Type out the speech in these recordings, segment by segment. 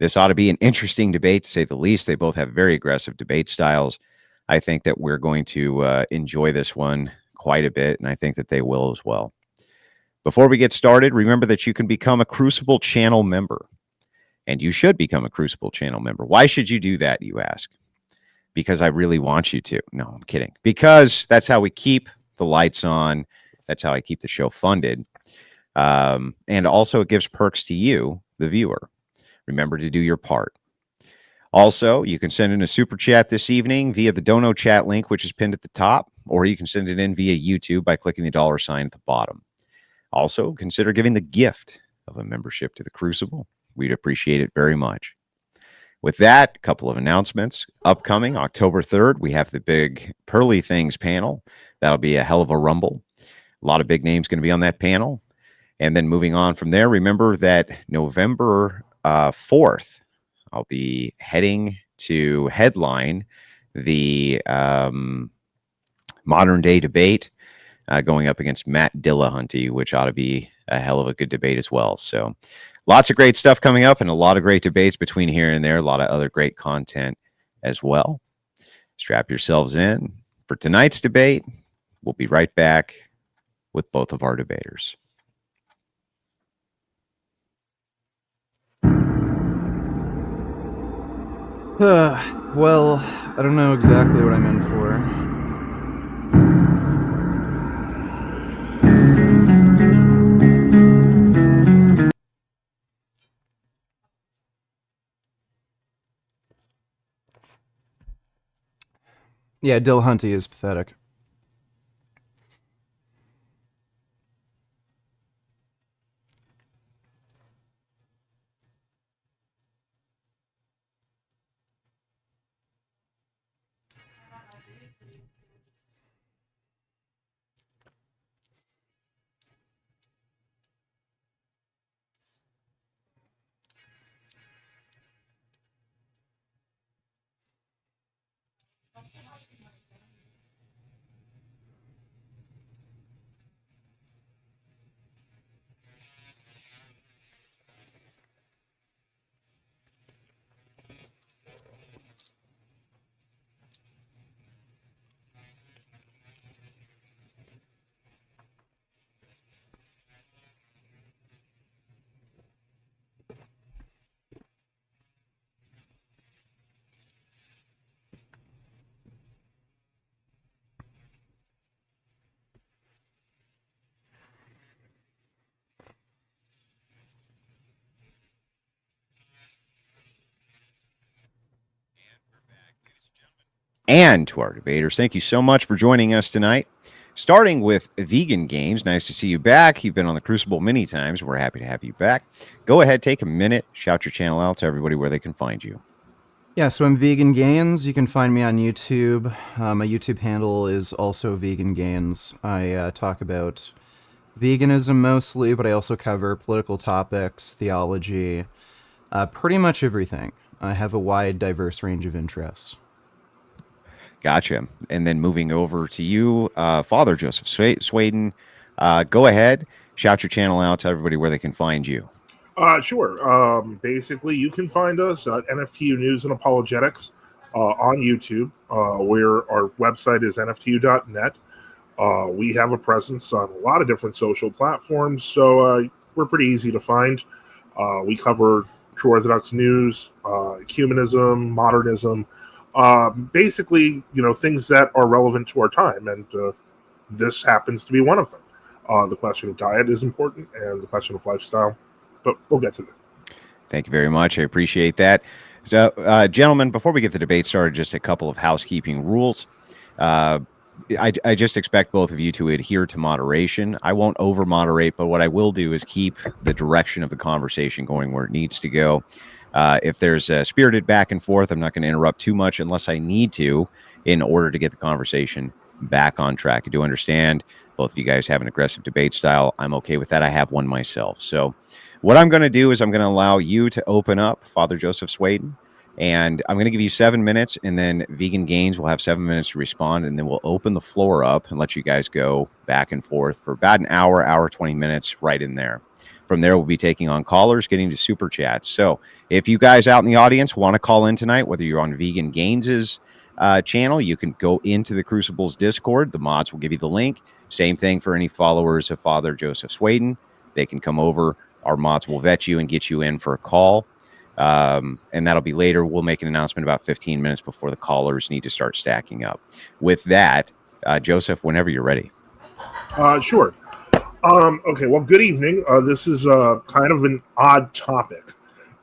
This ought to be an interesting debate, to say the least. They both have very aggressive debate styles. I think that we're going to enjoy this one quite a bit, and I think that they will as well. Before we get started, remember that you can become a Crucible channel member, and you should become a Crucible channel member. Why should you do that, you ask? Because I really want you to. No, I'm kidding. Because that's how we keep the lights on. That's how I keep the show funded. And also it gives perks to you, the viewer. Remember to do your part. Also, you can send in a super chat this evening via the Dono chat link, which is pinned at the top, or you can send it in via YouTube by clicking the $sign at the bottom. Also, consider giving the gift of a membership to the Crucible. We'd appreciate it very much. With that, a couple of announcements. Upcoming October 3rd, we have the big Pearly Things panel. That'll be a hell of a rumble. A lot of big names going to be on that panel. And then moving on from there, remember that November 4th, I'll be heading to headline the modern day debate going up against Matt Dillahunty, which ought to be a hell of a good debate as well. So lots of great stuff coming up and a lot of great debates between here and there. A lot of other great content as well. Strap yourselves in for tonight's debate. We'll be right back with both of our debaters. Well, I don't know exactly what I'm in for. Yeah, Dillahunty is pathetic. And to our debaters, thank you so much for joining us tonight. Starting with Vegan Games, nice to see you back. You've been on the Crucible many times. We're happy to have you back. Go ahead, take a minute, shout your channel out to everybody where they can find you. Yeah, so I'm Vegan Gains. You can find me on YouTube. My YouTube handle is also Vegan Gains. I talk about veganism mostly, but I also cover political topics, theology, pretty much everything. I have a wide, diverse range of interests. Gotcha. And then moving over to you, Father Joseph Swaden. Go ahead, shout your channel out to everybody where they can find you. Sure. Basically, you can find us at NFTU News and Apologetics on YouTube, where our website is nftu.net. We have a presence on a lot of different social platforms, so we're pretty easy to find. We cover true Orthodox news, ecumenism, modernism, basically, things that are relevant to our time, and this happens to be one of them. The question of diet is important, and the question of lifestyle, but we'll get to that. Thank you very much. I appreciate that. So, gentlemen, before we get the debate started, just a couple of housekeeping rules. I just expect both of you to adhere to moderation. I won't over-moderate, but what I will do is keep the direction of the conversation going where it needs to go. If there's a spirited back and forth, I'm not going to interrupt too much unless I need to in order to get the conversation back on track. I do understand both of you guys have an aggressive debate style. I'm okay with that. I have one myself. So what I'm going to do is I'm going to allow you to open up, Father Joseph Swaden, and I'm going to give you 7 minutes, and then Vegan Gains will have 7 minutes to respond, and then we'll open the floor up and let you guys go back and forth for about an hour, 20 minutes right in there. From there, we'll be taking on callers, getting to super chats. So if you guys out in the audience want to call in tonight, whether you're on Vegan Gaines's channel, you can go into the Crucibles Discord. The mods will give you the link. Same thing for any followers of Father Joseph Swaden. They can come over. Our mods will vet you and get you in for a call. And that'll be later. We'll make an announcement about 15 minutes before the callers need to start stacking up. With that, Joseph, whenever you're ready. Sure. Okay, well, good evening. This is kind of an odd topic.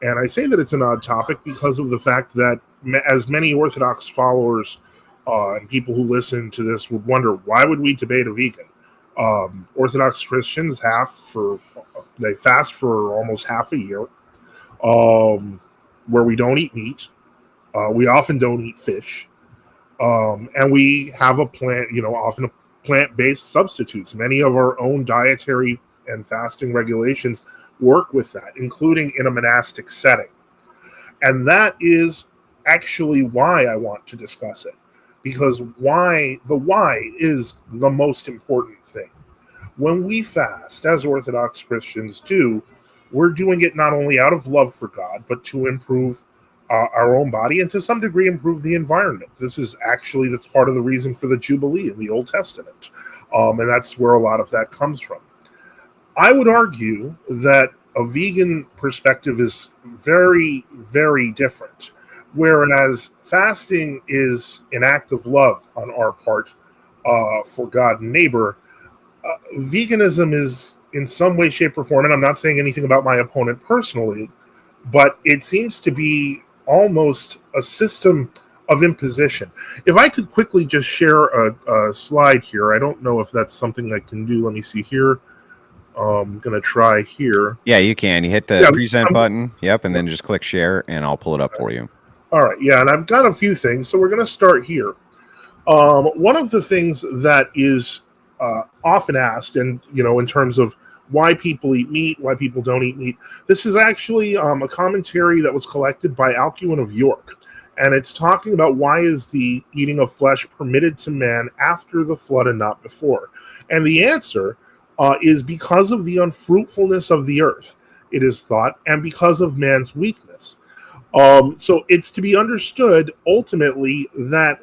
And I say that it's an odd topic because of the fact that as many Orthodox followers and people who listen to this would wonder, why would we debate a vegan? Orthodox Christians they fast for almost half a year, where we don't eat meat. We often don't eat fish. And we have often plant-based substitutes. Many of our own dietary and fasting regulations work with that, including in a monastic setting. And that is actually why I want to discuss it, because the why is the most important thing. When we fast, as Orthodox Christians do, we're doing it not only out of love for God, but to improve our own body and to some degree improve the environment. That's part of the reason for the Jubilee in the Old Testament. And that's where a lot of that comes from. I would argue that a vegan perspective is very, very different. Whereas fasting is an act of love on our part for God and neighbor, veganism is in some way, shape, or form, and I'm not saying anything about my opponent personally, but it seems to be almost a system of imposition. If I could quickly just share a slide here, I don't know if that's something I can do. Let me see here. I'm going to try here. Yeah, you can. You hit the present button. Yep, and then just click share, and I'll pull it up for you. All right, yeah, and I've got a few things, so we're going to start here. One of the things that is often asked, and in terms of why people eat meat, why people don't eat meat, this is actually a commentary that was collected by Alcuin of York, and it's talking about why is the eating of flesh permitted to man after the flood and not before. And the answer is because of the unfruitfulness of the earth, it is thought, and because of man's weakness. So it's to be understood ultimately that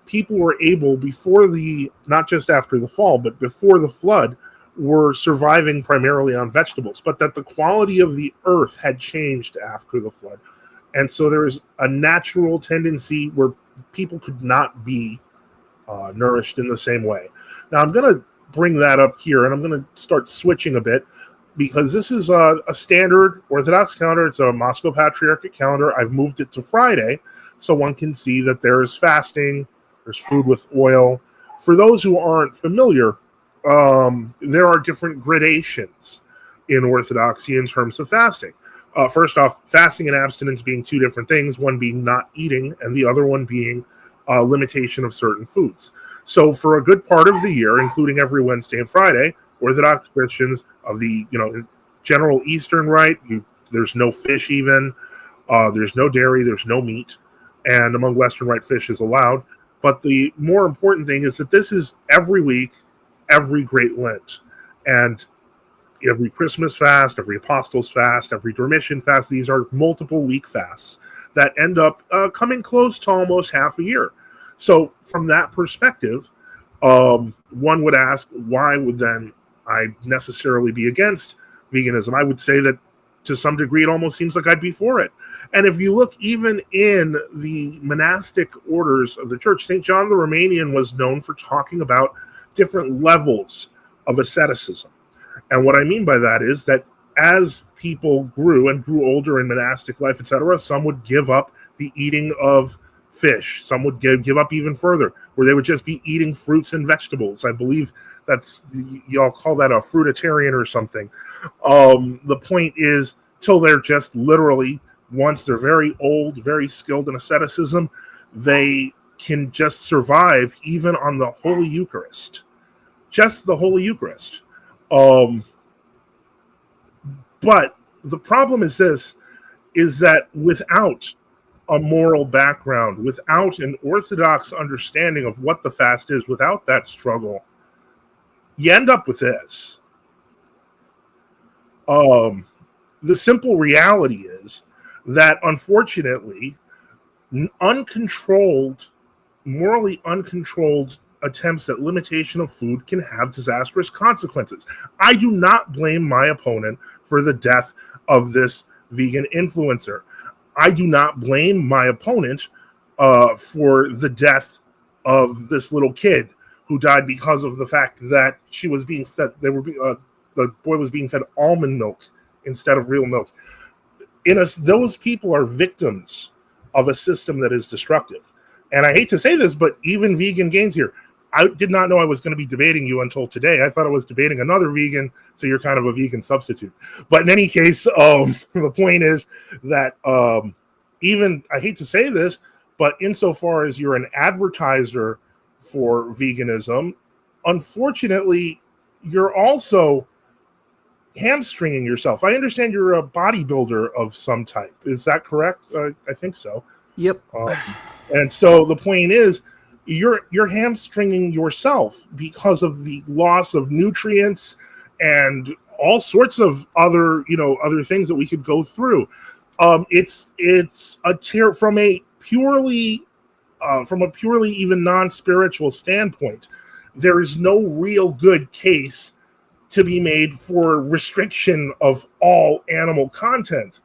people were able, not just after the fall, but before the flood, were surviving primarily on vegetables, but that the quality of the earth had changed after the flood. And so there is a natural tendency where people could not be nourished in the same way. Now, I'm going to bring that up here, and I'm going to start switching a bit, because this is a standard Orthodox calendar. It's a Moscow Patriarchate calendar. I've moved it to Friday, so one can see that there is fasting, there's food with oil. For those who aren't familiar, there are different gradations in Orthodoxy in terms of fasting. First off, fasting and abstinence being two different things, one being not eating and the other one being limitation of certain foods. So for a good part of the year, including every Wednesday and Friday, Orthodox Christians of the general Eastern Rite, there's no fish even, there's no dairy, there's no meat, and among Western Rite, fish is allowed. But the more important thing is that this is every week, every Great Lent, and every Christmas fast, every Apostles' fast, every Dormition fast. These are multiple week fasts that end up coming close to almost half a year. So from that perspective, one would ask, why would then I necessarily be against veganism? I would say that to some degree, it almost seems like I'd be for it. And if you look even in the monastic orders of the church, St. John the Romanian was known for talking about different levels of asceticism. And what I mean by that is that as people grew older in monastic life, etc., some would give up the eating of fish. Some would give up even further, where they would just be eating fruits and vegetables. I believe y'all call that a fruitarian or something. The point is, till they're just literally, once they're very old, very skilled in asceticism, they can just survive even on the Holy Eucharist. Just the Holy Eucharist. But the problem is that without a moral background, without an orthodox understanding of what the fast is, without that struggle, you end up with this. Um, the simple reality is that unfortunately, uncontrolled, morally uncontrolled attempts at limitation of food can have disastrous consequences. I do not blame my opponent for the death of this vegan influencer. I do not blame my opponent for the death of this little kid who died because of the fact that she was being fed. The boy was being fed almond milk instead of real milk. Those people are victims of a system that is destructive. And I hate to say this, but even vegan gains here. I did not know I was going to be debating you until today. I thought I was debating another vegan, so you're kind of a vegan substitute. But in any case, the point is that even, I hate to say this, but insofar as you're an advertiser for veganism, unfortunately, you're also hamstringing yourself. I understand you're a bodybuilder of some type. Is that correct? I think so. Yep. And so the point is, you're hamstringing yourself because of the loss of nutrients and all sorts of other things that we could go through. It's a tear from a purely even non-spiritual standpoint. There is no real good case to be made for restriction of all animal content.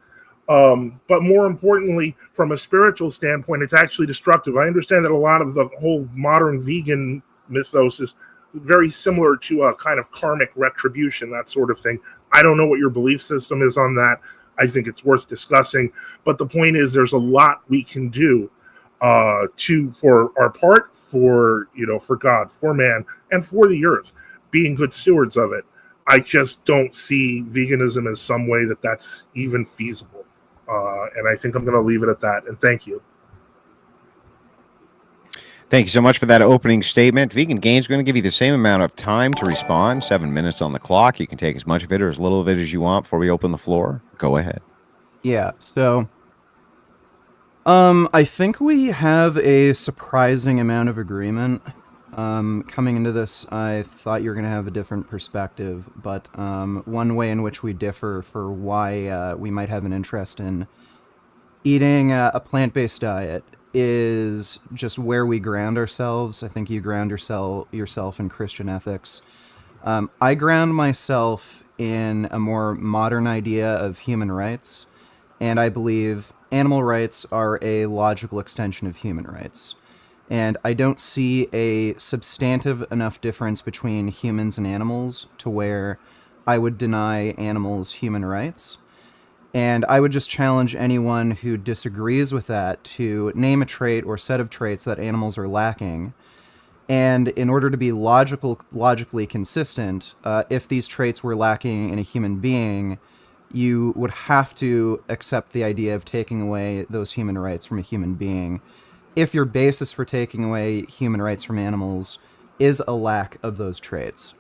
But more importantly, from a spiritual standpoint, it's actually destructive. I understand that a lot of the whole modern vegan mythos is very similar to a kind of karmic retribution, that sort of thing. I don't know what your belief system is on that. I think it's worth discussing. But the point is, there's a lot we can do for our part, for God, for man, and for the earth, being good stewards of it. I just don't see veganism as some way that's even feasible. And I think I'm going to leave it at that. And thank you. Thank you so much for that opening statement. Vegan Gains is going to give you the same amount of time to respond, 7 minutes on the clock. You can take as much of it or as little of it as you want before we open the floor. Go ahead. Yeah, so I think we have a surprising amount of agreement. Coming into this, I thought you were going to have a different perspective, but one way in which we differ for why we might have an interest in eating a plant-based diet is just where we ground ourselves. I think you ground yourself in Christian ethics. I ground myself in a more modern idea of human rights, and I believe animal rights are a logical extension of human rights. And I don't see a substantive enough difference between humans and animals to where I would deny animals human rights. And I would just challenge anyone who disagrees with that to name a trait or set of traits that animals are lacking. And in order to be logically consistent, if these traits were lacking in a human being, you would have to accept the idea of taking away those human rights from a human being if your basis for taking away human rights from animals is a lack of those traits.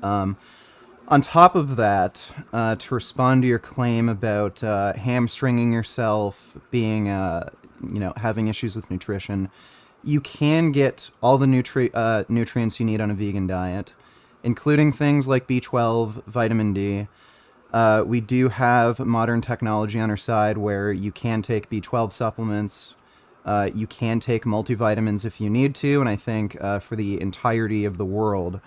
On top of that, to respond to your claim about hamstringing yourself, being, having issues with nutrition, you can get all the nutrients you need on a vegan diet, including things like B12, vitamin D. We do have modern technology on our side where you can take B12 supplements. You can take multivitamins if you need to, and I think for the entirety of the world,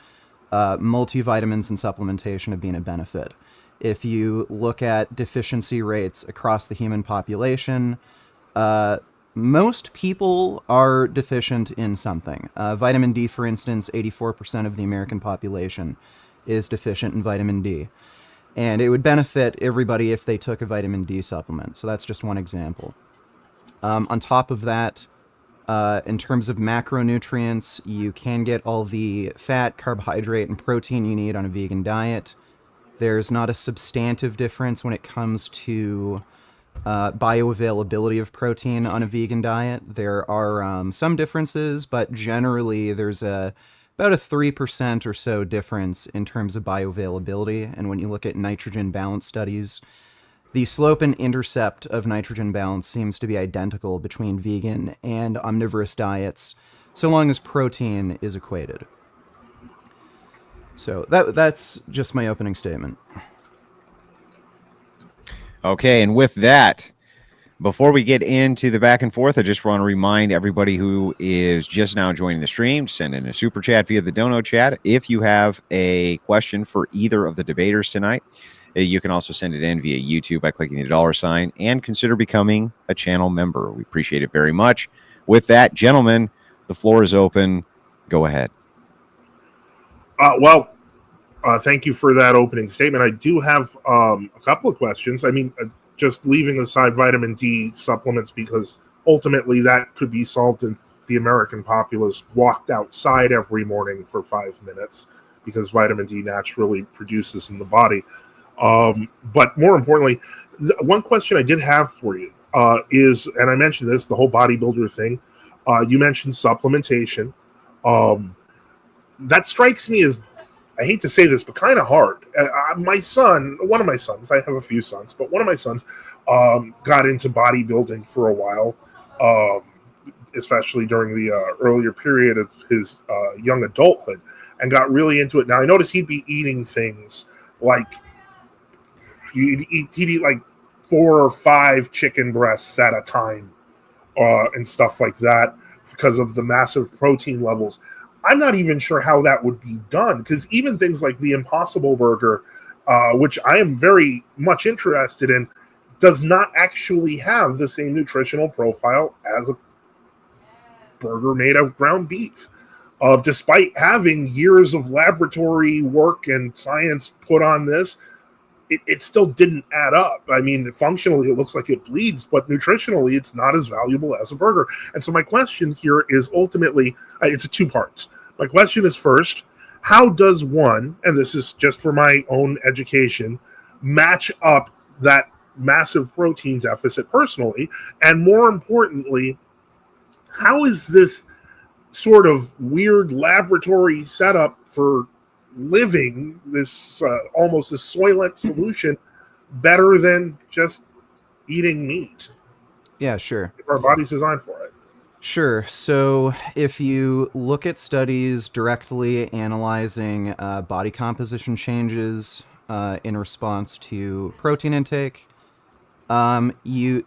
multivitamins and supplementation have been a benefit. If you look at deficiency rates across the human population, most people are deficient in something. Vitamin D, for instance, 84% of the American population is deficient in vitamin D. And it would benefit everybody if they took a vitamin D supplement. So that's just one example. On top of that, in terms of macronutrients, you can get all the fat, carbohydrate, and protein you need on a vegan diet. There's not a substantive difference when it comes to bioavailability of protein on a vegan diet. There are some differences, but generally there's about a 3% or so difference in terms of bioavailability. And when you look at nitrogen balance studies, the slope and intercept of nitrogen balance seems to be identical between vegan and omnivorous diets, so long as protein is equated. So that's just my opening statement. Okay, and with that, before we get into the back and forth, I just want to remind everybody who is just now joining the stream to send in a super chat via the dono chat. If you have a question for either of the debaters tonight, you can also send it in via YouTube by clicking the $ and consider becoming a channel member. We appreciate it very much. With that, gentlemen, the floor is open. Go ahead. Thank you for that opening statement. I do have a couple of questions. I mean, just leaving aside vitamin D supplements, because ultimately that could be solved if the American populace walked outside every morning for 5 minutes, because vitamin D naturally produces in the body. But more importantly, one question I did have for you is, and I mentioned this, the whole bodybuilder thing. You mentioned supplementation. That strikes me as, I hate to say this, but kind of hard. My son, one of my sons, I have a few sons, but one of my sons got into bodybuilding for a while, especially during the earlier period of his young adulthood, and got really into it. Now, I noticed he'd be eating things like, he'd eat like 4 or 5 chicken breasts at a time and stuff like that because of the massive protein levels. I'm not even sure how that would be done, because even things like the Impossible Burger, which I am very much interested in, does not actually have the same nutritional profile as a burger made of ground beef. Despite having years of laboratory work and science put on this, it still didn't add up. I mean, functionally, it looks like it bleeds, but nutritionally, it's not as valuable as a burger. And so my question here is ultimately, it's a 2 parts. My question is, first, how does one, and this is just for my own education, match up that massive protein deficit personally? And more importantly, how is this sort of weird laboratory setup for living, this almost a Soylent solution, better than just eating meat? Yeah, sure. If our body's designed for it. Sure. So if you look at studies directly analyzing body composition changes in response to protein intake, you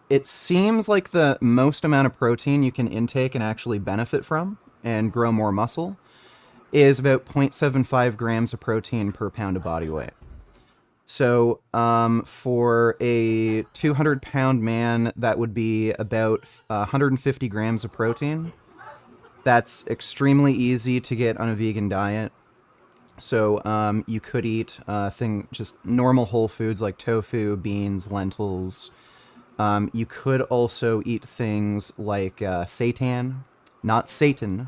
it seems like the most amount of protein you can intake and actually benefit from and grow more muscle is about 0.75 grams of protein per pound of body weight. So for a 200-pound man, that would be about 150 grams of protein. That's extremely easy to get on a vegan diet. So you could eat just normal whole foods like tofu, beans, lentils. You could also eat things like seitan, not Satan.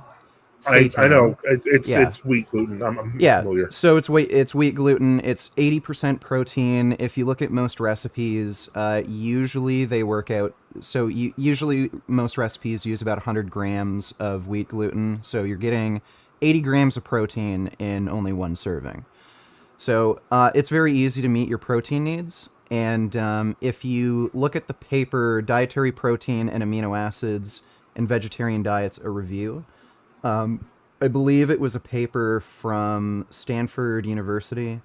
I Seitan. know it's Yeah. wheat gluten. I'm Yeah, familiar. so it's wheat gluten. It's 80% protein. If you look at most recipes, usually they work out. So usually most recipes use about 100 grams of wheat gluten. So you're getting 80 grams of protein in only one serving. So it's very easy to meet your protein needs. And if you look at the paper, Dietary Protein and Amino Acids in Vegetarian Diets, a review, I believe it was a paper from Stanford University.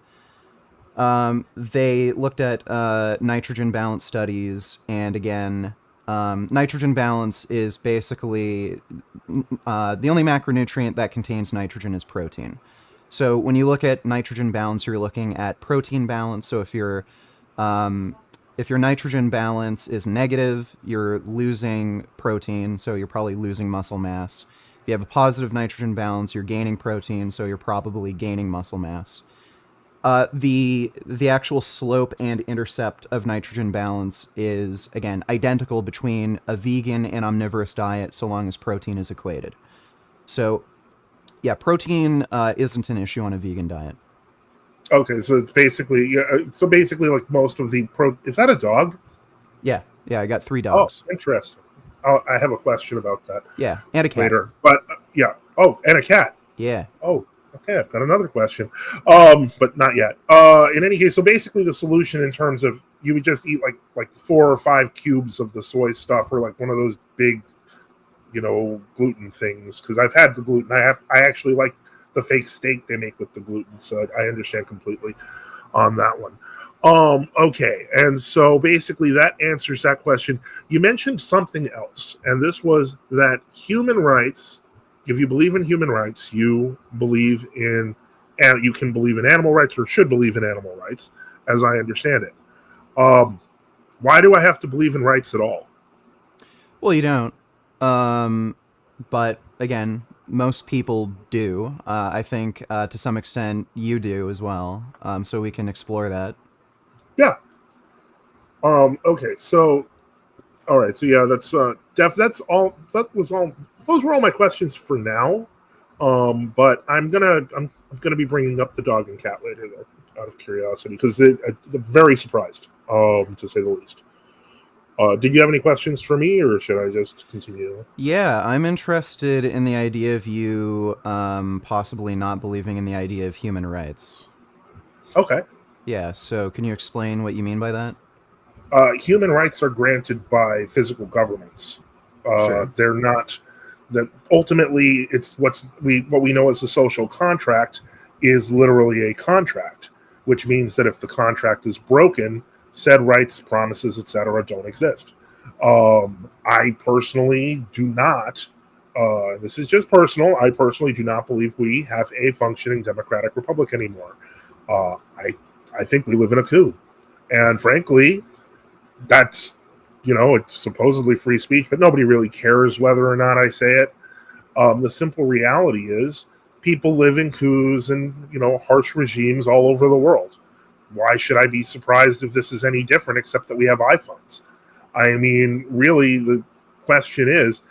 They looked at nitrogen balance studies, and again, nitrogen balance is basically the only macronutrient that contains nitrogen is protein. So when you look at nitrogen balance, you're looking at protein balance. So if your nitrogen balance is negative, you're losing protein, so you're probably losing muscle mass. If you have a positive nitrogen balance, you're gaining protein, so you're probably gaining muscle mass. The actual slope and intercept of nitrogen balance is, again, identical between a vegan and omnivorous diet so long as protein is equated. So, yeah, protein isn't an issue on a vegan diet. Okay, so it's basically like most of the Is that a dog? Yeah, I got 3 dogs. Oh, interesting. I have a question about that. Yeah, and a cat. Later, but yeah. Oh, and a cat. Yeah. Oh, okay. I've got another question, but not yet. In any case, so basically, the solution in terms of, you would just eat like 4 or 5 cubes of the soy stuff, or like one of those big, gluten things. Because I've had the gluten. I actually like the fake steak they make with the gluten, so I understand completely on that one. Okay, and so basically that answers that question. You mentioned something else, and this was that human rights, if you believe in human rights, you believe in, and you can believe in animal rights or should believe in animal rights, as I understand it. Um, why do I have to believe in rights at all? Well, you don't. But again, most people do. I think to some extent you do as well. So we can explore that. Yeah. Okay. So, all right. So yeah, that's that's all. That was all. Those were all my questions for now. But I'm gonna be bringing up the dog and cat later, though, out of curiosity, because they're very surprised, to say the least. Did you have any questions for me, or should I just continue? Yeah, I'm interested in the idea of you possibly not believing in the idea of human rights. Okay. Yeah, so can you explain what you mean by that? Human rights are granted by physical governments. Sure. They're not that ultimately it's what we know as a social contract is literally a contract, which means that if the contract is broken, said rights, promises, etc., don't exist. I personally do not. This is just personal. I personally do not believe we have a functioning democratic republic anymore. Uh, I I think we live in a coup, and frankly, that's it's supposedly free speech, but nobody really cares whether or not I say it. The simple reality is people live in coups and harsh regimes all over the world. Why should I be surprised if this is any different, except that we have iPhones? I mean, really, the question is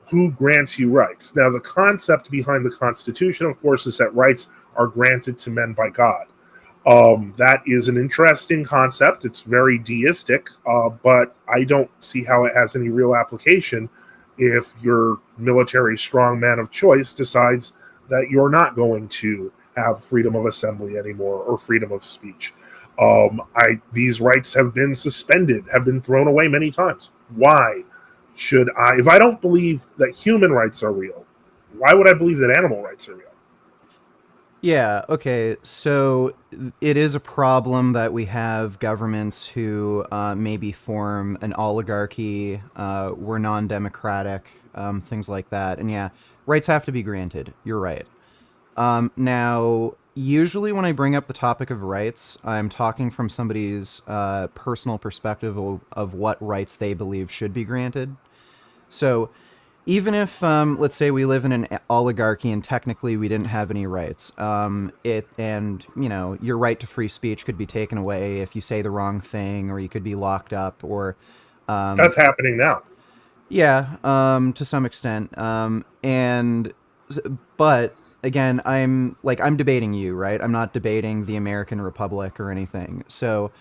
who grants you rights? Now, the concept behind the Constitution, of course, is that rights are granted to men by God. That is an interesting concept. It's very deistic, but I don't see how it has any real application if your military strongman of choice decides that you're not going to have freedom of assembly anymore or freedom of speech. These rights have been suspended, have been thrown away many times. Why should I, if I don't believe that human rights are real, why would I believe that animal rights are real? Yeah, okay. So it is a problem that we have governments who maybe form an oligarchy, we're non democratic, things like that. And yeah, rights have to be granted. You're right. Now, usually when I bring up the topic of rights, I'm talking from somebody's personal perspective of what rights they believe should be granted. So even if let's say we live in an oligarchy and technically we didn't have any rights, your right to free speech could be taken away if you say the wrong thing, or you could be locked up, or um, That's happening now. yeah, to some extent. But again, I'm debating you, right? I'm not debating the American Republic or anything. So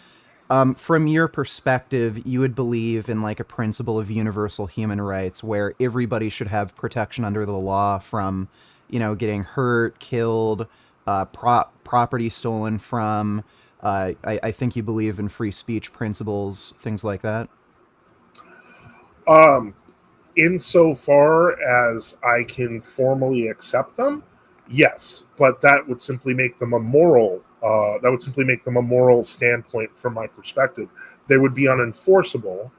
from your perspective, you would believe in like a principle of universal human rights where everybody should have protection under the law from, getting hurt, killed, property stolen from. I think you believe in free speech principles, things like that. Um, Insofar as I can formally accept them, yes, but that would simply make them a moral. That would simply make them a moral standpoint from my perspective. They would be unenforceable,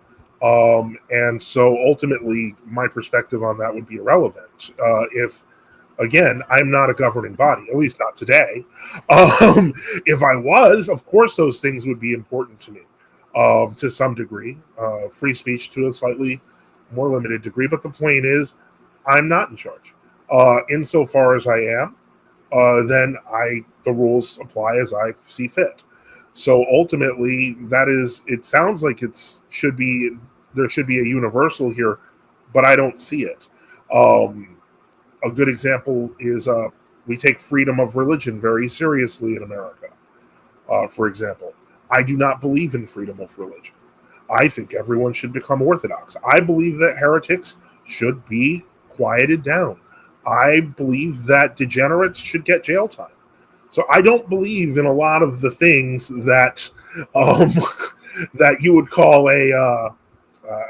and so ultimately, my perspective on that would be irrelevant. If again, I'm not a governing body, at least not today. If I was, of course, those things would be important to me to some degree. Free speech to a slightly more limited degree. But the point is, I'm not in charge. Insofar as I am, then the rules apply as I see fit. So ultimately, that is. It sounds like it's should be there should be a universal here, but I don't see it. Um, a good example is we take freedom of religion very seriously in America. For example, I do not believe in freedom of religion. I think everyone should become Orthodox. I believe that heretics should be quieted down. I believe that degenerates should get jail time. So I don't believe in a lot of the things that um, that you would call I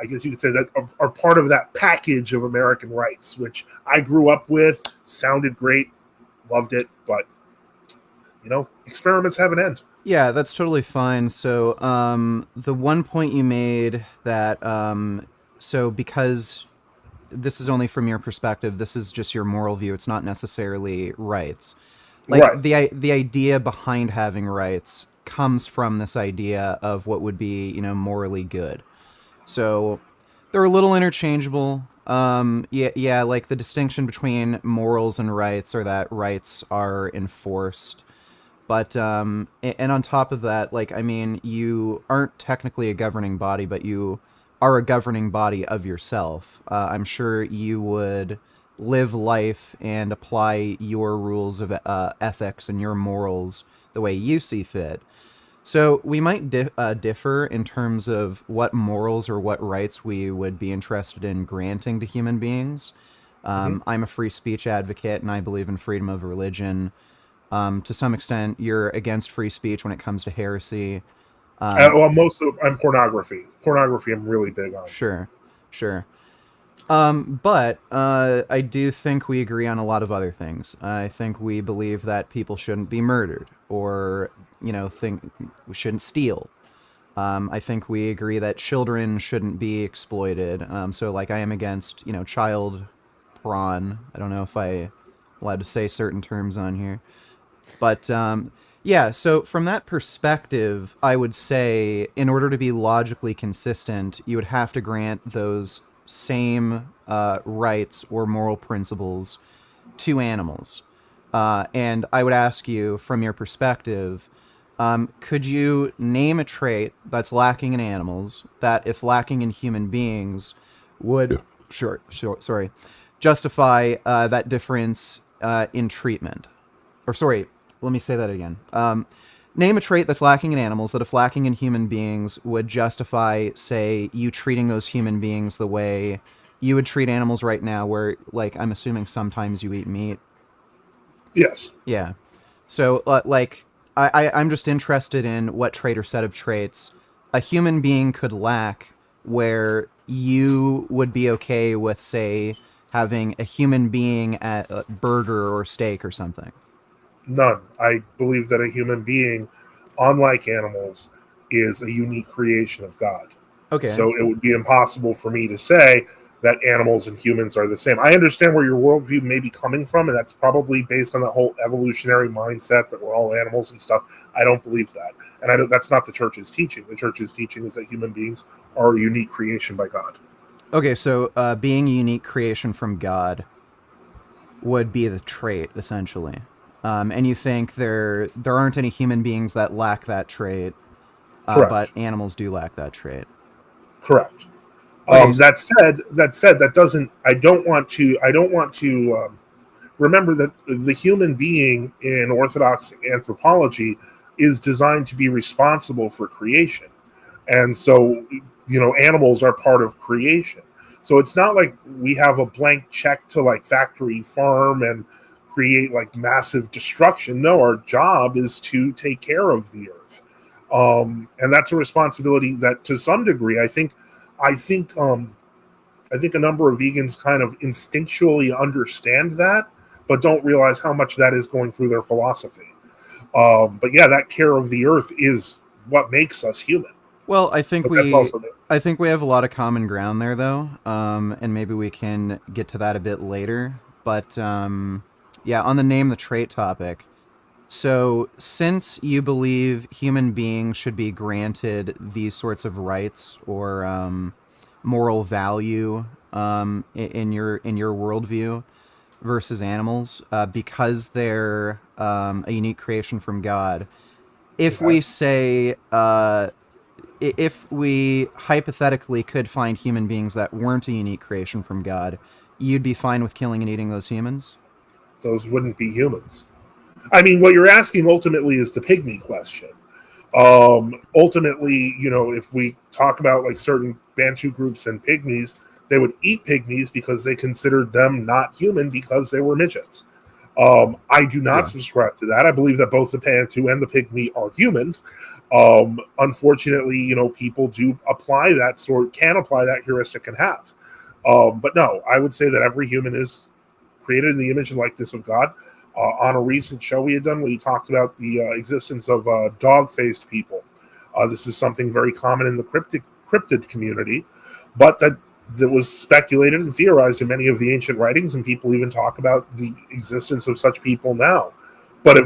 guess you could say that are part of that package of American rights, which I grew up with, sounded great, loved it, but experiments have an end. Yeah, that's totally fine. So, the one point you made that, so because this is only from your perspective, this is just your moral view. It's not necessarily rights. Like Right. the idea behind having rights comes from this idea of what would be, morally good. So they're a little interchangeable. Yeah, like the distinction between morals and rights are that rights are enforced. But and on top of that, like I mean, you aren't technically a governing body, but you are a governing body of yourself. I'm sure you would live life and apply your rules of ethics and your morals the way you see fit. So we might differ in terms of what morals or what rights we would be interested in granting to human beings. Hmm. I'm a free speech advocate, and I believe in freedom of religion. To some extent, you're against free speech when it comes to heresy. Um, Well, most of I'm pornography. Pornography, I'm really big on. sure, sure. But I do think we agree on a lot of other things. I think we believe that people shouldn't be murdered, or think we shouldn't steal. I think we agree that children shouldn't be exploited. So, like, I am against child prawn. I don't know if I allowed to say certain terms on here. But yeah, so from that perspective, I would say in order to be logically consistent, you would have to grant those same rights or moral principles to animals. And I would ask you, from your perspective, could you name a trait that's lacking in animals that, if lacking in human beings, would sorry justify that difference in treatment? Or sorry, let me say that again. Name a trait that's lacking in animals that, if lacking in human beings, would justify, say, you treating those human beings the way you would treat animals right now, where, like, I'm assuming sometimes you eat meat. Yes. Yeah. So, like, I'm just interested in what trait or set of traits a human being could lack where you would be okay with, say, having a human being at a burger or steak or something. None. I believe that a human being, unlike animals, is a unique creation of God. Okay. So it would be impossible for me to say that animals and humans are the same. I understand where your worldview may be coming from, and that's probably based on the whole evolutionary mindset that we're all animals and stuff. I don't believe that, and that's not the church's teaching. The church's teaching is that human beings are a unique creation by God. Okay, so being a unique creation from God would be the trait, essentially. And you think there aren't any human beings that lack that trait, but Correct. animals do lack that trait. Correct. Okay. That said, that doesn't. I don't want to. I don't want to. Remember that the human being in Orthodox anthropology is designed to be responsible for creation. And so, animals are part of creation. So it's not like we have a blank check to like factory farm and create like massive destruction. No, our job is to take care of the earth. And that's a responsibility that to some degree, I think, I think a number of vegans kind of instinctually understand that, but don't realize how much that is going through their philosophy. But yeah, that care of the earth is what makes us human. Well, But that's also I think we have a lot of common ground there, though, and maybe we can get to that a bit later. But yeah, on the name the trait topic. So, since you believe human beings should be granted these sorts of rights or moral value in your worldview versus animals, because they're a unique creation from God, if okay. we say if we hypothetically could find human beings that weren't a unique creation from God, you'd be fine with killing and eating those humans? Those wouldn't be humans. I mean, what you're asking ultimately is the pygmy question. Ultimately, if we talk about like certain Bantu groups and pygmies, they would eat pygmies because they considered them not human because they were midgets. I do not Yeah. subscribe to that. I believe that both the Bantu and the pygmy are human. Unfortunately, people do apply that can apply that heuristic and have. But no, I would say that every human is created in the image and likeness of God. On a recent show we had done, we talked about the existence of dog-faced people. This is something very common in the cryptid community, but that was speculated and theorized in many of the ancient writings, and people even talk about the existence of such people now. But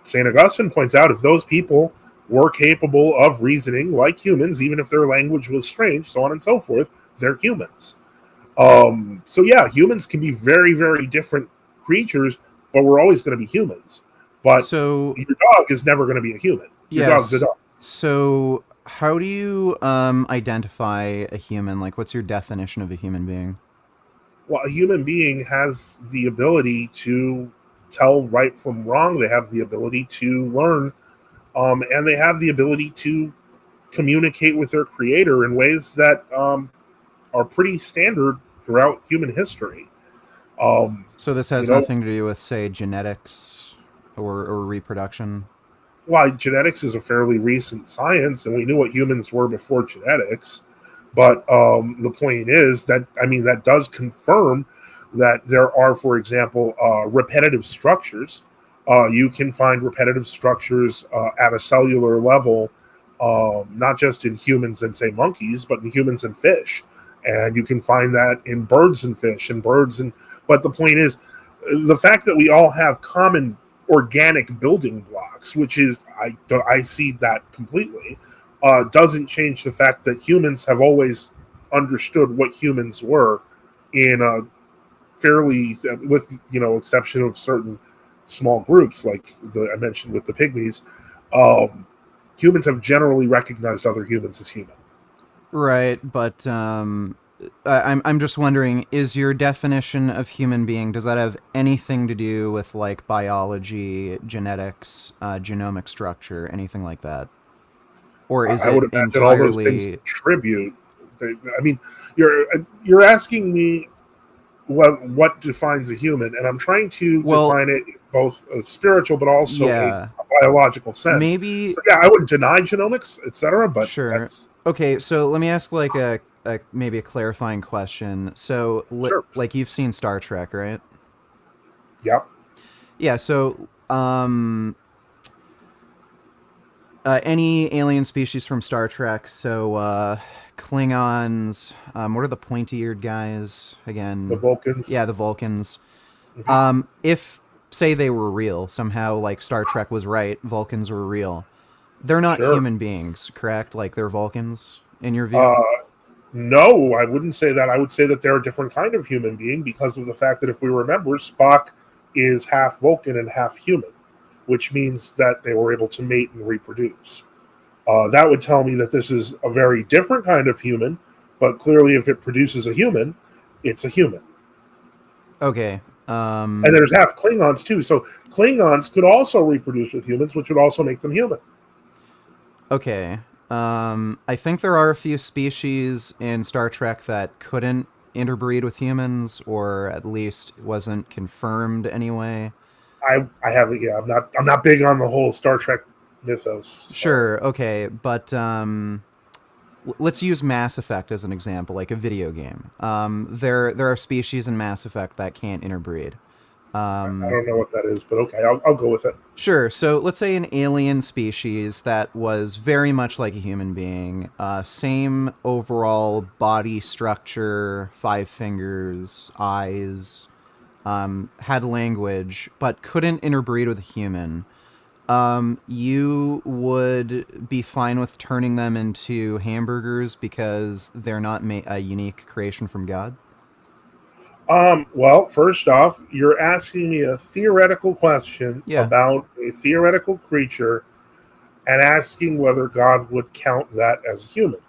St. Augustine points out, if those people were capable of reasoning like humans, even if their language was strange, so on and so forth, they're humans. So yeah, humans can be very, very different creatures, but we're always going to be humans. But So your dog is never going to be a human. Your dog's a yes. dog. So how do you identify a human? Like, what's your definition of a human being? Well, a human being has the ability to tell right from wrong. They have the ability to learn, and they have the ability to communicate with their creator in ways that are pretty standard throughout human history. Um, So this you has know, nothing to do with, say, genetics or reproduction. Why genetics is a fairly recent science, and we knew what humans were before genetics. But the point is that, I mean, that does confirm that there are, for example, repetitive structures. You can find repetitive structures at a cellular level, not just in humans and, say, monkeys, but in humans and fish. And you can find that in birds and fish and birds. But the point is, the fact that we all have common organic building blocks, which is, I see that completely, doesn't change the fact that humans have always understood what humans were in a fairly, with exception of certain small groups like I mentioned with the pygmies. Um, Humans have generally recognized other humans as human. Right, but I'm just wondering, is your definition of human being, does that have anything to do with like biology, genetics, genomic structure, anything like that? Or is I would it imagine all those things entirely contribute. I mean, you're asking me what defines a human, and I'm trying to well, define it both a spiritual but also a yeah, biological sense. maybe So yeah, I wouldn't deny genomics, etc., but sure. that's Okay, so let me ask like a maybe a clarifying question. So sure. like you've seen Star Trek, right? Yeah, Yeah, so any alien species from Star Trek. So Klingons. What are the pointy-eared guys the again? Vulcans. Yeah, the Vulcans. Mhm. If say they were real somehow, like Star Trek was right, Vulcans were real. They're not Sure. human beings, correct? Like they're Vulcans in your view. Uh, no, I wouldn't say that. I would say that they're a different kind of human being because of the fact that if we remember, Spock is half Vulcan and half human, which means that they were able to mate and reproduce. That would tell me that this is a very different kind of human, but clearly, if it produces a human, it's a human. Okay. And there's half Klingons too, so Klingons could also reproduce with humans, which would also make them human. Okay. I think there are a few species in Star Trek that couldn't interbreed with humans, or at least wasn't confirmed anyway. I haven't. Yeah, I'm not big on the whole Star Trek mythos. Sure, okay, but let's use Mass Effect as an example, like a video game. There are species in Mass Effect that can't interbreed. I don't know what that is, but okay, I'll go with it. Sure. So let's say an alien species that was very much like a human being, same overall body structure, 5 fingers, eyes, had language, but couldn't interbreed with a human. You would be fine with turning them into hamburgers because they're not a unique creation from God? Well, first off, you're asking me a theoretical question Yeah. about a theoretical creature and asking whether God would count that as a human.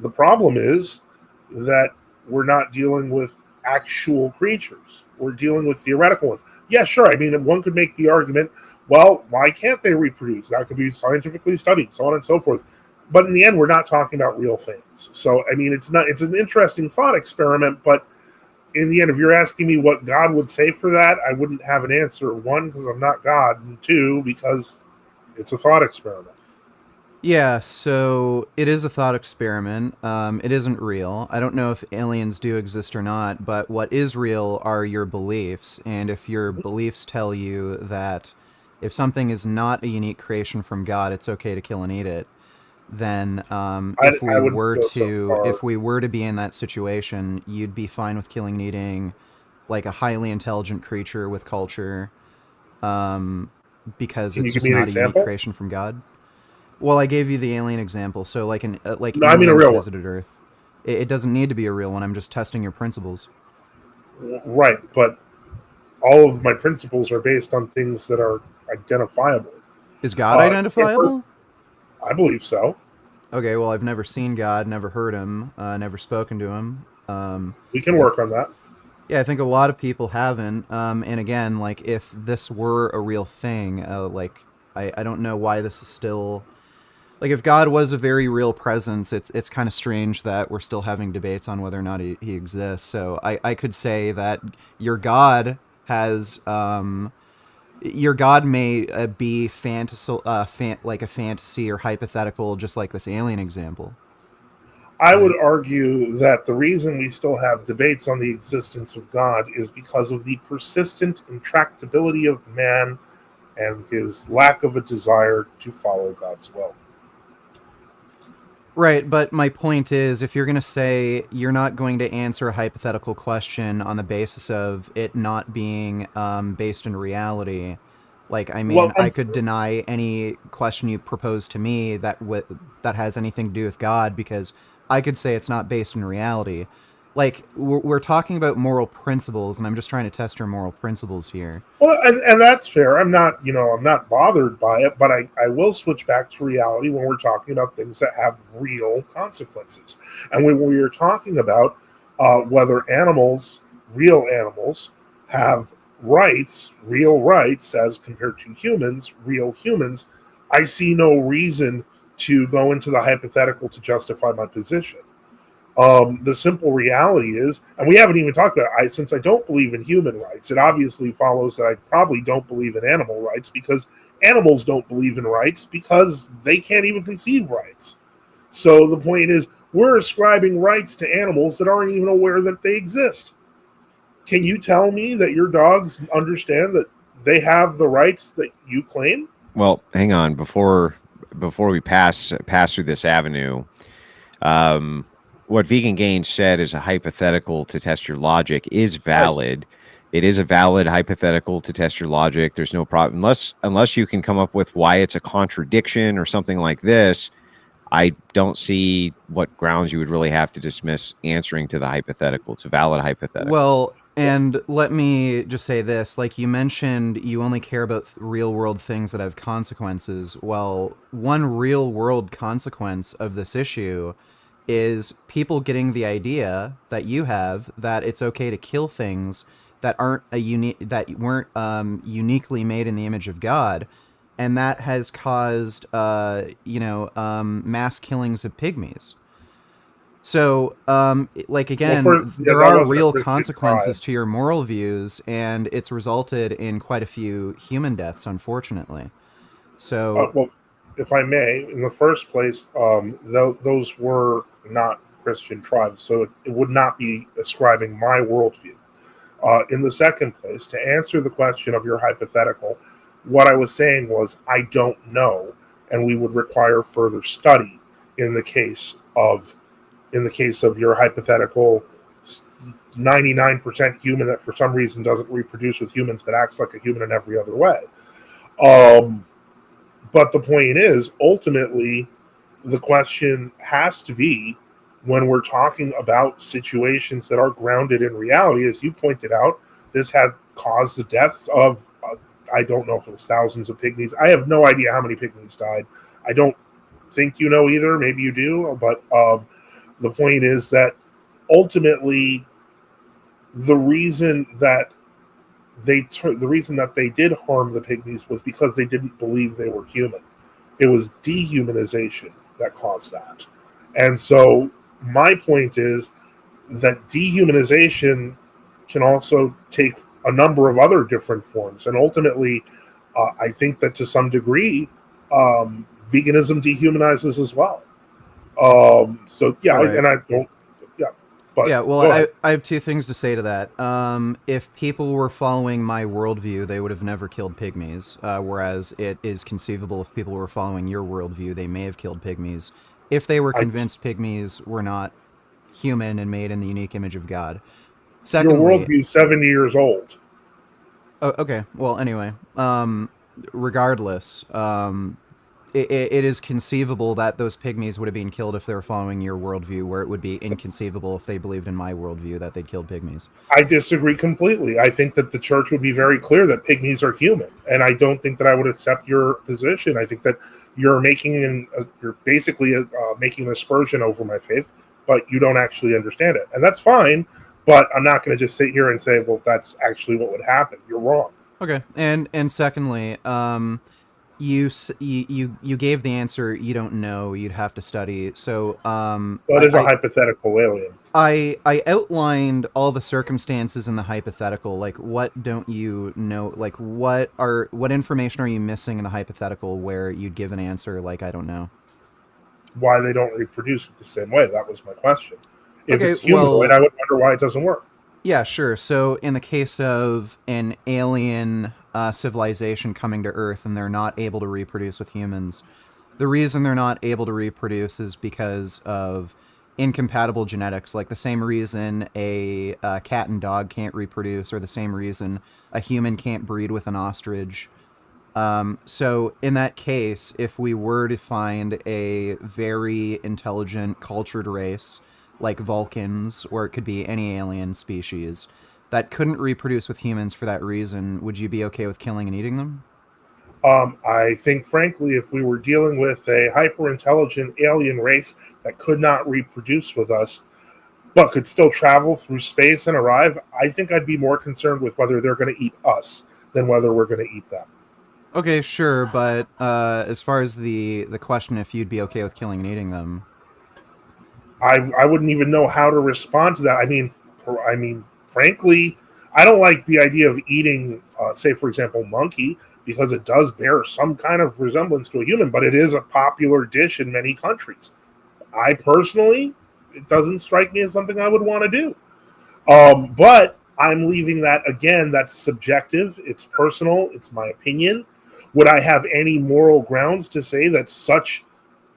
The problem is that we're not dealing with actual creatures. We're dealing with theoretical ones. Yeah, sure. I mean, one could make the argument, well, why can't they reproduce? That could be scientifically studied, so on and so forth. But in the end, we're not talking about real things. So, I mean, it's an interesting thought experiment, but in the end, if you're asking me what God would say for that, I wouldn't have an answer. One, because I'm not God, and two, because it's a thought experiment. Yeah, so it is a thought experiment. It isn't real. I don't know if aliens do exist or not, but what is real are your beliefs. And if your beliefs tell you that if something is not a unique creation from God, it's okay to kill and eat it, then I wouldn't go so far. if we were to be in that situation, you'd be fine with killing and eating like a highly intelligent creature with culture, because Can it's you give just me an not a unique example? creation from God. Well, I gave you the alien example. So, like No, I mean a aliens real one. visited Earth. It doesn't need to be a real one. I'm just testing your principles. Right, but all of my principles are based on things that are identifiable. Is God identifiable? I believe so. Okay, well, I've never seen God, never heard him, never spoken to him. We can I work on that. Yeah, I think a lot of people haven't. And again, like if this were a real thing, I don't know why this is still like if God was a very real presence. It's kind of strange that we're still having debates on whether or not he exists. So I could say that your God has your God may be like a fantasy or hypothetical, just like this alien example, I would right? argue that the reason we still have debates on the existence of God is because of the persistent intractability of man and his lack of a desire to follow God's will. Right, but my point is if you're going to say you're not going to answer a hypothetical question on the basis of it not being based in reality, like I Well, mean, I could deny any question you propose to me that has anything to do with God because I could say it's not based in reality. Like we're talking about moral principles and I'm just trying to test your moral principles here. and that's fair. I'm not bothered by it, but I will switch back to reality when we're talking about things that have real consequences. And when we are talking about whether real animals, have rights, real rights, as compared to humans, real humans, I see no reason to go into the hypothetical to justify my position. The simple reality is, and we haven't even talked about it, since I don't believe in human rights, it obviously follows that I probably don't believe in animal rights because animals don't believe in rights because they can't even conceive rights. So the point is, we're ascribing rights to animals that aren't even aware that they exist. Can you tell me that your dogs understand that they have the rights that you claim? Well, hang on before we pass through this avenue. Um, what Vegan Gains said is a hypothetical to test your logic is Yes. valid. It is a valid hypothetical to test your logic. There's no problem unless you can come up with why it's a contradiction or something like this. I don't see what grounds you would really have to dismiss answering to the hypothetical. It's a valid hypothetical. Well, and let me just say this, like you mentioned you only care about real world things that have consequences. Well, one real world consequence of this issue is people getting the idea that you have that it's okay to kill things that aren't a unique that weren't uniquely made in the image of God, and that has caused mass killings of pygmies. So, like Well, again, yeah, there that are wasn't a real Christian tribe. consequences to your moral views, and it's resulted in quite a few human deaths, unfortunately. So, Well, if I may, in the first place, those were not Christian tribes, so it would not be ascribing my worldview. In the second place, to answer the question of your hypothetical, what I was saying was I don't know, and we would require further study in the case of your hypothetical 99% human that for some reason doesn't reproduce with humans but acts like a human in every other way. Um, but the point is, ultimately, the question has to be when we're talking about situations that are grounded in reality, as you pointed out, this had caused the deaths of, I don't know if it was thousands of pygmies. I have no idea how many pygmies died. I don't think you know either. Maybe you do. But the point is that ultimately, the reason that the reason that they did harm the pygmies was because they didn't believe they were human. It was dehumanization that caused that. And so my point is that dehumanization can also take a number of other different forms. And ultimately, I think that to some degree, veganism dehumanizes as well. So yeah, Right. and I don't. Yeah, but Yeah, well, go ahead. I have two things to say to that. If people were following my worldview, they would have never killed pygmies. Whereas it is conceivable if people were following your worldview, they may have killed pygmies if they were I, convinced pygmies were not human and made in the unique image of God. your Secondly, worldview is 70 years old. oh, okay. Well, anyway, regardless, it is conceivable that those pygmies would have been killed if they were following your worldview, where it would be inconceivable if they believed in my worldview that they'd killed pygmies. I disagree completely. I think that the church would be very clear that pygmies are human, and I don't think that I would accept your position. I think that you're you're basically making an aspersion over my faith, but you don't actually understand it, and that's fine. But I'm not going to just sit here and say, well, that's actually what would happen. You're wrong. Okay, and secondly, you gave the answer. You don't know. You'd have to study. So That is a hypothetical alien. I outlined all the circumstances in the hypothetical. Like, what don't you know? Like, what information are you missing in the hypothetical where you'd give an answer like I don't know? Why they don't reproduce it the same way? That was my question. If Okay, it's humanoid, well, I would wonder why it doesn't work. yeah, sure. So, in the case of an alien civilization coming to Earth and they're not able to reproduce with humans, the reason they're not able to reproduce is because of incompatible genetics. Like the same reason a cat and dog can't reproduce, or the same reason a human can't breed with an ostrich. So, in that case, if we were to find a very intelligent, cultured race like Vulcans, or it could be any alien species that couldn't reproduce with humans for that reason, would you be okay with killing and eating them? I think, frankly, if we were dealing with a hyper intelligent alien race that could not reproduce with us, but could still travel through space and arrive, I think I'd be more concerned with whether they're going to eat us than whether we're going to eat them. Okay, sure, but as far as the question, if you'd be okay with killing and eating them, I wouldn't even know how to respond to that. Frankly, I don't like the idea of eating, say, for example, monkey, because it does bear some kind of resemblance to a human, but it is a popular dish in many countries. I personally, it doesn't strike me as something I would want to do. But I'm leaving that again. That's subjective. It's personal. It's my opinion. Would I have any moral grounds to say that such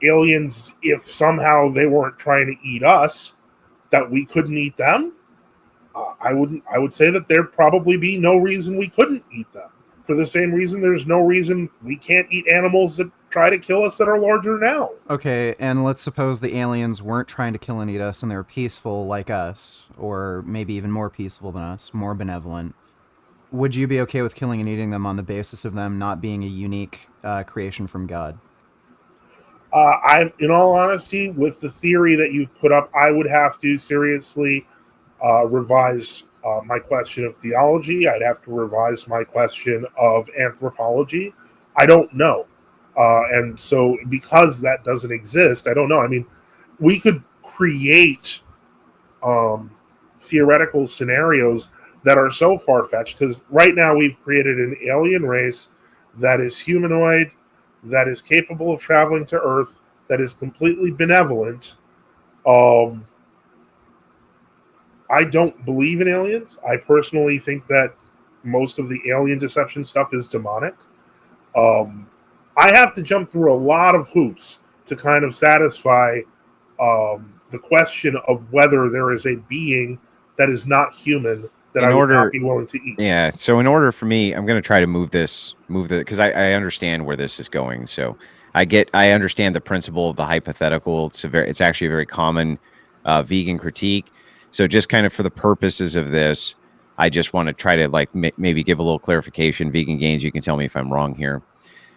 aliens, if somehow they weren't trying to eat us, that we couldn't eat them? I wouldn't. I would say that there'd probably be no reason we couldn't eat them. For the same reason, there's no reason we can't eat animals that try to kill us that are larger now. okay, and let's suppose the aliens weren't trying to kill and eat us and they're peaceful like us, or maybe even more peaceful than us, more benevolent. Would you be okay with killing and eating them on the basis of them not being a unique creation from God? In all honesty, with the theory that you've put up, I would have to seriously revise my question of theology. I'd have to revise my question of anthropology. I don't know. And so, because that doesn't exist, I don't know. I mean, we could create theoretical scenarios that are so far fetched because right now we've created an alien race that is humanoid, that is capable of traveling to Earth, that is completely benevolent. Um, I don't believe in aliens. I personally think that most of the alien deception stuff is demonic. Um, I have to jump through a lot of hoops to kind of satisfy the question of whether there is a being that is not human that I would not be willing to eat. Yeah. So in order for me, I'm going to try to move the, because I understand where this is going. So I understand the principle of the hypothetical. It's actually a very common vegan critique. So just kind of for the purposes of this, I just want to try to like maybe give a little clarification. Vegan Gains, you can tell me if I'm wrong here.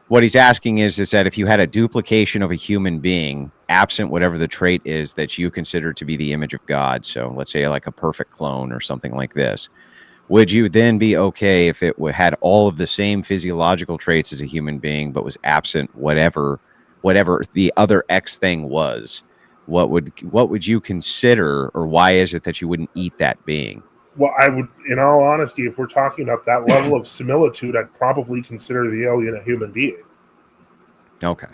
What he's asking is that if you had a duplication of a human being, absent whatever the trait is that you consider to be the image of God, so let's say like a perfect clone or something like this, would you then be okay if it had all of the same physiological traits as a human being, but was absent whatever the other X thing was? What would you consider, or why is it that you wouldn't eat that being? Well, I would, in all honesty, if we're talking about that level of similitude, I'd probably consider the alien a human being. Okay.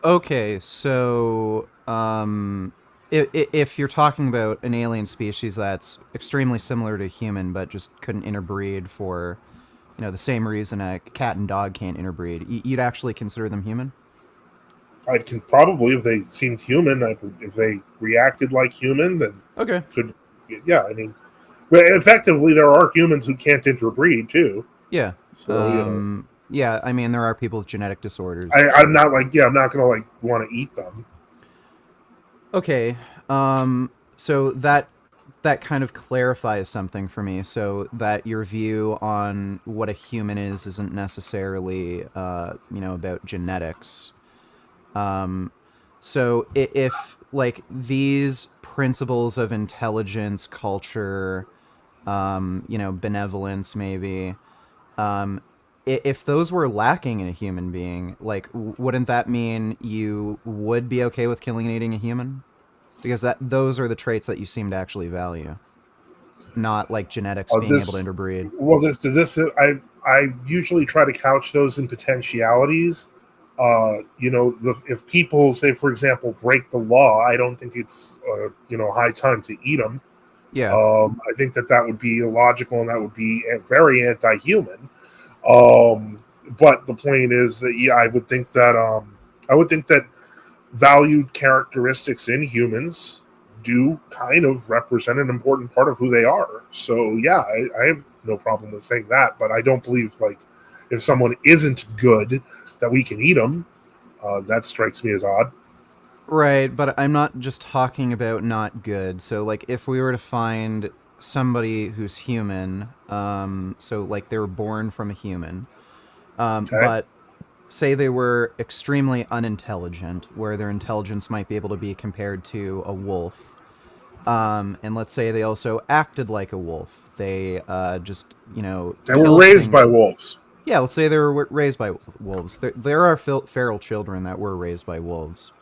Okay, so if you're talking about an alien species that's extremely similar to human but just couldn't interbreed for, the same reason a cat and dog can't interbreed, you'd actually consider them human? I can probably, if they seemed human, if they reacted like human, then Okay. could, yeah. I mean, but effectively, there are humans who can't interbreed too. Yeah. So Yeah, I mean, there are people with genetic disorders, I'm so. not like, I'm not gonna like want to eat them. Okay. So that kind of clarifies something for me. So that your view on what a human is isn't necessarily, about genetics. So if like these principles of intelligence, culture, benevolence, maybe, um, if those were lacking in a human being, like, wouldn't that mean you would be okay with killing and eating a human? Because those are the traits that you seem to actually value, not like genetics being able to This, interbreed. well, this, I usually try to couch those in potentialities. If people say, for example, break the law, I don't think it's high time to eat them. Yeah. I think that would be illogical and that would be very anti-human. But the point is that I would think that valued characteristics in humans do kind of represent an important part of who they are. So yeah, I have no problem with saying that, but I don't believe like if someone isn't good that we can eat them. That strikes me as odd. Right, but I'm not just talking about not good. So like if we were to find somebody who's human, so like they were born from a human, Okay, but say they were extremely unintelligent, where their intelligence might be able to be compared to a wolf. And let's say they also acted like a wolf. They just, they were killed raised by things. wolves. Yeah, let's say they were raised by wolves. There are feral children that were raised by wolves.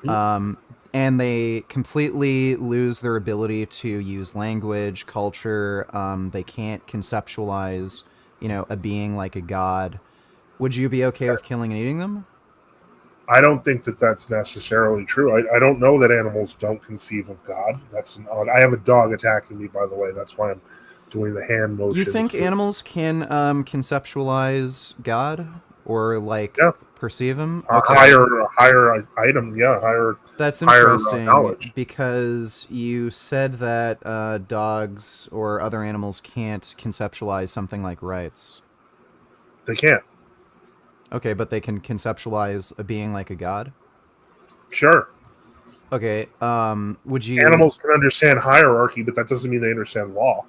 And they completely lose their ability to use language, culture. They can't conceptualize, a being like a god. Would you be okay with killing and eating them? I don't think that that's necessarily true. I don't know that animals don't conceive of God. That's an odd. I have a dog attacking me, by the way. That's why I'm doing the hand You motions. think animals can conceptualize God or like Yeah, perceive him? a Okay. higher item. Yeah, That's higher interesting knowledge. because you said that dogs or other animals can't conceptualize something like rights. They can't. Okay, but they can conceptualize a being like a god? Sure, Okay, would you... animals can understand hierarchy, but that doesn't mean they understand law.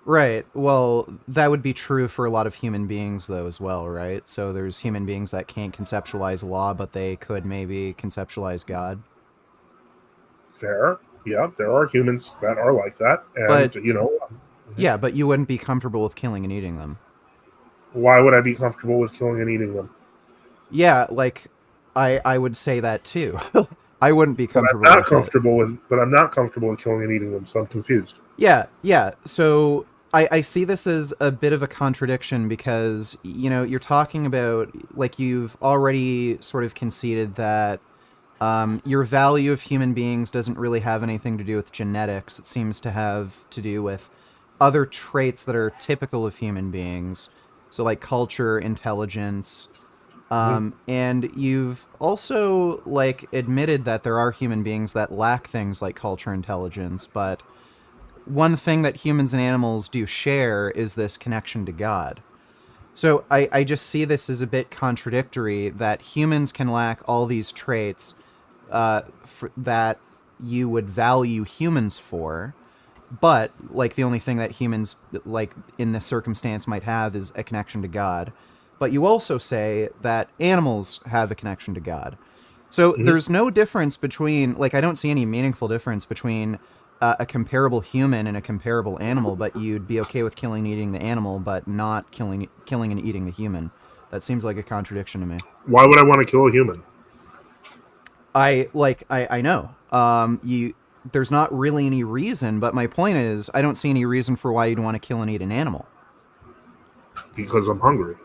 Right, well, that would be true for a lot of human beings, though, as well, right? So there's human beings that can't conceptualize law, but they could maybe conceptualize God. There are humans that are like that, and But, yeah, but you wouldn't be comfortable with killing and eating them. why would I be comfortable with killing and eating them? Yeah, like, I would say that, too. I wouldn't be But I'm comfortable not with it. comfortable with. But I'm not comfortable with killing and eating them, so I'm confused. Yeah, yeah. So I see this as a bit of a contradiction because, you're talking about, like, you've already sort of conceded that your value of human beings doesn't really have anything to do with genetics. It seems to have to do with other traits that are typical of human beings. So, like culture, intelligence. Mhm. And you've also, like, admitted that there are human beings that lack things like culture, intelligence, but one thing that humans and animals do share is this connection to God. So I just see this as a bit contradictory that humans can lack all these traits that you would value humans for, but like the only thing that humans like in this circumstance might have is a connection to God. But you also say that animals have a connection to God. So Mhm. there's no difference between, like, I don't see any meaningful difference between a comparable human and a comparable animal, but you'd be okay with killing and eating the animal, but not killing and eating the human. That seems like a contradiction to me. Why would I want to kill a human? I know. There's not really any reason, but my point is I don't see any reason for why you'd want to kill and eat an animal. Because I'm hungry.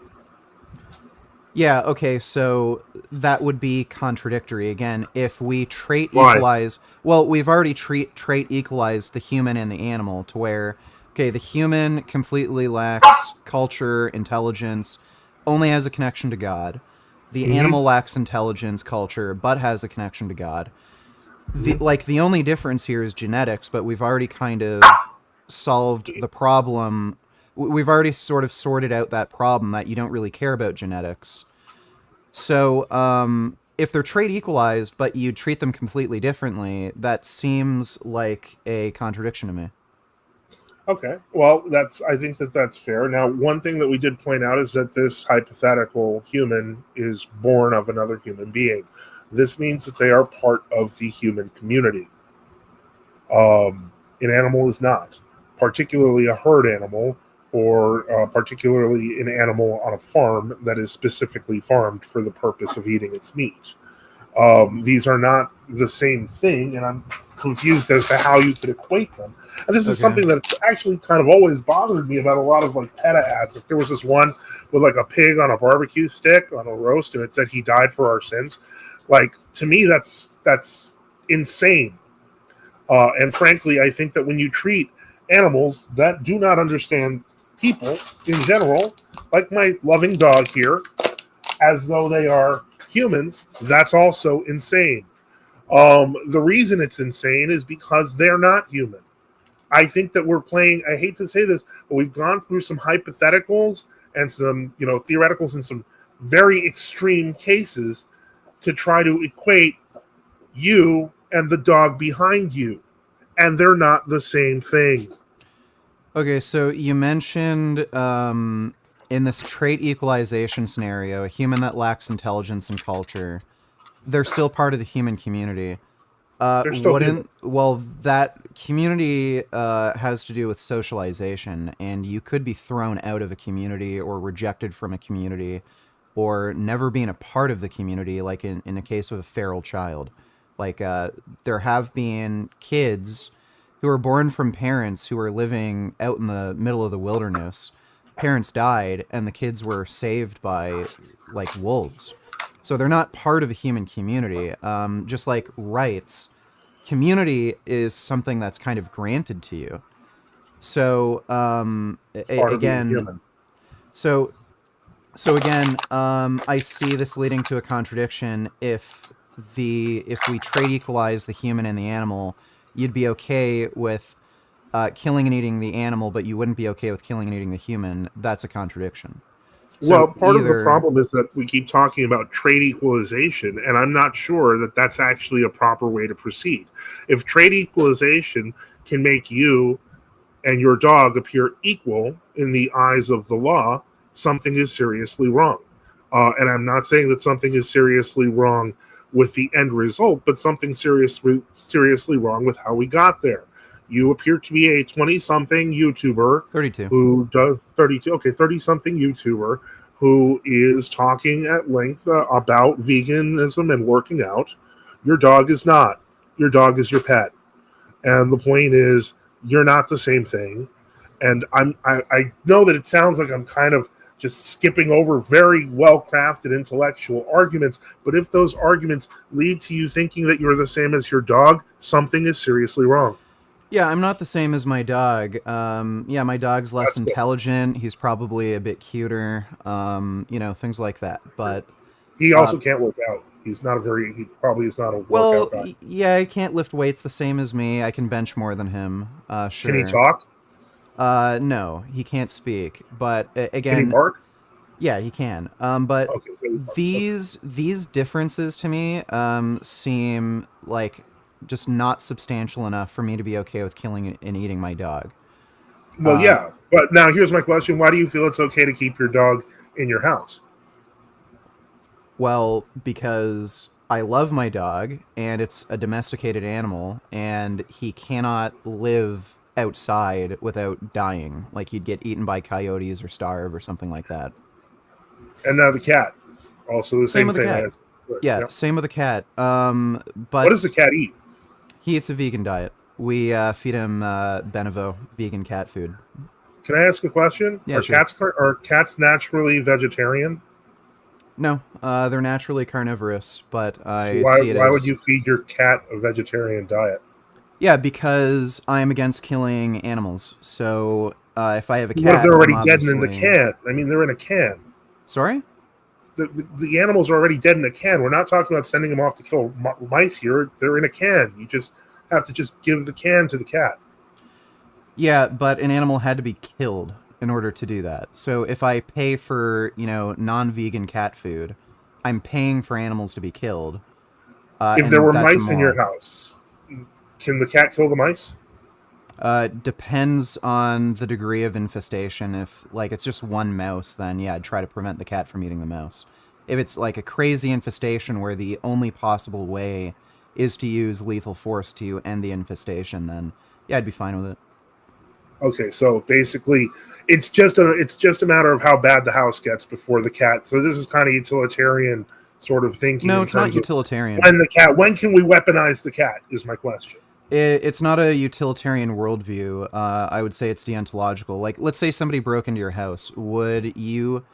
Yeah, okay, so that would be contradictory again. If we trait Why? equalize, well, we've already trait equalized the human and the animal to where, okay, the human completely lacks culture, intelligence, only has a connection to God. The Hmm. animal lacks intelligence, culture, but has a connection to God. The only difference here is genetics, but we've already kind of solved the problem. We've already sort of sorted out that problem that you don't really care about genetics. So, if they're trait equalized, but you treat them completely differently, that seems like a contradiction to me. Okay. Well, I think that that's fair. Now, one thing that we did point out is that this hypothetical human is born of another human being. This means that they are part of the human community. An animal is not, particularly a herd animal, or particularly an animal on a farm that is specifically farmed for the purpose of eating its meat. These are not the same thing, and I'm confused as to how you could equate them. And this is Okay. something that's actually kind of always bothered me about a lot of like PETA ads. Like there was this one with like a pig on a barbecue stick on a roast, and it said he died for our sins. Like to me, that's insane. And frankly, I think that when you treat animals that do not understand people in general, like my loving dog here, as though they are humans, that's also insane. The reason it's insane is because they're not human. I think that we're playing, I hate to say this, but we've gone through some hypotheticals and some, theoreticals and some very extreme cases to try to equate you and the dog behind you. And they're not the same thing. Okay, so you mentioned in this trait equalization scenario, a human that lacks intelligence and culture, they're still part of the human community. They're still human. Wouldn't well that community has to do with socialization, and you could be thrown out of a community or rejected from a community, or never being a part of the community. Like in the case of a feral child, like there have been kids who were born from parents who were living out in the middle of the wilderness. Parents died, and the kids were saved by like wolves. So they're not part of the human community. Just like rights, community is something that's kind of granted to you. So Part of being again, human. so again, I see this leading to a contradiction. If we trade equalize the human and the animal, you'd be okay with killing and eating the animal, but you wouldn't be okay with killing and eating the human. That's a contradiction. Well, So part of the either problem is that we keep talking about trade equalization, and I'm not sure that that's actually a proper way to proceed. If trade equalization can make you and your dog appear equal in the eyes of the law, something is seriously wrong. And I'm not saying that something is seriously wrong with the end result, but something seriously wrong with how we got there. You appear to be a 20 something YouTuber 32. who does 32, okay, 30 something YouTuber who is talking at length about veganism and working out. Your dog is not. Your dog is your pet. And the point is, you're not the same thing. And I know that it sounds like I'm kind of just skipping over very well crafted intellectual arguments, but if those arguments lead to you thinking that you're the same as your dog, something is seriously wrong. Yeah, I'm not the same as my dog. Yeah, my dog's less That's good. intelligent. He's probably a bit cuter. Things like that. But He uh, also can't work out. He probably is not a well, workout guy. Yeah, he can't lift weights the same as me. I can bench more than him. Can he Sure. talk? No, he can't speak. But Can he again, bark? yeah, he can. But Okay, so he barks. Okay. these differences to me seem like just not substantial enough for me to be okay with killing and eating my dog. Well, Um, yeah. But now here's my question. Why do you feel it's okay to keep your dog in your house? Well, because I love my dog and it's a domesticated animal and he cannot live outside without dying. Like he'd get eaten by coyotes or starve or something like that. And now the cat. Also the Same same with the thing. cat. Yeah, Yeah. same with the cat. What does the But cat eat? he eats a vegan diet. We feed him Benevo, vegan cat food. Can I ask a question? Yeah, sure. Are cats naturally vegetarian? No, they're naturally carnivorous, but So I why see it why would as you feed your cat a vegetarian diet? yeah, because I'm against killing animals. So if I have a What if cat, they're I'm already dead and in the obviously can? I mean, they're in a can. sorry. The animals are already dead in a can. We're not talking about sending them off to kill mice here. They're in a can. You just have to just give the can to the cat. Yeah, but an animal had to be killed in order to do that. So if I pay for, non-vegan cat food, I'm paying for animals to be killed, If there and were that's mice in your immoral. house, can the cat kill the mice? Depends on the degree of infestation. If like it's just one mouse, then yeah, I'd try to prevent the cat from eating the mouse. If it's like a crazy infestation where the only possible way is to use lethal force to end the infestation, then yeah, I'd be fine with it. Okay, so basically, it's just a matter of how bad the house gets before the cat. So this is kind of utilitarian sort of thinking No, in it's not terms of utilitarian. when can we weaponize the cat is my question. It's not a utilitarian worldview. I would say it's deontological. Like, let's say somebody broke into your house. Would you,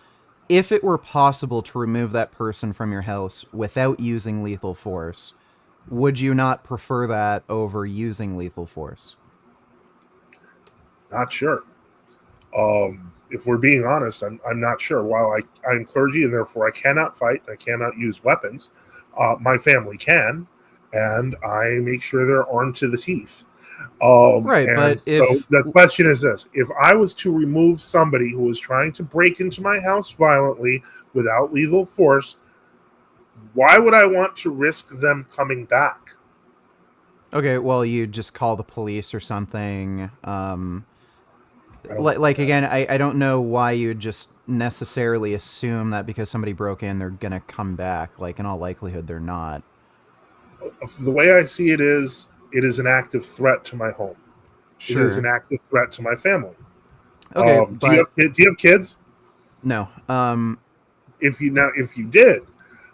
if it were possible to remove that person from your house without using lethal force, would you not prefer that over using lethal force? Not sure. If we're being honest, I'm not sure. While I'm clergy and therefore I cannot fight, I cannot use weapons. My family can, and I make sure they're armed to the teeth. Right, And but so if the question is this: if I was to remove somebody who was trying to break into my house violently without lethal force, why would I want to risk them coming back? okay, well, you just call the police or something. I don't do Like that. again, I don't know why you would just necessarily assume that because somebody broke in, they're gonna come back. Like in all likelihood, they're not. The way I see it is an active threat to my home. It is an Sure. active threat to my family. Okay, Do you but have kids? Do you have kids? no. If you did,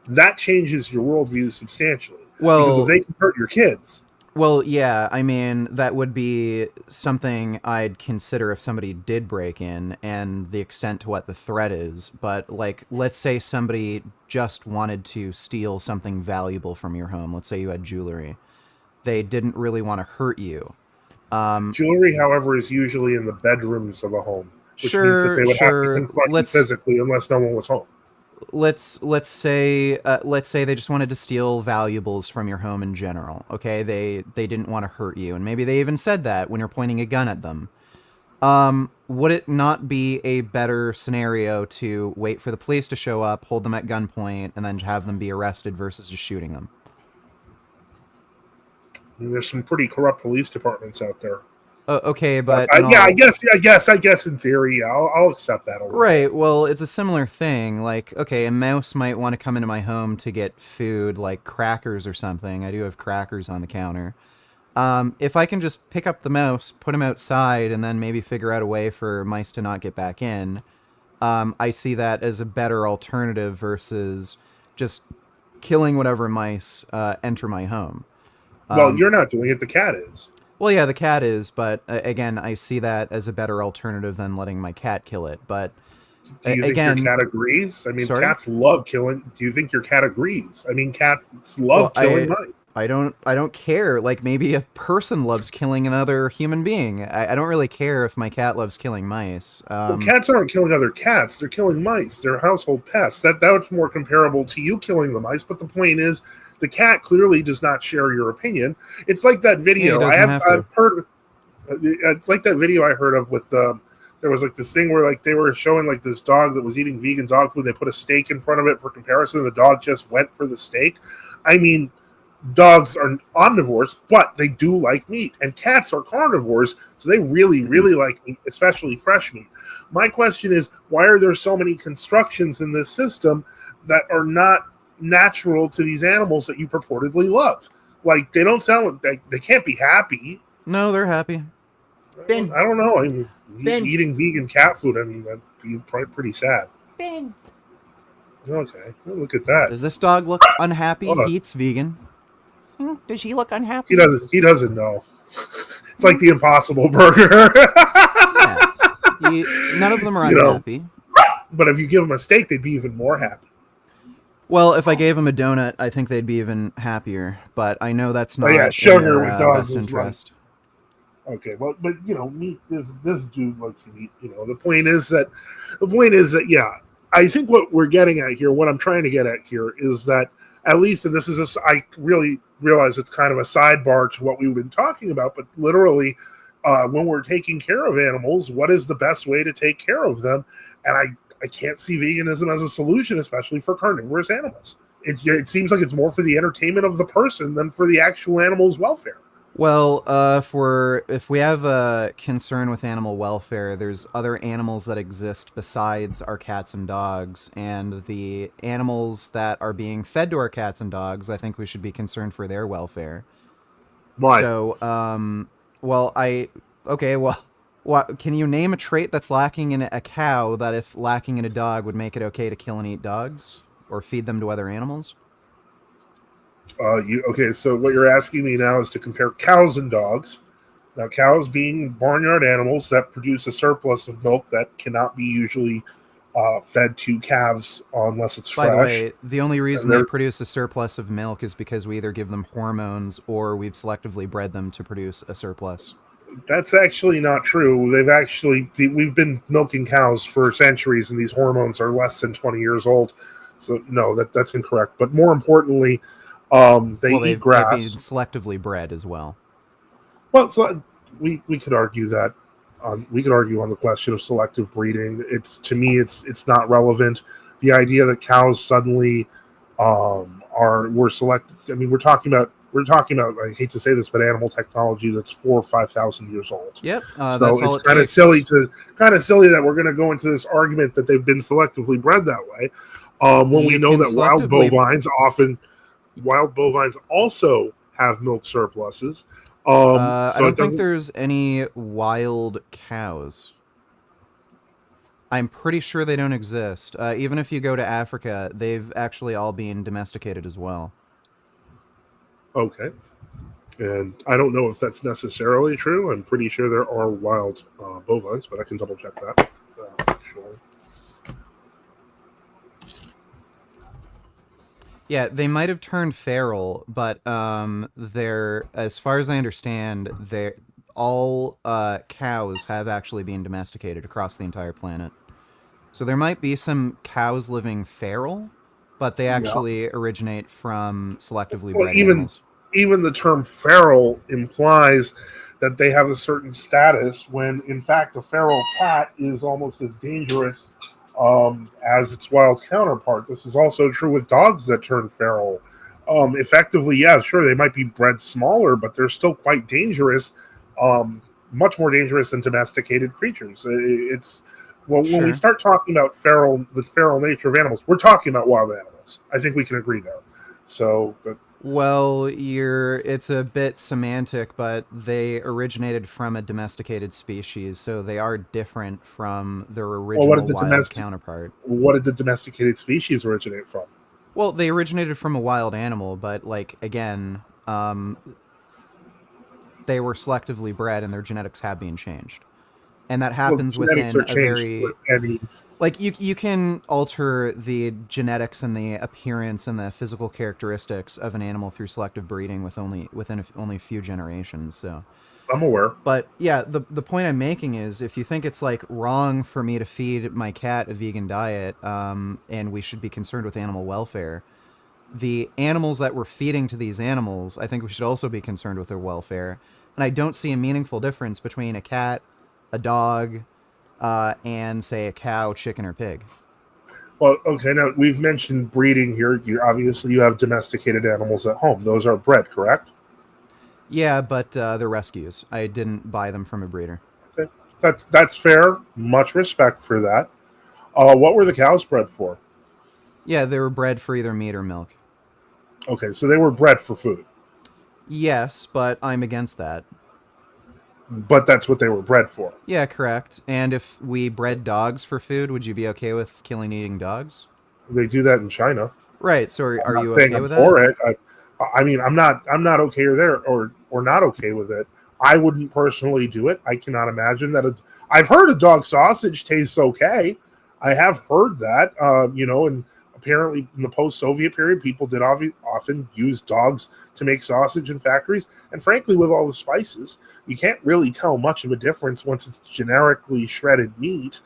that changes your worldview substantially. Because if Well, they can hurt your kids, well, yeah. I mean, that would be something I'd consider if somebody did break in, and the extent to what the threat is. But like, let's say somebody just wanted to steal something valuable from your home. Let's say you had jewelry. They didn't really want to hurt you. jewelry, however, is usually in the bedrooms of a home, which means that Sure, they would have to sure. confront you physically unless no one was home. Let's say they just wanted to steal valuables from your home in general. Okay, they didn't want to hurt you, and maybe they even said that when you're pointing a gun at them. Would it not be a better scenario to wait for the police to show up, hold them at gunpoint, and then have them be arrested versus just shooting them? I mean, there's some pretty corrupt police departments out there. Okay, But but in yeah, all I guess in theory, I'll accept that a little bit. right, well, it's a similar thing. Like, okay, a mouse might want to come into my home to get food, like crackers or something. I do have crackers on the counter. If I can just pick up the mouse, put him outside, and then maybe figure out a way for mice to not get back in, I see that as a better alternative versus just killing whatever mice enter my home. Well, you're not doing it; the cat is. Well, yeah, the cat is, but again, I see that as a better alternative than letting my cat kill it. But Do you think your again, cat agrees? I mean, sorry. cats love killing. Do you think your cat agrees? I mean, cats Well, love killing mice. I don't care. Like maybe a person loves killing another human being. I don't really care if my cat loves killing mice. Well, cats aren't killing other cats; they're killing mice. They're household pests. That's more comparable to you killing the mice. But the point is, the cat clearly does not share your opinion. It's like that Yeah, he video doesn't have I've to. heard. It's like that video I heard of with there was like this thing where like they were showing like this dog that was eating vegan dog food. They put a steak in front of it for comparison. The dog just went for the steak. I mean, dogs are omnivores, but they do like meat, and cats are carnivores, so they really, really like meat, especially fresh meat. My question is, why are there so many constructions in this system that are not natural to these animals that you purportedly love? Like they don't sound like they can't be happy. No, they're happy. Ben, I don't know. I mean, Ben, eating vegan cat food, I mean, that'd be pretty sad. Ben. Okay, well, look at that. Does this dog look unhappy? Hold on. He eats vegan. Does he look unhappy? He doesn't. He doesn't know. It's like the Impossible Burger. Yeah. None of them are You know, unhappy. but if you give them a steak, they'd be even more happy. Well, if I gave them a donut, I think they'd be even happier. But I know that's But yeah, not in sugar their with dogs best is right. interest. Okay, well, but meat. This dude likes meat. The point is that yeah, I think what we're getting at here, what I'm trying to get at here, is that at least, and this is I really realize it's kind of a sidebar to what we've been talking about, but literally, when we're taking care of animals, what is the best way to take care of them? And I can't see veganism as a solution, especially for carnivorous animals. It seems like it's more for the entertainment of the person than for the actual animal's welfare. Well, if we have a concern with animal welfare, there's other animals that exist besides our cats and dogs, and the animals that are being fed to our cats and dogs, I think we should be concerned for their welfare. Why? So, well, okay, well, what can you name a trait that's lacking in a cow that, if lacking in a dog, would make it okay to kill and eat dogs or feed them to other animals? Okay? So what you're asking me now is to compare cows and dogs. Now, cows being barnyard animals that produce a surplus of milk that cannot be usually fed to calves unless it's By the fresh. way, the only reason And they they're produce a surplus of milk is because we either give them hormones or we've selectively bred them to produce a surplus. That's actually not true. We've been milking cows for centuries, and these hormones are less than 20 years old. So no, that's incorrect. But more importantly, they Well, eat they've been grass. selectively bred as well. Well, so we could argue that. We could argue on the question of selective breeding. To me, it's not relevant. The idea that cows suddenly were selected. I mean, we're talking about. I hate to say this, but animal technology that's 4 or 5 thousand years old. Yep, So that's all it's it kind of takes. silly that we're going to go into this argument that they've been selectively bred that way, when we You know can that selectively. wild bovines also have milk surpluses. I So don't it think doesn't. there's any wild cows. I'm pretty sure they don't exist. Even if you go to Africa, they've actually all been domesticated as well. Okay, and I don't know if that's necessarily true. I'm pretty sure there are wild bovines, but I can double check that. Actually, Yeah, they might have turned feral, but they're, as far as I understand, they're all cows have actually been domesticated across the entire planet. So there might be some cows living feral, but they yeah. actually originate from selectively Well, bred even animals. even the term feral implies that they have a certain status, when in fact a feral cat is almost as dangerous as its wild counterpart. This is also true with dogs that turn feral. Effectively, yeah, sure, they might be bred smaller, but they're still quite dangerous, much more dangerous than domesticated creatures. It's well, when we Sure. start talking about the feral nature of animals, we're talking about wild animals. I think we can agree there. So, Well, it's a bit semantic, but they originated from a domesticated species, so they are different from their well, original wild counterpart. what did the domesticated species originate from? Well, they originated from a wild animal, but like again, they were selectively bred and their genetics have been changed. And that Well, happens genetics within are a changed very with any. like you can alter the genetics and the appearance and the physical characteristics of an animal through selective breeding within only a few generations. So, I'm aware. but yeah, the point I'm making is, if you think it's like wrong for me to feed my cat a vegan diet, and we should be concerned with animal welfare, the animals that we're feeding to these animals, I think we should also be concerned with their welfare. And I don't see a meaningful difference between a cat, a dog, and say a cow, chicken, or pig. Well, okay. Now we've mentioned breeding here. You have domesticated animals at home. Those are bred, correct? Yeah, but they're rescues. I didn't buy them from a breeder. Okay. That's fair. Much respect for that. What were the cows bred for? Yeah, they were bred for either meat or milk. Okay, so they were bred for food, Yes, but I'm against that. but that's what they were bred for. Yeah, correct. And if we bred dogs for food, would you be okay with killing and eating dogs? They do that in China. Right. So I'm are not you saying okay I'm with that? for it. I mean, I'm not okay there or not okay with it. I wouldn't personally do it. I cannot imagine that. I've heard a dog sausage tastes okay. I have heard that, and apparently in the post-Soviet period, people did often use dogs to make sausage in factories. And frankly, with all the spices, you can't really tell much of a difference once it's generically shredded meat.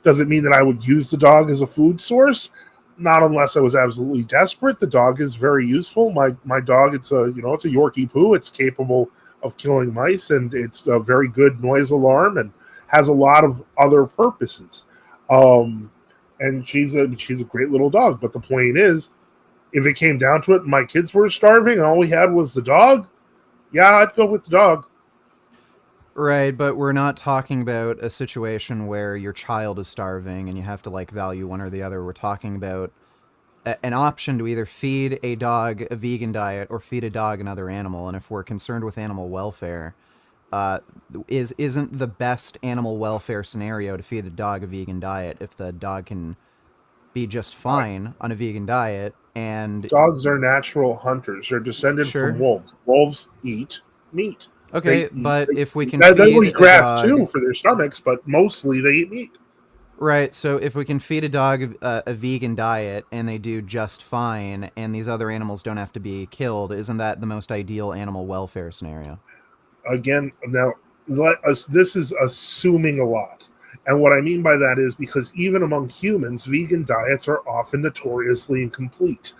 Does it mean that I would use the dog as a food source? Not unless I was absolutely desperate. The dog is very useful. My dog, it's a Yorkie poo. It's capable of killing mice, and it's a very good noise alarm, and has a lot of other purposes. And she's a great little dog. But the point is, if it came down to it, and my kids were starving, and all we had was the dog, yeah, I'd go with the dog. Right, but we're not talking about a situation where your child is starving and you have to like value one or the other. We're talking about an option to either feed a dog a vegan diet or feed a dog another animal. And if we're concerned with animal welfare, isn't the best animal welfare scenario to feed a dog a vegan diet if the dog can be just fine on a vegan diet? And dogs are natural hunters. They're descended Sure. from wolves. Wolves eat meat. Okay, but if we can They feed eat grass a dog, too for their stomachs, but mostly they eat meat. right, so if we can feed a dog a vegan diet and they do just fine and these other animals don't have to be killed, isn't that the most ideal animal welfare scenario? Again, now this is assuming a lot. And what I mean by that is because even among humans, vegan diets are often notoriously incomplete.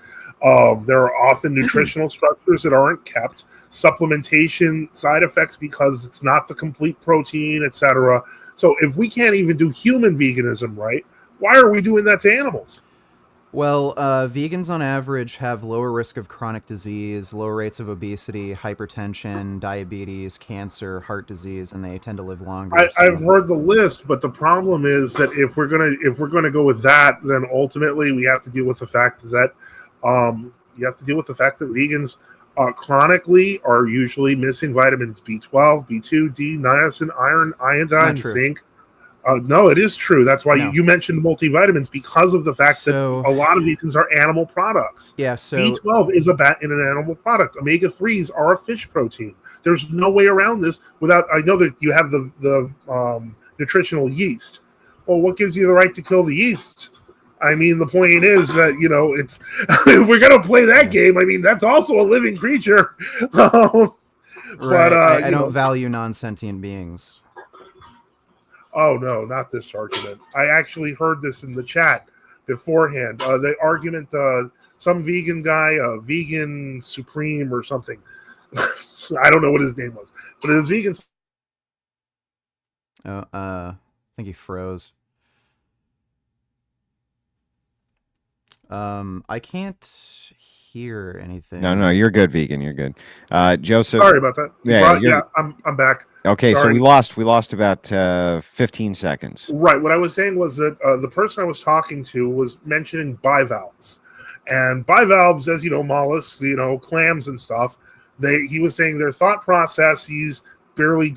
There are often nutritional structures that aren't kept, supplementation side effects because it's not the complete protein, etc. So if we can't even do human veganism right, why are we doing that to animals? Well, vegans on average have lower risk of chronic disease, lower rates of obesity, hypertension, diabetes, cancer, heart disease, and they tend to live longer. I've heard the list, but the problem is that if we're gonna go with that, then ultimately we have to deal with the fact that vegans chronically are usually missing vitamins B12, B2, D, niacin, iron, iodine, zinc. No, it is true. That's why you mentioned multivitamins, because of the fact that a lot of these things are animal products. Yeah, so B12 is in an animal product. Omega-3s are a fish protein. There's no way around this without. I know that you have the nutritional yeast. Well, what gives you the right to kill the yeast? I mean, the point is that it's if we're gonna play that game. I mean, that's also a living creature. Right. But I don't value non-sentient beings. Oh, no, not this argument. I actually heard this in the chat beforehand. The argument, some vegan guy, Vegan Supreme or something. I don't know what his name was, but it was vegan. Oh, I think he froze. I can't hear anything. No, you're good, vegan. You're good. Joseph. Sorry about that. Yeah, I'm back. Okay, Sorry. So we lost about 15 seconds. Right. What I was saying was that the person I was talking to was mentioning bivalves, and bivalves, as you know, mollusks, clams and stuff. He was saying their thought processes barely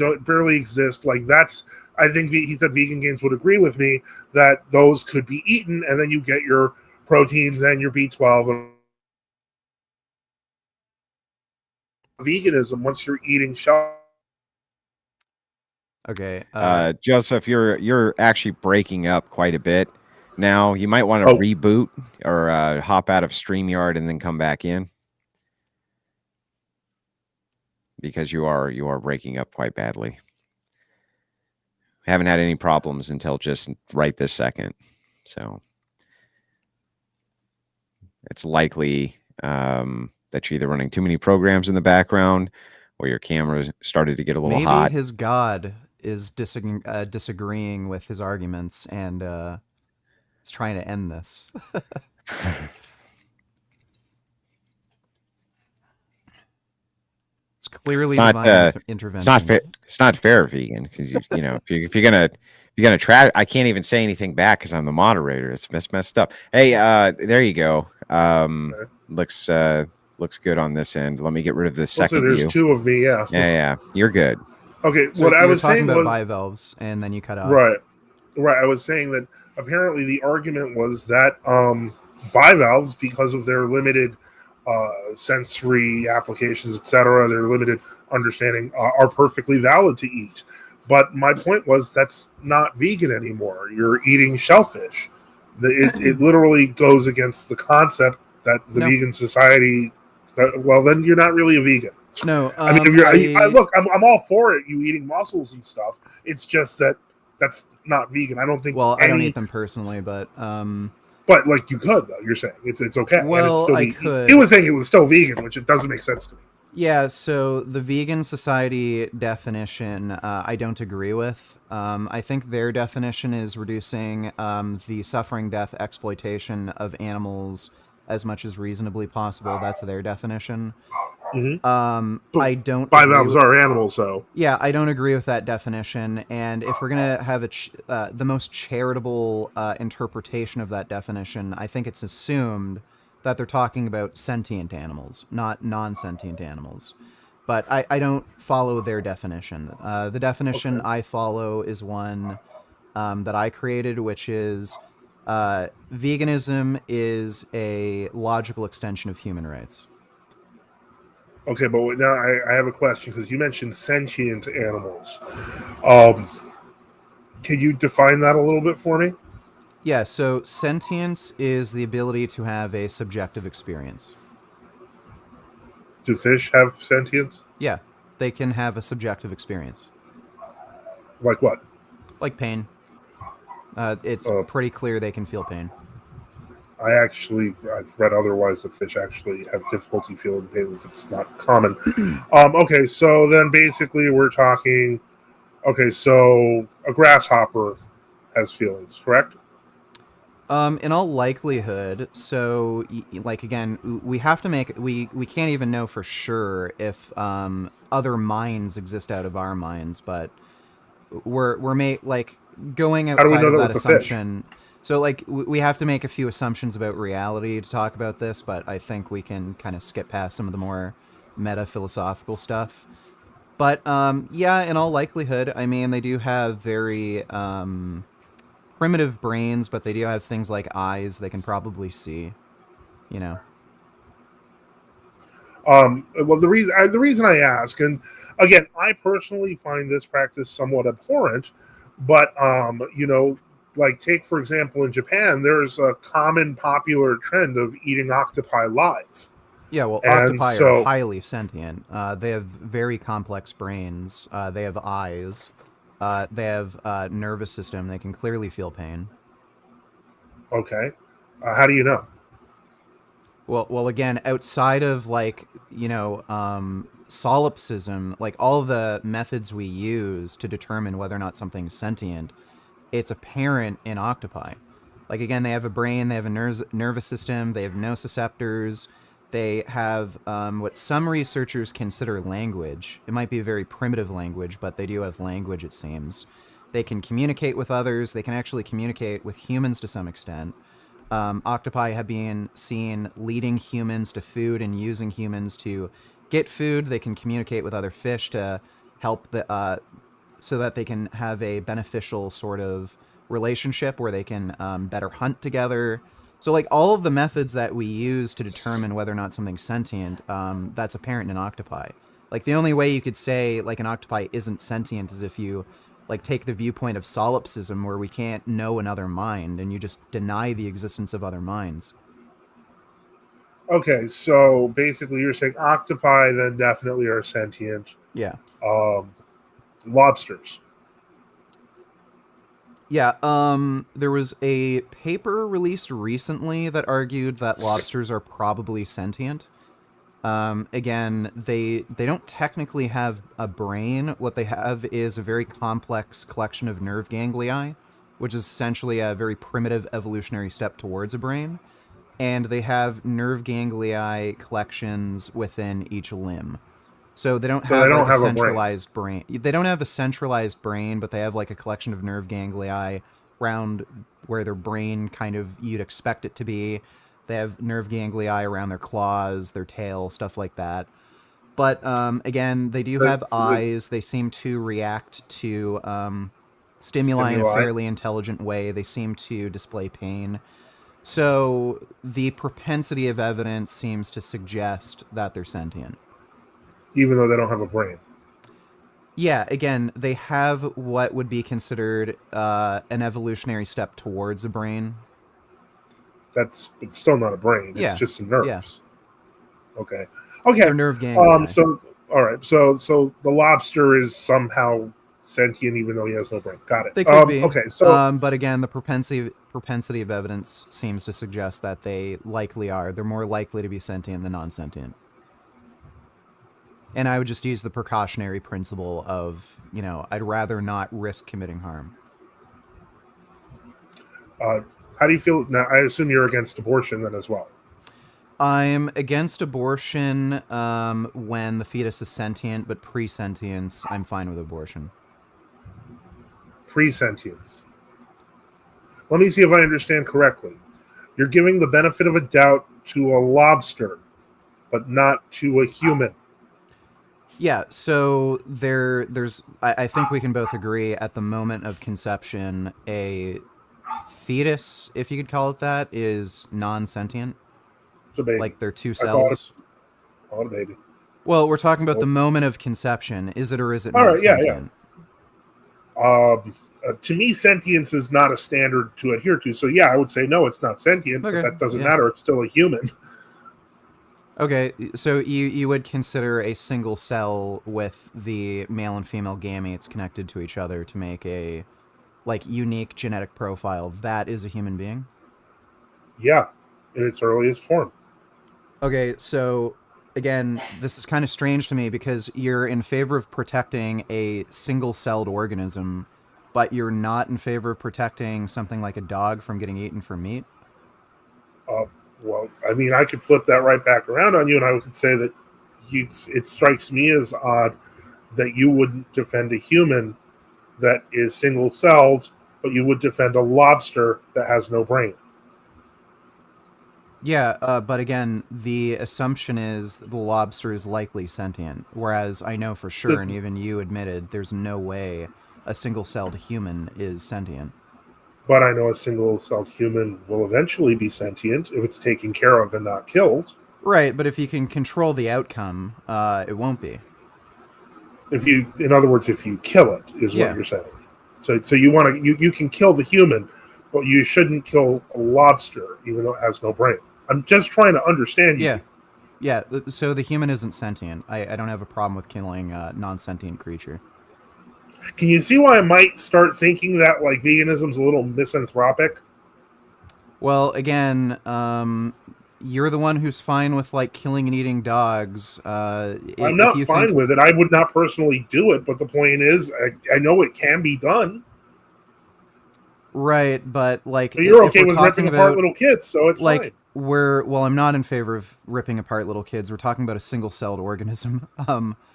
exist. Like that's. I think he said Vegan Games would agree with me that those could be eaten, and then you get your proteins and your B12 and veganism once you're eating shell. Okay. Joseph, you're actually breaking up quite a bit now. You might want to reboot or hop out of StreamYard and then come back in, because you are breaking up quite badly. Haven't had any problems until just right this second. So it's likely that you're either running too many programs in the background or your camera started to get a little hot. Maybe his God is disagreeing with his arguments and is trying to end this. It's clearly divine intervention. It's not fair. It's not fair, vegan, because if you're gonna try, I can't even say anything back because I'm the moderator. It's messed up. Hey, there you go. Looks good on this end. Let me get rid of this second view. There's two of me. Yeah. You're good. Okay. So what I was talking saying about was bivalves, and then you cut off. Right. I was saying that apparently the argument was that bivalves, because of their limited sensory applications, etc., their limited understanding, are perfectly valid to eat. But my point was that's not vegan anymore. You're eating shellfish. It literally goes against the concept that the No. vegan society. Well, then you're not really a vegan. No, I mean, if you're, look, I'm all for it. You eating mussels and stuff. It's just that that's not vegan. I don't think. well, I don't eat them personally, but But like you could though. You're saying it's okay, and it's well, still. I He could. was saying it was still vegan, which it doesn't make sense to me. Yeah, so the vegan society definition, I don't agree with. I think their definition is reducing the suffering, death, exploitation of animals as much as reasonably possible. That's their definition. I don't By agree those with, are animals, though. yeah, I don't agree with that definition. And if we're gonna have the most charitable interpretation of that definition, I think it's assumed that they're talking about sentient animals, not non-sentient animals. But I don't follow their definition. The definition Okay. I follow is one that I created, which is veganism is a logical extension of human rights. Okay, but now I have a question because you mentioned sentient animals. Um, can you define that a little bit for me? Yeah, so sentience is the ability to have a subjective experience. Do fish have sentience? Yeah, they can have a subjective experience, Like what? like pain. It's Uh, pretty clear they can feel pain. I've read otherwise that fish actually have difficulty feeling pain. It's not common. Okay, so then basically we're talking. Okay, so a grasshopper has feelings, correct? In all likelihood, so like again, we have to make we can't even know for sure if other minds exist out of our minds, but we're like going How do we outside know of that that with the fish? assumption. So like we have to make a few assumptions about reality to talk about this, but I think we can kind of skip past some of the more meta philosophical stuff. But yeah, in all likelihood, I mean they do have very primitive brains, but they do have things like eyes they can probably see, you know. Well, the reason I ask, and again, I personally find this practice somewhat abhorrent, but like take for example in Japan, there's a common popular trend of eating octopi live, Yeah, well, and octopi are so highly sentient. They have very complex brains. They have eyes. They have nervous system. They can clearly feel pain. okay, how do you know? Well, again, outside of like solipsism, like all the methods we use to determine whether or not something's sentient, it's apparent in octopi. Like again, they have a brain, they have a nervous system, they have nociceptors, they have what some researchers consider language. It might be a very primitive language, but they do have language, it seems. They can communicate with others. They can actually communicate with humans to some extent. Octopi have been seen leading humans to food and using humans to get food. They can communicate with other fish to help so that they can have a beneficial sort of relationship where they can better hunt together. So, like all of the methods that we use to determine whether or not something's sentient, that's apparent in octopi. Like the only way you could say like an octopi isn't sentient is if you like take the viewpoint of solipsism, where we can't know another mind, and you just deny the existence of other minds. Okay, so basically you're saying octopi then definitely are sentient. Yeah. Um, Lobsters. Yeah, there was a paper released recently that argued that lobsters are probably sentient. Again, they don't technically have a brain. What they have is a very complex collection of nerve ganglion, which is essentially a very primitive evolutionary step towards a brain. And they have nerve ganglion collections within each limb. So they don't So they have don't like a have a brain. centralized brain. They don't have a centralized brain, but they have like a collection of nerve ganglion around where their brain kind of you'd expect it to be. They have nerve ganglion around their claws, their tail, stuff like that. But again, they do have With eyes. They seem to react to stimuli in a stimuli. fairly intelligent way. They seem to display pain. So the propensity of evidence seems to suggest that they're sentient. Even though they don't have a brain. Yeah, again, they have what would be considered an evolutionary step towards a brain. It's still not a brain. Yeah. It's just some Yeah. nerves. Okay. Okay. They're nerve ganglion. So all right. So the lobster is somehow sentient, even though he has no brain. Got it. They could be. Okay. So but again, the propensity of evidence seems to suggest that they likely are. They're more likely to be sentient than non-sentient. And I would just use the precautionary principle of, I'd rather not risk committing harm. how do you feel now? I assume you're against abortion then as well. I'm against abortion when the fetus is sentient, but pre-sentience, I'm fine with abortion. Pre-sentience. Let me see if I understand correctly. You're giving the benefit of a doubt to a lobster, but not to a human. Yeah, so I think we can both agree at the moment of conception, a fetus, if you could call it that, is non-sentient. It's a baby. Like they're two I call cells. Call it a baby. Well, we're talking about the moment of conception. Is it or is it All not right, yeah, sentient? To me, sentience is not a standard to adhere to. So yeah, I would say no, it's not sentient, Okay, but that doesn't yeah. matter. It's still a human. Okay, so you would consider a single cell with the male and female gametes connected to each other to make a unique genetic profile. That is a human being? Yeah, in its earliest form. Okay, so again, this is kind of strange to me because you're in favor of protecting a single-celled organism, but you're not in favor of protecting something like a dog from getting eaten for meat? Well, I mean, I could flip that right back around on you, and I would say that it strikes me as odd that you wouldn't defend a human that is single-celled, but you would defend a lobster that has no brain. Yeah, but again, the assumption is the lobster is likely sentient, whereas I know for sure, and even you admitted, there's no way a single-celled human is sentient. But I know a single-celled human will eventually be sentient if it's taken care of and not killed. Right, but if you can control the outcome, it won't be. In other words, if you kill it, is Yeah. what you're saying. So you can kill the human, but you shouldn't kill a lobster, even though it has no brain. I'm just trying to understand you. Yeah. So the human isn't sentient. I don't have a problem with killing a non-sentient creature. Can you see why I might start thinking that veganism's a little misanthropic? Well, again, you're the one who's fine with killing and eating dogs. I'm not fine with it. I would not personally do it, but the point is, I know it can be done. Right, but you're okay with ripping apart little kids, so it's fine. I'm not in favor of ripping apart little kids. We're talking about a single-celled organism.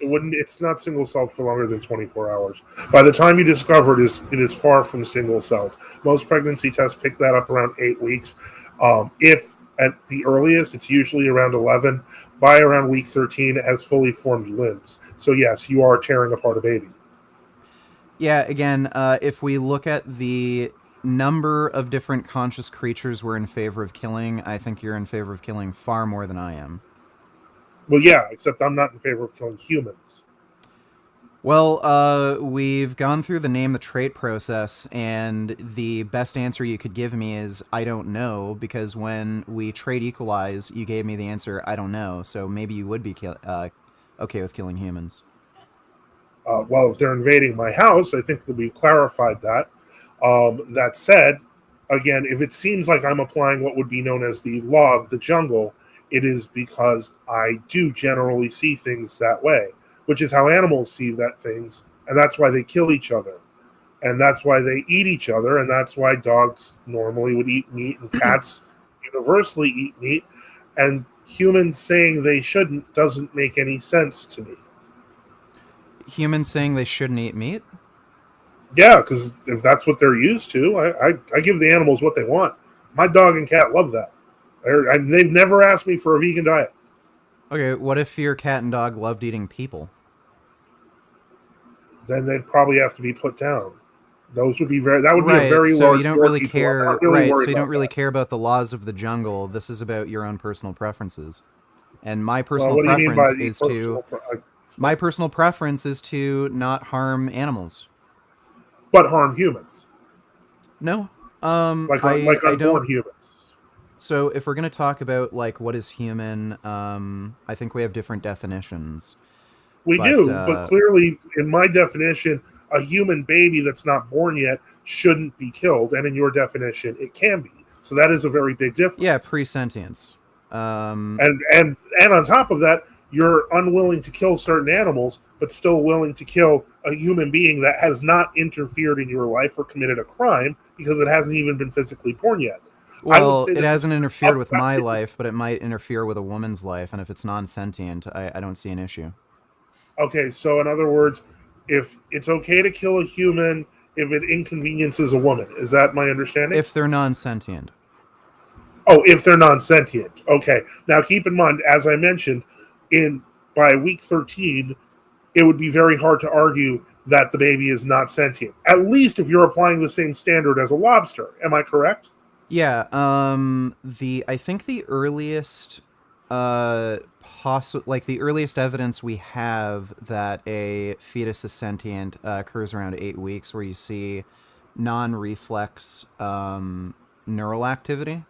It's not single-celled for longer than 24 hours. By the time you discover it is far from single-celled. Most pregnancy tests pick that up around 8 weeks. If at the earliest, it's usually around 11. By around week 13, it has fully formed limbs. So yes, you are tearing apart a baby. Yeah, again, if we look at the number of different conscious creatures we're in favor of killing, I think you're in favor of killing far more than I am. Well, yeah, except I'm not in favor of killing humans. Well, we've gone through the name the trait process, and the best answer you could give me is I don't know, because when we trait equalize, you gave me the answer I don't know, so maybe you would be okay with killing humans. Well, if they're invading my house, I think that we've clarified that. That said, again, if it seems like I'm applying what would be known as the law of the jungle, it is because I do generally see things that way, which is how animals see that things, and that's why they kill each other, and that's why they eat each other, and that's why dogs normally would eat meat, and cats universally eat meat, and humans saying they shouldn't doesn't make any sense to me. Humans saying they shouldn't eat meat? Yeah, because if that's what they're used to, I give the animals what they want. My dog and cat love that. They've never asked me for a vegan diet. Okay, what if your cat and dog loved eating people? Then they'd probably have to be put down. Those would be be a very so large. you don't really people. care. Really So you don't really care about the laws of the jungle. This is about your own personal preferences, and my personal my personal preference is to not harm animals, but harm humans. No, like I unborn don't. humans. So if we're going to talk about like what is human, I think we have different definitions. We But do, but clearly, in my definition, a human baby that's not born yet shouldn't be killed, and in your definition, it can be. So that is a very big difference. yeah, pre-sentience. And on top of that, you're unwilling to kill certain animals, but still willing to kill a human being that has not interfered in your life or committed a crime because it hasn't even been physically born yet. Well, it hasn't interfered with my life, but it might interfere with a woman's life, and if it's non-sentient, I don't see an issue. Okay, so in other words, if it's okay to kill a human if it inconveniences a woman, is that my understanding? If they're non-sentient. Oh, if they're non-sentient. Okay. Now keep in mind, as I mentioned, by week 13, it would be very hard to argue that the baby is not sentient. At least if you're applying the same standard as a lobster. Am I correct? Yeah. I think the earliest the earliest evidence we have that a fetus is sentient occurs around 8 weeks, where you see non-reflex neural activity.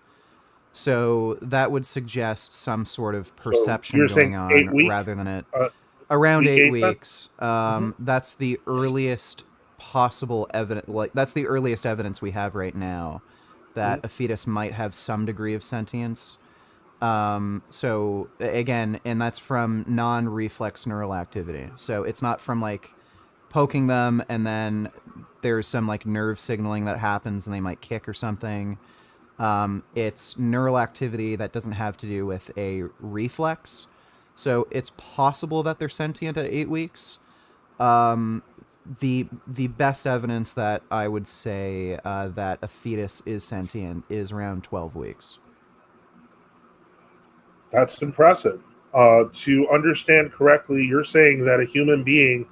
So that would suggest some sort of perception going on rather than it around 8 weeks. That's the earliest possible evidence. Like that's the earliest evidence we have right now that a fetus might have some degree of sentience. So again, and that's from non-reflex neural activity. So it's not from like poking them and then there's some like nerve signaling that happens and they might kick or something. It's neural activity that doesn't have to do with a reflex. So it's possible that they're sentient at 8 weeks. The best evidence that I would say that a fetus is sentient is around 12 weeks. That's impressive. To understand correctly, you're saying that a human being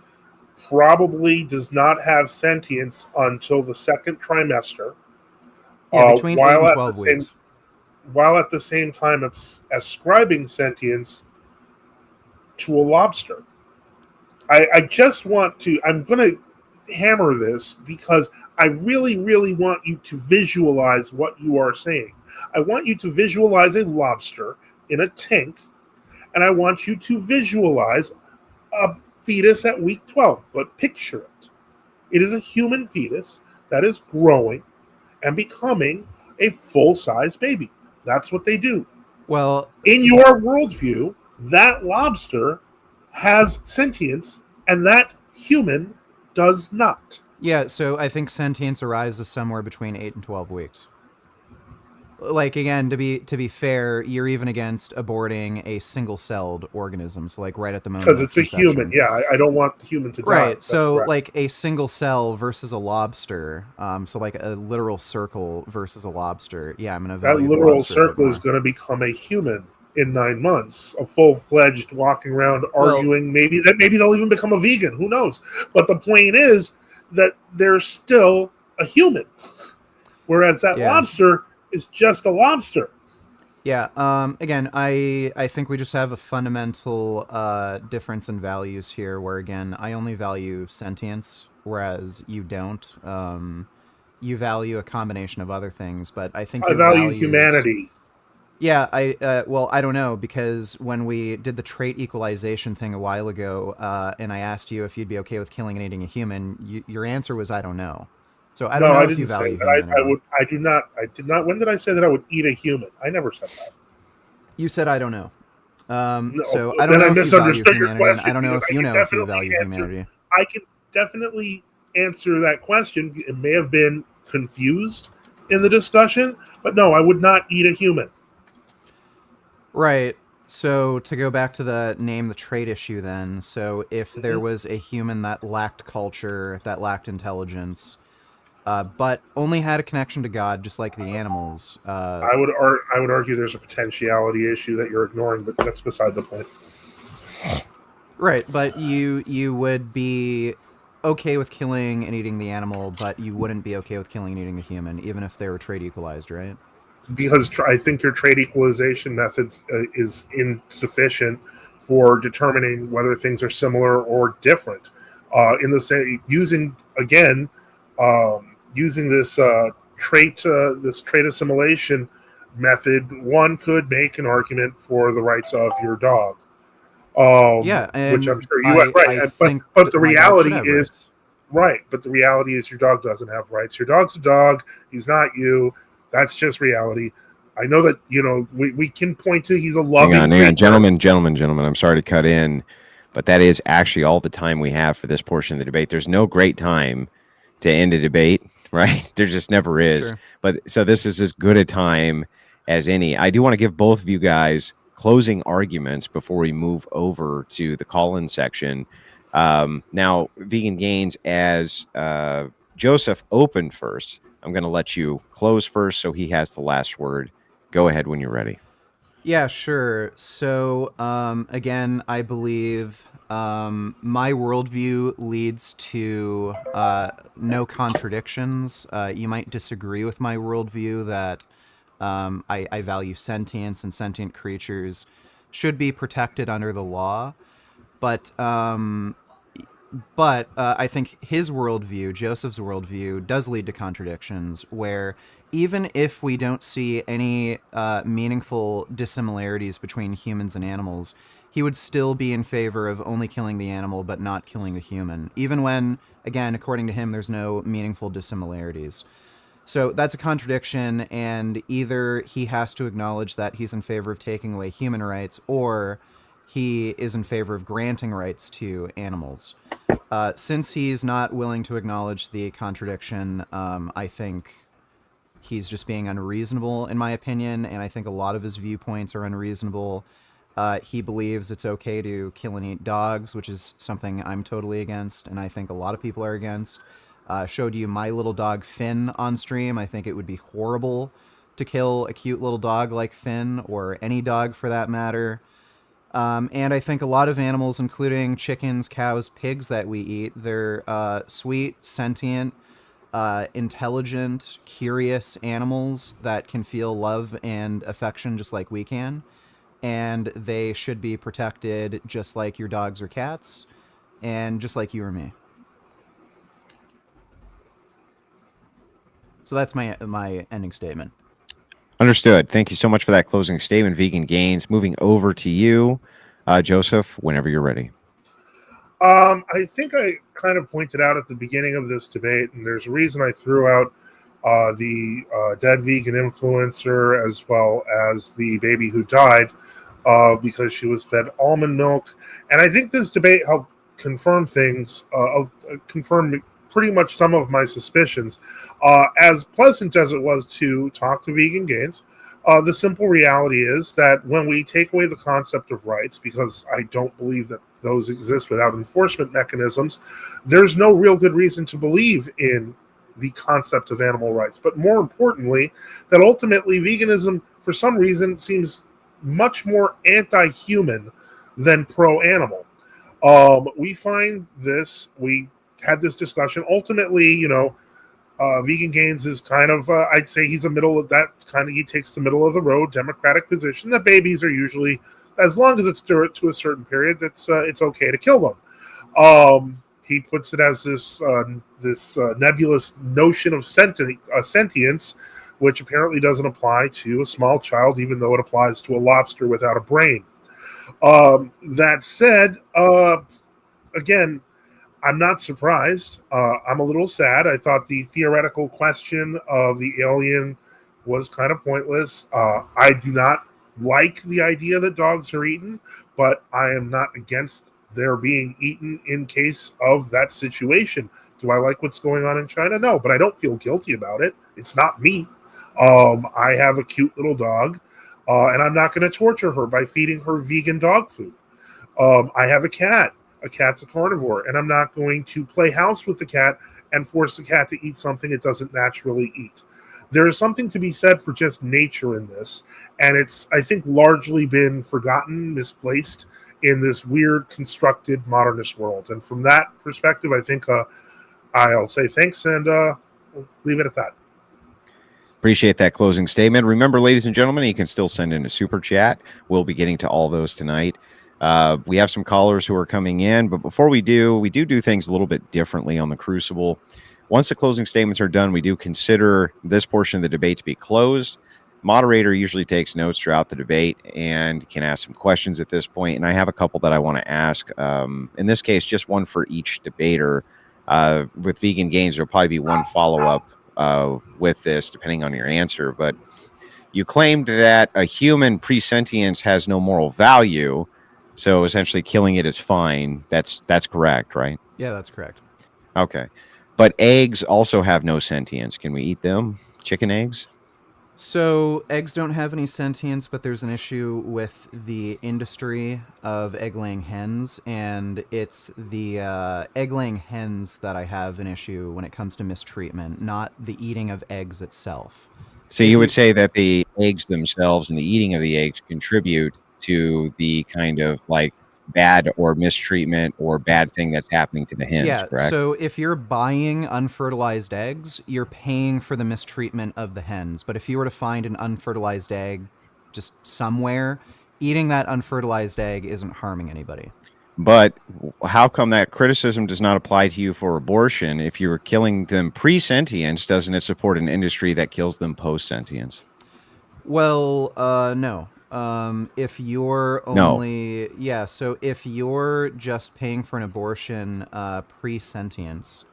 probably does not have sentience until the second trimester. Yeah, between 8 and 12 weeks. While at the same time ascribing sentience to a lobster. I just want to, I'm going to hammer this because I really, really want you to visualize what you are saying. I want you to visualize a lobster in a tank, and I want you to visualize a fetus at week 12, but picture it. It is a human fetus that is growing and becoming a full-size baby. That's what they do. Well, in your worldview, that lobster has sentience, and that human does not. Yeah, so I think sentience arises somewhere between 8 and 12 weeks. Like, again, to be fair, you're even against aborting a single-celled organism, so like right at the moment because it's a human. Yeah, I don't want the human to die. Right, That's so correct. like a single cell versus a lobster, so like a literal circle versus a lobster. Yeah, I'm going to value that literal circle is going to become a human in 9 months, a full-fledged walking around arguing. Maybe they'll even become a vegan. Who knows? But the point is that they're still a human, whereas that lobster is just a lobster. Yeah. Again, I think we just have a fundamental difference in values here. Where again, I only value sentience, whereas you don't. You value a combination of other things, but I think I value humanity. Yeah, I don't know, because when we did the trait equalization thing a while ago, and I asked you if you'd be okay with killing and eating a human, your answer was I don't know. So I don't know if you value human. I do not. I did not. When did I say that I would eat a human? I never said that. You said I don't know. No, so I don't know if you value humanity. I don't know if you know if you value humanity. I can definitely answer that question. It may have been confused in the discussion, but no, I would not eat a human. Right. So to go back to the trait issue then, so if there was a human that lacked culture, that lacked intelligence, but only had a connection to God, just like the animals. I would argue there's a potentiality issue that you're ignoring, but that's beside the point. Right, but you would be okay with killing and eating the animal, but you wouldn't be okay with killing and eating the human, even if they were trait equalized, right? Because I think your trait equalization methods is insufficient for determining whether things are similar or different. In the same, using this trait assimilation method, one could make an argument for the rights of your dog. Yeah, Which and I'm sure you have, I right. think But the my dog should reality have is, rights. right. But the reality is your dog doesn't have rights. Your dog's a dog. He's not you. That's just reality. I know that, we can point to he's a loving Hang creature. on, gentlemen. I'm sorry to cut in, but that is actually all the time we have for this portion of the debate. There's no great time to end a debate, right? There just never is. Sure. But so this is as good a time as any. I do want to give both of you guys closing arguments before we move over to the call-in section. Now, Vegan Gains, as Joseph opened first, I'm going to let you close first so he has the last word. Go ahead when you're ready. Yeah, sure. So, again, I believe my worldview leads to no contradictions. You might disagree with my worldview that I value sentience and sentient creatures should be protected under the law. But I think his worldview, Joseph's worldview, does lead to contradictions where even if we don't see any meaningful dissimilarities between humans and animals, he would still be in favor of only killing the animal but not killing the human, even when, again, according to him, there's no meaningful dissimilarities. So that's a contradiction, and either he has to acknowledge that he's in favor of taking away human rights, or he is in favor of granting rights to animals. Since he's not willing to acknowledge the contradiction, I think he's just being unreasonable, in my opinion, and I think a lot of his viewpoints are unreasonable. He believes it's okay to kill and eat dogs, which is something I'm totally against, and I think a lot of people are against. Showed you my little dog Finn on stream. I think it would be horrible to kill a cute little dog like Finn, or any dog for that matter. And I think a lot of animals, including chickens, cows, pigs that we eat, they're sweet, sentient, intelligent, curious animals that can feel love and affection just like we can. And they should be protected just like your dogs or cats, and just like you or me. So that's my ending statement. Understood. Thank you so much for that closing statement, Vegan Gains. Moving over to you, Joseph, whenever you're ready. I think I kind of pointed out at the beginning of this debate, and there's a reason I threw out the dead vegan influencer as well as the baby who died, because she was fed almond milk. And I think this debate helped confirm things, confirm pretty much some of my suspicions. As pleasant as it was to talk to Vegan Gains, the simple reality is that when we take away the concept of rights, because I don't believe that those exist without enforcement mechanisms, there's no real good reason to believe in the concept of animal rights. But more importantly, that ultimately veganism, for some reason, seems much more anti-human than pro-animal. We find this, we had this discussion. Ultimately, Vegan Gains is kind of, I'd say he's a middle of that kind of, he takes the middle of the road democratic position that babies are usually, as long as it's to a certain period, that's it's okay to kill them. He puts it as this nebulous notion of sentience, which apparently doesn't apply to a small child, even though it applies to a lobster without a brain. That said, again, I'm not surprised. I'm a little sad. I thought the theoretical question of the alien was kind of pointless. I do not like the idea that dogs are eaten, but I am not against their being eaten in case of that situation. Do I like what's going on in China? No, but I don't feel guilty about it. It's not me. I have a cute little dog, and I'm not going to torture her by feeding her vegan dog food. I have a cat. A cat's a carnivore, and I'm not going to play house with the cat and force the cat to eat something it doesn't naturally eat. There is something to be said for just nature in this, and it's, I think, largely been forgotten, misplaced in this weird, constructed modernist world. And from that perspective, I think I'll say thanks, and we'll leave it at that. Appreciate that closing statement. Remember, ladies and gentlemen, you can still send in a super chat. We'll be getting to all those tonight. We have some callers who are coming in, but before we do things a little bit differently on the Crucible. Once the closing statements are done, we do consider this portion of the debate to be closed. moderator usually takes notes throughout the debate and can ask some questions at this point. And I have a couple that I want to ask. In this case, just one for each debater. With Vegan Gains, there'll probably be one follow-up with this, depending on your answer. But you claimed that a human pre-sentience has no moral value, so essentially killing it is fine. That's correct, right? Yeah, that's correct. Okay. But eggs also have no sentience. Can we eat them? Chicken eggs? So eggs don't have any sentience, but there's an issue with the industry of egg-laying hens, and it's the egg-laying hens that I have an issue when it comes to mistreatment, not the eating of eggs itself. So you would say that the eggs themselves and the eating of the eggs contribute to the kind of like bad or mistreatment or bad thing that's happening to the hens, Yeah, correct? so if you're buying unfertilized eggs, you're paying for the mistreatment of the hens. But if you were to find an unfertilized egg just somewhere, eating that unfertilized egg isn't harming anybody. But how come that criticism does not apply to you for abortion? If you were killing them pre-sentience, doesn't it support an industry that kills them post-sentience? Well, no. If you're only so if you're just paying for an abortion pre-sentience,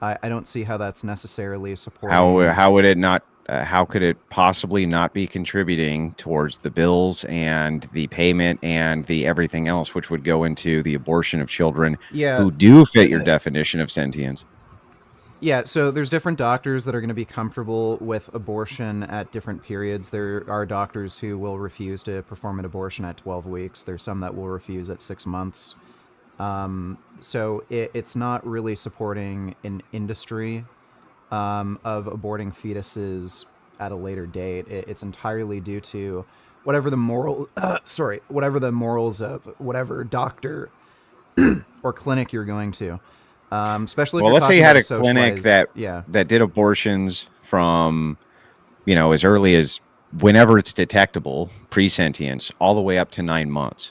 I don't see how that's necessarily supporting. How would it not? How could it possibly not be contributing towards the bills and the payment and the everything else, which would go into the abortion of children who do fit your definition of sentience? Yeah, so there's different doctors that are going to be comfortable with abortion at different periods. There are doctors who will refuse to perform an abortion at 12 weeks. There's some that will refuse at 6 months. So it's not really supporting an industry of aborting fetuses at a later date. It's entirely due to whatever the whatever the morals of whatever doctor or clinic you're going to. Especially if let's say you had a clinic that did abortions from, as early as whenever it's detectable, pre-sentience, all the way up to 9 months.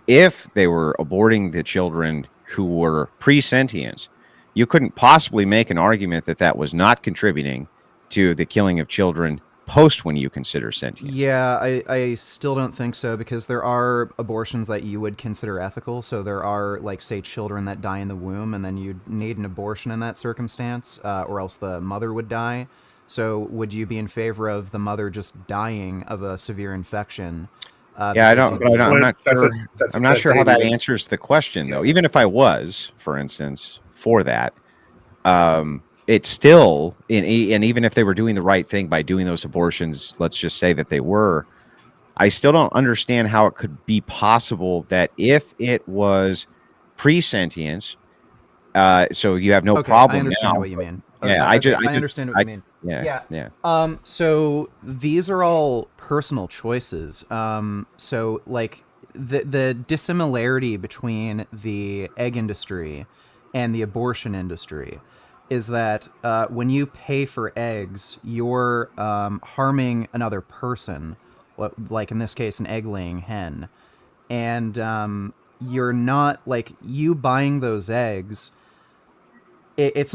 If they were aborting the children who were pre-sentience, you couldn't possibly make an argument that that was not contributing to the killing of children post when you consider sentience. Yeah, I still don't think so, because there are abortions that you would consider ethical. So there are, like, say, children that die in the womb, and then you'd need an abortion in that circumstance, or else the mother would die. So would you be in favor of the mother just dying of a severe infection? I'm not sure how that answers the question, though. Even if I was, for instance, for that, it's still, and even if they were doing the right thing by doing those abortions, let's just say that they were, I still don't understand how it could be possible that if it was pre-sentience, so you have no problem. I understand now, what you mean. Yeah, I understand what you mean. Yeah. So these are all personal choices. So like the dissimilarity between the egg industry and the abortion industry is that when you pay for eggs, you're harming another person, like in this case, an egg-laying hen. And you're not, like, you buying those eggs, it's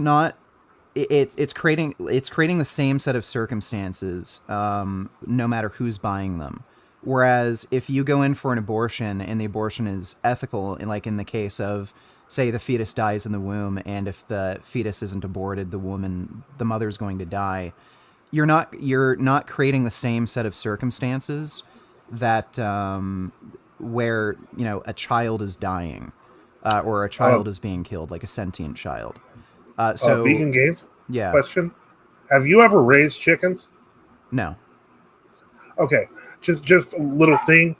creating the same set of circumstances no matter who's buying them. Whereas if you go in for an abortion and the abortion is ethical, and like in the case of, say, the fetus dies in the womb, and if the fetus isn't aborted, the mother's going to die. You're not creating the same set of circumstances that where a child is dying or a child is being killed, like a sentient child. So Vegan Games. Yeah. Question: have you ever raised chickens? No. Okay, just a little thing.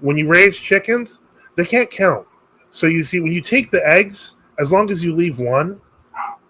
When you raise chickens, they can't count. So you see, when you take the eggs, as long as you leave one,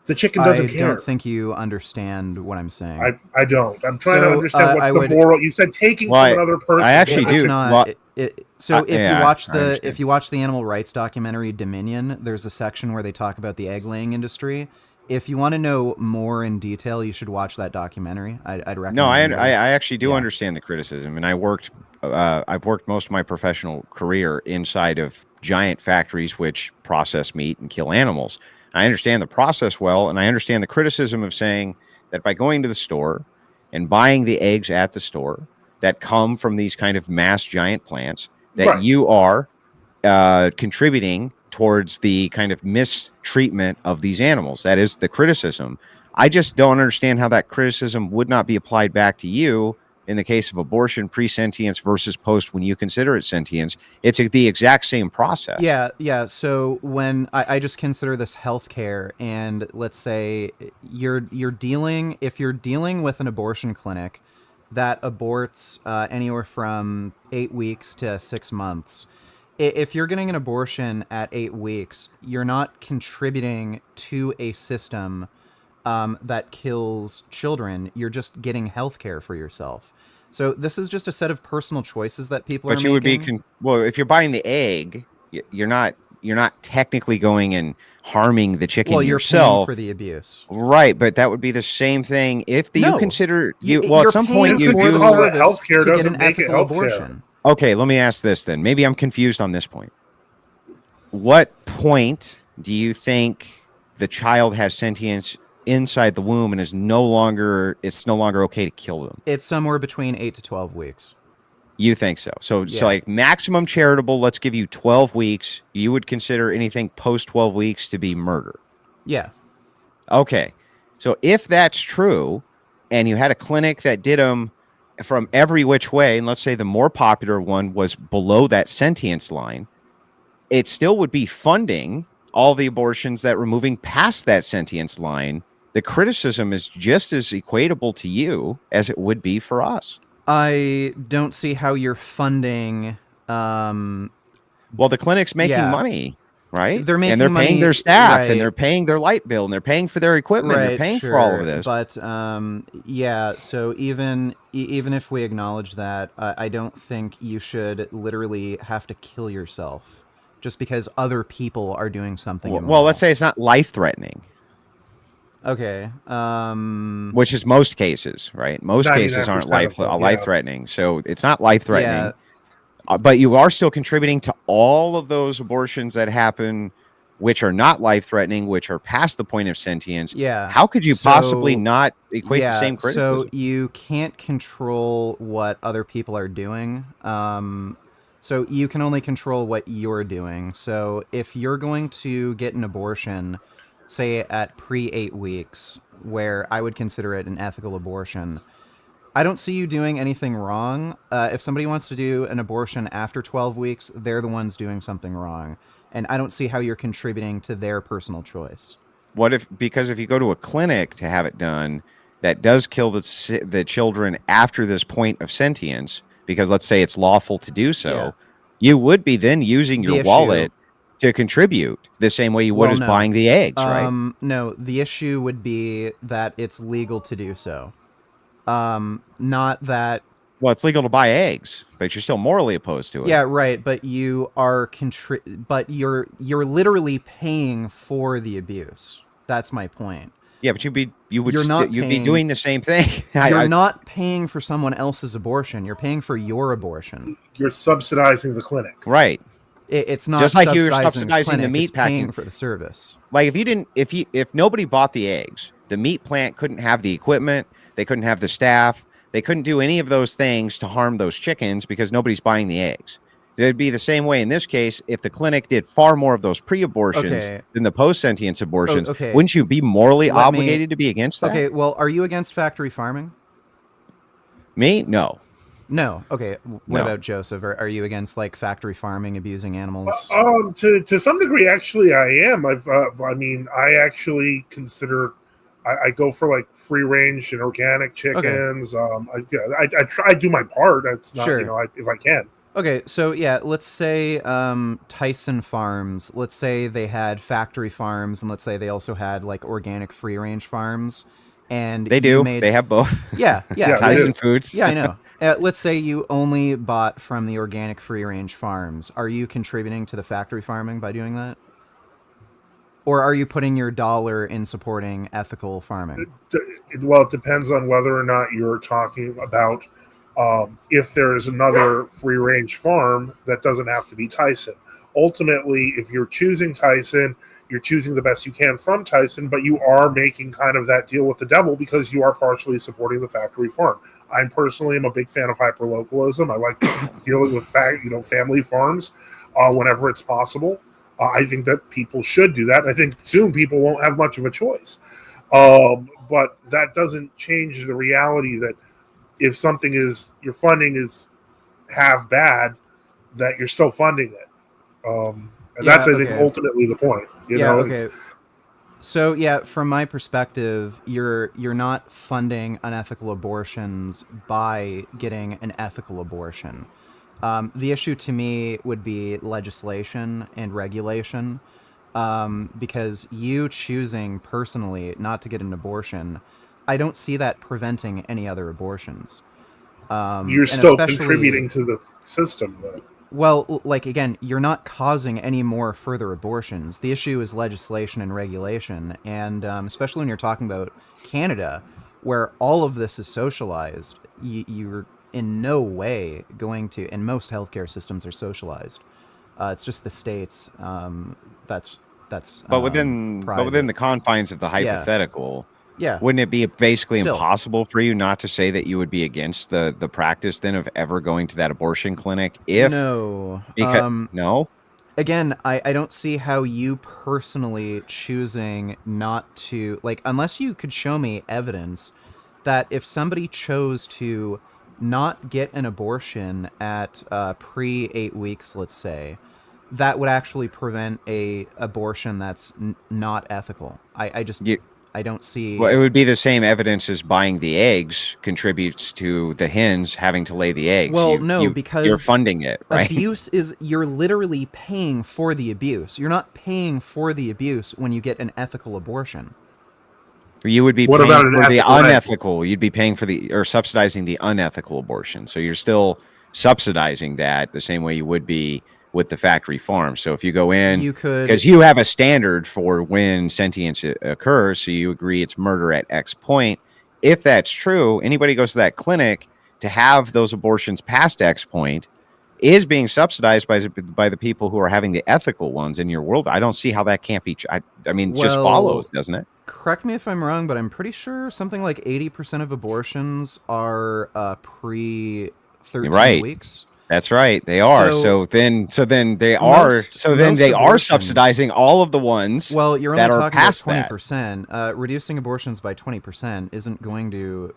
the chicken doesn't count. I don't think you understand what I'm saying. I don't. I'm trying to understand what's the moral. You said taking from another person. I actually do. It's not. If you watch the animal rights documentary Dominion, there's a section where they talk about the egg laying industry. If you want to know more in detail, you should watch that documentary. I'd recommend. No, I actually do understand the criticism, and I've worked most of my professional career inside of giant factories which process meat and kill animals. I understand the process well, and I understand the criticism of saying that by going to the store and buying the eggs at the store, that come from these kind of mass giant plants, that Right. you are contributing towards the kind of mistreatment of these animals. That is the criticism. I just don't understand how that criticism would not be applied back to you in the case of abortion, pre-sentience versus post when you consider it sentience. It's the exact same process. Yeah. So when I just consider this healthcare, and let's say if you're dealing with an abortion clinic that aborts anywhere from 8 weeks to 6 months, if you're getting an abortion at 8 weeks, you're not contributing to a system that kills children. You're just getting healthcare for yourself. So this is just a set of personal choices that people are But you would be making. well, if you're buying the egg, you're not technically going and harming the chicken Well, you're paying yourself. for the abuse. Right, but that would be the same thing if you No. consider You're at some point paying you Just for because do. you the call it service healthcare to get doesn't an make it ethical healthcare. abortion. Okay, let me ask this then. Maybe I'm confused on this point. What point do you think the child has sentience inside the womb and it's no longer okay to kill them? It's somewhere between 8 to 12 weeks. You think so? So Yeah. like maximum charitable, let's give you 12 weeks. You would consider anything post 12 weeks to be murder. Yeah. Okay. So if that's true, and you had a clinic that did them from every which way, and let's say the more popular one was below that sentience line, it still would be funding all the abortions that were moving past that sentience line. The criticism is just as equatable to you as it would be for us. I don't see how you're funding. Well, the clinic's making Yeah. money, right? They're making and they're paying money, their staff, right. and they're paying their light bill, and they're paying for their equipment. They're paying for all of this. But yeah. So even if we acknowledge that, I don't think you should literally have to kill yourself just because other people are doing something. Well, let's say it's not life-threatening. Okay. Which is most cases, right? Most cases aren't 99% of them, yeah. life-threatening, so it's not life-threatening. Yeah. But you are still contributing to all of those abortions that happen, which are not life-threatening, which are past the point of sentience. Yeah. How could you So- possibly not equate the same criticism? So you can't control what other people are doing. So you can only control what you're doing. So if you're going to get an abortion, say at pre-8 weeks, where I would consider it an ethical abortion, I don't see you doing anything wrong. If somebody wants to do an abortion after 12 weeks, they're the ones doing something wrong. And I don't see how you're contributing to their personal choice. Because if you go to a clinic to have it done, that does kill the children after this point of sentience, because let's say it's lawful to do so, Yeah. you would be then using your issue- wallet to contribute the same way you would Well, as no. buying the eggs, right? No, the issue would be that it's legal to do so. Not that. Well, it's legal to buy eggs, but you're still morally opposed to it. Yeah, right. But you are but you're literally paying for the abuse. That's my point. Yeah, but you'd be paying- doing the same thing. You're not paying for someone else's abortion. You're paying for your abortion. You're subsidizing the clinic. Right. It's not Just like you were subsidizing subsidizing the clinic, meat it's paying packing. for the service. Like if nobody bought the eggs, the meat plant couldn't have the equipment, they couldn't have the staff, they couldn't do any of those things to harm those chickens because nobody's buying the eggs. It'd be the same way in this case if the clinic did far more of those pre-abortions Okay. than the post-sentience abortions. Okay. Wouldn't you be morally Let me- obligated to be against that? Okay, well, are you against factory farming? Me? No. No. Okay. What No. about Joseph? Are you against like factory farming, abusing animals? To some degree, actually, I am. I actually consider. I go for like free range and organic chickens. I do my part. That's not, Sure. if I can. Okay, so yeah, let's say Tyson Farms. Let's say they had factory farms, and let's say they also had like organic free range farms. And They you do. made- They have both. Yeah, Yeah, Tyson Foods. yeah, I know. Let's say you only bought from the organic free range farms. Are you contributing to the factory farming by doing that? Or are you putting your dollar in supporting ethical farming? Well, it depends on whether or not you're talking about if there is another free range farm that doesn't have to be Tyson. Ultimately, if you're choosing Tyson, you're choosing the best you can from Tyson, but you are making kind of that deal with the devil because you are partially supporting the factory farm. I personally am a big fan of hyperlocalism. I like dealing with family farms whenever it's possible. I think that people should do that. And I think soon people won't have much of a choice. But that doesn't change the reality that if something is your funding is half bad, that you're still funding it. And Yeah, that's, I think, okay. ultimately the point. Okay. So yeah, from my perspective, you're not funding unethical abortions by getting an ethical abortion. The issue to me would be legislation and regulation, because you choosing personally not to get an abortion, I don't see that preventing any other abortions. You're and still especially- contributing to the system, though. Well, like, again, you're not causing any more further abortions. The issue is legislation and regulation, and especially when you're talking about Canada, where all of this is socialized, you're in no way going to, and most healthcare systems are socialized. It's just the states that's But within private. the confines of the hypothetical, Yeah. wouldn't it be basically Still. impossible for you not to say that you would be against the practice then of ever going to that abortion clinic if No. because no? Again, I don't see how you personally choosing not to, like, unless you could show me evidence that if somebody chose to not get an abortion at pre 8 weeks, let's say, that would actually prevent a abortion that's not ethical. I just I don't see. Well, it would be the same evidence as buying the eggs contributes to the hens having to lay the eggs. Well, no, because you're funding it, right? Abuse is, you're literally paying for the abuse. You're not paying for the abuse when you get an ethical abortion. You would be What paying about an for the ethical unethical. You'd be paying for or subsidizing the unethical abortion. So you're still subsidizing that the same way you would be with the factory farm. So if you go in, You could, because you have a standard for when sentience occurs, so you agree it's murder at X point. If that's true, anybody goes to that clinic to have those abortions past X point is being subsidized by the people who are having the ethical ones in your world. I don't see how that can't be. I mean, just follows, doesn't it? Correct me if I'm wrong, but I'm pretty sure something like 80% of abortions are pre 13 weeks. That's right. They are. So then they are subsidizing all of the ones. Well, you're only that are talking past about 20%. Reducing abortions by 20% isn't going to.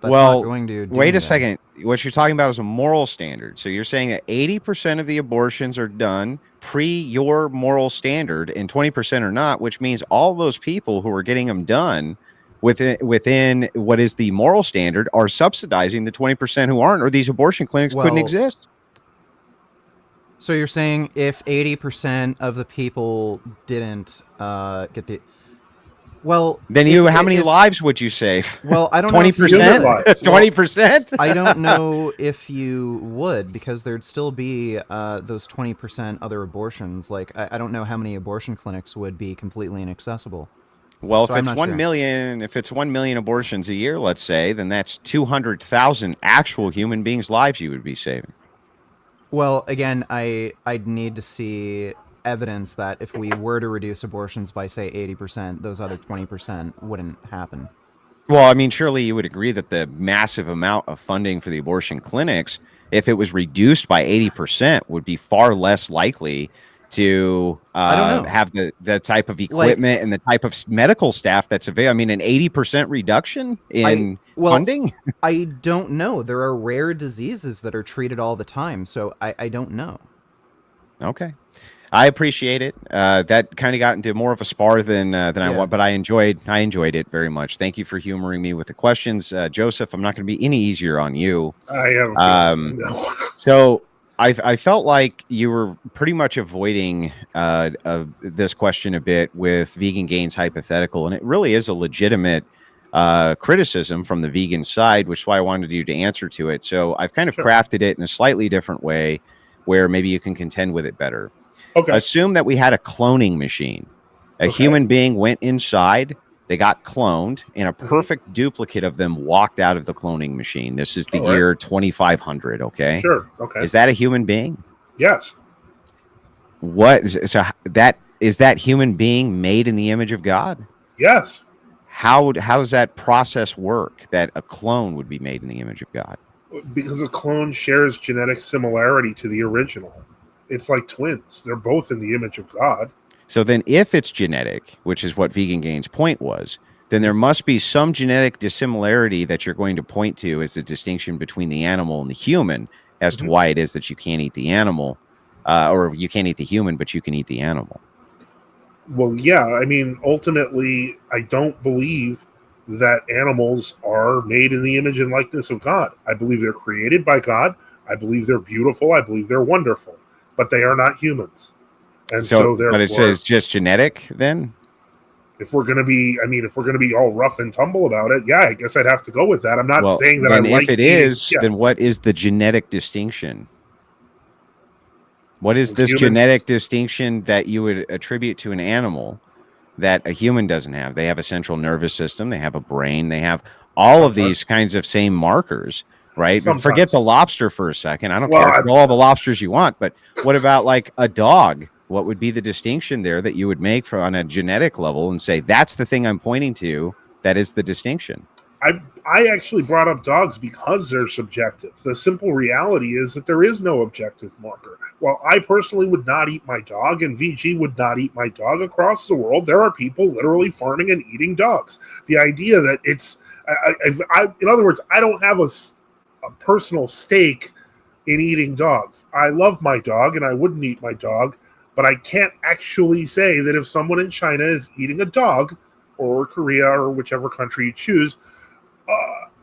That's not going to do wait a anything. second. What you're talking about is a moral standard. So you're saying that 80% of the abortions are done pre your moral standard and 20% are not, which means all those people who are getting them done within what is the moral standard are subsidizing the 20% who aren't, or these abortion clinics couldn't exist. So you're saying if 80% of the people didn't get the... Well, then how many lives would you save? Well, I don't know. 20%? 20%? I don't know if you would, because there'd still be those 20% other abortions. Like, I don't know how many abortion clinics would be completely inaccessible. Well, so if it's 1 million, if it's 1 million abortions a year, let's say, then that's 200,000 actual human beings' lives you would be saving. Well, again, I'd need to see evidence that if we were to reduce abortions by, say, 80%, those other 20% wouldn't happen. Well, I mean, surely you would agree that the massive amount of funding for the abortion clinics, if it was reduced by 80%, would be far less likely to have the type of equipment and the type of medical staff that's available. I mean, an 80% reduction in funding? I don't know. There are rare diseases that are treated all the time, so I don't know. Okay. I appreciate it. That kind of got into more of a spar than I want, but I enjoyed it very much. Thank you for humoring me with the questions. Joseph, I'm not going to be any easier on you. I am. So I felt like you were pretty much avoiding this question a bit with Vegan Gains hypothetical, and it really is a legitimate criticism from the vegan side, which is why I wanted you to answer to it. So I've kind of crafted it in a slightly different way where maybe you can contend with it better. Okay. Assume that we had a cloning machine. A human being went inside, they got cloned, and a perfect duplicate of them walked out of the cloning machine. This is the year 2500, okay? Sure, okay. Is that a human being? Yes. So that is that human being made in the image of God? Yes. How does that process work, that a clone would be made in the image of God? Because a clone shares genetic similarity to the original. It's like twins. They're both in the image of God. So then if it's genetic, which is what Vegan Gain's point was, then there must be some genetic dissimilarity that you're going to point to as the distinction between the animal and the human as to why it is that you can't eat the animal, or you can't eat the human, but you can eat the animal. Well, yeah. I mean, ultimately, I don't believe that animals are made in the image and likeness of God. I believe they're created by God. I believe they're beautiful. I believe they're wonderful, but they are not humans. And so but it therefore, says just genetic then? if we're going to be, I mean, if we're going to be all rough and tumble about it, yeah, I guess I'd have to go with that. I'm not Well, saying that then I like if it eating, is, then what is the genetic distinction? What is Well, this humans- genetic distinction that you would attribute to an animal that a human doesn't have? They have a central nervous system, they have a brain, they have all of these kinds of same markers, right? And forget the Sometimes. lobster for a second. I don't Well, care. Kill all the lobsters you want, but what about like a dog? What would be the distinction there that you would make for on a genetic level and say that's the thing I'm pointing to? That is the distinction. I actually brought up dogs because they're subjective. The simple reality is that there is no objective marker. While I personally would not eat my dog and VG would not eat my dog, across the world, there are people literally farming and eating dogs. The idea that it's, in other words, I don't have a personal stake in eating dogs. I love my dog and I wouldn't eat my dog, but I can't actually say that if someone in China is eating a dog, or Korea, or whichever country you choose,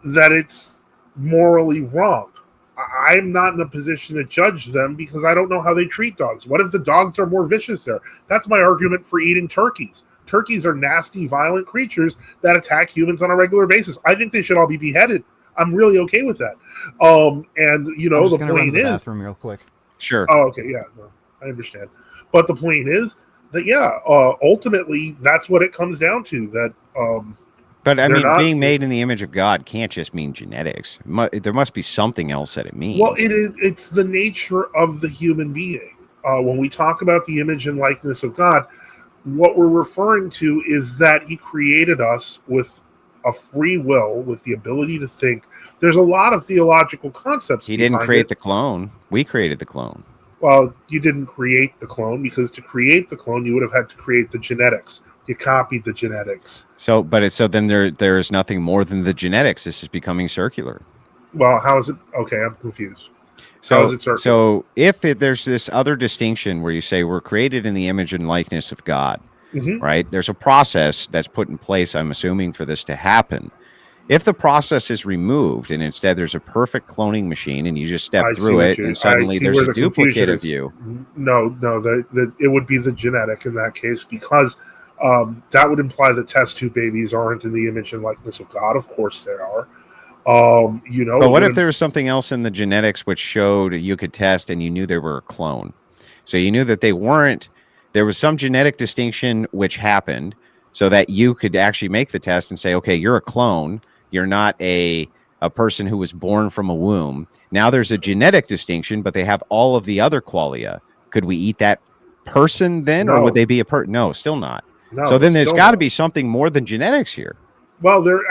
that it's morally wrong. I'm not in a position to judge them because I don't know how they treat dogs. What if the dogs are more vicious there? That's my argument for eating turkeys. Turkeys are nasty, violent creatures that attack humans on a regular basis. I think they should all be beheaded. I'm really okay with that. And you know, I'm just the gonna run to point the is, bathroom real quick. Sure. oh, okay, yeah, no, I understand. But the point is that, yeah, ultimately, that's what it comes down to. That, But I they're mean, not- being made in the image of God can't just mean genetics. There must be something else that it means. well, it's the nature of the human being. When we talk about the image and likeness of God, what we're referring to is that He created us with a free will, with the ability to think. There's a lot of theological concepts. He didn't behind create it. the clone. We created the clone. Well, you didn't create the clone, because to create the clone, you would have had to create the genetics. You copied the genetics. So, so then there is nothing more than the genetics. This is becoming circular. Well, how is it? Okay, I'm confused. So, How is it circular? so if there's this other distinction where you say we're created in the image and likeness of God, right? There's a process that's put in place, I'm assuming, for this to happen. If the process is removed and instead there's a perfect cloning machine and you just step through it and suddenly there's a duplicate of you. No, it would be the genetic in that case, because that would imply that test tube babies aren't in the image and likeness of God. Of course they are. But what if there was something else in the genetics which showed you could test and you knew they were a clone? So you knew that they weren't. There was some genetic distinction which happened so that you could actually make the test and say, okay, you're a clone. You're not a person who was born from a womb. Now there's a genetic distinction, but they have all of the other qualia. Could we eat that person then, or would they be a person? No, still not. No, so then there's still got to not. be something more than genetics here. Well, there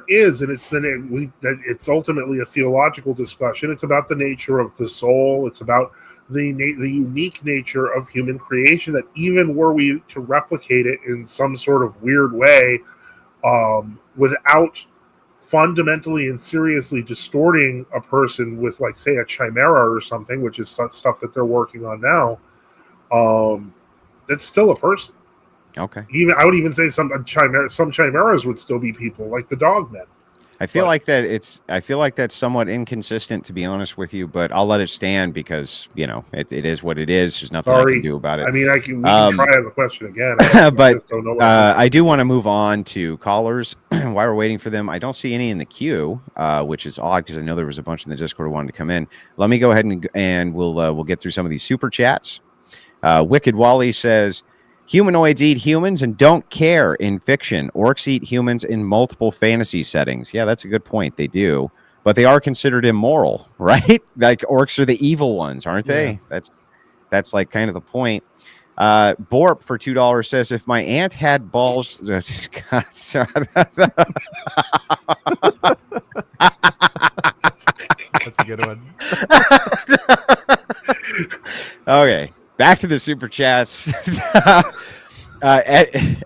is, and it's ultimately a theological discussion. It's about the nature of the soul. It's about the unique nature of human creation, that even were we to replicate it in some sort of weird way, without fundamentally and seriously distorting a person with, like, say, a chimera or something, which is stuff that they're working on now, that's still a person. Okay. I would even say some chimeras would still be people, like the dogmen. I feel like that's somewhat inconsistent, to be honest with you, but I'll let it stand because, you know, it is what it is. There's nothing I can do about it. I mean, we can try the question again. I do want to move on to callers while we're waiting for them. I don't see any in the queue, which is odd because I know there was a bunch in the Discord who wanted to come in. Let me go ahead and we'll get through some of these super chats. Wicked Wally says, humanoids eat humans and don't care in fiction. Orcs eat humans in multiple fantasy settings. Yeah, that's a good point. They do, but they are considered immoral, right? Like orcs are the evil ones, aren't they? Yeah. That's like kind of the point. Borp for $2 says, if my aunt had balls. God, That's a good one. okay, back to the super chats.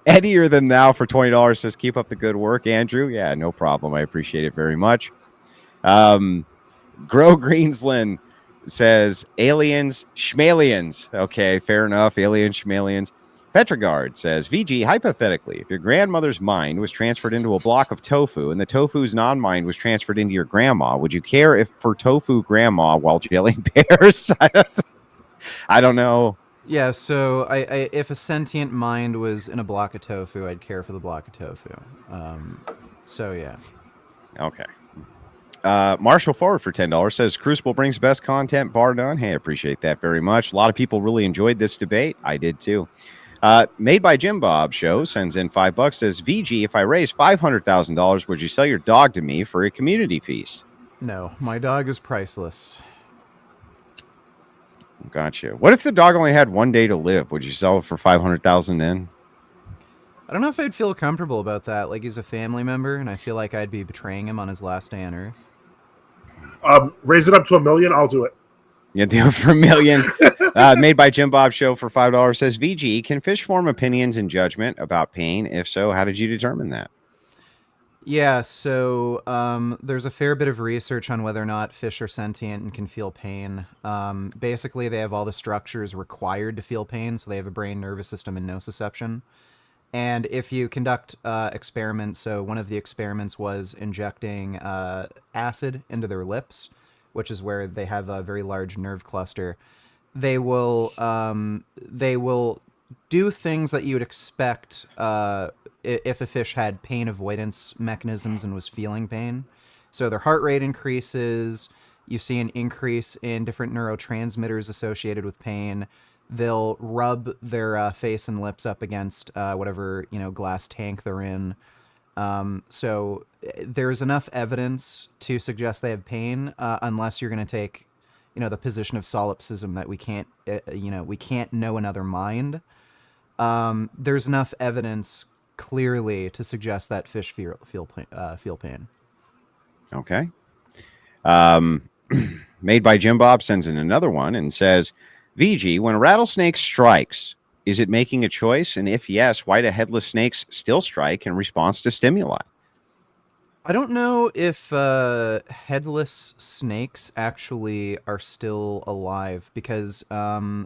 Eddie than thou for $20 says, keep up the good work, Andrew. Yeah, no problem. I appreciate it very much. Grow Greensland says, aliens, schmalians. Okay, fair enough. Aliens, schmalians. Petrogard says, VG, hypothetically, if your grandmother's mind was transferred into a block of tofu and the tofu's non-mind was transferred into your grandma, would you care if for tofu grandma while jailing bears? I don't know. Yeah, so I if a sentient mind was in a block of tofu, I'd care for the block of tofu. So yeah. Okay. Marshall Forward for $10 says, Crucible brings best content, bar none. Hey, I appreciate that very much. A lot of people really enjoyed this debate. I did too. Made by Jim Bob Show sends in $5, says, VG, if I raise $500,000, would you sell your dog to me for a community feast? No, my dog is priceless. Gotcha. What if the dog only had one day to live? Would you sell it for $500,000 then? I don't know if I'd feel comfortable about that. Like, he's a family member, and I feel like I'd be betraying him on his last day on Earth. Raise it up to $1 million. I'll do it. Yeah, do it for $1 million. Made by Jim Bob Show for $5 says, VG, can fish form opinions and judgment about pain? If so, how did you determine that? Yeah, so there's a fair bit of research on whether or not fish are sentient and can feel pain. Basically, they have all the structures required to feel pain, so they have a brain, nervous system, and nociception. And if you conduct experiments, so one of the experiments was injecting acid into their lips, which is where they have a very large nerve cluster, they will do things that you would expect if a fish had pain avoidance mechanisms and was feeling pain. So their heart rate increases. You see an increase in different neurotransmitters associated with pain. They'll rub their face and lips up against whatever glass tank they're in. So there's enough evidence to suggest they have pain, unless you're going to take, the position of solipsism that we can't know another mind. There's enough evidence clearly to suggest that fish feel pain. Okay. Made by Jim Bob sends in another one and says, VG, when a rattlesnake strikes, is it making a choice? And if yes, why do headless snakes still strike in response to stimuli? I don't know if headless snakes actually are still alive because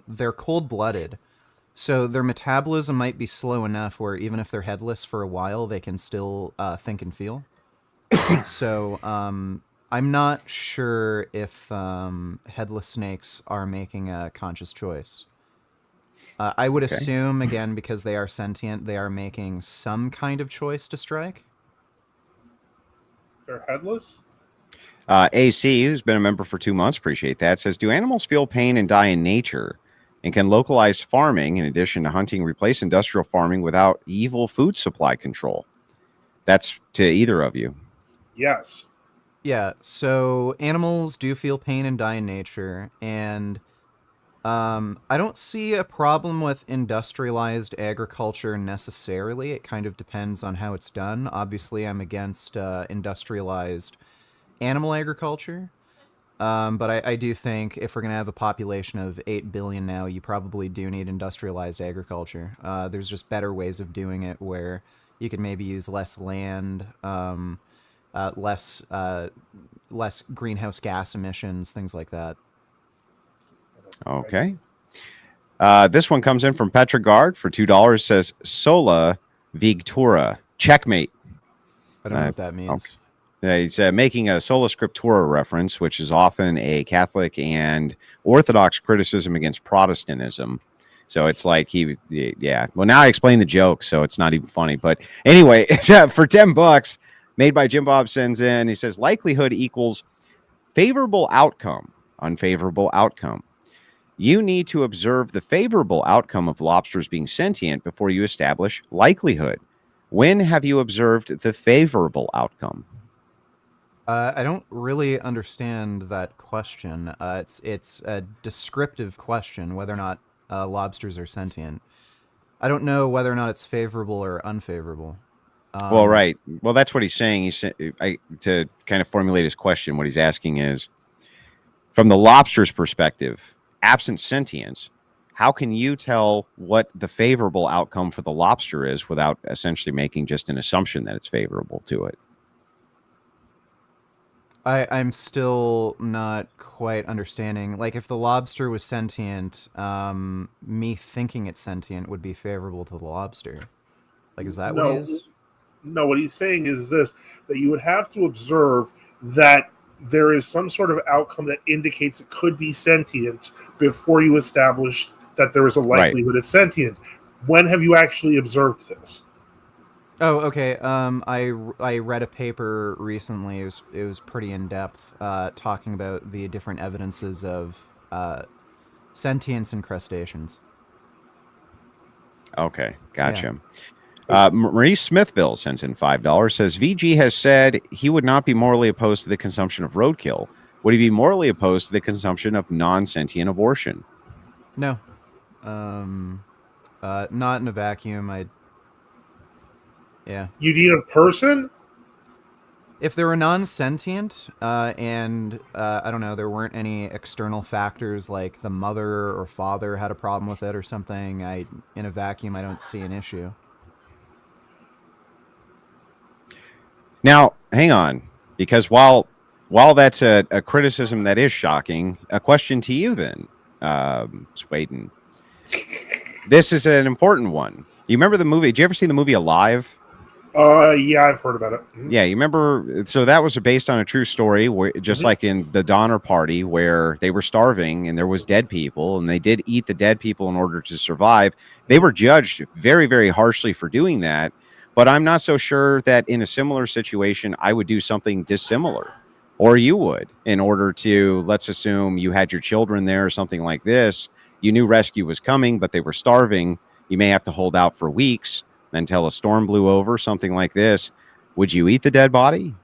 they're cold-blooded. So their metabolism might be slow enough where even if they're headless for a while, they can still think and feel. So I'm not sure if headless snakes are making a conscious choice. I would assume, again, because they are sentient, they are making some kind of choice to strike. They're headless? AC, who's been a member for 2 months, appreciate that, says, do animals feel pain and die in nature? And can localized farming, in addition to hunting, replace industrial farming without evil food supply control? That's to either of you. Yes. Yeah, so animals do feel pain and die in nature, and I don't see a problem with industrialized agriculture necessarily. It kind of depends on how it's done. Obviously, I'm against industrialized animal agriculture, but I do think if we're going to have a population of 8 billion now, you probably do need industrialized agriculture. There's just better ways of doing it where you can maybe use less land, less greenhouse gas emissions, things like that. Okay. This one comes in from Petrogard for $2. Says Sola Vigtura. Checkmate. I don't know what that means. Okay. He's making a Sola Scriptura reference, which is often a Catholic and Orthodox criticism against Protestantism. So it's like yeah. Well, now I explained the joke, so it's not even funny. But anyway, for $10, Made by Jim Bob sends in. He says likelihood equals favorable outcome, unfavorable outcome. You need to observe the favorable outcome of lobsters being sentient before you establish likelihood. When have you observed the favorable outcome? I don't really understand that question. It's a descriptive question, whether or not lobsters are sentient. I don't know whether or not it's favorable or unfavorable. Well, right. Well, that's what he's saying. To kind of formulate his question, what he's asking is, from the lobster's perspective, absent sentience, how can you tell what the favorable outcome for the lobster is without essentially making just an assumption that it's favorable to it? I'm still not quite understanding. Like, if the lobster was sentient, me thinking it's sentient would be favorable to the lobster. Like, is that what No, he's... no. What he's saying is this: that you would have to observe that there is some sort of outcome that indicates it could be sentient before you establish that there is a likelihood it's sentient. When have you actually observed this? Oh, okay. I read a paper recently. It was pretty in depth, talking about the different evidences of sentience in crustaceans. Okay, gotcha. Maurice Smithville sends in $5, says VG has said he would not be morally opposed to the consumption of roadkill. Would he be morally opposed to the consumption of non-sentient abortion? No. Not in a vacuum. Yeah. You need a person? If they were non-sentient, and I don't know, there weren't any external factors like the mother or father had a problem with it or something, in a vacuum, I don't see an issue. Now, hang on, because while that's a criticism that is shocking, a question to you then, Swaden. This is an important one. You remember the movie? Did you ever see the movie Alive? Yeah, I've heard about it. Yeah, you remember? So that was based on a true story, where just like in the Donner Party, where they were starving and there was dead people, and they did eat the dead people in order to survive. They were judged very, very harshly for doing that. But I'm not so sure that in a similar situation, I would do something dissimilar, or you would, in order to, let's assume you had your children there or something like this. You knew rescue was coming, but they were starving. You may have to hold out for weeks until a storm blew over, something like this. Would you eat the dead body?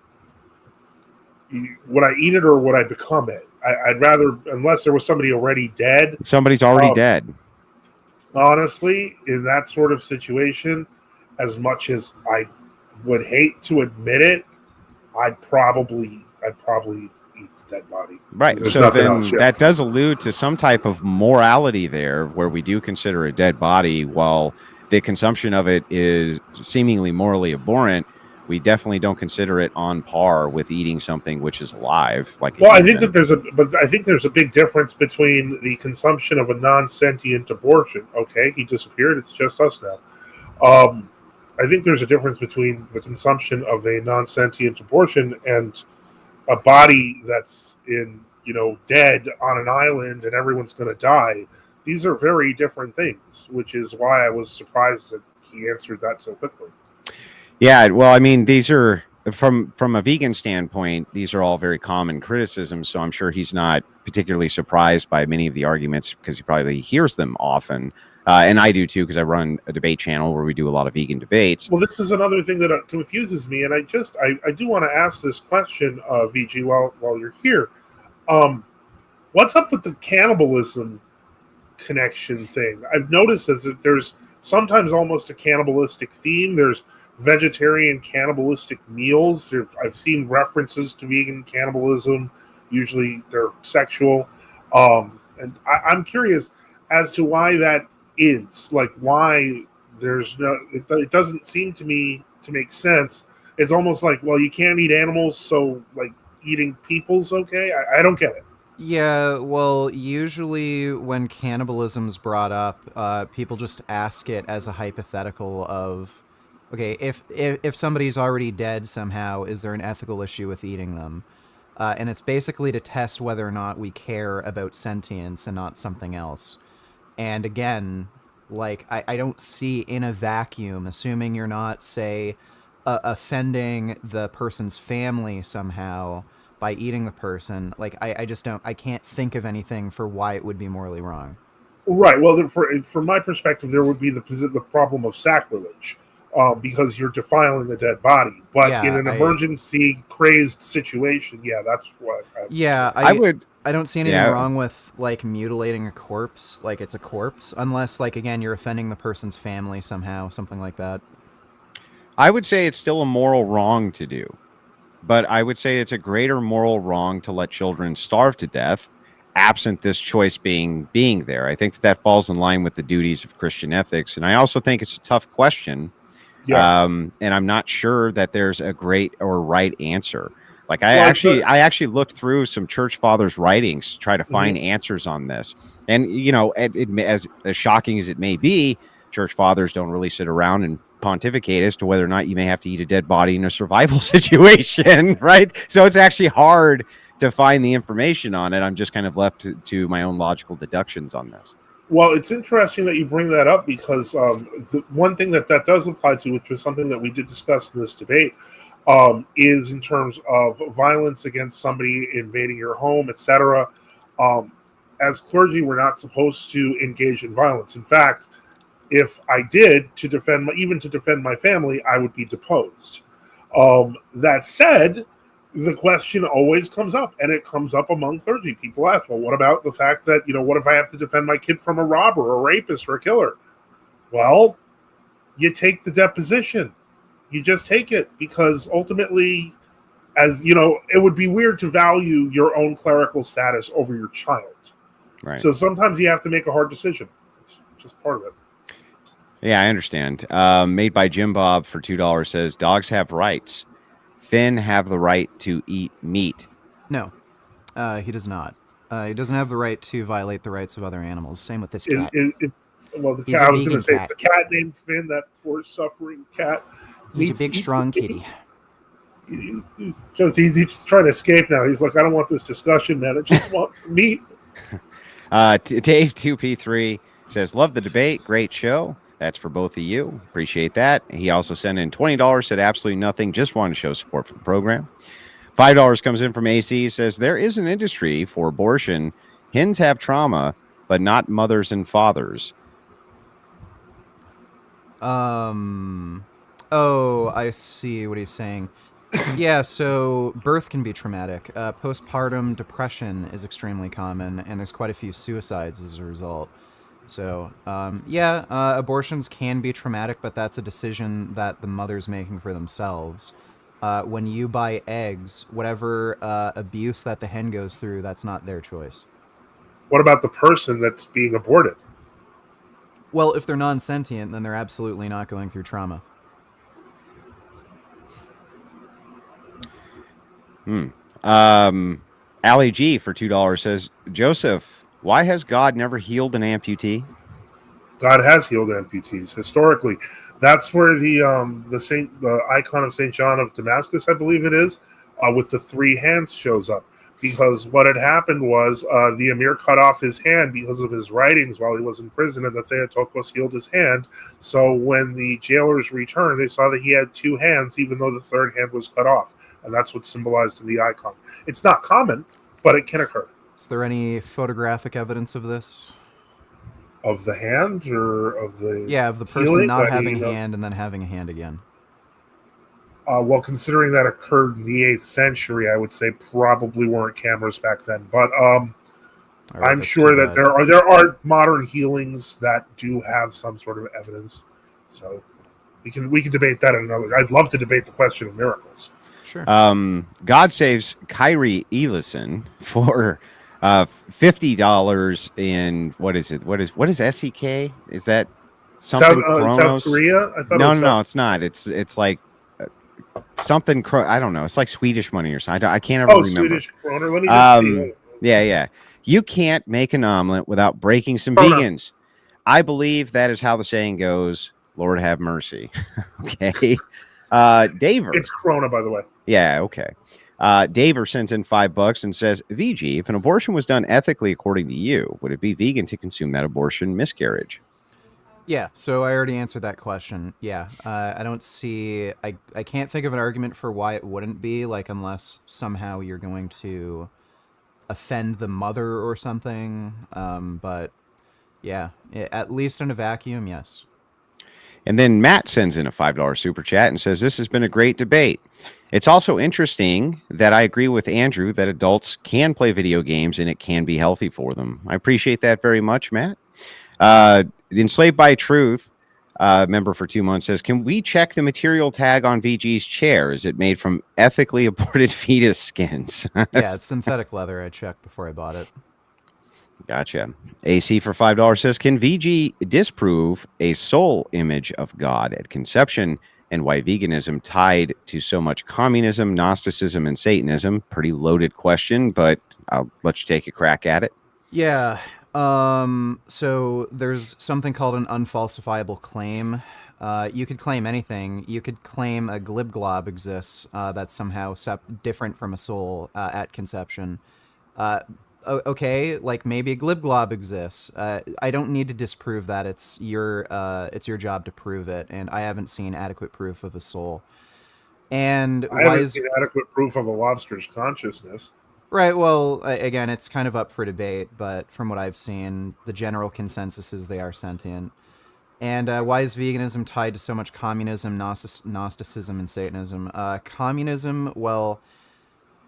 Would I eat it or would I become it? I'd rather, unless there was somebody already dead. Somebody's already dead. Honestly, in that sort of situation, as much as I would hate to admit it, I'd probably eat the dead body. Right. So then that does allude to some type of morality there, where we do consider a dead body, while the consumption of it is seemingly morally abhorrent. We definitely don't consider it on par with eating something which is alive. I think there's a big difference between the consumption of a non-sentient abortion. Okay, he disappeared. It's just us now. I think there's a difference between the consumption of a non-sentient abortion and a body that's dead on an island and everyone's going to die. These are very different things, which is why I was surprised that he answered that so quickly. Yeah, well, I mean, these are from a vegan standpoint, these are all very common criticisms. So I'm sure he's not particularly surprised by many of the arguments, because he probably hears them often. And I do too, because I run a debate channel where we do a lot of vegan debates. Well, this is another thing that confuses me, and I do want to ask this question, VG, while you're here. What's up with the cannibalism connection thing? I've noticed that there's sometimes almost a cannibalistic theme. There's vegetarian cannibalistic meals. I've seen references to vegan cannibalism. Usually they're sexual. And I'm curious as to why that is. Like, why there's no... It doesn't seem to me to make sense. It's almost like, well, you can't eat animals, so, like, eating people's okay? I don't get it. Yeah, well, usually when cannibalism's brought up, people just ask it as a hypothetical of, okay, if somebody's already dead somehow, is there an ethical issue with eating them? And it's basically to test whether or not we care about sentience and not something else. And again, like, I don't see in a vacuum, assuming you're not, say, offending the person's family somehow by eating the person, like, I can't think of anything for why it would be morally wrong. Right. Well, from my perspective, there would be the problem of sacrilege, because you're defiling the dead body. But in an emergency, crazed situation, yeah, that's what. I don't see anything Yeah. wrong with like mutilating a corpse, like it's a corpse, unless like again you're offending the person's family somehow, something like that. I would say it's still a moral wrong to do, but I would say it's a greater moral wrong to let children starve to death, absent this choice being there. I think that falls in line with the duties of Christian ethics, and I also think it's a tough question. Yeah. And I'm not sure that there's a great or right answer. Like Well, it's I actually looked through some church fathers' writings to try to find mhm. answers on this. And you know, as shocking as it may be, church fathers don't really sit around and pontificate as to whether or not you may have to eat a dead body in a survival situation, right? So it's actually hard to find the information on it. I'm just kind of left to my own logical deductions on this. Well, it's interesting that you bring that up because the one thing that does apply to, which was something that we did discuss in this debate, is in terms of violence against somebody invading your home, etc. Um, as clergy, we're not supposed to engage in violence. In fact, if I did even to defend my family, I would be deposed. That said, the question always comes up, and it comes up among clergy. People ask, well, what about the fact that, what if I have to defend my kid from a robber or a rapist or a killer? Well, you take the deposition. You just take it, because ultimately, as you know, it would be weird to value your own clerical status over your child. Right. So sometimes you have to make a hard decision. It's just part of it. Yeah, I understand. Made by Jim Bob for $2 says dogs have rights. Finn have the right to eat meat. No, he does not. He doesn't have the right to violate the rights of other animals. Same with this cat. Well, the He's cat, a I was going to vegan say, cat. the cat named Finn, that poor suffering cat. He's a big, strong kitty. He's just trying to escape now. He's like, I don't want this discussion, man. I just want some meat. Dave 2P3 says, love the debate. Great show. That's for both of you. Appreciate that. He also sent in $20, said absolutely nothing. Just wanted to show support for the program. $5 comes in from AC. Says, there is an industry for abortion. Hens have trauma, but not mothers and fathers. Oh, I see what he's saying. Yeah, so birth can be traumatic. Postpartum depression is extremely common, and there's quite a few suicides as a result. So, abortions can be traumatic, but that's a decision that the mother's making for themselves. When you buy eggs, whatever abuse that the hen goes through, that's not their choice. What about the person that's being aborted? Well, if they're non-sentient, then they're absolutely not going through trauma. Ali G for $2 says, Joseph, why has God never healed an amputee? God has healed amputees historically. That's where the icon of Saint John of Damascus, I believe it is, with the three hands shows up. Because what had happened was the emir cut off his hand because of his writings while he was in prison, and the Theotokos healed his hand. So when the jailers returned, they saw that he had two hands, even though the third hand was cut off. And that's what's symbolized in the icon. It's not common, but it can occur. Is there any photographic evidence of this? Of the hand or of the of the person healing? not having a hand and then having a hand again. Well, considering that occurred in the 8th century, I would say probably weren't cameras back then. But Right, I'm sure that there are modern healings that do have some sort of evidence. So we can debate that in another. I'd love to debate the question of miracles. Sure. God saves Kyrie Elison for $50 in what is it? What is SEK? Is that something South Korea? I thought no, it's not. It's like something. I don't know. It's like Swedish money or something. I can't ever remember. Swedish kroner. Let me just see. Yeah. You can't make an omelet without breaking some vegans. I believe that is how the saying goes. Lord have mercy. Okay. Daver. It's krona, by the way. Yeah. Okay. Daver sends in $5 and says, VG, if an abortion was done ethically according to you, would it be vegan to consume that abortion miscarriage? Yeah, so I already answered that question. Yeah, I don't see... I can't think of an argument for why it wouldn't be, like, unless somehow you're going to offend the mother or something. But, yeah, at least in a vacuum, yes. And then Matt sends in a $5 super chat and says, this has been a great debate. It's also interesting that I agree with Andrew that adults can play video games and it can be healthy for them. I appreciate that very much, Matt. Enslaved by Truth, member for 2 months, says, can we check the material tag on VG's chair? Is it made from ethically aborted fetus skins? Yeah, it's synthetic leather. I checked before I bought it. Gotcha. AC for $5 says, can VG disprove a soul image of God at conception, and why veganism tied to so much communism, Gnosticism, and Satanism? Pretty loaded question, but I'll let you take a crack at it. Yeah. So there's something called an unfalsifiable claim. You could claim anything. You could claim a glib glob exists that's somehow different from a soul at conception. Okay, like maybe a glib glob exists. I don't need to disprove that. It's your job to prove it, and I haven't seen adequate proof of a soul. And I haven't seen adequate proof of a lobster's consciousness. Right, well, again, it's kind of up for debate, but from what I've seen, the general consensus is they are sentient. And why is veganism tied to so much communism, Gnosticism, and Satanism? Communism, well,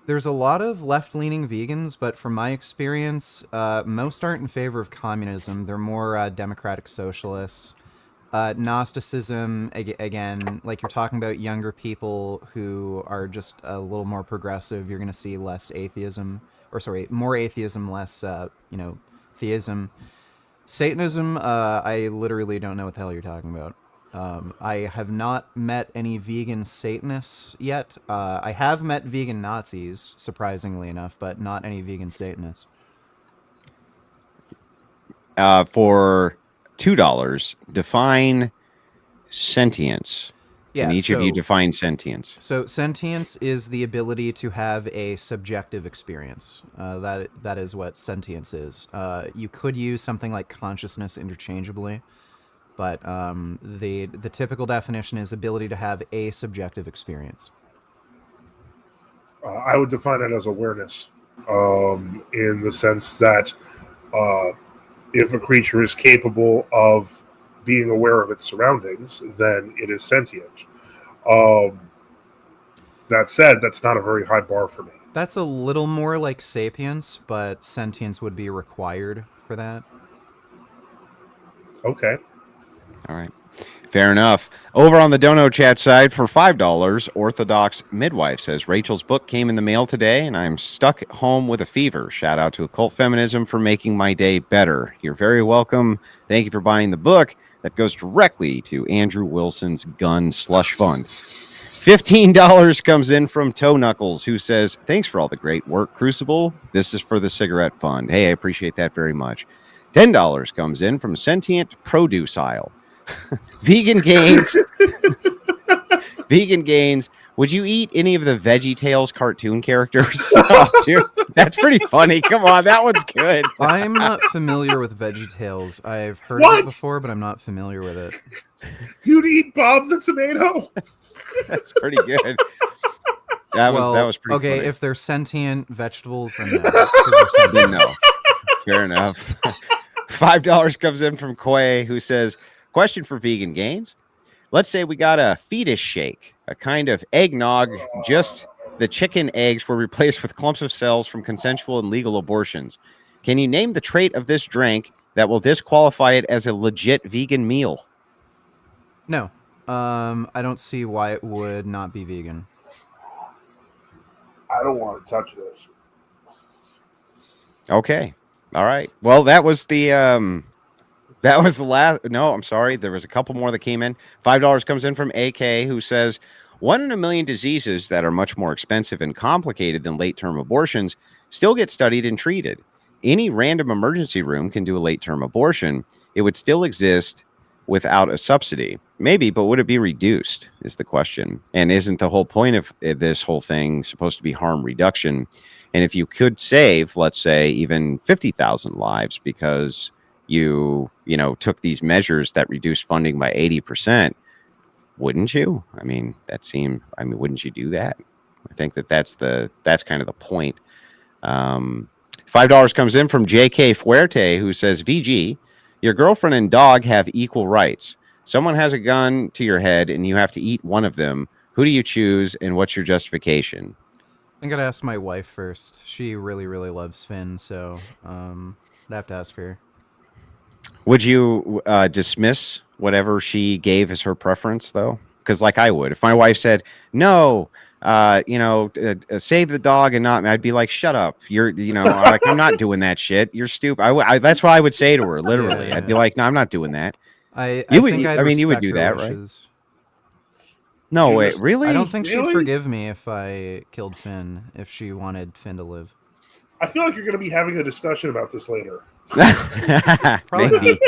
there's a lot of left-leaning vegans, but from my experience, most aren't in favor of communism. They're more democratic socialists. Gnosticism, again, like you're talking about younger people who are just a little more progressive, you're going to see less atheism, more atheism, less, theism. Satanism, I literally don't know what the hell you're talking about. I have not met any vegan Satanists yet. I have met vegan Nazis, surprisingly enough, but not any vegan Satanists. For $2, define sentience. Yeah, Can each of you define sentience? So sentience is the ability to have a subjective experience. That is what sentience is. You could use something like consciousness interchangeably, but the typical definition is ability to have a subjective experience. I would define it as awareness, in the sense that if a creature is capable of being aware of its surroundings, then it is sentient. That said, that's not a very high bar for me. That's a little more like sapience, but sentience would be required for that. Okay. All right. Fair enough. Over on the Dono chat side for $5, Orthodox Midwife says, Rachel's book came in the mail today and I'm stuck at home with a fever. Shout out to Occult Feminism for making my day better. You're very welcome. Thank you for buying the book. That goes directly to Andrew Wilson's gun slush fund. $15 comes in from Toe Knuckles, who says, thanks for all the great work, Crucible. This is for the cigarette fund. Hey, I appreciate that very much. $10 comes in from Sentient Produce Aisle. Vegan Gains. Vegan Gains. Would you eat any of the VeggieTales cartoon characters? Oh, dude, that's pretty funny. Come on, that one's good. I'm not familiar with VeggieTales. I've heard of it before, but I'm not familiar with it. You'd eat Bob the tomato? That's pretty good. That was pretty okay, funny. If they're sentient vegetables, then no. 'Cause they're sentient. No. Fair enough. $5 comes in from Quay, who says, question for Vegan Gains. Let's say we got a fetus shake, a kind of eggnog, just the chicken eggs were replaced with clumps of cells from consensual and legal abortions. Can you name the trait of this drink that will disqualify it as a legit vegan meal? No. I don't see why it would not be vegan. I don't want to touch this. Okay. All right. Well, that was the last. No, I'm sorry. There was a couple more that came in. $5 comes in from AK, who says, 1 in a million diseases that are much more expensive and complicated than late-term abortions still get studied and treated. Any random emergency room can do a late-term abortion. It would still exist without a subsidy. Maybe, but would it be reduced is the question. And isn't the whole point of this whole thing supposed to be harm reduction? And if you could save, let's say, even 50,000 lives because you took these measures that reduced funding by 80%, wouldn't you? Wouldn't you do that? I think that's kind of the point. $5 comes in from JK Fuerte, who says, VG, your girlfriend and dog have equal rights. Someone has a gun to your head and you have to eat one of them. Who do you choose, and what's your justification? I gotta ask my wife first. She really, really loves Finn, so I'd have to ask her. Would you dismiss whatever she gave as her preference, though? Because, like, I would. If my wife said, no, save the dog and not me, I'd be like, shut up. I'm not doing that shit. You're stupid. That's what I would say to her, literally. Yeah. I'd be like, no, I'm not doing that. I You would, think I'd I mean, you would respect do her that, wishes. right? No, You wait, just- really? I don't think she'd Really? forgive me if I killed Finn, if she wanted Finn to live. I feel like you're going to be having a discussion about this later. Probably Maybe.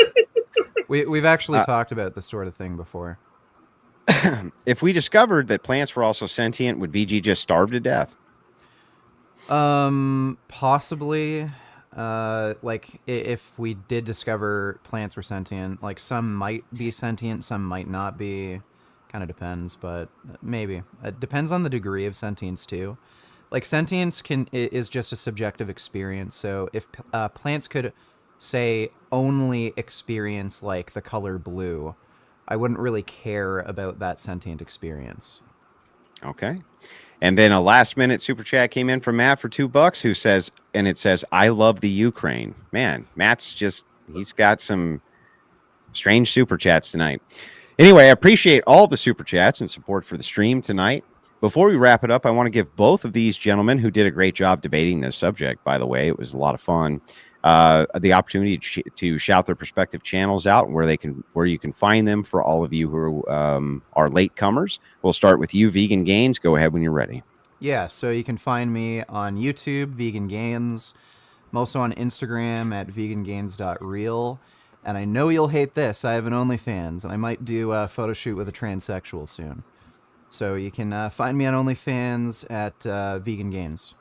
not. We've actually Uh, talked about this sort of thing before. If we discovered that plants were also sentient, would VG just starve to death? Possibly. If we did discover plants were sentient, like some might be sentient, some might not be. Kind of depends, but maybe. It depends on the degree of sentience too. Like sentience is just a subjective experience. So if plants could, say, only experience like the color blue, I wouldn't really care about that sentient experience. Okay. And then a last minute super chat came in from Matt for $2 who says, and it says, I love the Ukraine. Man, he's got some strange super chats tonight. Anyway, I appreciate all the super chats and support for the stream tonight. Before we wrap it up, I want to give both of these gentlemen who did a great job debating this subject, by the way, it was a lot of fun, the opportunity to shout their respective channels out and where you can find them for all of you who are latecomers. We'll start with you, Vegan Gains. Go ahead when you're ready. Yeah, so you can find me on YouTube, Vegan Gains. I'm also on Instagram at vegangains.real. And I know you'll hate this. I have an OnlyFans, and I might do a photo shoot with a transsexual soon. So you can find me on OnlyFans at Vegan Gains.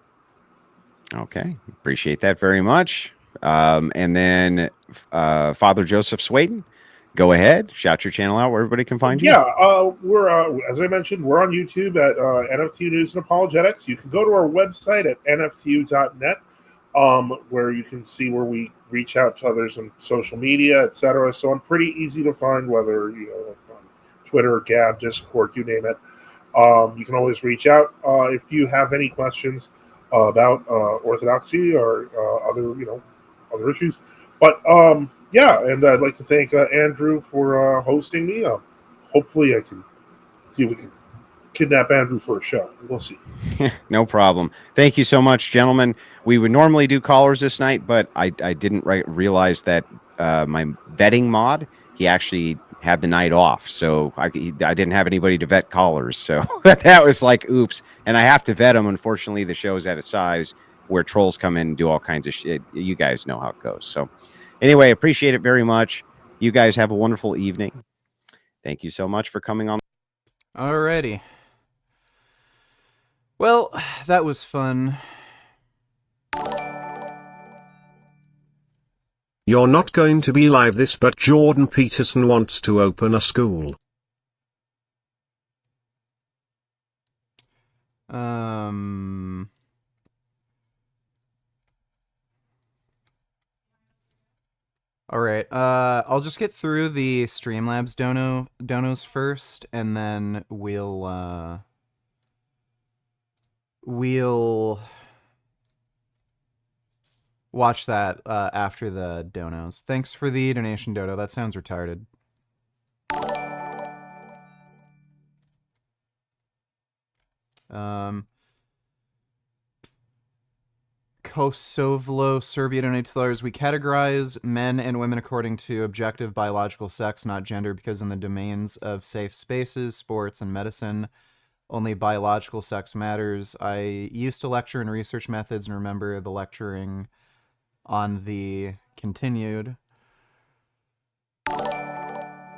Okay, appreciate that very much. And then Father Joseph Swayden, go ahead, shout your channel out where everybody can find you. Yeah, we're as I mentioned, we're on YouTube at NFTU News and Apologetics. You can go to our website at nftu.net, where you can see where we reach out to others on social media, etc. So I'm pretty easy to find, whether on Twitter, Gab, Discord, you name it. You can always reach out if you have any questions about orthodoxy or other issues. But yeah, and I'd like to thank Andrew for hosting me. Hopefully, I can see if we can kidnap Andrew for a show. We'll see. No problem. Thank you so much, gentlemen. We would normally do callers this night, but I didn't realize that my vetting mod, he actually had the night off. So I didn't have anybody to vet callers. So that was like, oops. And I have to vet them. Unfortunately, the show's at a size where trolls come in and do all kinds of shit. You guys know how it goes. So anyway, appreciate it very much. You guys have a wonderful evening. Thank you so much for coming on. Alrighty. Well, that was fun. You're not going to be live this, but Jordan Peterson wants to open a school. All right. I'll just get through the Streamlabs donos first, and then we'll watch that after the donos. Thanks for the donation, Dodo. That sounds retarded. Kosovlo, Serbia donated $2. We categorize men and women according to objective biological sex, not gender, because in the domains of safe spaces, sports, and medicine, only biological sex matters. I used to lecture in research methods and remember the lecturing on the continued.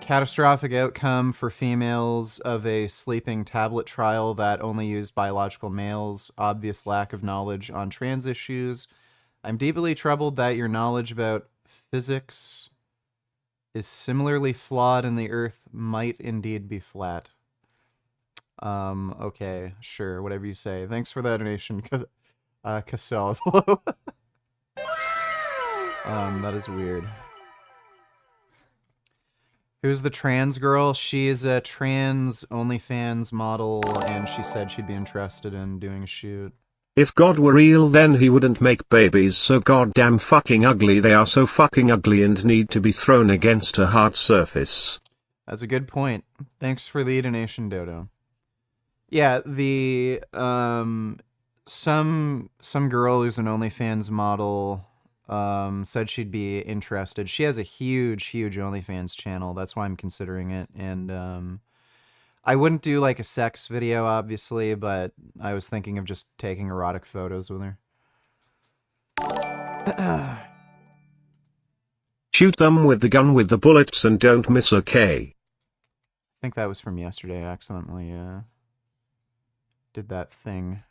Catastrophic outcome for females of a sleeping tablet trial that only used biological males. Obvious lack of knowledge on trans issues. I'm deeply troubled that your knowledge about physics is similarly flawed and the Earth might indeed be flat. Okay, sure, whatever you say. Thanks for that donation, Cassell. That is weird. Who's the trans girl? She's a trans OnlyFans model, and she said she'd be interested in doing a shoot. If God were real, then he wouldn't make babies so goddamn fucking ugly. They are so fucking ugly and need to be thrown against a hard surface. That's a good point. Thanks for the donation, Dodo. Yeah, the some girl who's an OnlyFans model said she'd be interested. She has a huge OnlyFans channel. That's why I'm considering it. And I wouldn't do like a sex video, obviously, but I was thinking of just taking erotic photos with her. Shoot them with the gun with the bullets and don't miss, okay? I think that was from yesterday. I accidentally did that thing.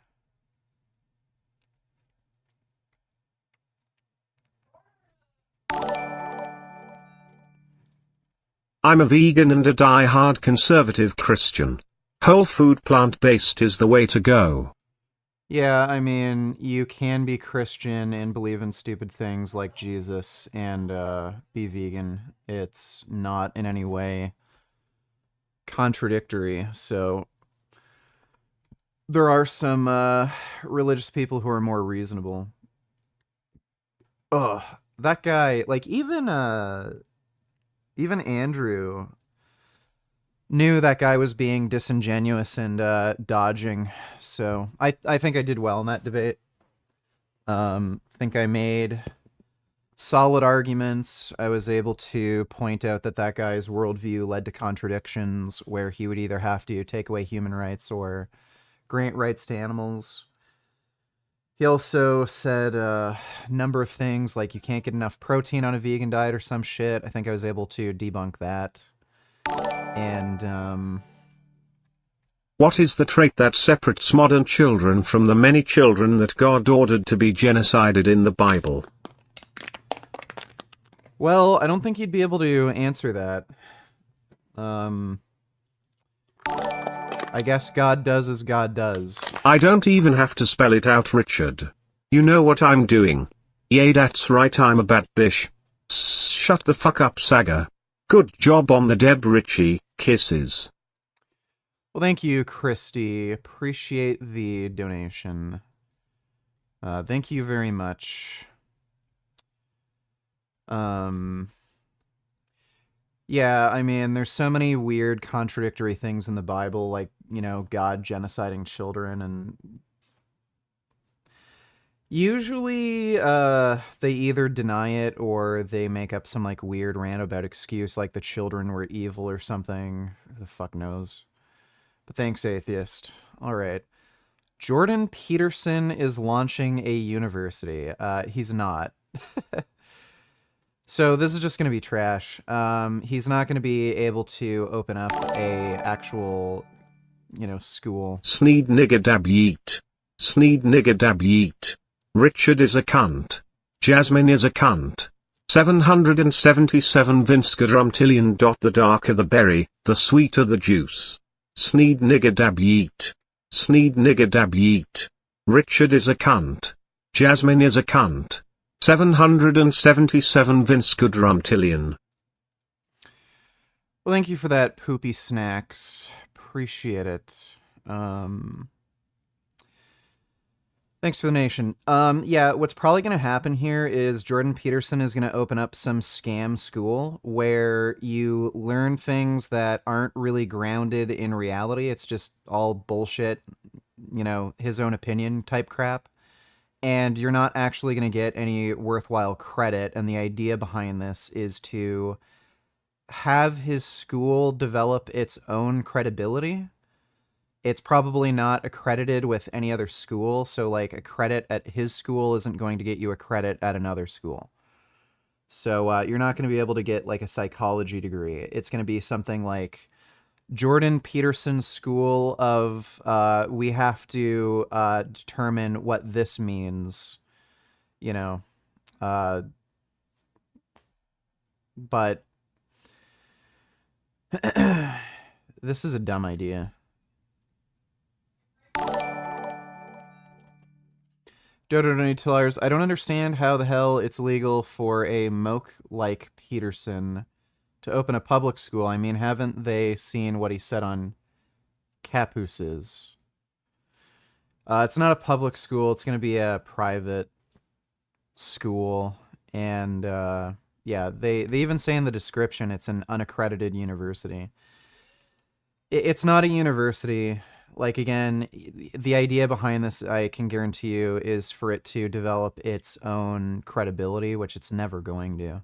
I'm a vegan and a die-hard conservative Christian. Whole food plant-based is the way to go. Yeah, I mean, you can be Christian and believe in stupid things like Jesus and be vegan. It's not in any way contradictory. So there are some religious people who are more reasonable. Ugh, that guy, like even Andrew knew that guy was being disingenuous and dodging. So I think I did well in that debate. Think I made solid arguments. I was able to point out that guy's worldview led to contradictions where he would either have to take away human rights or grant rights to animals. He also said a number of things like you can't get enough protein on a vegan diet or some shit. I think I was able to debunk that. And what is the trait that separates modern children from the many children that God ordered to be genocided in the Bible? Well, I don't think you'd be able to answer that. I guess God does as God does. I don't even have to spell it out, Richard. You know what I'm doing. Yay, that's right, I'm a bat bish. Shut the fuck up, Saga. Good job on the Deb Ritchie, kisses. Well, thank you, Christy. Appreciate the donation. Thank you very much. Yeah, I mean, there's so many weird contradictory things in the Bible, like, you know, God genociding children, and usually they either deny it or they make up some like weird rant about excuse, like the children were evil or something. Who the fuck knows? But thanks, atheist. All right. Jordan Peterson is launching a university. He's not. So this is just going to be trash. He's not going to be able to open up a actual, you know, school. Sneed nigger dab yeet. Sneed nigger dab yeet. Richard is a cunt. Jasmine is a cunt. 777 Vince Gadrumtillion. The darker the berry, the sweeter the juice. Sneed nigger dab yeet. Sneed nigger dab yeet. Richard is a cunt. Jasmine is a cunt. 777 Vince Gadrumtillion. Well, thank you for that, Poopy Snacks. Appreciate it. Thanks for the nation. Yeah, what's probably going to happen here is Jordan Peterson is going to open up some scam school where you learn things that aren't really grounded in reality. It's just all bullshit, you know, his own opinion type crap. And you're not actually going to get any worthwhile credit. And the idea behind this is to have his school develop its own credibility. It's probably not accredited with any other school. So like a credit at his school isn't going to get you a credit at another school. So you're not going to be able to get like a psychology degree. It's going to be something like Jordan Peterson's School of we have to determine what this means, you know, but this is a dumb idea. Dodo Tillers, I don't understand how the hell it's legal for a moke like Peterson to open a public school. I mean, haven't they seen what he said on Capuses? It's not a public school. It's going to be a private school. And yeah, they even say in the description it's an unaccredited university. It's not a university. Like, again, the idea behind this, I can guarantee you, is for it to develop its own credibility, which it's never going to.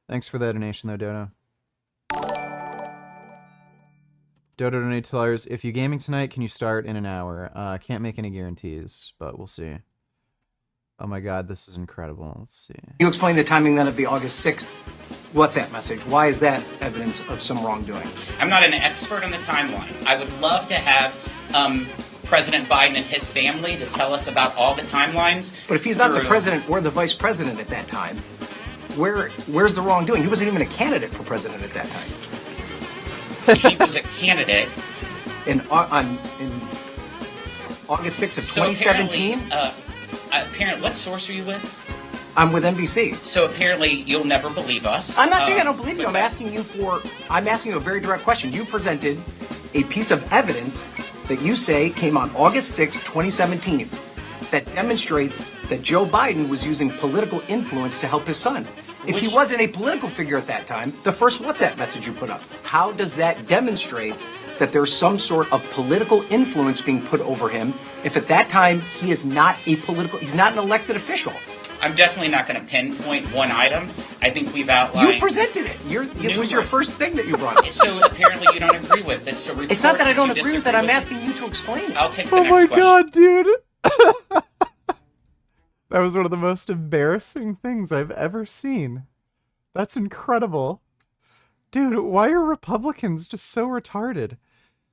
Thanks for the donation, though, Dodo. Dodo donated $2. If you gaming tonight, can you start in an hour? Can't make any guarantees, but we'll see. Oh my god, this is incredible. Let's see. You explain the timing then of the August 6th WhatsApp message. Why is that evidence of some wrongdoing? I'm not an expert on the timeline. I would love to have President Biden and his family to tell us about all the timelines. But if he's not the president or the vice president at that time, where's the wrongdoing? He wasn't even a candidate for president at that time. He was a candidate. In August 6th of 2017? Apparently, what source are you with? I'm with NBC. So apparently you'll never believe us. I'm not saying I don't believe you. I'm asking you a very direct question. You presented a piece of evidence that you say came on August 6, 2017, that demonstrates that Joe Biden was using political influence to help his son. If he wasn't a political figure at that time, the first WhatsApp message you put up, how does that demonstrate that there's some sort of political influence being put over him if at that time he's not an elected official? I'm definitely not going to pinpoint one item. I think we've outlined... You presented it. It was your first thing that you brought up. So apparently you don't agree with it. So it's not that I don't agree with it. I'm asking you to explain it. I'll take the next question. Oh my god, dude. That was one of the most embarrassing things I've ever seen. That's incredible. Dude, why are Republicans just so retarded?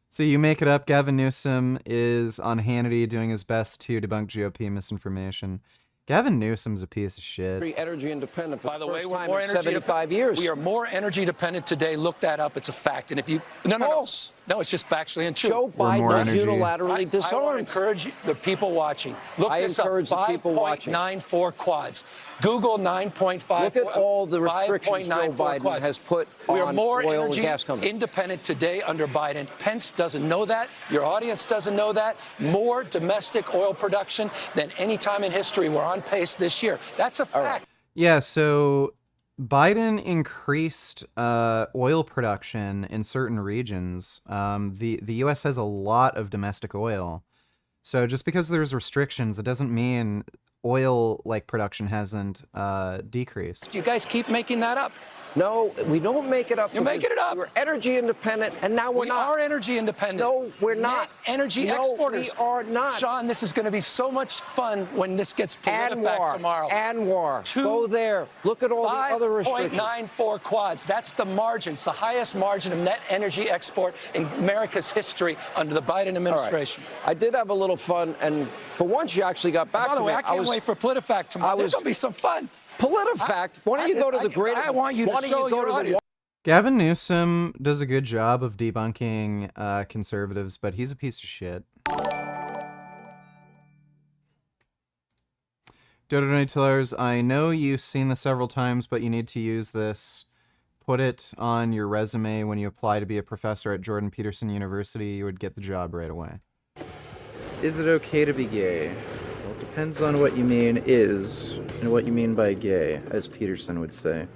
So you make it up, Gavin Newsom is on Hannity doing his best to debunk GOP misinformation. Gavin Newsom's a piece of shit. Energy independent for By the way, first we're time more in energy 75 years. We are more energy dependent today. Look that up. It's a fact. And if you False. No, it's just factually untrue. Joe more Biden was energy. unilaterally I disarmed. encourage the people watching. Look I this encourage up. the people watching. 5.94 quads. Google 9.5. Look at all the restrictions Joe Biden quads. has put We are on more oil and energy gas companies. independent today under Biden. Pence doesn't know that. Your audience doesn't know that. More domestic oil production than any time in history. We're on pace this year. That's a fact. Yeah, so Biden increased oil production in certain regions. The U.S. has a lot of domestic oil. So just because there's restrictions, it doesn't mean oil production hasn't decreased. You guys keep making that up. No, we don't make it up. You're making it up. We're energy independent, and now we're not. We are energy independent. No, we're not. Net energy exporters. No, we are not. Sean, this is going to be so much fun when this gets PolitiFact tomorrow. Anwar, go there. Look at all the other restrictions. 5.94 quads. That's the margin. It's the highest margin of net energy export in America's history under the Biden administration. Right. I did have a little fun, and for once you actually got back By to the way, me. I can't wait for PolitiFact tomorrow. There's going to be some fun. PolitiFact. Why don't you go to the great? I want you to show your audience. Gavin Newsom does a good job of debunking conservatives, but he's a piece of shit. Dodo Tillers, I know you've seen this several times, but you need to use this. Put it on your resume when you apply to be a professor at Jordan Peterson University. You would get the job right away. Is it okay to be gay? Well, it depends on what you mean is, and what you mean by gay, as Peterson would say.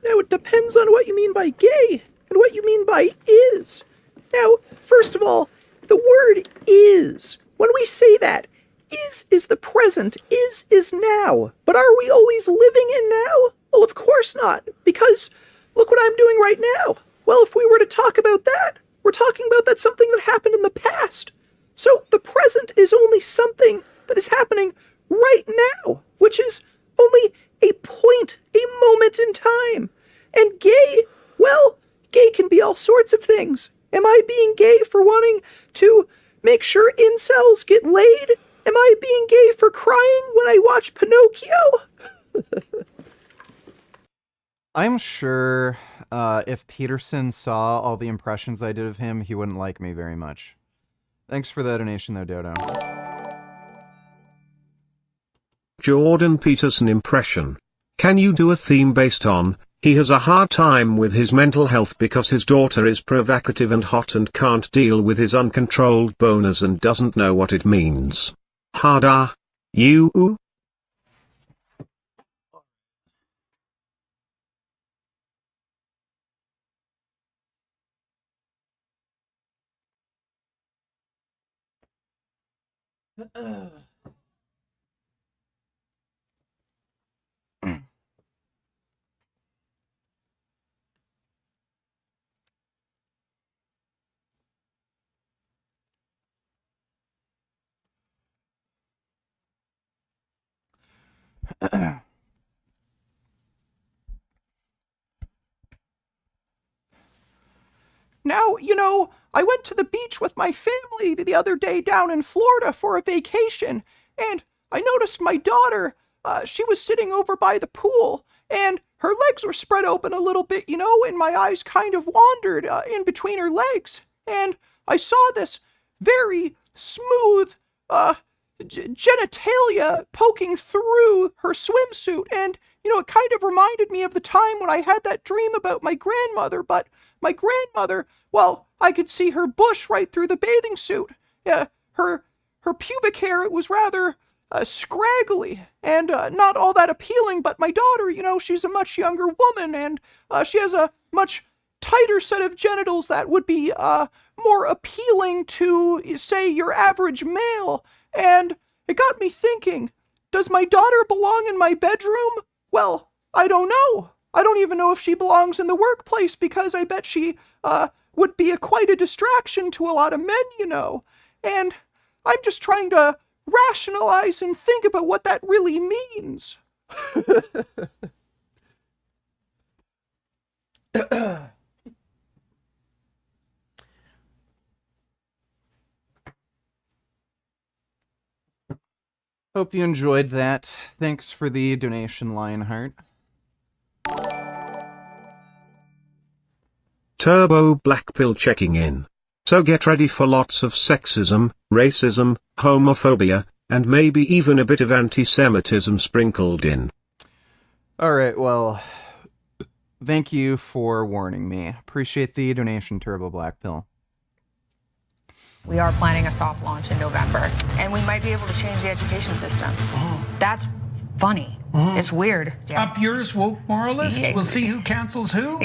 Now, it depends on what you mean by gay and what you mean by is. Now, first of all, the word is. When we say that, is the present, is now. But are we always living in now? Well, of course not, because look what I'm doing right now. Well, if we were to talk about that, we're talking about that something that happened in the past. So the present is only something that is happening right now, which is only a point, a moment in time. And gay, well, gay can be all sorts of things. Am I being gay for wanting to make sure incels get laid? Am I being gay for crying when I watch Pinocchio? I'm sure if Peterson saw all the impressions I did of him, he wouldn't like me very much. Thanks for the donation, though, Dodo. Jordan Peterson impression. Can you do a theme based on He has a hard time with his mental health because his daughter is provocative and hot and can't deal with his uncontrolled boners and doesn't know what it means. Harda. You? Now, I went to the beach with my family the other day down in Florida for a vacation, and I noticed my daughter, she was sitting over by the pool, and her legs were spread open a little bit, and my eyes kind of wandered in between her legs, and I saw this very smooth, genitalia poking through her swimsuit, and it kind of reminded me of the time when I had that dream about my grandmother, but my grandmother, well, I could see her bush right through the bathing suit. Her pubic hair, it was rather scraggly and not all that appealing, but my daughter, she's a much younger woman, and she has a much tighter set of genitals that would be more appealing to, say, your average male. And it got me thinking, does my daughter belong in my bedroom? Well, I don't know. I don't even know if she belongs in the workplace, because I bet she would be quite a distraction to a lot of men, And I'm just trying to rationalize and think about what that really means. Hope you enjoyed that. Thanks for the donation, Lionheart. Turbo Blackpill checking in. So get ready for lots of sexism, racism, homophobia, and maybe even a bit of anti-Semitism sprinkled in. Alright, well, thank you for warning me. Appreciate the donation, Turbo Blackpill. We are planning a soft launch in November, and we might be able to change the education system. That's funny. It's weird. Up yours, woke moralists. We'll see who cancels who.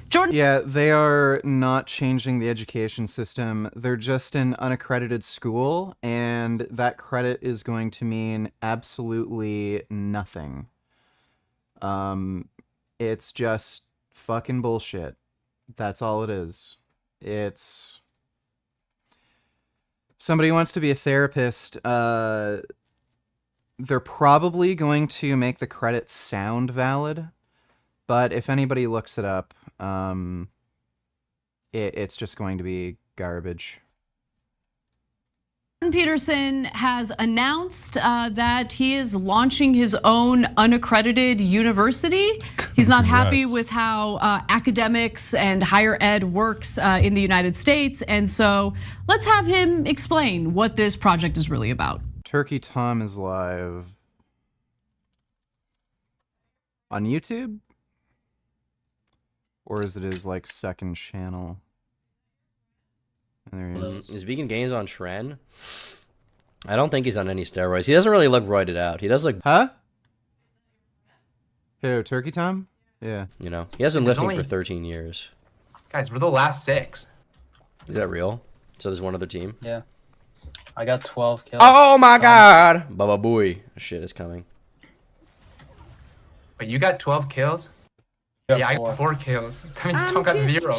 Jordan. Yeah, they are not changing the education system. They're just an unaccredited school, and that credit is going to mean absolutely nothing. It's just fucking bullshit. That's all it is. It's... Somebody wants to be a therapist, they're probably going to make the credits sound valid, but if anybody looks it up, it's just going to be garbage. Peterson has announced that he is launching his own unaccredited university. He's not happy with how academics and higher ed works in the United States. And so let's have him explain what this project is really about. Turkey Tom is live on YouTube? Or is it his, like, second channel? And there he is. Is Vegan Games on Tren? I don't think he's on any steroids. He doesn't really look roided out. He does look... Huh? Who, Turkey Tom? Yeah. You know, he has been lifting for 13 years. Guys, we're the last 6. Is that real? So there's one other team? Yeah. I got 12 kills. Oh my god! Baba Booey. Shit is coming. Wait, you got 12 kills? Yeah, I got 4 kills. That means Tom got 0,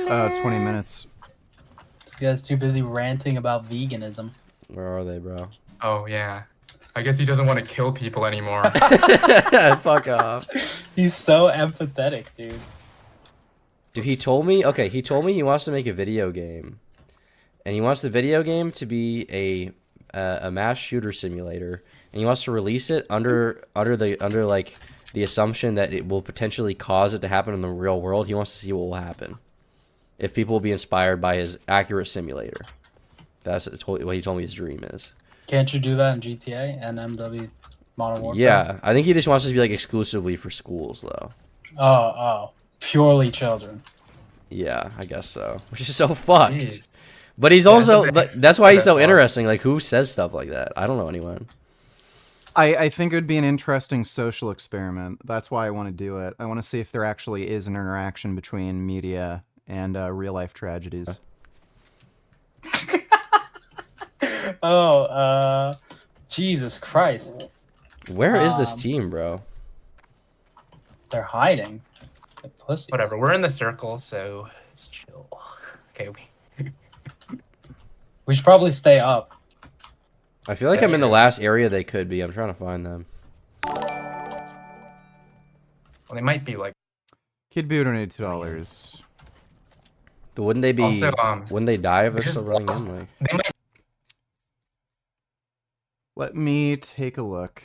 bro. 20 minutes. This guy's too busy ranting about veganism. Where are they, bro? Oh, yeah. I guess he doesn't want to kill people anymore. Fuck off. He's so empathetic, dude. Dude, he told me, okay, he told me he wants to make a video game. And he wants the video game to be a mass shooter simulator. And he wants to release it under like the assumption that it will potentially cause it to happen in the real world. He wants to see what will happen if people will be inspired by his accurate simulator. That's what he told me his dream is. Can't you do that in GTA and MW? Modern Warfare? Yeah, I think he just wants it to be like exclusively for schools, though. Oh, purely children. Yeah, I guess so. Which is so fucked. Jeez. But he's Yeah, also, that's why he's so far. interesting. Like, who says stuff like that? I don't know anyone. I think it would be an interesting social experiment. That's why I want to do it. I want to see if there actually is an interaction between media and real life tragedies. Oh, Jesus Christ. Where is this team, bro? They're hiding. Like pussies. Whatever. We're in the circle, so it's chill. Okay. We should probably stay up. I feel like I'm in the last area they could be. I'm trying to find them. Well, they might be like. Kid Boo donated $2. But wouldn't they be? Also, wouldn't they die if they're still running in? Like, they might. Let me take a look.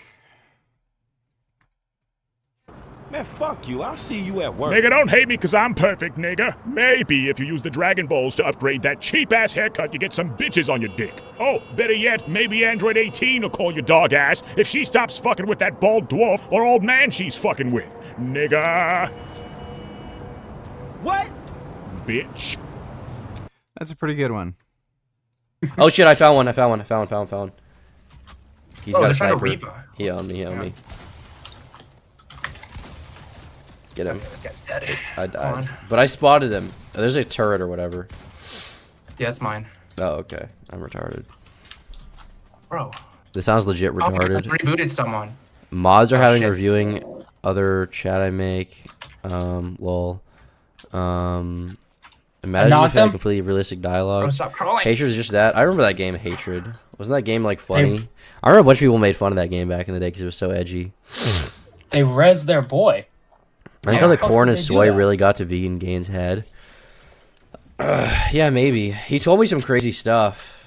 Man, fuck you. I'll see you at work. Nigga, don't hate me because I'm perfect, nigga. Maybe if you use the Dragon Balls to upgrade that cheap-ass haircut, you get some bitches on your dick. Oh, better yet, maybe Android 18 will call you dog ass if she stops fucking with that bald dwarf or old man she's fucking with. Nigga. What? Bitch. That's a pretty good one. oh shit! I found one. I found. He's got a trying to sniper. Reaper. He owned me. Get him. This guy's dead. I died. But I spotted him. Oh, there's a turret or whatever. Yeah, it's mine. Oh, okay. I'm retarded. Bro. This sounds legit retarded. I rebooted someone. Mods are having shit. reviewing other chat I make. Lol. Imagine if you had a completely realistic dialogue. Bro, stop crawling. Hatred is just that. I remember that game, Hatred. Wasn't that game like funny? I remember a bunch of people made fun of that game back in the day because it was so edgy. They res their boy. I think how the corn and soy really got to Vegan Gain's head. Yeah, maybe. He told me some crazy stuff.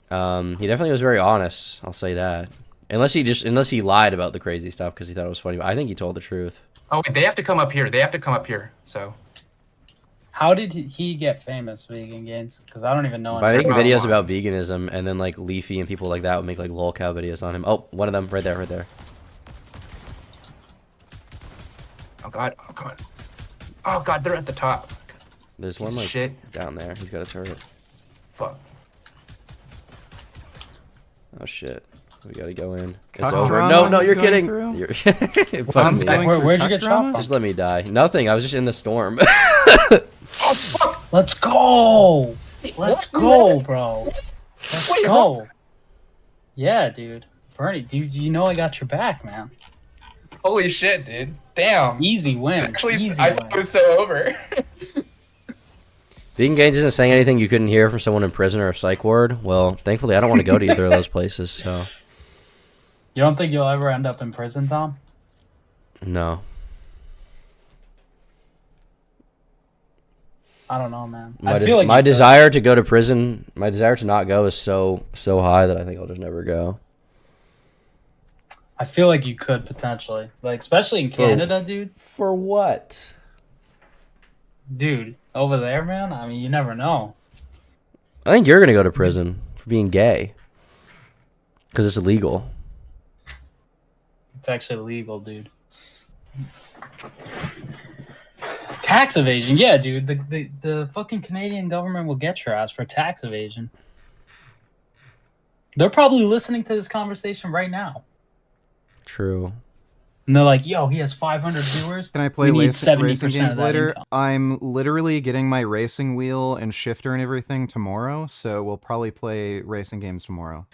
He definitely was very honest. I'll say that. Unless he lied about the crazy stuff because he thought it was funny. But I think he told the truth. Oh wait, they have to come up here. So. How did he get famous, Vegan Gains? Because I don't even know. By making videos about veganism, and then like Leafy and people like that would make like lol cow videos on him. Oh, one of them right there. Oh god, they're at the top. There's one like down there. He's got a turret. Fuck. Oh shit. We gotta go in. It's Cuck over. drama No, is you're going kidding. through? You're Tom's fucking me. going Where'd you through get cuck shot drama? from? Just let me die. Nothing. I was just in the storm. Oh fuck! Let's go! Let's go, bro. Let's go. Yeah, dude. Bernie, you know I got your back, man. Holy shit, dude. Damn. Easy win. Actually, Easy I win. thought it was so over. Vegan Gains isn't saying anything you couldn't hear from someone in prison or a psych ward. Well, thankfully, I don't want to go to either of those places, so. You don't think you'll ever end up in prison, Tom? No. I don't know, man. My desire to go to prison, my desire to not go is so high that I think I'll just never go. I feel like you could potentially, like especially in Canada, dude. For what? Dude, over there, man. I mean, you never know. I think you're gonna go to prison for being gay because it's illegal. It's actually legal, dude. Tax evasion, yeah, dude. The fucking Canadian government will get your ass for tax evasion. They're probably listening to this conversation right now. True. And they're like, yo, he has 500 viewers. Can I play We need racing 70% games of that later? income. I'm literally getting my racing wheel and shifter and everything tomorrow, so we'll probably play racing games tomorrow.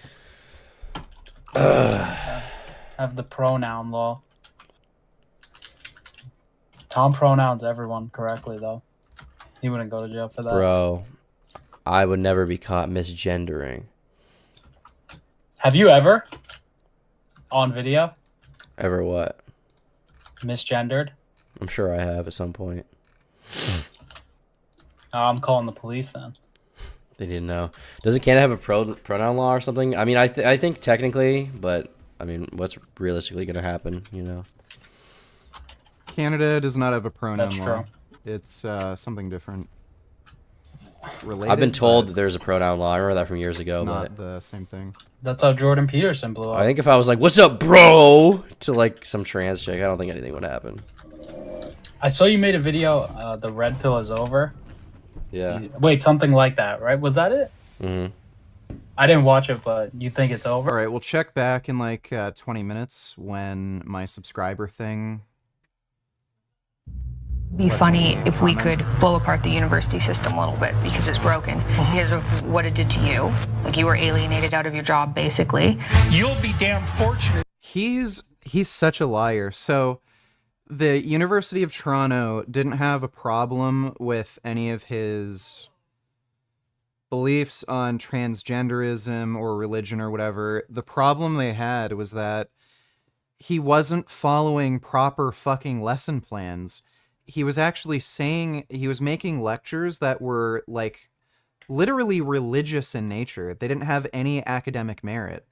Have the pronoun law. Tom pronouns everyone correctly, though. He wouldn't go to jail for that. Bro, I would never be caught misgendering. Have you ever? On video? Ever what? Misgendered? I'm sure I have at some point. I'm calling the police then. They didn't know. Doesn't Canada have a pronoun law or something? I mean, I think technically, but I mean, what's realistically going to happen, you know? Canada does not have a pronoun That's law. true. It's something different. related. I've been told that there's a pronoun law. I remember that from years ago. It's not but the same thing. That's how Jordan Peterson blew up. I think if I was like, "What's up, bro?" to like some trans chick, I don't think anything would happen. I saw you made a video. The red pill is over. Yeah. Wait, something like that, right? Was that it? Mm-hmm. I didn't watch it, but you think it's over? All right, we'll check back in like 20 minutes when my subscriber thing. Be funny if we could blow apart the university system a little bit because it's broken because of what it did to you. Like you were alienated out of your job, basically. You'll be damn fortunate. He's such a liar. So the University of Toronto didn't have a problem with any of his beliefs on transgenderism or religion or whatever. The problem they had was that he wasn't following proper fucking lesson plans. He was actually saying, he was making lectures that were like literally religious in nature. They didn't have any academic merit.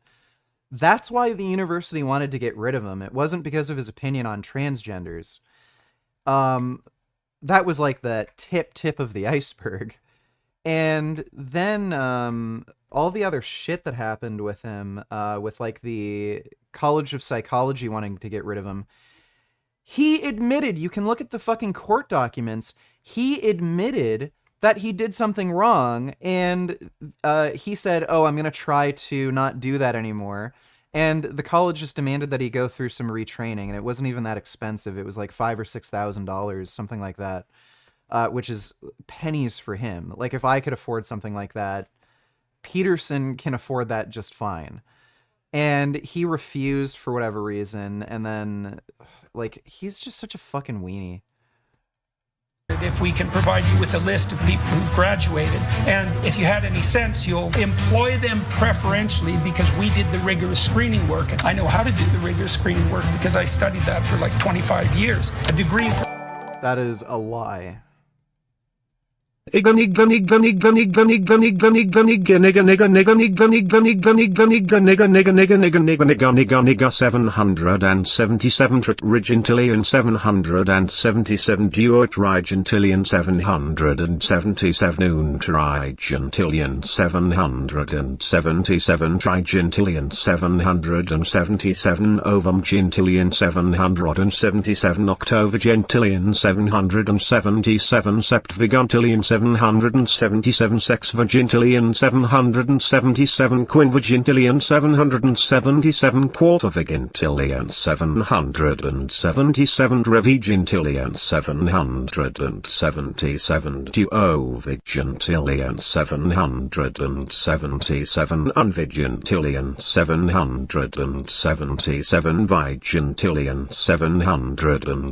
That's why the university wanted to get rid of him. It wasn't because of his opinion on transgenders. That was like the tip of the iceberg. And then all the other shit that happened with him, with like the College of Psychology wanting to get rid of him, he admitted, you can look at the fucking court documents, he admitted that he did something wrong, and he said, oh, I'm going to try to not do that anymore. And the college just demanded that he go through some retraining, and it wasn't even that expensive. It was like $5,000 or $6,000, something like that. Which is pennies for him. Like, if I could afford something like that, Peterson can afford that just fine. And he refused for whatever reason, and then, like, he's just such a fucking weenie. If we can provide you with a list of people who've graduated, and if you had any sense, you'll employ them preferentially because we did the rigorous screening work. I know how to do the rigorous screening work because I studied that for like 25 years. A degree for... That is a lie. Nigga 777 Trigintillion 777 Duo Trigintillion 777 Trigintillion 777 Trigintillion 777 Ovum Gentillion 777 Octovigentillion 777 Septviguntillion 777 Sexvigintillion 777 Quinvigintillion 777 Quartervigintillion 777 Revigintillion 777 Duovigintillion 777 Unvigintillion 777 Vigintillion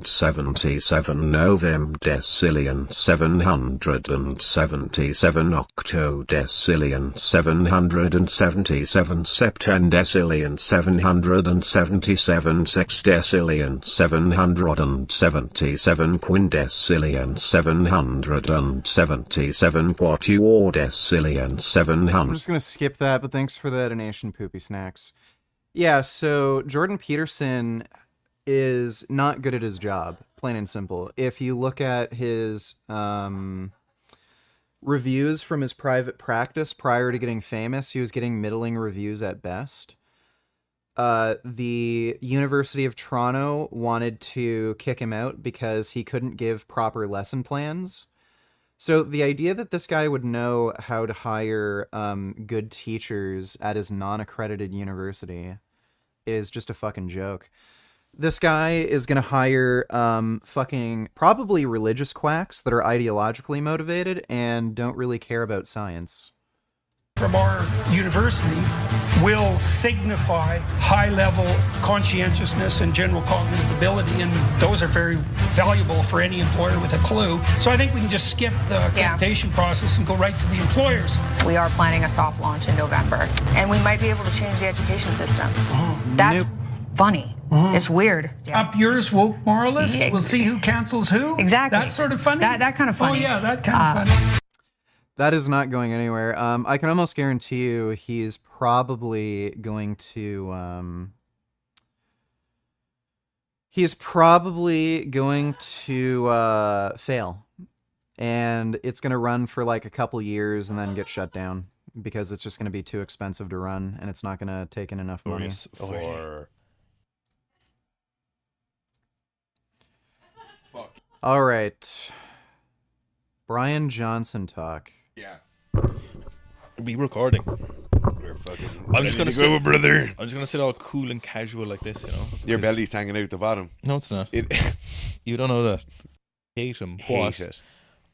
777 Novem Decillion 777 Octodecillion 777 Septendecillion 777 Sexdecillion 777 Quindecillion 777 Quatuordecillion 700. I'm just gonna skip that, but thanks for the donation, Poopy Snacks. Yeah, so Jordan Peterson is not good at his job, plain and simple. If you look at his reviews from his private practice prior to getting famous, he was getting middling reviews at best. The University of Toronto wanted to kick him out because he couldn't give proper lesson plans. So the idea that this guy would know how to hire good teachers at his non-accredited university is just a fucking joke. This guy is going to hire fucking probably religious quacks that are ideologically motivated and don't really care about science. From our university will signify high-level conscientiousness and general cognitive ability, and those are very valuable for any employer with a clue. So I think we can just skip the accreditation process and go right to the employers. We are planning a soft launch in November, and we might be able to change the education system. That's funny. It's weird. Up yours, woke moralists. Yeah. We'll see who cancels who. Exactly. That sort of funny. That kind of funny. Oh yeah, that kind of funny. That is not going anywhere. I can almost guarantee you he's probably going to fail. and it's going to run for like a couple years and then get shut down because it's just going to be too expensive to run and it's not going to take in enough money. All right. Brian Johnson talk. Yeah. Be recording. We're fucking I'm just gonna ready to go, brother. I'm just gonna sit all cool and casual like this, you know. Your 'cause- belly's hanging out the bottom. No, it's not. It. You don't know that. Hate him. Hate But it.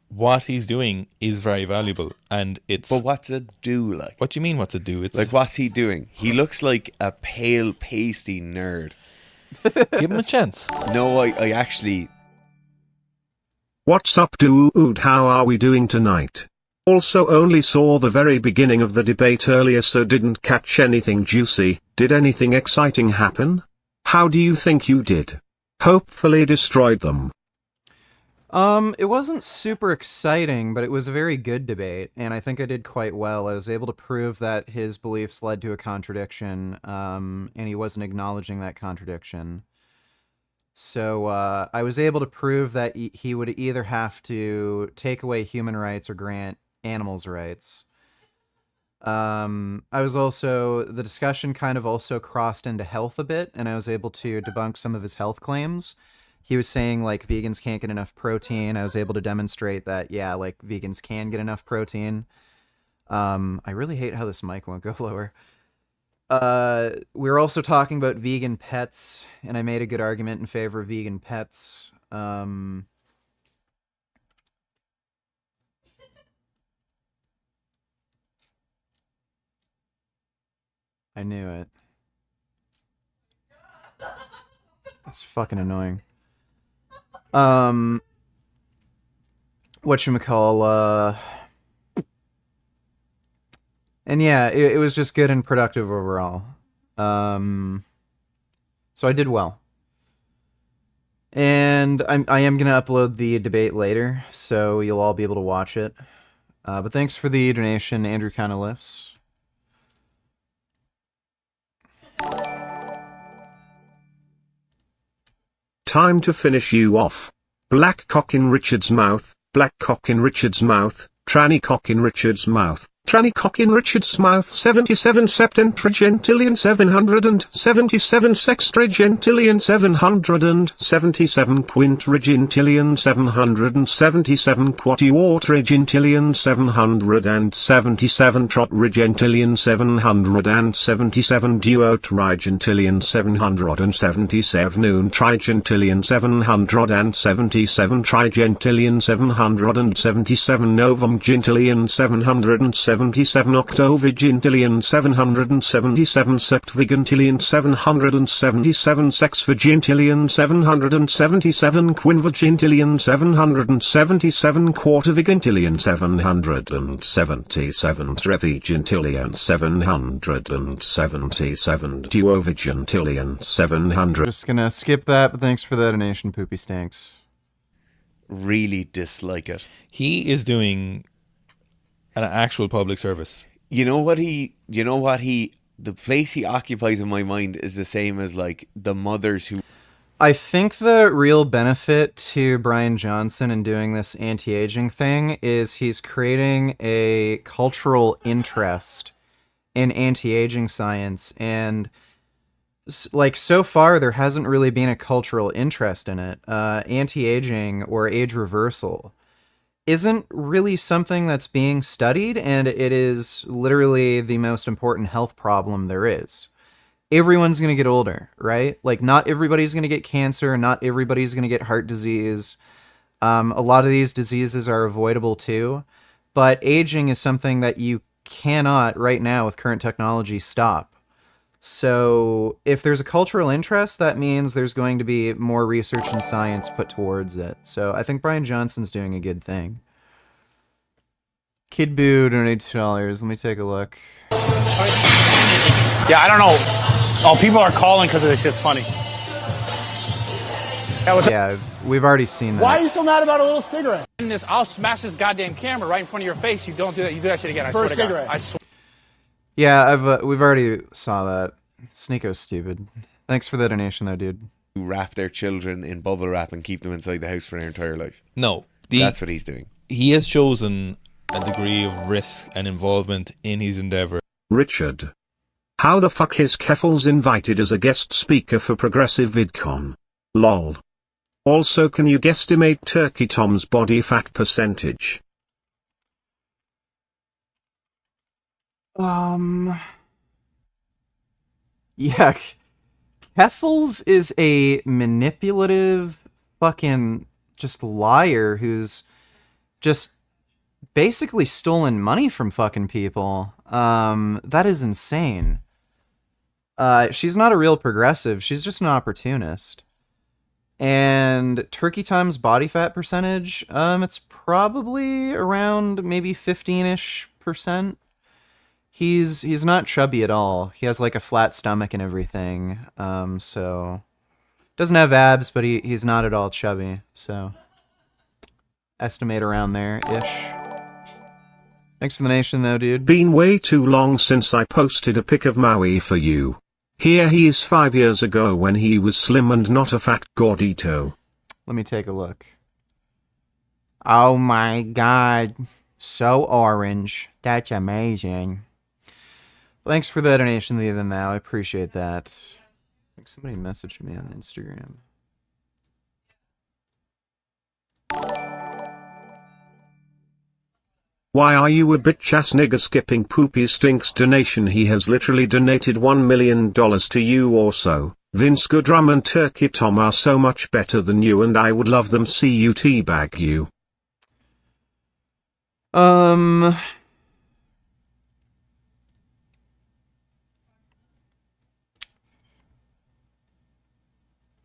what he's doing is very valuable, and it's. But what's it do like? What do you mean? What's it do? It's Like, what's he doing? He looks like a pale, pasty nerd. Give him a chance. No, I actually. What's up, dude? How are we doing tonight? Also only saw the very beginning of the debate earlier, so didn't catch anything juicy. Did anything exciting happen? How do you think you did? Hopefully destroyed them. It wasn't super exciting, but it was a very good debate, and I think I did quite well. I was able to prove that his beliefs led to a contradiction, and he wasn't acknowledging that contradiction. So I was able to prove that he would either have to take away human rights or grant animals' rights. I was also, the discussion kind of also crossed into health a bit, and I was able to debunk some of his health claims. He was saying, like, vegans can't get enough protein. I was able to demonstrate that, yeah, like, vegans can get enough protein. I really hate how this mic won't go lower. We were also talking about vegan pets, and I made a good argument in favor of vegan pets. I knew it. That's fucking annoying. Whatchamacall, and yeah, it was just good and productive overall. So I did well. And I am going to upload the debate later, so you'll all be able to watch it. But thanks for the donation, Andrew Kinda Lifts. Time to finish you off. Black cock in Richard's mouth, black cock in Richard's mouth, tranny cock in Richard's mouth. Tranny cock in Richard's mouth 77 septentrigentillion 777 sextrigentillion 777 quintrigentillion 777 quatuortrigentillion 777 trotrigentillion 777 duotrigentillion 777 untrigentillion 777 trigentillion 777 novumgentillion 777 octovigintillion 777 septvigintillion 777 sexvigintillion 777 quinvigintillion 777 quartervigintillion 777 trevigintillion 777 duovigintillion 700. Just gonna skip that, but thanks for the donation, Poopy Stinks. Really dislike it. He is doing an actual public service. The place he occupies in my mind is the same as like the mothers who. I think the real benefit to Brian Johnson in doing this anti-aging thing is he's creating a cultural interest in anti-aging science, and like so far there hasn't really been a cultural interest in it. Anti-aging or age reversal isn't really something that's being studied, and it is literally the most important health problem there is. Everyone's going to get older, right? Like, not everybody's going to get cancer, not everybody's going to get heart disease. A lot of these diseases are avoidable too, but aging is something that you cannot, right now with current technology, stop. So if there's a cultural interest, that means there's going to be more research and science put towards it. So I think Brian Johnson's doing a good thing. Kid Boo donated $2. Let me take a look. Yeah, I don't know. Oh, people are calling because of this shit's funny. Yeah, we've already seen that. Why are you so mad about a little cigarette? I'll smash this goddamn camera right in front of your face. You don't do that. You do that shit again. I swear to God. I swear. Yeah, we've already saw that. Sneako's stupid. Thanks for the donation, though, dude. Wrap their children in bubble wrap and keep them inside the house for their entire life. No, that's what he's doing. he has chosen a degree of risk and involvement in his endeavor. Richard. How the fuck is Keffels invited as a guest speaker for Progressive VidCon? Lol. Also, can you guesstimate Turkey Tom's body fat percentage? Yeah, Keffels is a manipulative fucking just liar who's just basically stolen money from fucking people. That is insane. She's not a real progressive. She's just an opportunist. And Turkey Time's body fat percentage, it's probably around maybe 15-ish%. He's not chubby at all. He has like a flat stomach and everything. So doesn't have abs, but he's not at all chubby. So estimate around there-ish. Thanks for the nation though, dude. Been way too long since I posted a pic of Maui for you. Here he is 5 years ago when he was slim and not a fat gordito. Let me take a look. Oh my god. So orange. That's amazing. Thanks for the donation even now. I appreciate that. I think somebody messaged me on Instagram. Why are you a bitch ass nigga skipping Poopy Stinks donation? He has literally donated $1 million to you or so. Vince Goodrum and Turkey Tom are so much better than you and I would love them see you teabag you.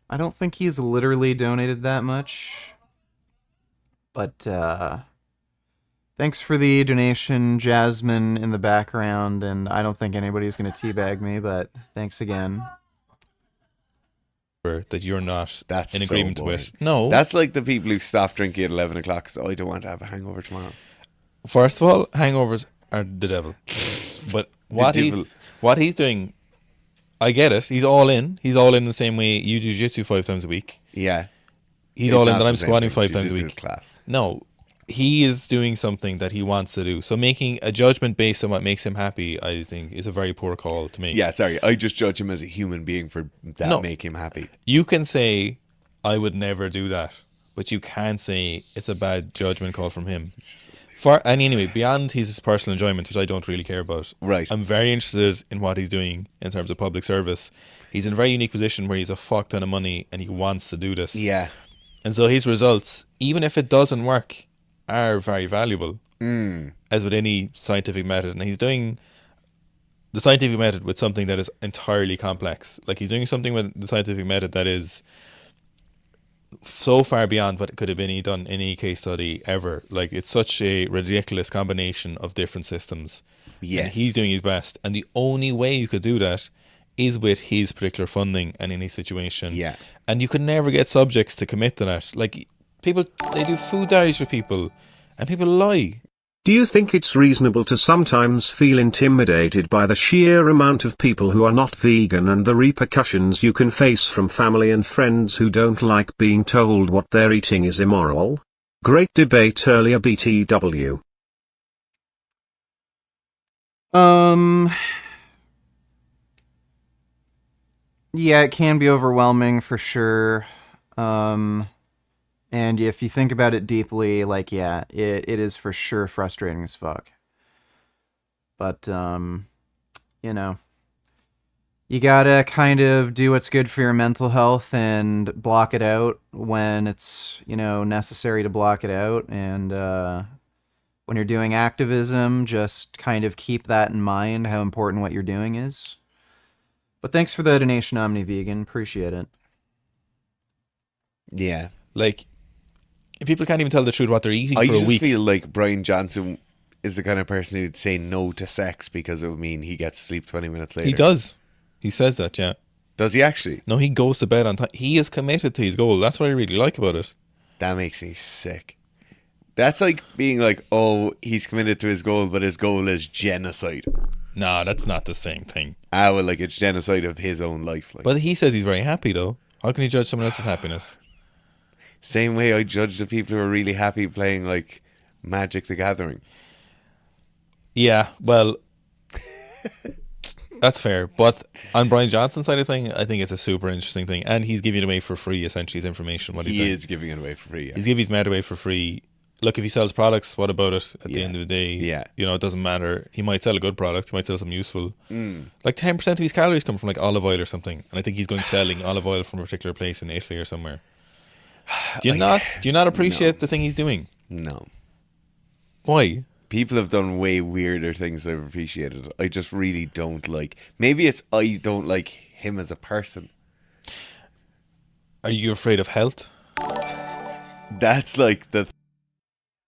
I don't think he's literally donated that much. But, thanks for the donation, Jasmine, in the background, and I don't think anybody's going to teabag me, but thanks again. That you're not That's in so agreement boring. with. No. That's like the people who stop drinking at 11 o'clock because I don't want to have a hangover tomorrow. First of all, hangovers are the devil. But what he's doing, I get it. He's all in. He's all in the same way you do jiu-jitsu 5 times a week. Yeah. He's It's all in not that the I'm same squatting thing. 5 times a Jiu-jitsu week. is class. No. He is doing something that he wants to do. So making a judgment based on what makes him happy, I think, is a very poor call to make. Yeah, sorry. I just judge him as a human being for that make him happy. You can say, I would never do that. But you can't say it's a bad judgment call from him. And anyway, beyond his personal enjoyment, which I don't really care about, right? I'm very interested in what he's doing in terms of public service. He's in a very unique position where he's a fuck ton of money and he wants to do this. Yeah. And so his results, even if it doesn't work, are very valuable, as with any scientific method. And he's doing the scientific method with something that is entirely complex. Like he's doing something with the scientific method that is so far beyond what could have been done in any case study ever. Like it's such a ridiculous combination of different systems. Yes. And he's doing his best. And the only way you could do that is with his particular funding and in his situation. Yeah. And you could never get subjects to commit to that. Like people, they do food diaries for people and people lie. Do you think it's reasonable to sometimes feel intimidated by the sheer amount of people who are not vegan and the repercussions you can face from family and friends who don't like being told what they're eating is immoral? Great debate earlier, BTW. Yeah, it can be overwhelming for sure. And if you think about it deeply, like, yeah, it is for sure frustrating as fuck. But, you know, you gotta kind of do what's good for your mental health and block it out when it's, you know, necessary to block it out. And when you're doing activism, just kind of keep that in mind, how important what you're doing is. But thanks for the donation, OmniVegan. Appreciate it. Yeah. Like, people can't even tell the truth what they're eating for a week. I just feel like Brian Johnson is the kind of person who'd say no to sex because it would mean he gets to sleep 20 minutes later. He does. He says that, yeah. Does he actually? No, he goes to bed on time. He is committed to his goal. That's what I really like about it. That makes me sick. That's like being like, oh, he's committed to his goal, but his goal is genocide. Nah, that's not the same thing. Well, like it's genocide of his own life. Like. But he says he's very happy, though. How can he judge someone else's happiness? Same way I judge the people who are really happy playing like Magic the Gathering. Yeah, well, that's fair. But on Brian Johnson's side of thing, I think it's a super interesting thing. And he's giving it away for free, essentially, his information. What He is giving it away for free. Yeah. He's giving his med away for free. Look, if he sells products, what about it at the end of the day? Yeah. You know, it doesn't matter. He might sell a good product. He might sell something useful. Like 10% of his calories come from like olive oil or something. And I think he's going selling olive oil from a particular place in Italy or somewhere. Do you not appreciate the thing he's doing? No. Why? People have done way weirder things I've appreciated. I just really don't like. Maybe it's I don't like him as a person. Are you afraid of health? That's like the...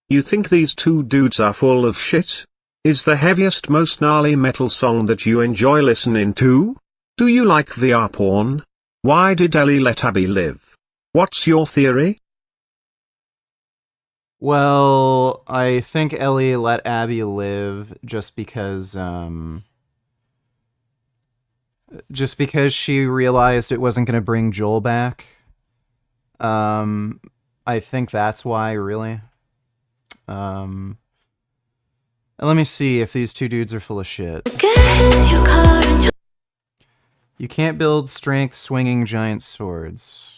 You think these two dudes are full of shit? Is the heaviest, most gnarly metal song that you enjoy listening to? Do you like VR porn? Why did Ellie let Abby live? What's your theory? Well, I think Ellie let Abby live just because she realized it wasn't going to bring Joel back. I think that's why, really. And let me see if these two dudes are full of shit. You can't build strength swinging giant swords.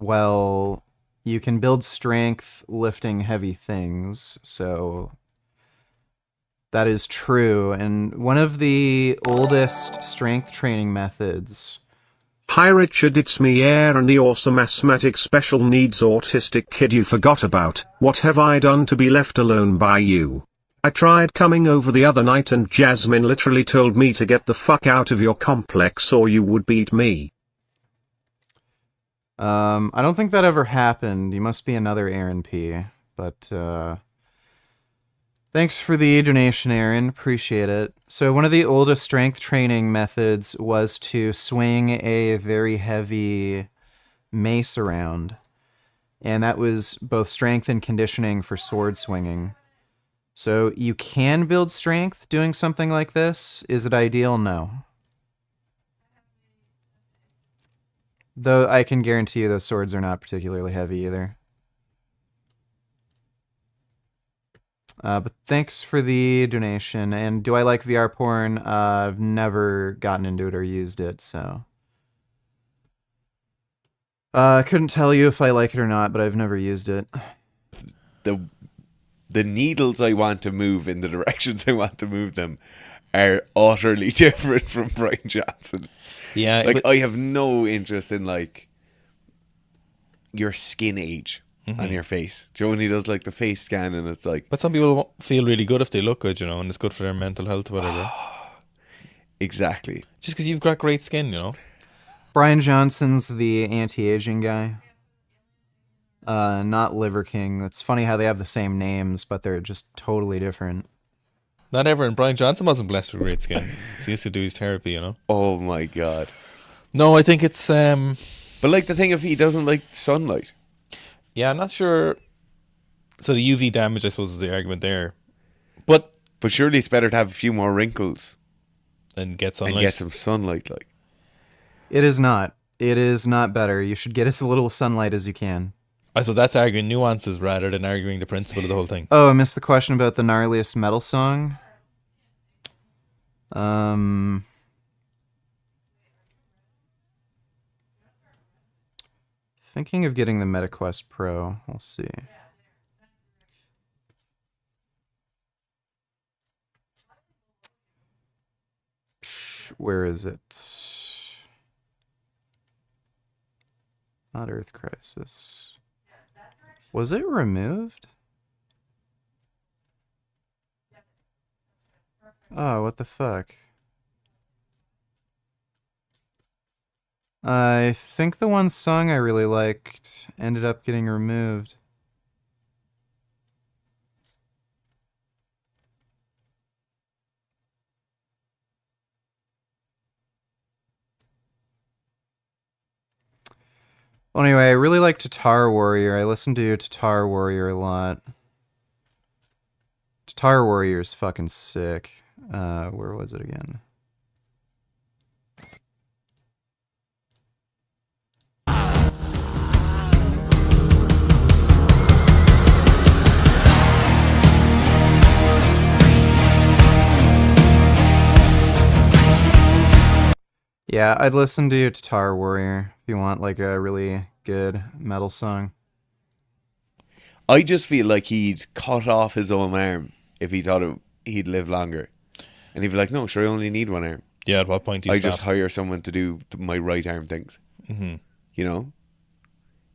Well, you can build strength lifting heavy things, so that is true. And one of the oldest strength training methods... Hi Richard, it's me Air and the awesome asthmatic special needs autistic kid you forgot about. What have I done to be left alone by you? I tried coming over the other night and Jasmine literally told me to get the fuck out of your complex or you would beat me. I don't think that ever happened. You must be another Aaron P. But, thanks for the donation, Aaron. Appreciate it. So one of the oldest strength training methods was to swing a very heavy mace around. And that was both strength and conditioning for sword swinging. So you can build strength doing something like this. Is it ideal? No. Though I can guarantee you those swords are not particularly heavy either. But thanks for the donation. And do I like VR porn? I've never gotten into it or used it, so... I couldn't tell you if I like it or not, but I've never used it. The needles I want to move in the directions I want to move them are utterly different from Brian Johnson. Yeah. Like, I have no interest in, like, your skin age on your face. Do you know when he does, like, the face scan and it's like... But some people feel really good if they look good, you know, and it's good for their mental health or whatever. Exactly. Just because you've got great skin, you know. Brian Johnson's the anti-aging guy. Not Liver King. It's funny how they have the same names, but they're just totally different. Not ever. And Brian Johnson wasn't blessed with great skin. He used to do his therapy, you know. Oh my god. No, I think it's... But like the thing if he doesn't like sunlight. Yeah, I'm not sure. So the UV damage, I suppose, is the argument there. But surely it's better to have a few more wrinkles. And get sunlight. And get some sunlight, like. It is not. It is not better. You should get as little sunlight as you can. I suppose that's arguing nuances rather than arguing the principle of the whole thing. Oh, I missed the question about the gnarliest metal song. Thinking of getting the MetaQuest Pro. We'll see. Where is it? Not Earth Crisis. Was it removed? Oh, what the fuck? I think the one song I really liked ended up getting removed. Well, anyway, I really like Tatar Warrior. I listen to Tatar Warrior a lot. Tatar Warrior is fucking sick. Where was it again? Yeah, I'd listen to Guitar Warrior if you want like a really good metal song. I just feel like he'd cut off his own arm if he thought he'd live longer. And he'd be like, no, sure, I only need one arm. Yeah, at what point do you I stop? just hire someone to do my right arm things. Mm-hmm. You know?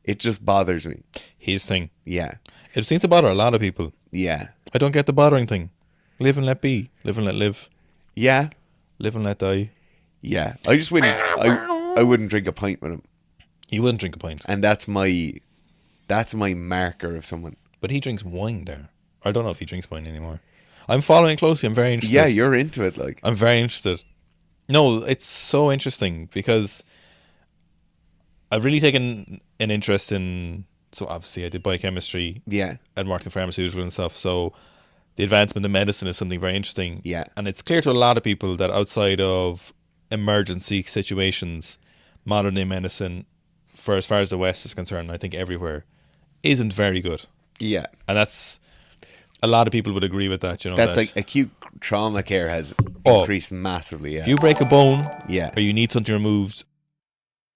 It just bothers me. His thing. Yeah. It seems to bother a lot of people. Yeah. I don't get the bothering thing. Live and let be. Live and let live. Yeah. Live and let die. Yeah. I just wouldn't I wouldn't drink a pint with him. You wouldn't drink a pint. And that's my marker of someone. But he drinks wine there. I don't know if he drinks wine anymore. I'm following closely. I'm very interested. Yeah, you're into it, like. I'm very interested. No, it's so interesting because I've really taken an interest in. So obviously, I did biochemistry. Yeah. And worked in pharmaceutical and stuff. So the advancement in medicine is something very interesting. Yeah. And it's clear to a lot of people that outside of emergency situations, modern day medicine, for as far as the West is concerned, I think everywhere, isn't very good. Yeah. And that's, a lot of people would agree with that, you know. That's that, like acute trauma care has increased massively. Yeah. If you break a bone, yeah, or you need something removed.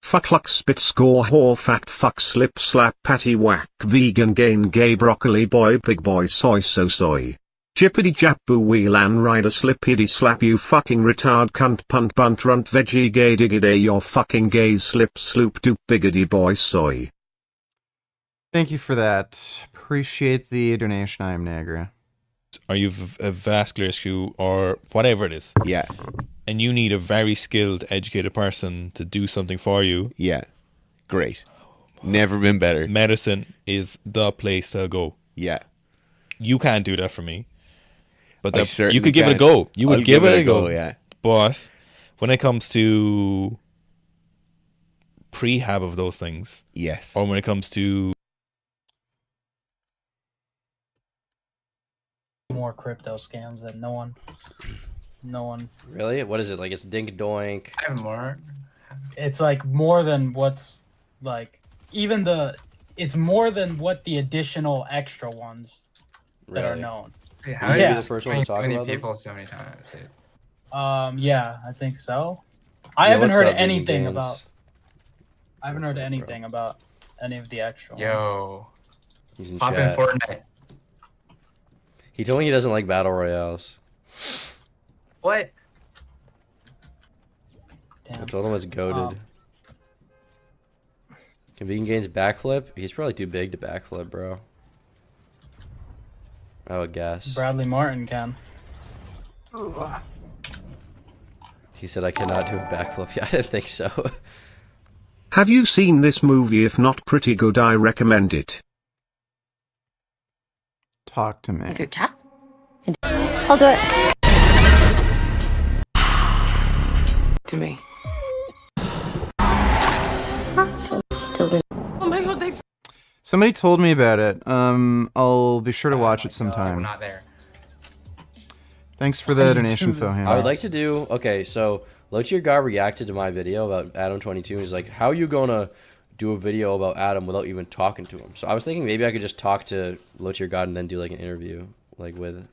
Fuck luck spit score whore fact fuck slip slap patty whack vegan gain gay broccoli boy pig boy soy so soy. Jippity jap boo wheel and rider slip hiddy slap you fucking retard cunt punt bunt runt veggie gay diggity your fucking gay slip sloop doop biggity boy soy. Thank you for that. Appreciate the donation, I am Niagara. Or you've a vascular issue or whatever it is. Yeah. And you need a very skilled, educated person to do something for you. Yeah. Great. Never been better. Medicine is the place to go. Yeah. You can't do that for me. But you could give it a go. You would give it a go. Yeah. But when it comes to prehab of those things. Yes. Or when it comes to more crypto scams that no one Really? What is it? Like it's dink doink. I have more. It's like more than what's like it's more than what the additional extra ones that are Really? known. Yeah, how You'd be the first one to talk many about them? people so many times. Yeah, I think so. I Yo, haven't what's heard up, Vegan anything Gains? about. I haven't What's heard up, anything bro? about any of the extra. Yo. He's in Pop in chat. Fortnite. He told me he doesn't like battle royales. What? Damn. I told him it's goated. Can Vegan Gains backflip? He's probably too big to backflip, bro. I would guess. Bradley Martin can. He said I cannot do a backflip. Yeah, I didn't think so. Have you seen this movie? If not pretty good, I recommend it. Talk to me. I'll do it. To me. Oh my god, they. Somebody told me about it. I'll be sure to watch it sometime. We're not there. Thanks for the donation, Fohan. I would like to do. Okay, so Lotier God reacted to my video about Adam 22. He's like, "How you gonna do a video about Adam without even talking to him?" So I was thinking maybe I could just talk to Lotier God and then do like an interview, like with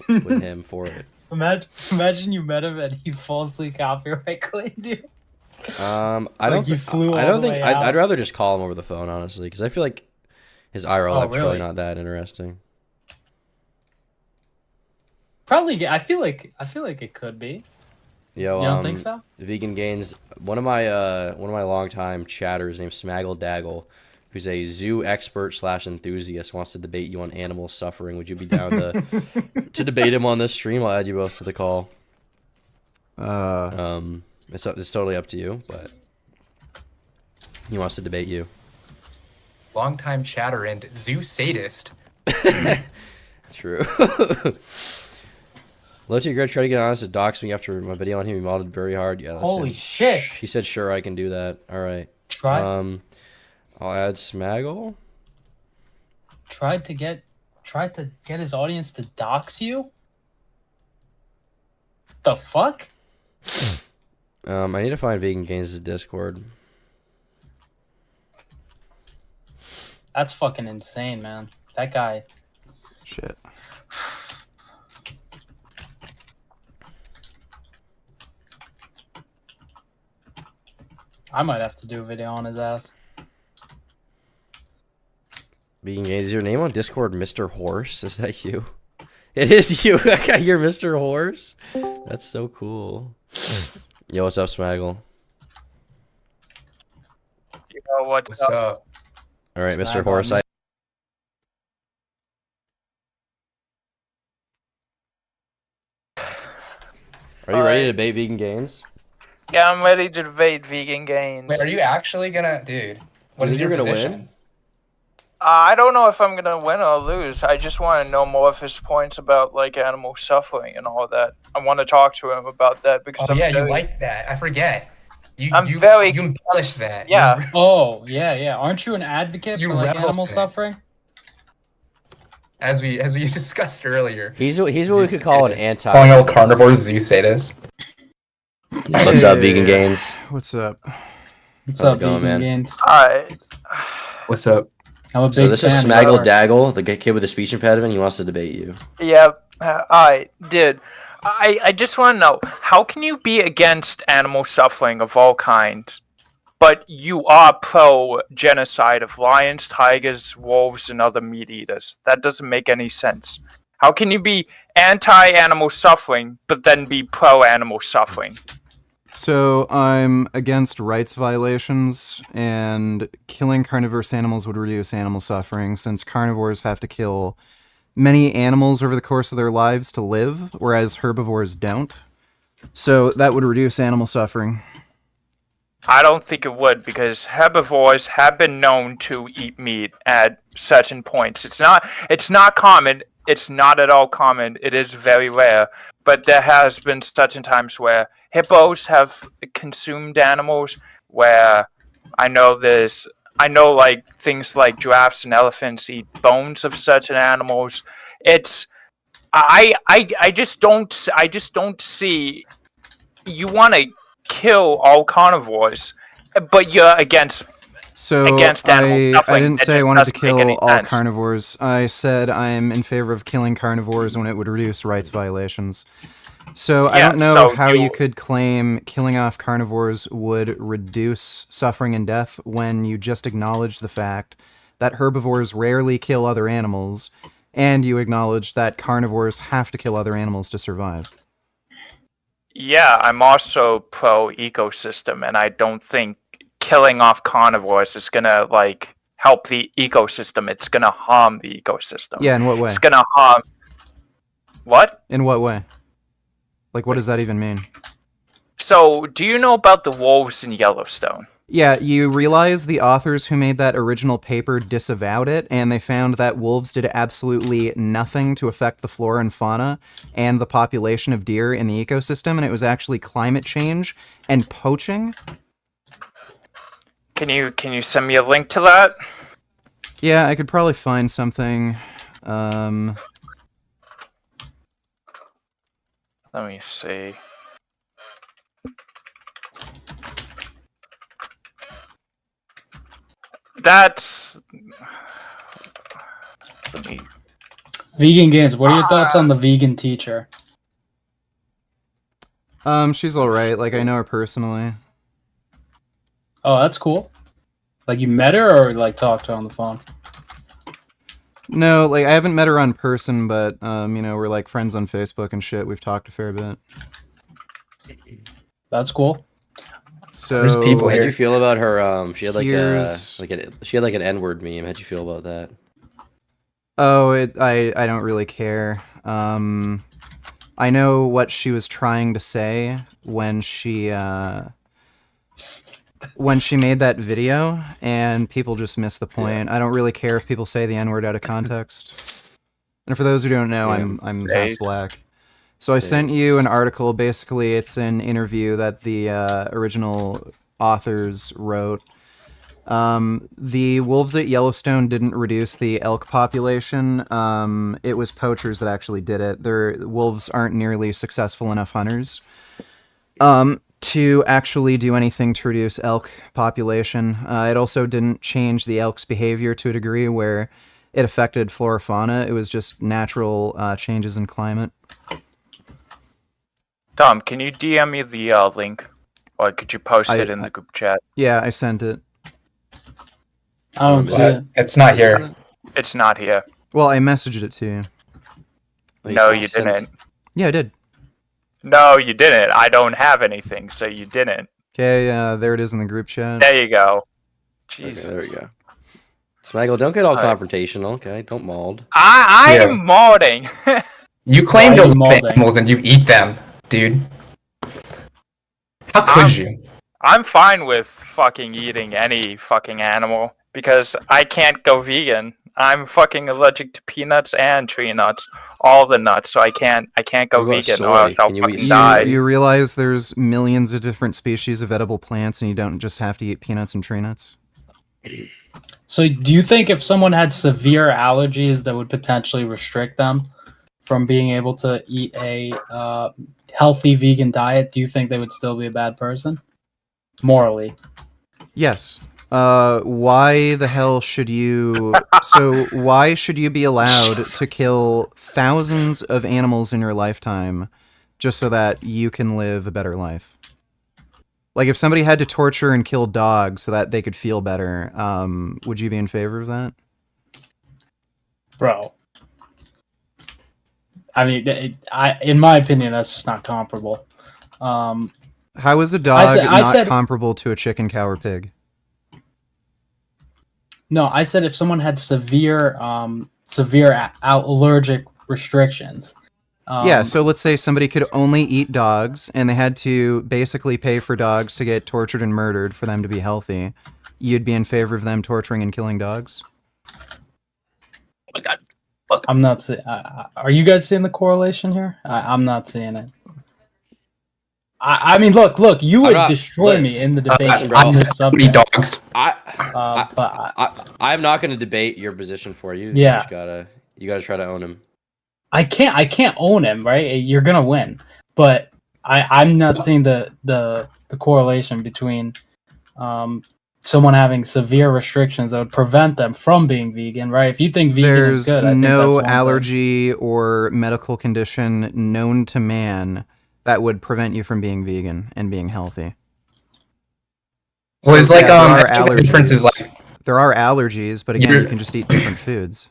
him for it. Imagine you met him and he falsely copyright claimed you. I Like don't. you flew I all don't the think. way out. I'd rather just call him over the phone, honestly, because I feel like his IRL life is really? really not that interesting. Probably. I feel like it could be. Yo, You don't think so? Vegan Gains. One of my longtime chatters named Smaggle Daggle, who's a zoo expert / enthusiast, wants to debate you on animal suffering. Would you be down to debate him on this stream? I'll add you both to the call. It's totally up to you, but he wants to debate you. Longtime chatter and zoo sadist. True. Lotier Greg tried to get honest to dox me after my video on him. He modded very hard. Yeah. That's Holy him. shit. He said, "Sure, I can do that." All right. Try. I'll add Smaggle. Tried to get his audience to dox you. The fuck? I need to find Vegan Gains' Discord. That's fucking insane, man. That guy. Shit. I might have to do a video on his ass. Vegan Gains, is your name on Discord Mr. Horse? Is that you? It is you. You're Mr. Horse? That's so cool. Yo, what's up, Smaggle? Yo, what's up? All right, Mr. Horse. Are you ready to debate Vegan Gains? Yeah, I'm ready to debate Vegan Gains. Wait, are you actually gonna, dude? What is your gonna position? win? I don't know if I'm gonna win or lose. I just want to know more of his points about like animal suffering and all that. I want to talk to him about that because Oh I'm yeah, very, you like that. I forget. You embellish that. Yeah. Oh yeah. Aren't you an advocate You for like revel animal in it. suffering? As we discussed earlier. He's what we could call an anti. Calling all carnivores Zeusatus. What's up, Vegan Gains? What's up? What's How's up, it going, Vegan man? Gains? Alright. What's up? I'm a big So this is fan. Smaggle Daggle, the kid with the speech impediment. He wants to debate you. Yep. Alright, dude. I just want to know, how can you be against animal suffering of all kinds, but you are pro-genocide of lions, tigers, wolves, and other meat eaters? That doesn't make any sense. How can you be anti-animal suffering, but then be pro-animal suffering? So I'm against rights violations, and killing carnivorous animals would reduce animal suffering, since carnivores have to kill many animals over the course of their lives to live, whereas herbivores don't. So that would reduce animal suffering. I don't think it would, because herbivores have been known to eat meat at certain points. It's not common. It's not at all common. It is very rare. But there has been certain times where hippos have consumed animals, where I know like things like giraffes and elephants eat bones of certain animals. I just don't see. You want to kill all carnivores, but you're against animal suffering. I didn't It say I just wanted to doesn't make any kill all sense. carnivores. I said I'm in favor of killing carnivores when it would reduce rights violations. So I Yeah, don't know so how you could claim killing off carnivores would reduce suffering and death when you just acknowledge the fact that herbivores rarely kill other animals, and you acknowledge that carnivores have to kill other animals to survive. Yeah, I'm also pro ecosystem, and I don't think killing off carnivores is gonna like help the ecosystem. It's gonna harm the ecosystem. Yeah, in what way? It's gonna harm. What? In what way? Like, what does that even mean? So, do you know about the wolves in Yellowstone? Yeah, you realize the authors who made that original paper disavowed it, and they found that wolves did absolutely nothing to affect the flora and fauna and the population of deer in the ecosystem, and it was actually climate change and poaching. Can you send me a link to that? Yeah, I could probably find something. Let me see. That's. Let me. Vegan Gains, what are your thoughts on the vegan teacher? She's alright, like, I know her personally. Oh, that's cool. Like, you met her or, like, talked to her on the phone? No, like, I haven't met her on person, but, you know, we're, like, friends on Facebook and shit. We've talked a fair bit. That's cool. So, There's people here. How'd you feel about her? She had like here's- she had like an N-word meme. How'd you feel about that? Oh, I don't really care. I know what she was trying to say when she made that video, and people just missed the point. I don't really care if people say the N-word out of context. And for those who don't know, I'm half black. So I sent you an article. Basically, it's an interview that the original authors wrote. The wolves at Yellowstone didn't reduce the elk population. It was poachers that actually did it. The wolves aren't nearly successful enough hunters to actually do anything to reduce elk population. It also didn't change the elk's behavior to a degree where it affected flora fauna. It was just natural changes in climate. Tom, can you DM me the link? Or could you post it in the group chat? Yeah, I sent it. I don't see it. It's not here. It's not here. Well, I messaged it to you. No, you didn't. Yeah, I did. No, you didn't. I don't have anything, so you didn't. Okay, there it is in the group chat. There you go. Jesus. Okay, there we go. Smaggle, don't get all confrontational, okay? Don't mold. I am molding. You claim to love animals and you eat them, dude. How could you? I'm fine with fucking eating any fucking animal because I can't go vegan. I'm fucking allergic to peanuts and tree nuts, all the nuts. So I can't go vegan or else I'll fucking die. You realize there's millions of different species of edible plants, and you don't just have to eat peanuts and tree nuts. So, do you think if someone had severe allergies that would potentially restrict them from being able to eat a healthy vegan diet, do you think they would still be a bad person? Morally. Yes. Why the hell should you... So, why should you be allowed to kill thousands of animals in your lifetime just so that you can live a better life? Like, if somebody had to torture and kill dogs so that they could feel better, would you be in favor of that? Bro. I mean, in my opinion, that's just not comparable. How is a dog not comparable to a chicken, cow, or pig? No, I said if someone had severe allergic restrictions. Yeah, so let's say somebody could only eat dogs, and they had to basically pay for dogs to get tortured and murdered for them to be healthy. You'd be in favor of them torturing and killing dogs? Oh my god. I'm not seeing... are you guys seeing the correlation here? I'm not seeing it. I mean, look, you would destroy me in the debate on this subject. Dogs. I'm not going to debate your position for you. Yeah. You gotta try to own him. I can't own him, right? You're gonna win, but I'm not seeing the correlation between someone having severe restrictions that would prevent them from being vegan, right? If you think vegan is good, I think no that's allergy or medical condition known to man that would prevent you from being vegan and being healthy. Well, it's like there are allergies. Differences like there are allergies, but again, you can just eat different foods.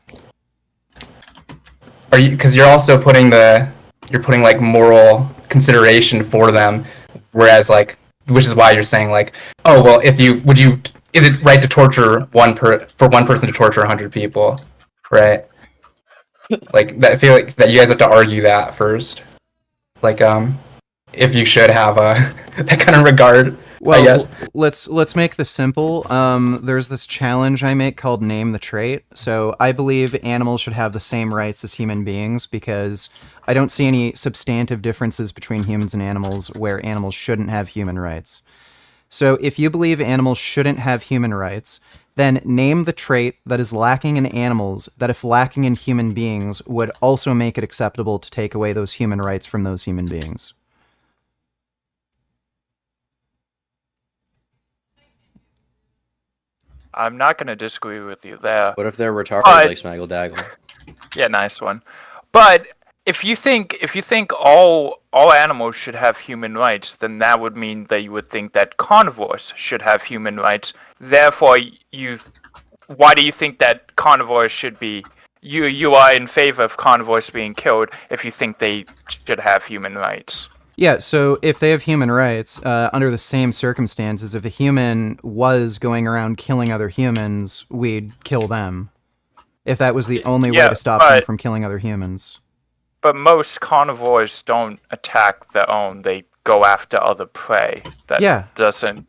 Are you? Because you're also putting like moral consideration for them, whereas like, which is why you're saying like, oh well, is it right to torture one person to torture 100 people, right? Like that. I feel like that you guys have to argue that first. Like, if you should have that kind of regard. Well, I guess. let's make this simple. There's this challenge I make called Name the Trait. So I believe animals should have the same rights as human beings because I don't see any substantive differences between humans and animals where animals shouldn't have human rights. So if you believe animals shouldn't have human rights, then name the trait that is lacking in animals that, if lacking in human beings, would also make it acceptable to take away those human rights from those human beings. I'm not going to disagree with you there. What if they're retarded like Smaggle Daggle? Yeah, nice one. But if you think all animals should have human rights, then that would mean that you would think that carnivores should have human rights. Therefore, why do you think that carnivores should be? You are in favor of carnivores being killed if you think they should have human rights. Yeah, so if they have human rights, under the same circumstances, if a human was going around killing other humans, we'd kill them. If that was the only way to stop them from killing other humans. But most carnivores don't attack their own. They go after other prey. That doesn't...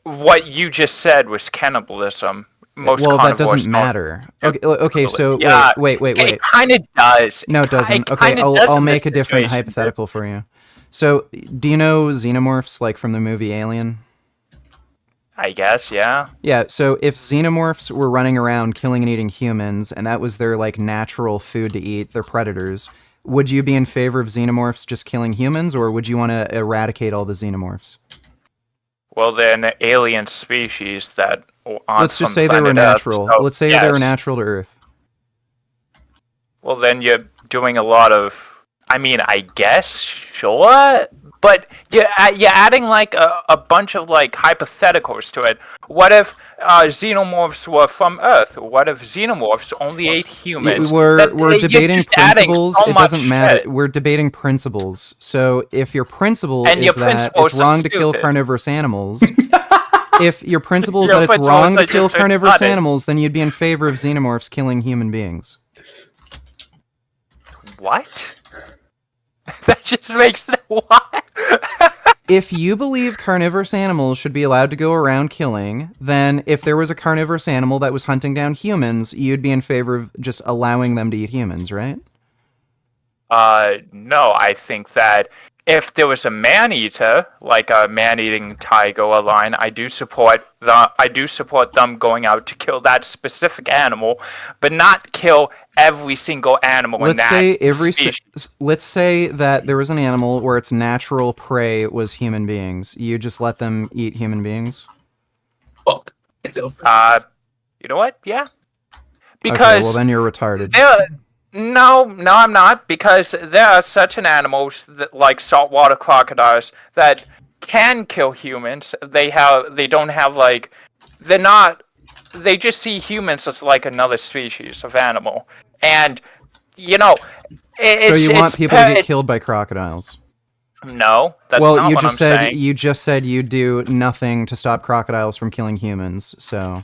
What you just said was cannibalism. Well, that doesn't matter. Okay, so wait. It kind of does. No, it doesn't. Okay, I'll make a different hypothetical for you. So, do you know xenomorphs, like from the movie Alien? I guess, yeah. Yeah, so if xenomorphs were running around killing and eating humans, and that was their, like, natural food to eat, they're predators, would you be in favor of xenomorphs just killing humans, or would you want to eradicate all the xenomorphs? Well, they're an alien species that aren't Let's just from say they were planet natural. Earth, so Let's say they were natural to Earth. Well, then you're doing a lot of... I mean, I guess, sure, But you're adding like a bunch of like hypotheticals to it. What if xenomorphs were from Earth? What if xenomorphs only ate humans? We're debating principles. So it doesn't matter. shit. We're debating principles. So if your principle And is your that principles it's are wrong to kill stupid. carnivorous animals, if your principle is Your that it's principles wrong are to kill just carnivorous retarded. animals, then you'd be in favor of xenomorphs killing human beings. What? That just makes what? If you believe carnivorous animals should be allowed to go around killing, then if there was a carnivorous animal that was hunting down humans, you'd be in favor of just allowing them to eat humans, right? No, I think that if there was a man-eater, like a man-eating tiger or lion, I do support them going out to kill that specific animal, but not kill every single animal in that species. Let's say that there was an animal where its natural prey was human beings. You just let them eat human beings? You know what? Yeah. Because okay, well then you're retarded. No, I'm not, because there are certain animals that, like saltwater crocodiles, that can kill humans. They don't have like, they just see humans as like another species of animal, and you know, so you want people to get killed by crocodiles? No, that's well, not you what just I'm said saying. you just said you do nothing to stop crocodiles from killing humans. So.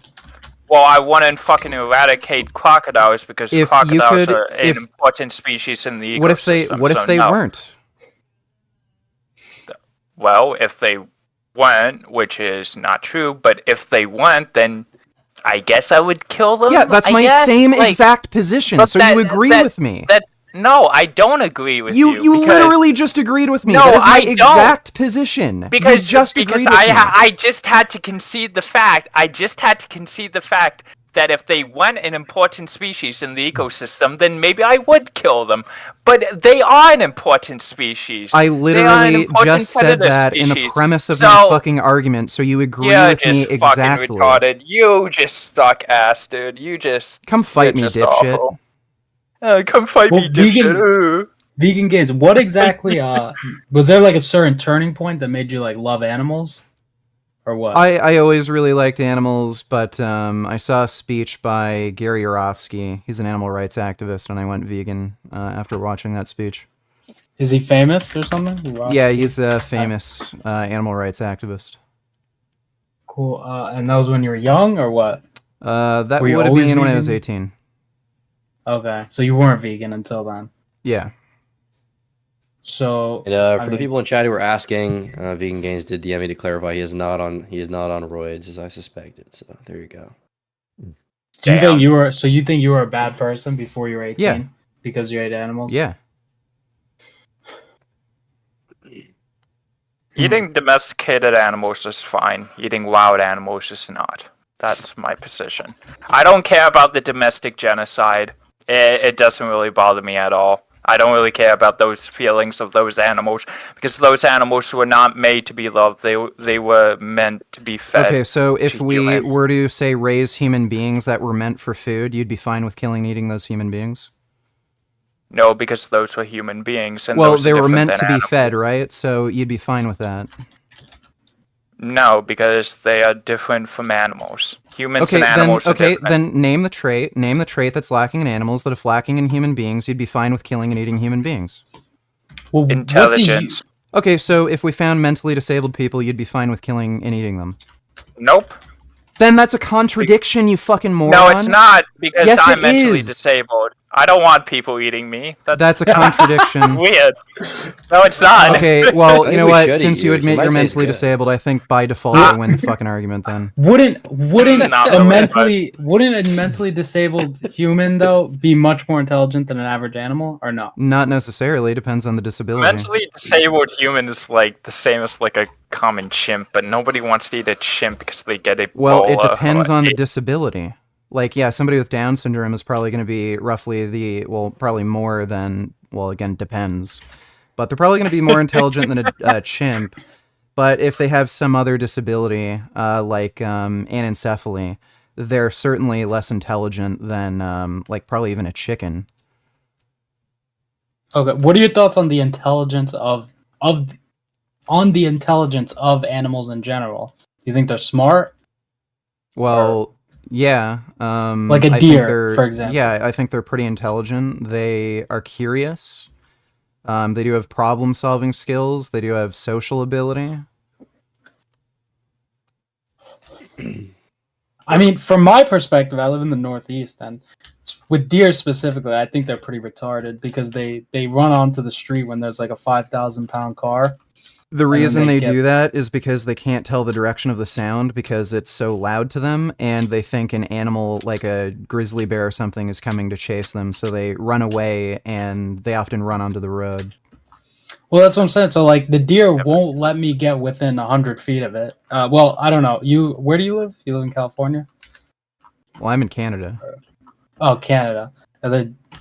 Well, I want to fucking eradicate crocodiles because If crocodiles are an important species in the ecosystem. What if they weren't? Well, if they weren't, which is not true, but if they weren't, then I guess I would kill them. Yeah, that's my same exact position. So you agree with me? No, I don't agree with you. You literally just agreed with me. No, that is my I exact position. Because you just agreed with me. I just had to concede the fact. That if they weren't an important species in the ecosystem, then maybe I would kill them. But they are an important species. I literally just said that in the premise of my fucking argument, so you agree with me exactly. Fucking retarded. You just suck ass, dude. You just come fight me, dipshit. Awful. Come fight me, dipshit. Vegan Gains. What exactly? Was there like a certain turning point that made you like love animals? Or what? I always really liked animals, but I saw a speech by Gary Yourofsky. He's an animal rights activist, and I went vegan after watching that speech. Is he famous or something? Yeah, he's a famous animal rights activist. Cool. And that was when you were young, or what? That would have been when I was 18. Okay, so you weren't vegan until then. Yeah. So for the people in chat who were asking, Vegan Gains did DM me to clarify he is not on roids as I suspected. So there you go. Do you think you were? So you think you were a bad person before you were 18? Yeah. Because you ate animals. Yeah. Eating domesticated animals is fine. Eating wild animals is not. That's my position. I don't care about the domestic genocide. It doesn't really bother me at all. I don't really care about those feelings of those animals because those animals were not made to be loved. They were meant to be fed. Okay, so if we were to say raise human beings that were meant for food, you'd be fine with killing and eating those human beings? No, because those were human beings. And well, those they are were meant different to than be fed, right? So you'd be fine with that. No, because they are different from animals. Humans and animals are different. Then name the trait. Name the trait that's lacking in animals that if lacking in human beings, you'd be fine with killing and eating human beings. Well, intelligence. Okay, so if we found mentally disabled people, you'd be fine with killing and eating them. Nope. Then that's a contradiction, you fucking moron. No, it's not, because yes, I'm mentally disabled. I don't want people eating me. That's a contradiction. Weird. No, it's not. Okay, well, you know what? Since you admit you're mentally disabled, I think by default I win the fucking argument then. Wouldn't a mentally disabled human though be much more intelligent than an average animal, or no? Not necessarily. It depends on the disability. Mentally disabled human is like the same as like a common chimp, but nobody wants to eat a chimp because they get Ebola. Well, it depends on the disability. Like, yeah, somebody with Down syndrome is probably going to be roughly probably more than, well, again, depends. But they're probably going to be more intelligent than a chimp. But if they have some other disability, like anencephaly, they're certainly less intelligent than, like, probably even a chicken. Okay, what are your thoughts on the intelligence of on the intelligence of animals in general. Do you think they're smart? Well, yeah. Like a I think deer, they're- for example. Yeah, I think they're pretty intelligent. They are curious. They do have problem-solving skills. They do have social ability. I mean, from my perspective, I live in the Northeast, and with deer specifically, I think they're pretty retarded because they run onto the street when there's like a 5,000-pound car. The and then reason they get- do that is because they can't tell the direction of the sound because it's so loud to them, and they think an animal like a grizzly bear or something is coming to chase them, so they run away, and they often run onto the road. Well, that's what I'm saying. So, like, the deer won't let me get within 100 feet of it. Well, I don't know. Where do you live? You live in California? Well, I'm in Canada. Oh, Canada.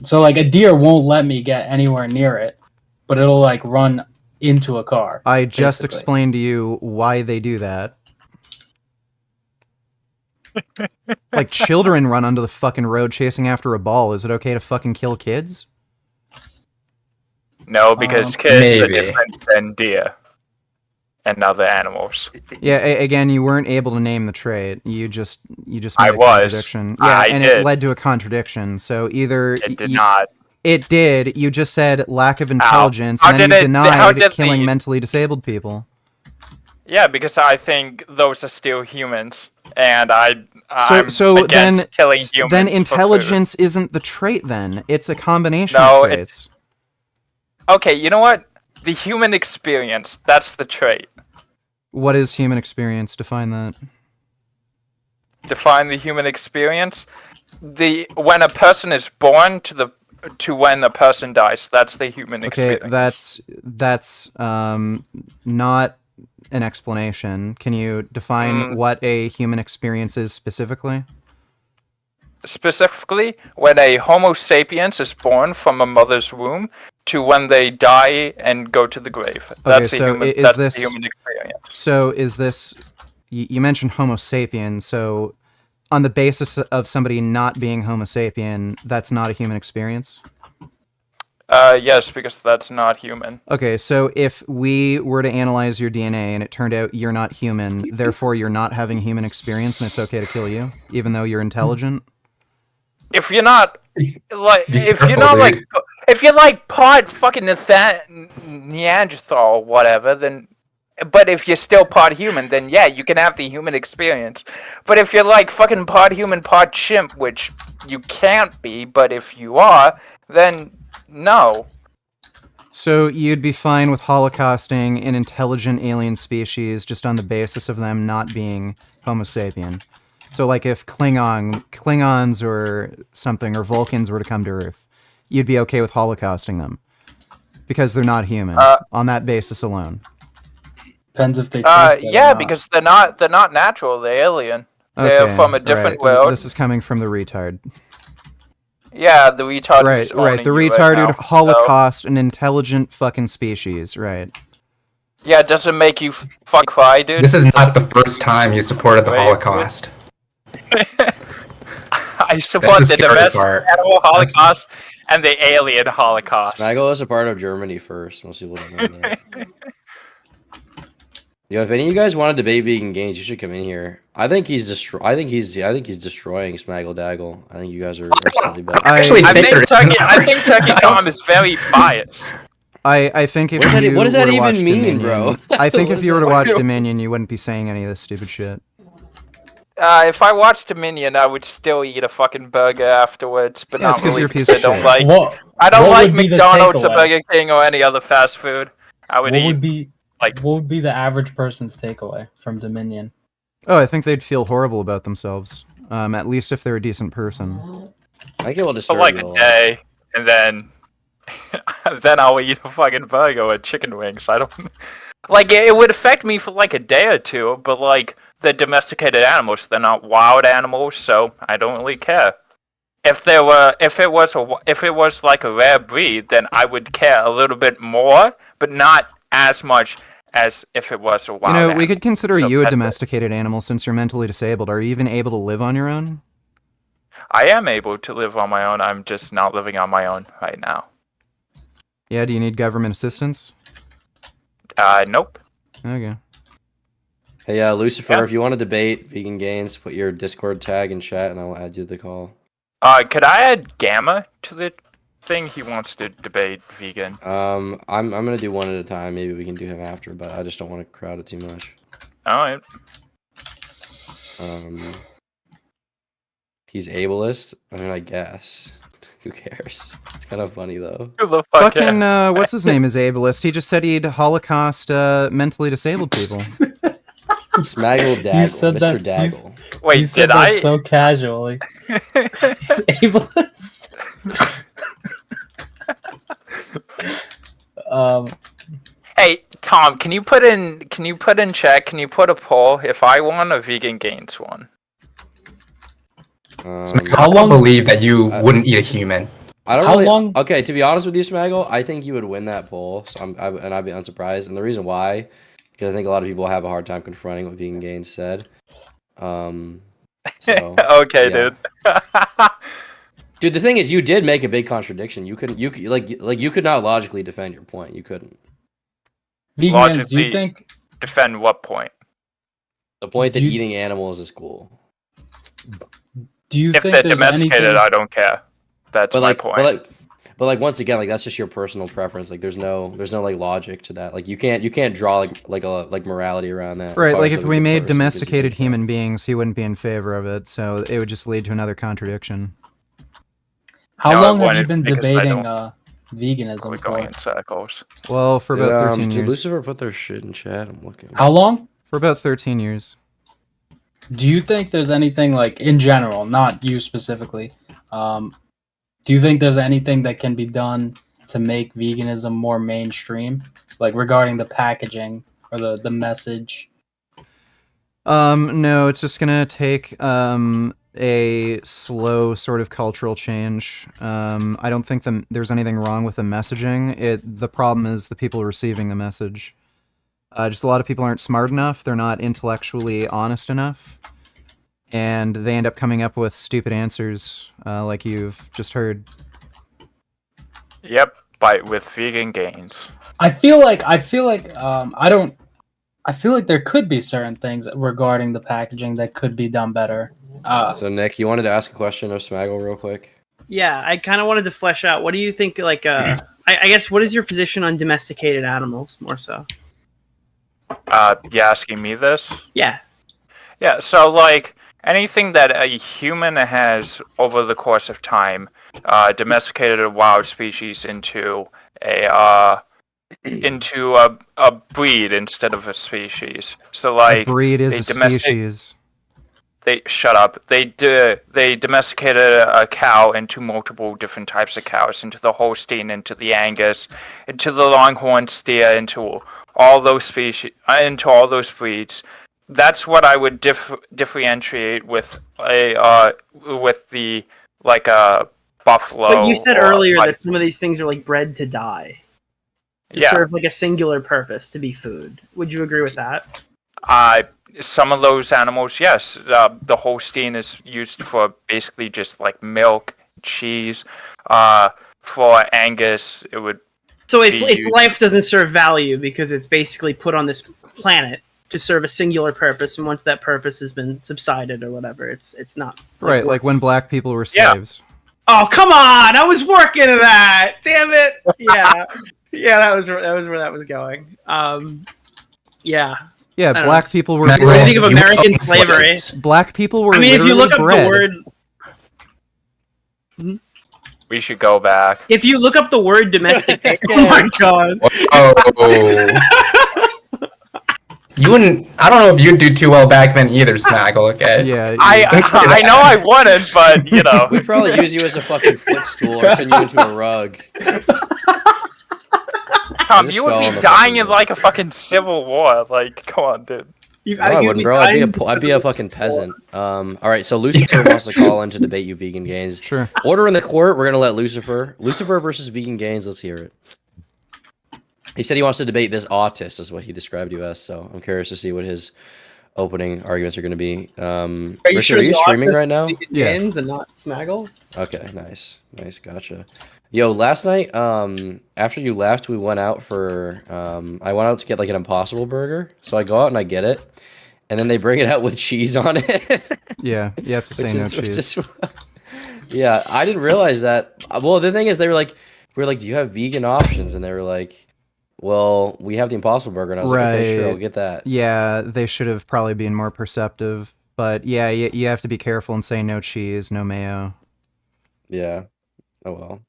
So, like, a deer won't let me get anywhere near it, but it'll, like, run into a car. I just basically. explained to you why they do that. Like, children run onto the fucking road chasing after a ball. Is it okay to fucking kill kids? No, because kids are Maybe. different than deer and other animals. Yeah, again, you weren't able to name the trait. You just made I a was. contradiction. Yeah, I and did. it led to a contradiction. So either It did not. It did. You just said lack of intelligence, How and then did you it- denied how did killing the- mentally disabled people. Yeah, because I think those are still humans, and I'm So then, against killing humans. then for food. intelligence isn't the trait. Then it's a combination No, of traits. Okay, you know what? The human experience, that's the trait. What is human experience? Define that. Define the human experience. When a person is born to when a person dies, that's the human Okay, experience. that's not an explanation. Can you define what a human experience is specifically? Specifically, when a Homo sapiens is born from a mother's womb to when they die and go to the grave. That's the so human. is That's this the human experience. So is this? You mentioned Homo sapien. So on the basis of somebody not being Homo sapien, that's not a human experience? Yes, because that's not human. Okay, so if we were to analyze your DNA and it turned out you're not human, therefore you're not having human experience and it's okay to kill you, even though you're intelligent? If you're not like, Be if careful, you're not dude. like, if you're like part fucking Neanderthal or whatever, then. But if you're still part human, then yeah, you can have the human experience. But if you're like fucking part human, part chimp, which you can't be, but if you are, then no. So you'd be fine with holocausting an intelligent alien species just on the basis of them not being Homo sapien. So like if Klingons or something, or Vulcans were to come to Earth, you'd be okay with holocausting them. Because they're not human, on that basis alone. Depends if they taste it or Yeah, not. because they're not natural. They're alien. They're Okay, from a different right. world. This is coming from the retard. Yeah, the retard. Right, who's right. owning The you right retard now, would holocaust an intelligent fucking species, right. Yeah, does it make you fucking cry, dude? This is not the first time you supported the Wait, Holocaust. I support That's the the scary domestic part. animal holocaust and the alien holocaust. Smaggle was a part of Germany first. Most people don't know that. If any of you guys want to debate vegan gains, you should come in here. I think he's destroying Smaggle Daggle. I think you guys are slightly better. I think Turkey Tom is very biased. I think if What does that- you what does were that to even watch mean, Dominion, bro? I think What if you were does to that watch mean? Dominion, you wouldn't be saying any of this stupid shit. If I watched Dominion, I would still eat a fucking burger afterwards, but Yeah, it's not 'cause really you're a piece because of I don't shit. like. What- I don't what like would be the McDonald's or takeaway? Burger King or any other fast food. I would What eat. would be what would be the average person's takeaway from Dominion? Oh, I think they'd feel horrible about themselves. At least if they're a decent person. I get what for like a day, and then then I'll eat a fucking burger with chicken wings. I don't like it would affect me for like a day or two, but like they're domesticated animals, they're not wild animals, so I don't really care. If it was like a rare breed, then I would care a little bit more, but not as much as if it was a wild animal. We could consider So you a that's it. domesticated animal since you're mentally disabled. Are you even able to live on your own? I am able to live on my own. I'm just not living on my own right now. Yeah, do you need government assistance? Nope. Okay. Hey, Lucifer, Yeah. if you want to debate Vegan Gains, put your Discord tag in chat, and I'll add you to the call. Could I add Gamma to the thing? He wants to debate vegan. I'm gonna do one at a time. Maybe we can do him after, but I just don't want to crowd it too much. All right. He's ableist. I mean, I guess. Who cares? It's kind of funny though. Who the fuck Fucking, cares? what's his name is ableist. He just said he'd Holocaust mentally disabled people. Smaggle Daggle, You said Mr. that. Daggle. Wait, You said did that I? so casually. He's ableist. Hey, Tom, can you put in chat? Can you put a poll if I won, a Vegan Gains won? How long believe that you wouldn't eat a human? I don't How really. long- Okay, to be honest with you, Smaggle, I think you would win that poll. So I'd be unsurprised. And the reason why, because I think a lot of people have a hard time confronting what Vegan Gains said. So, Okay, yeah. dude. Dude, the thing is, you did make a big contradiction. You couldn't. You could not logically defend your point. You couldn't. Vegans, do Logically you think? defend what point? The point that Do you- eating animals is cool. Do you If think they're there's domesticated, anything? I don't care. That's my point. But like once again, like that's just your personal preference. Like there's no like logic to that. Like you can't draw like morality around that. Right, like regardless if of a we good made person, 'cause you domesticated don't- human beings, he wouldn't be in favor of it, so it would just lead to another contradiction. How No, long it have you wouldn't, been because I debating don't- veganism We're going for? in circles. Well, for about 13 did years. Lucifer put their shit in chat? I'm looking. How long? For about 13 years. Do you think there's anything like in general, not you specifically? Do you think there's anything that can be done to make veganism more mainstream, like regarding the packaging or the message? No, it's just gonna take a slow sort of cultural change. I don't think there's anything wrong with the messaging. The problem is the people receiving the message. Just a lot of people aren't smart enough. They're not intellectually honest enough, and they end up coming up with stupid answers, like you've just heard. Yep, with Vegan Gains. I feel like I feel like there could be certain things regarding the packaging that could be done better. So Nick, you wanted to ask a question of Smaggle real quick? Yeah, I kind of wanted to flesh out. What do you think? Like, I guess, what is your position on domesticated animals, more so? You asking me this? Yeah. Yeah, so like anything that a human has over the course of time, domesticated a wild species into a breed instead of a species. So like A breed is they a species. They shut up. They domesticated a cow into multiple different types of cows, into the Holstein, into the Angus, into the Longhorn steer, into all those species, into all those breeds. That's what I would differentiate with the like a buffalo. But you said or earlier like- that some of these things are like bred to die, to Yeah. serve like a singular purpose, to be food. Would you agree with that? Some of those animals, yes. The Holstein is used for basically just like milk, cheese. For Angus, it would. So its be its used- life doesn't serve value because it's basically put on this planet to serve a singular purpose, and once that purpose has been subsided or whatever, it's not. Right, like when black people were Yeah. slaves. Oh, come on! I was working to that. Damn it! Yeah, yeah, that was where that was going. Yeah. Yeah, I don't black know. people were What do you think of American slavery? Black people were I mean, if you literally look up bred. the word, We should go back. if you look up the word domesticate, oh my god! Oh. You wouldn't. I don't know if you'd do too well back then either, Snaggle. Okay. Yeah. I know I wouldn't, but you know. We'd probably use you as a fucking footstool or turn you into a rug. Tom, just you would fell on be the dying in like a fucking civil war. Like, come on, dude. No, I wouldn't, bro. I'd be a fucking peasant. All right, so Lucifer wants to call in to debate you, Vegan Gains. Sure. Order in the court. We're gonna let Lucifer versus Vegan Gains. Let's hear it. He said he wants to debate this autist, is what he described you as. So I'm curious to see what his opening arguments are going to be. Richard, are you streaming right now? Gains and not Smaggle? Okay, nice, gotcha. Yo, last night, after you left, we went out for, I went out to get like an Impossible Burger. So I go out and I get it, and then they bring it out with cheese on it. Yeah, you have to say no cheese. Yeah, I didn't realize that. Well, the thing is, we were like, do you have vegan options? And they were like, well, we have the Impossible Burger. And I was like, okay, sure, I'll get that. Yeah, they should have probably been more perceptive. But yeah, you have to be careful and say no cheese, no mayo. Yeah. Oh well.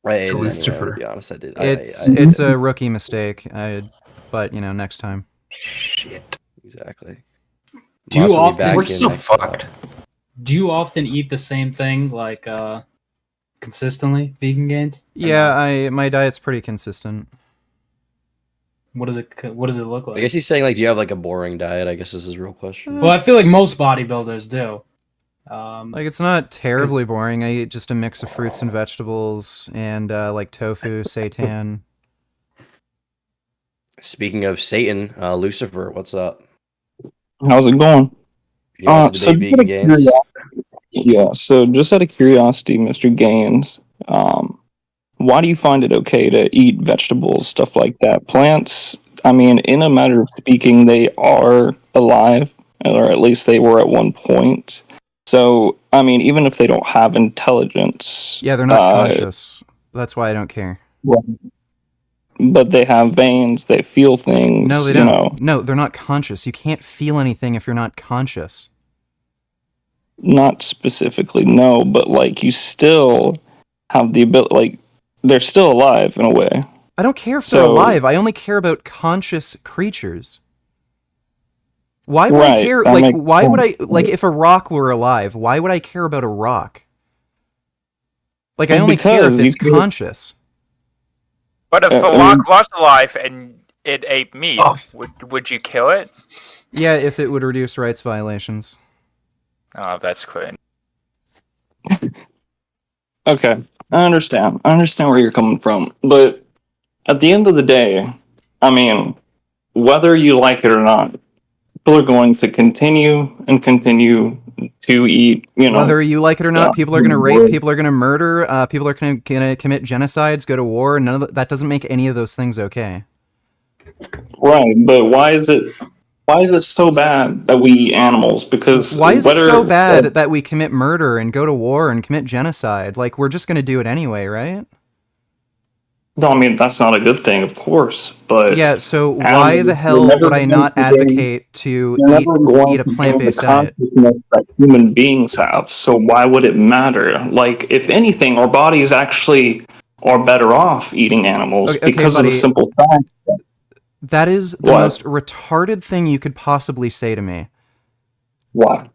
I ate it anyway, to be honest. I did. It's a rookie mistake. But you know, next time. Shit. Exactly. Do you often? We're so fucked. Do you often eat the same thing like consistently, Vegan Gains? Yeah, my diet's pretty consistent. What does it look like? I guess he's saying like, do you have like a boring diet? I guess is his real question. Well, I feel like most bodybuilders do. Like it's not terribly boring. I eat just a mix of fruits and vegetables and like tofu, seitan. Speaking of Satan, Lucifer, what's up? How's it going? You want to debate Vegan Gains? Yeah, so just out of curiosity, Mr. Gaines, why do you find it okay to eat vegetables, stuff like that? Plants, I mean, in a matter of speaking, they are alive, or at least they were at one point. So, I mean, even if they don't have intelligence... Yeah, they're not conscious. That's why I don't care. But they have veins, they feel things. No, they don't. No, they're not conscious. You can't feel anything if you're not conscious. Not specifically, no, but like you still have the ability, like they're still alive in a way. I don't care if they're alive. I only care about conscious creatures. Why would I care? Like, why would I, like, if a rock were alive, why would I care about a rock? Like, I only care if it's conscious. But if a rock was alive and it ate meat, would you kill it? Yeah, if it would reduce rights violations. Oh, that's cringe. Okay, I understand. I understand where you're coming from. But at the end of the day, I mean, whether you like it or not, people are going to continue and continue to eat, you know. Whether you like it or not, people are going to rape, people are going to murder, people are going to commit genocides, go to war. None of that doesn't make any of those things okay. Right, but why is it so bad that we eat animals? Because why is it so bad that we commit murder and go to war and commit genocide? Like, we're just going to do it anyway, right? No, I mean, that's not a good thing, of course, but... Yeah, so why the hell would I not advocate to eat a plant-based diet? Consciousness that human beings have, so why would it matter? Like, if anything, our bodies actually are better off eating animals because of the simple fact that... That is the most retarded thing you could possibly say to me. What?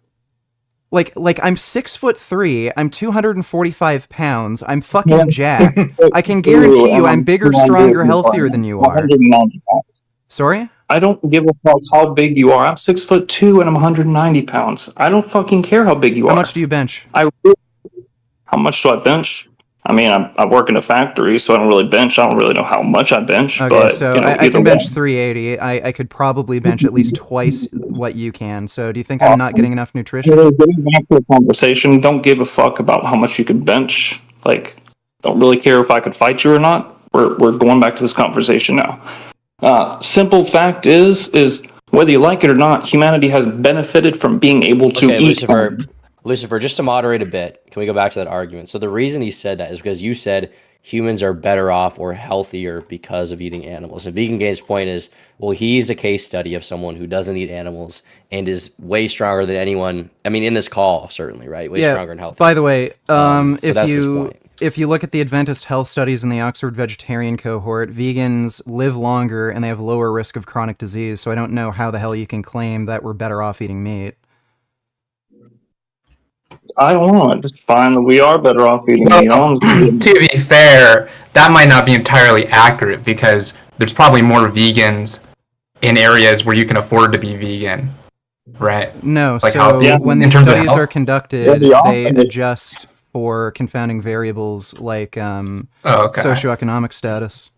Like I'm 6'3", I'm 245 pounds, I'm fucking jacked. I can guarantee you I'm bigger, stronger, healthier than you are. Sorry? I don't give a fuck how big you are. I'm 6'2" and I'm 190 pounds. I don't fucking care how big you are. How much do you bench? How much do I bench? I mean, I work in a factory, so I don't really bench. I don't really know how much I bench. Okay, but, so you know, I can bench 380. I could probably bench at least twice what you can. So do you think I'm not getting enough nutrition? Getting back to the conversation, don't give a fuck about how much you could bench. Like, don't really care if I could fight you or not. We're going back to this conversation now. Simple fact is whether you like it or not, humanity has benefited from being able to eat. Lucifer, just to moderate a bit, can we go back to that argument? So the reason he said that is because you said humans are better off or healthier because of eating animals. And Vegan Game's point is, well, he's a case study of someone who doesn't eat animals and is way stronger than anyone. I mean, in this call, certainly, right? Way stronger and healthier. By the way, so that's his point. If you look at the Adventist health studies in the Oxford vegetarian cohort, vegans live longer and they have lower risk of chronic disease. So I don't know how the hell you can claim that we're better off eating meat. I don't know. I just find that we are better off eating meat. To be fair, that might not be entirely accurate because there's probably more vegans in areas where you can afford to be vegan, right? No, like so when the studies are conducted, they adjust for confounding variables like socioeconomic status.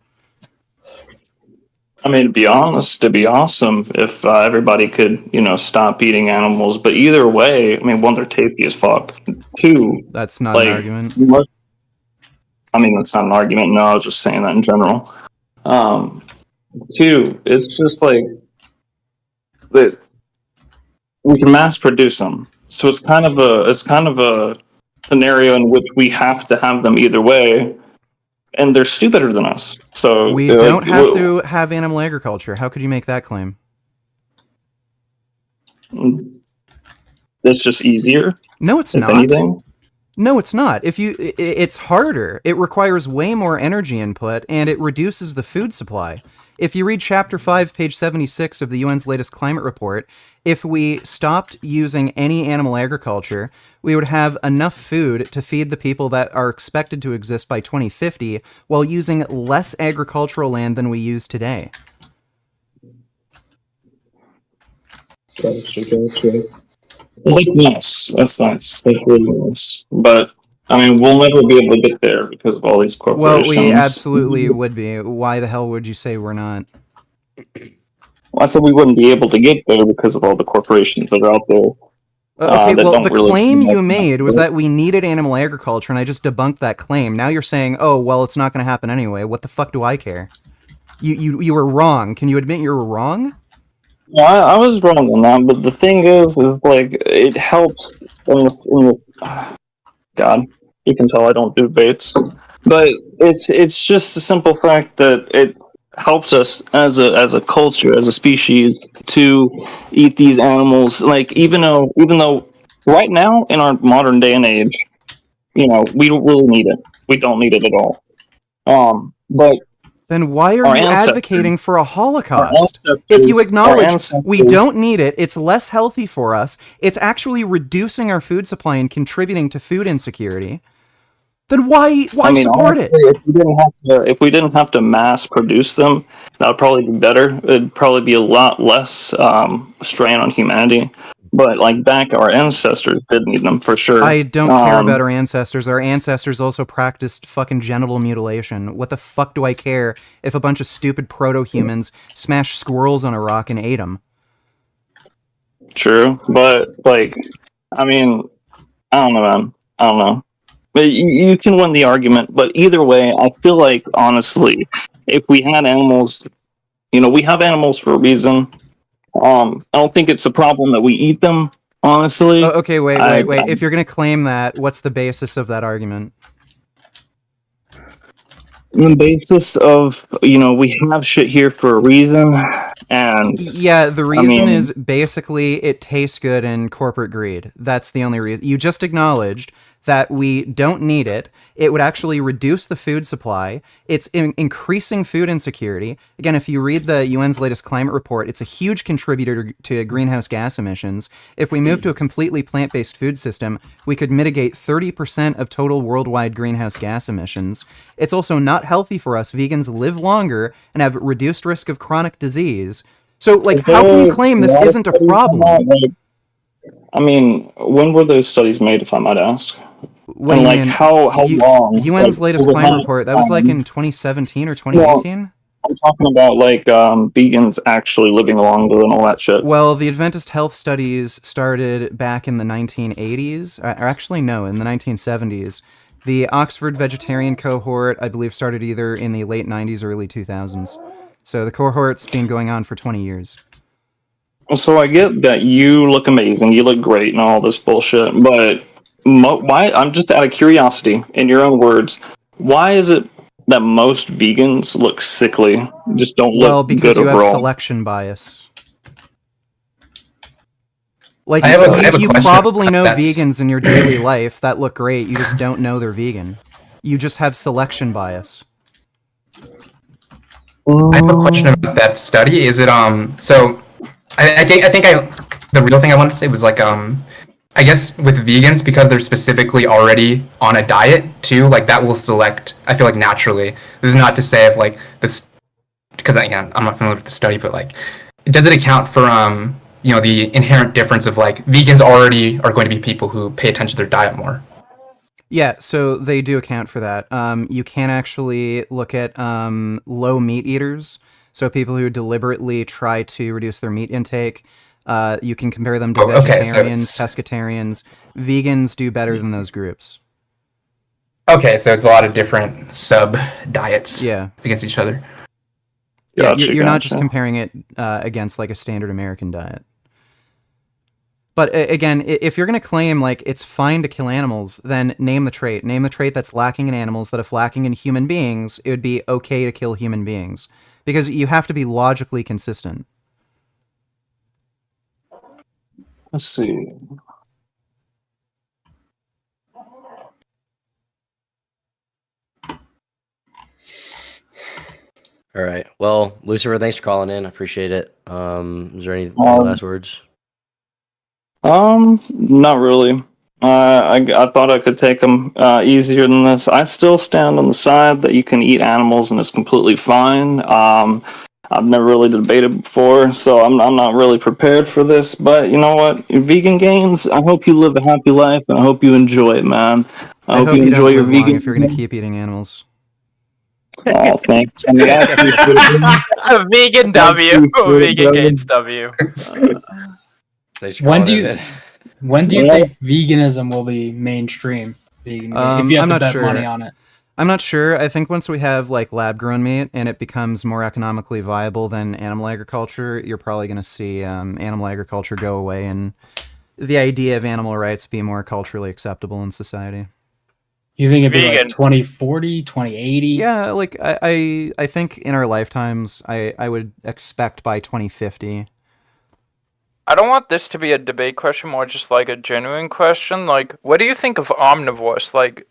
I mean, to be honest, it'd be awesome if everybody could, you know, stop eating animals. But either way, I mean, one, they're tasty as fuck. Two, that's not an argument. I mean, that's not an argument. No, I was just saying that in general. Two, it's just like that we can mass produce them, so it's kind of a scenario in which we have to have them either way, and they're stupider than us. So We don't have to have animal agriculture. How could you make that claim? It's just easier. No, it's if not. anything. No, it's not. It's harder. It requires way more energy input, and it reduces the food supply. If you read Chapter 5, page 76 of the UN's latest climate report, if we stopped using any animal agriculture, we would have enough food to feed the people that are expected to exist by 2050 while using less agricultural land than we use today. Well, that's nice. That's nice. That's really nice. But I mean, we'll never be able to get there because of all these corporations. Well, we absolutely would be. Why the hell would you say we're not? Well, I said we wouldn't be able to get there because of all the corporations that are out there. Okay, that well, don't the really claim seem you like- made was that we needed animal agriculture, and I just debunked that claim. Now you're saying, oh, well, it's not going to happen anyway. What the fuck do I care? You were wrong. Can you admit you were wrong? No, I was wrong on that, but the thing is like, it helps in this God, you can tell I don't do debates. But it's just a simple fact that it helps us as a culture, as a species, to eat these animals. Like even though right now in our modern day and age, we don't really need it. We don't need it at all. But then why are our you ancestors- advocating for a Holocaust? our If you ancestors- acknowledge our we ancestors- don't need it, it's less healthy for us, it's actually reducing our food supply and contributing to food insecurity, then why I mean, support honestly, it? if we didn't have to mass produce them, that would probably be better. It'd probably be a lot less strain on humanity. But like back, our ancestors did need them for sure. I don't care about our ancestors. Our ancestors also practiced fucking genital mutilation. What the fuck do I care if a bunch of stupid proto-humans smashed squirrels on a rock and ate them? True, but like, I mean, I don't know, man. I don't know. But you can win the argument. But either way, I feel like honestly, if we had animals, we have animals for a reason. I don't think it's a problem that we eat them. Honestly. Oh, okay, wait. If you're gonna claim that, what's the basis of that argument? On the basis of, we have shit here for a reason, and yeah, the reason is basically it tastes good and corporate greed. That's the only reason. You just acknowledged that we don't need it. It would actually reduce the food supply. It's increasing food insecurity. Again, if you read the UN's latest climate report, it's a huge contributor to greenhouse gas emissions. If we move to a completely plant-based food system, we could mitigate 30% of total worldwide greenhouse gas emissions. It's also not healthy for us. Vegans live longer and have reduced risk of chronic disease. So, like, how can you claim this isn't a problem? I mean, when were those studies made, if I might ask? What and do you like mean? how long? UN's like, latest climate report, that was like in 2017 or 2018? I'm talking about like vegans actually living longer and all that shit. Well, the Adventist health studies started back in the 1980s, or actually no, in the 1970s. The Oxford vegetarian cohort, I believe, started either in the late 90s or early 2000s. So the cohort's been going on for 20 years. So I get that you look amazing, you look great and all this bullshit, but why? I'm just out of curiosity, in your own words, why is it that most vegans look sickly, just don't look well, because good you overall? have selection bias. Like, I have a you question probably know about that. vegans in your daily life that look great, you just don't know they're vegan. You just have selection bias. I have a question about that study. Is it so? I think the real thing I wanted to say was like I guess with vegans, because they're specifically already on a diet too, like that will select. I feel like naturally. This is not to say if like this, because again I'm not familiar with the study, but like does it account for the inherent difference of like vegans already are going to be people who pay attention to their diet more. Yeah, so they do account for that. You can actually look at low meat eaters, so people who deliberately try to reduce their meat intake. You can compare them to vegetarians, pescatarians. Vegans do better than those groups. Okay, so it's a lot of different sub diets Yeah. against each other. Yeah, Gotcha, you're not just gotcha. comparing it against like a standard American diet. But again, if you're going to claim like it's fine to kill animals, then name the trait. Name the trait that's lacking in animals, that if lacking in human beings, it would be okay to kill human beings. Because you have to be logically consistent. Let's see. All right. Well, Lucifer, thanks for calling in. I appreciate it. Is there any last words? Not really. I thought I could take them easier than this. I still stand on the side that you can eat animals and it's completely fine. I've never really debated before, so I'm not really prepared for this. But you know what, Vegan Gains, I hope you live a happy life and I hope you enjoy it, man. I hope you enjoy don't your live long vegan. if you're going to keep eating animals. Oh, thanks. I mean, I appreciate it. A vegan W. Vegan Gains W. Thanks for When calling do you in. when do you think veganism will be mainstream? Vegan, if you have I'm to not bet sure. money on it. I'm not sure. I think once we have like lab-grown meat and it becomes more economically viable than animal agriculture, you're probably going to see animal agriculture go away and the idea of animal rights be more culturally acceptable in society. You think it'd be like Vegan. 2040, 2080? Yeah, like I think in our lifetimes, I would expect by 2050. I don't want this to be a debate question, more just like a genuine question. Like, what do you think of omnivores? Like,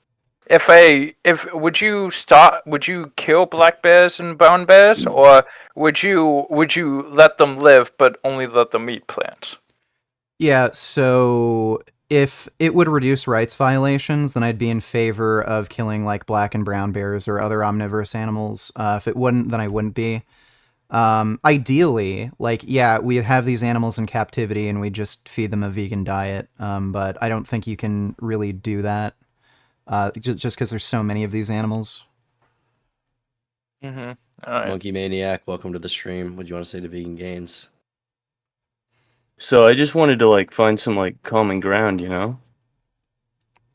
would you kill black bears and brown bears, or would you let them live but only let them eat plants? Yeah, so if it would reduce rights violations, then I'd be in favor of killing like black and brown bears or other omnivorous animals. If it wouldn't, then I wouldn't be. Ideally, like, yeah, we'd have these animals in captivity and we'd just feed them a vegan diet. But I don't think you can really do that. Just because there's so many of these animals. Mm-hmm. All right. Monkey Maniac, welcome to the stream. What do you want to say to Vegan Gains? So I just wanted to like find some like common ground, you know?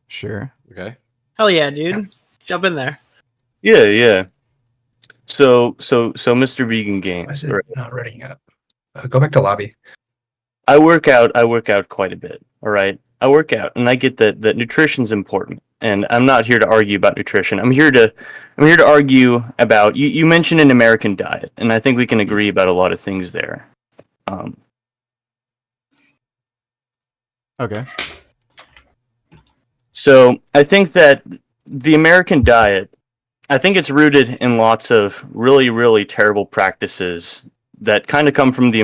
Sure. Okay. Hell yeah, dude. Jump in there. Yeah, yeah. So Mr. Vegan Gains. Is it not ready yet? Go back to lobby. I work out quite a bit, all right? I work out and I get that nutrition's important. And I'm not here to argue about nutrition. I'm here to argue about you mentioned an American diet, and I think we can agree about a lot of things there. Okay. So I think that the American diet, I think it's rooted in lots of really, really terrible practices that kind of come from the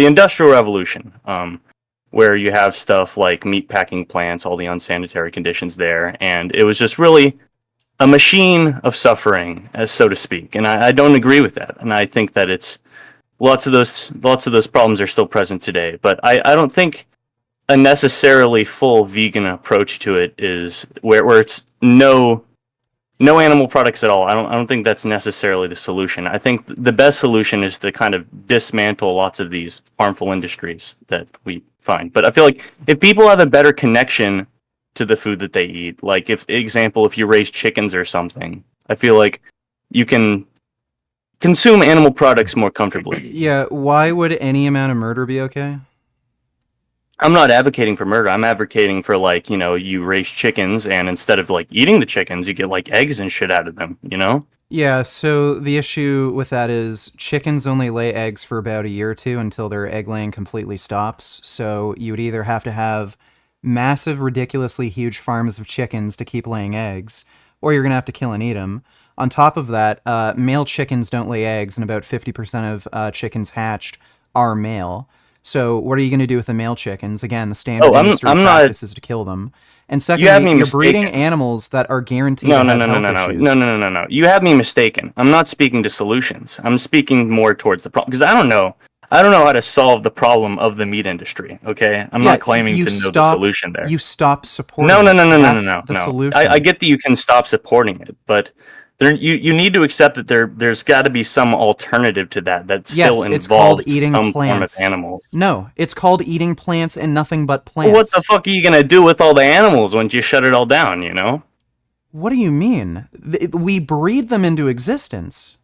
Industrial Revolution, where you have stuff like meat packing plants, all the unsanitary conditions there, and it was just really a machine of suffering, as so to speak. And I don't agree with that, and I think that it's lots of those problems are still present today. But I don't think a necessarily full vegan approach to it is where it's no animal products at all. I don't think that's necessarily the solution. I think the best solution is to kind of dismantle lots of these harmful industries that we find. But I feel like if people have a better connection to the food that they eat, like if you raise chickens or something, I feel like you can consume animal products more comfortably. Yeah, why would any amount of murder be okay? I'm not advocating for murder. I'm advocating for, like, you know, you raise chickens and instead of like eating the chickens, you get like eggs and shit out of them, you know? Yeah, so the issue with that is chickens only lay eggs for about a year or two until their egg laying completely stops. So you would either have to have massive, ridiculously huge farms of chickens to keep laying eggs, or you're going to have to kill and eat them. On top of that, male chickens don't lay eggs, and about 50% of chickens hatched are male. So what are you going to do with the male chickens? Again, the standard industry practice is to kill them. And secondly, you're breeding animals that are guaranteed to have health issues. No. You have me mistaken. I'm not speaking to solutions. I'm speaking more towards the problem. Because I don't know how to solve the problem of the meat industry, okay? I'm not claiming to know the solution there. You stop supporting No. That's the solution. I get that you can stop supporting it, but you need to accept that there's got to be some alternative to that still involves some form of animals. No, it's called eating plants and nothing but plants. Well, what the fuck are you gonna do with all the animals once you shut it all down, you know? What do you mean? We breed them into existence.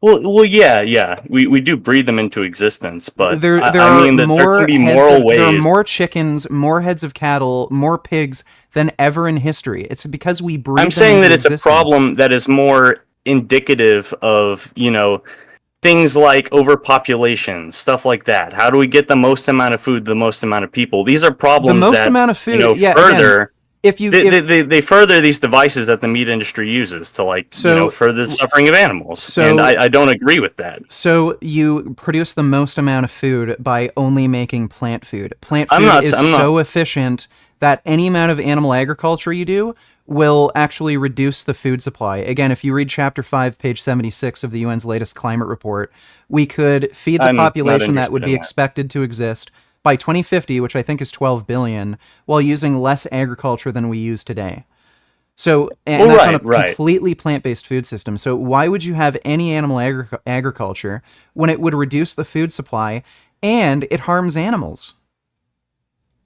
Well, yeah. We do breed them into existence, but There I are mean that more there can be heads moral of, ways. there are more chickens, more heads of cattle, more pigs than ever in history. It's because we breed I'm them saying into that it's existence. a problem that is more indicative of, things like overpopulation, stuff like that. How do we get the most amount of food, the most amount of people? These are problems The most that, amount of food, yeah, further... again, if you they further these devices that the meat industry uses to further the suffering of animals, and I don't agree with that. So you produce the most amount of food by only making plant food. Plant food is I'm so efficient that any amount of animal agriculture you do will actually reduce the food supply. Again, if you read chapter 5, page 76 of the UN's latest climate report, we could feed the I'm not population that would interested be in that. expected to exist by 2050, which I think is 12 billion, while using less agriculture than we use today. So, and that's on a completely plant-based food system. So why would you have any animal agriculture when it would reduce the food supply and it harms animals?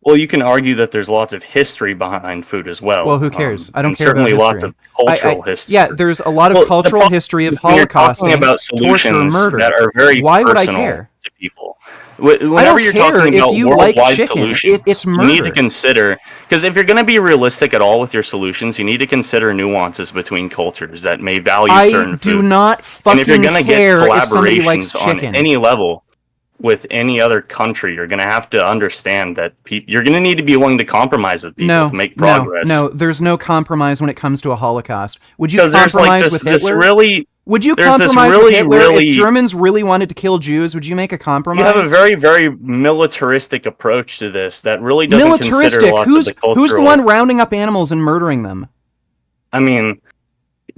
Well, you can argue that there's lots of history behind food as well. Well, who cares? I don't and care about certainly history. lots of cultural history. Yeah, there's a lot of cultural history of Holocaust, talking about solutions murder. that are very Why would I personal care? to people. Whenever I don't you're care talking if about you like worldwide chicken. solutions, It's you need to murder. consider, because if you're going to be realistic at all with your solutions, you need to consider nuances between cultures that may value certain I foods. do not And if you're fucking gonna care get if somebody likes collaborations on chicken. any level with any other country, you're going to have to understand that you're going to need to be willing to compromise with people to make progress. No, there's no compromise when it comes to a Holocaust. Would you Because there's, like, compromise this- with this Hitler? really- Would you there's this compromise really, with Hitler? really- If Germans really wanted to kill Jews, would you make a compromise? You have a very, very militaristic approach to this that really doesn't consider militaristic. lots Who's of the cultural... who's the one rounding up animals and murdering them? I mean,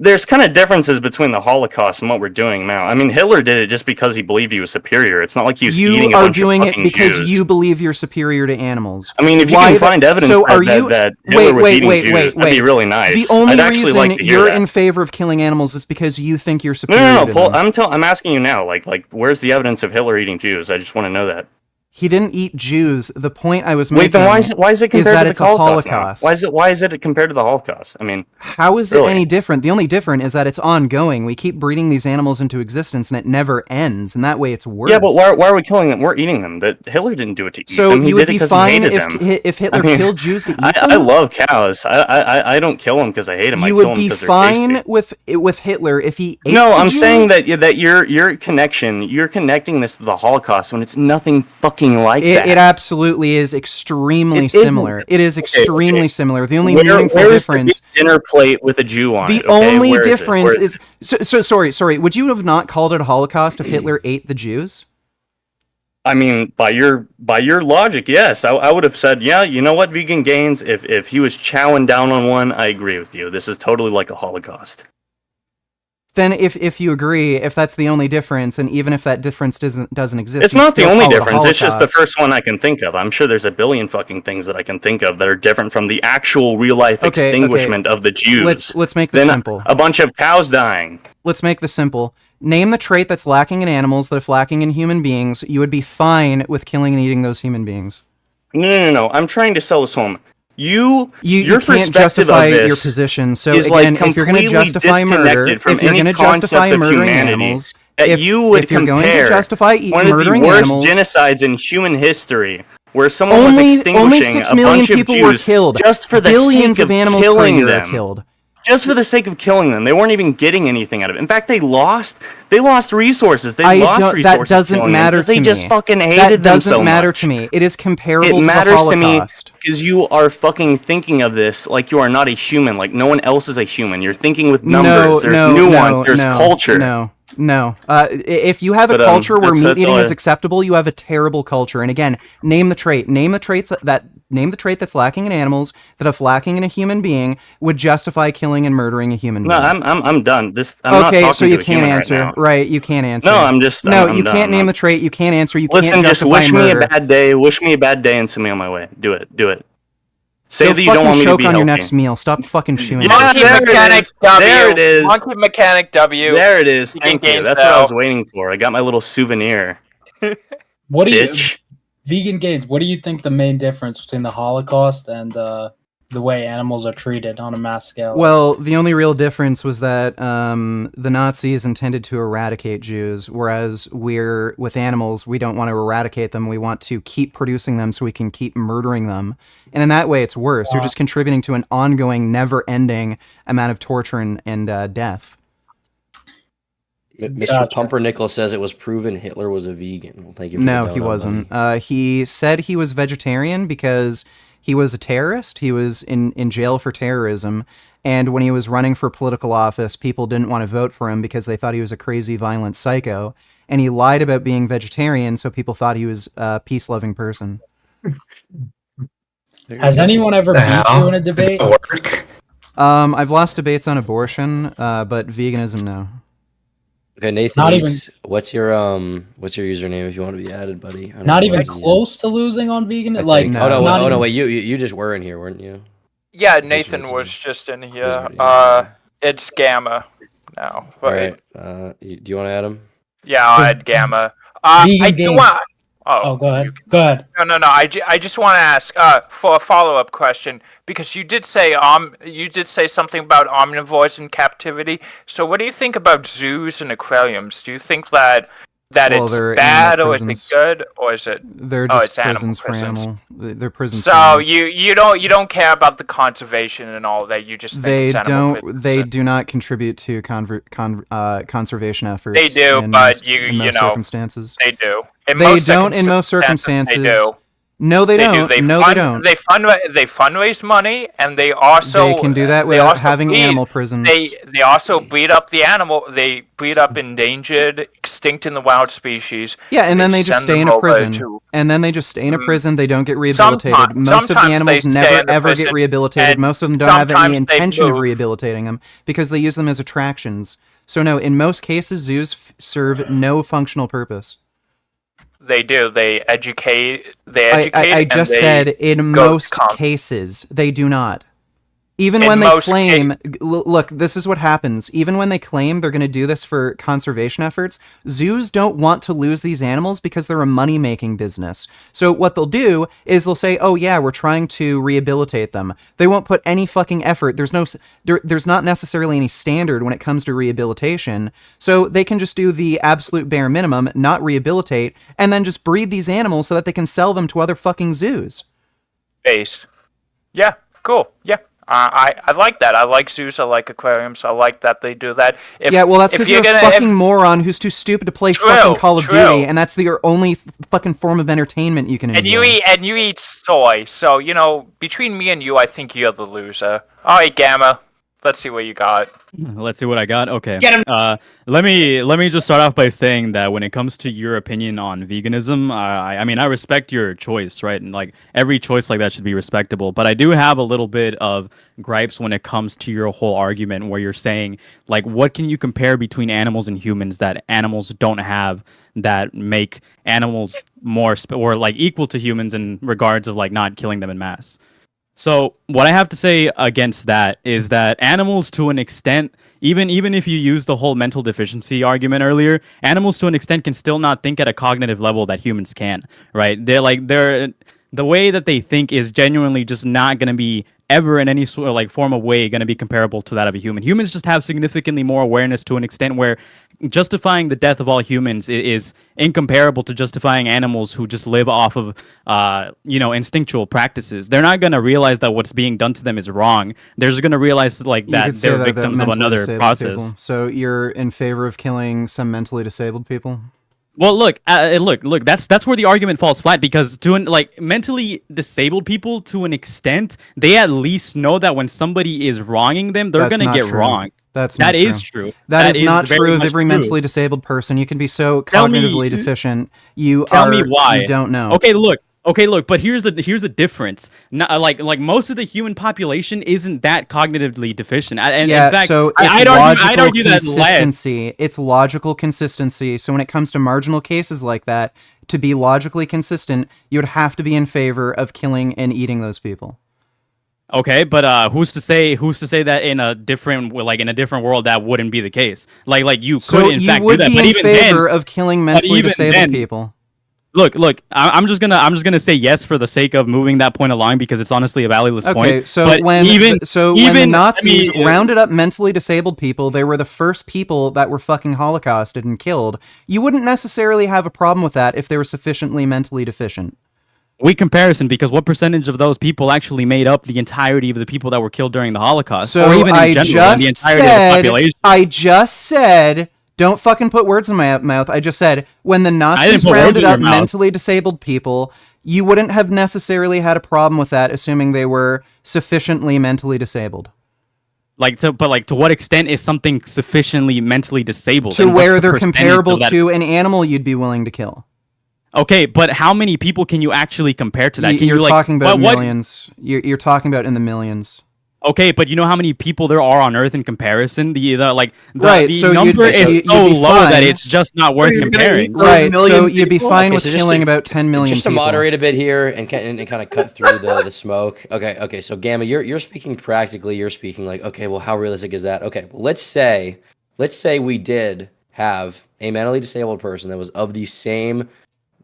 there's kind of differences between the Holocaust and what we're doing now. I mean, Hitler did it just because he believed he was superior. It's not like he was eating You a are bunch doing of it fucking because Jews. you believe you're superior to animals. I mean, if you Why can the- find evidence so are you- that Hitler was eating Jews, that'd be really nice. The only I'd actually reason like to hear you're that. in favor of killing animals is because you think you're No, superior no, to Paul, them. I'm asking you now, like, where's the evidence of Hitler eating Jews? I just want to know that. He didn't eat Jews. The point I was making Wait, then why is it compared that to it's the a Holocaust? now? Holocaust. Why is it compared to the Holocaust? I mean, How is really? it any different? The only different is that it's ongoing. We keep breeding these animals into existence, and it never ends. And that way, it's worse. Yeah, but why are we killing them? We're eating them. That Hitler didn't do it to eat So them. He you would did it be 'cause fine he hated if them. if Hitler I mean, killed Jews to eat them? I love cows. I don't kill them because I hate them. I You kill would them be because they're fine tasty. with Hitler if he ate No, the I'm Jews? saying that you're connecting this to the Holocaust when it's nothing fucking like that. It absolutely is extremely It isn't. similar. It is Okay, extremely okay. similar. The only Where meaningful is the difference. big dinner plate with a Jew on The it? Okay? only Where is it? difference Where is so sorry. Would you have not called it a Holocaust if Hitler ate the Jews? I mean, by your logic, yes, I would have said, yeah. You know what, Vegan Gains? If he was chowing down on one, I agree with you. This is totally like a Holocaust. Then, if you agree, if that's the only difference, and even if that difference doesn't exist, It's you'd not the still only call it a difference. It's just the Holocaust. first one I can think of. I'm sure there's a billion fucking things that I can think of that are different from the actual real life Okay, extinguishment of the Jews. Let's make this Then simple. A bunch of cows dying. Let's make this simple. Name the trait that's lacking in animals that if lacking in human beings, you would be fine with killing and eating those human beings. No. I'm trying to sell this home. You Your can't perspective justify of this your position. So is again, like if you're going to completely justify murder, disconnected from if you're any going to concept justify of murdering humanity, animals, that if you would if you're going compare to justify one of the murdering worst animals, genocides in human history, where someone was only extinguishing 6 a million bunch of people Jews were killed. just for the Billions sake of animals per killing year them. are killed. Just for the sake of killing them, they weren't even getting anything out of it. In fact, they lost resources. They lost resources. That doesn't killing them matter 'cause to they me. just fucking hated that them doesn't so matter much. to me. It is comparable It to the matters to me Holocaust. because you are fucking thinking of this like you are not a human, like no one else is a human. You're thinking with numbers. There's nuance. There's culture. No. If you have a But, culture where that's meat eating all is acceptable, you have a terrible culture. And again, name the trait. Name the trait that's lacking in animals that, if lacking in a human being, would justify killing and murdering a human No, being. I'm done. I'm not Okay, talking so to you a can't human answer. right now. Right, you can't answer. No, I'm just. No, I'm you done. can't name the trait. You can't answer. You Listen, can't just justify wish murder. me a bad day. Wish me a bad day and send me on my way. Do it. Say Go that you don't want me to choke be on healthy. your next meal. Stop fucking chewing. Monkey there it Mechanic is. W. There it is. Monkey Mechanic W. There it is. Vegan Thank you. Games That's what I was Now. waiting for. I got my little souvenir. What do you, Bitch. Vegan Gains? What do you think the main difference between the Holocaust and the way animals are treated on a mass scale. Well, the only real difference was that the Nazis intended to eradicate Jews, whereas with animals, we don't want to eradicate them. We want to keep producing them so we can keep murdering them. And in that way, it's worse. You're just contributing to an ongoing, never-ending amount of torture and death. Mr. Gotcha. Pumpernickel says it was proven Hitler was a vegan. Well, thank you for No, the he donut, wasn't. buddy. He said he was vegetarian because he was a terrorist. He was in jail for terrorism. And when he was running for political office, people didn't want to vote for him because they thought he was a crazy, violent psycho. And he lied about being vegetarian, so people thought he was a peace-loving person. Has anyone ever beat you in a debate? I've lost debates on abortion, but veganism, no. Okay, Nathan, Not even- what's your username if you want to be added, buddy? I don't Not know even what close to losing on vegan. I Like, think- No. oh no, wait, you just were in here, weren't you? Yeah, Nathan was just in here. It's Gamma now. All But right. Do you want to add him? yeah, I'll add Gamma. Vegan I do games. want. Oh, go ahead. Go ahead. No. I just want to ask for a follow-up question because you did say something about omnivores in captivity. So what do you think about zoos and aquariums? Do you think that Well, it's they're bad animal or is it prisons. good or is it? They're Oh, just it's animal prisons for prisons. animal. They're prisons for So animals. you don't care about the conservation and all that. You just think They it's animal don't. prisons. They do not contribute to conservation efforts. They do, in but most, in most circumstances. they do. They don't in most circumstances. They do. No, they don't. No, they don't. They fundraise money, and they also They can do that they without also having breed- animal prisons. They also breed up the animal. They breed up endangered, extinct in the wild species. Yeah, and then they just send stay in them a over prison. to- And then they just stay in a prison. They don't get rehabilitated. Most of the sometimes animals they stay never in the ever get prison, rehabilitated. and Most of them don't have any sometimes they intention of move. rehabilitating them because they use them as attractions. So no, in most cases, zoos serve no functional purpose. They do. They educate. They I educate. just and they said in go to most cases they do not. Even In when they most claim, look, this is what happens. Even when they claim they're going to do this for conservation efforts, zoos don't want to lose these animals because they're a money-making business. So what they'll do is they'll say, "Oh yeah, we're trying to rehabilitate them." They won't put any fucking effort. There's not necessarily any standard when it comes to rehabilitation. So they can just do the absolute bare minimum, not rehabilitate, and then just breed these animals so that they can sell them to other fucking zoos. Base. Yeah. Cool. Yeah. I like that. I like zoos. I like aquariums. I like that they do that. Yeah, well, that's if because you're a fucking moron who's too stupid to play fucking Call of Duty, and that's your only fucking form of entertainment you can enjoy. and you eat soy. So between me and you, I think you're the loser. All right, Gamma. Let's see what you got. Let's see what I got. Okay. Get him. Let me just start off by saying that when it comes to your opinion on veganism, I mean I respect your choice, right? And like every choice like that should be respectable. But I do have a little bit of gripes when it comes to your whole argument where you're saying like what can you compare between animals and humans that animals don't have that make animals more or like equal to humans in regards of like not killing them in mass. So what I have to say against that is that animals, to an extent, even if you use the whole mental deficiency argument earlier, animals to an extent can still not think at a cognitive level that humans can, right? They're the way that they think is genuinely just not going to be ever in any sort of like form of way going to be comparable to that of a human. Humans just have significantly more awareness to an extent where justifying the death of all humans is incomparable to justifying animals who just live off of instinctual practices. They're not going to realize that what's being done to them is wrong. They're just going to realize like You that could say they're that about victims of mentally another disabled process. people. So you're in favor of killing some mentally disabled people? Well, look. That's where the argument falls flat because mentally disabled people, to an extent, they at least know that when somebody is wronging them, they're That's gonna not get true. wrong. That is true. That is not very true of much every true. mentally disabled person. You can be so Tell me- cognitively deficient. You Tell me why. You don't know. Okay, look. But here's the difference. Not, like most of the human population isn't that cognitively deficient. And yeah, in fact, so it's I'd logical argue that less. consistency. It's logical consistency. So when it comes to marginal cases like that, to be logically consistent, you would have to be in favor of killing and eating those people. Okay, but who's to say that in a different world that wouldn't be the case? Like you could So in you fact would do that, be but in even favor then, of killing but mentally even disabled then- people. Look. I'm just gonna say yes for the sake of moving that point along because it's honestly a valueless point. Okay, so but when the Nazis I mean, rounded up mentally disabled people, they were the first people that were fucking holocausted and killed. You wouldn't necessarily have a problem with that if they were sufficiently mentally deficient. weak comparison because what percentage of those people actually made up the entirety of the people that were killed during the Holocaust, So or even I in general, the entirety of the population? I just said, don't fucking put words in my mouth. I just said, when the Nazis rounded up mentally disabled people, you wouldn't have necessarily had a problem with that, assuming they were sufficiently mentally disabled. But to what extent is something sufficiently mentally disabled? To where they're comparable to an animal you'd be willing to kill. Okay, but how many people can you actually compare to that? You're talking about millions. You're talking about in the millions. Okay, but you know how many people there are on Earth in comparison? The so number is so low fine. that it's just not worth comparing. Right, so you'd be fine with killing about 10 million just to people. moderate a bit here and kind of cut through the smoke. Okay. So Gamma, you're speaking practically. You're speaking like, okay, well, how realistic is that? Okay, well, let's say we did have a mentally disabled person that was of the same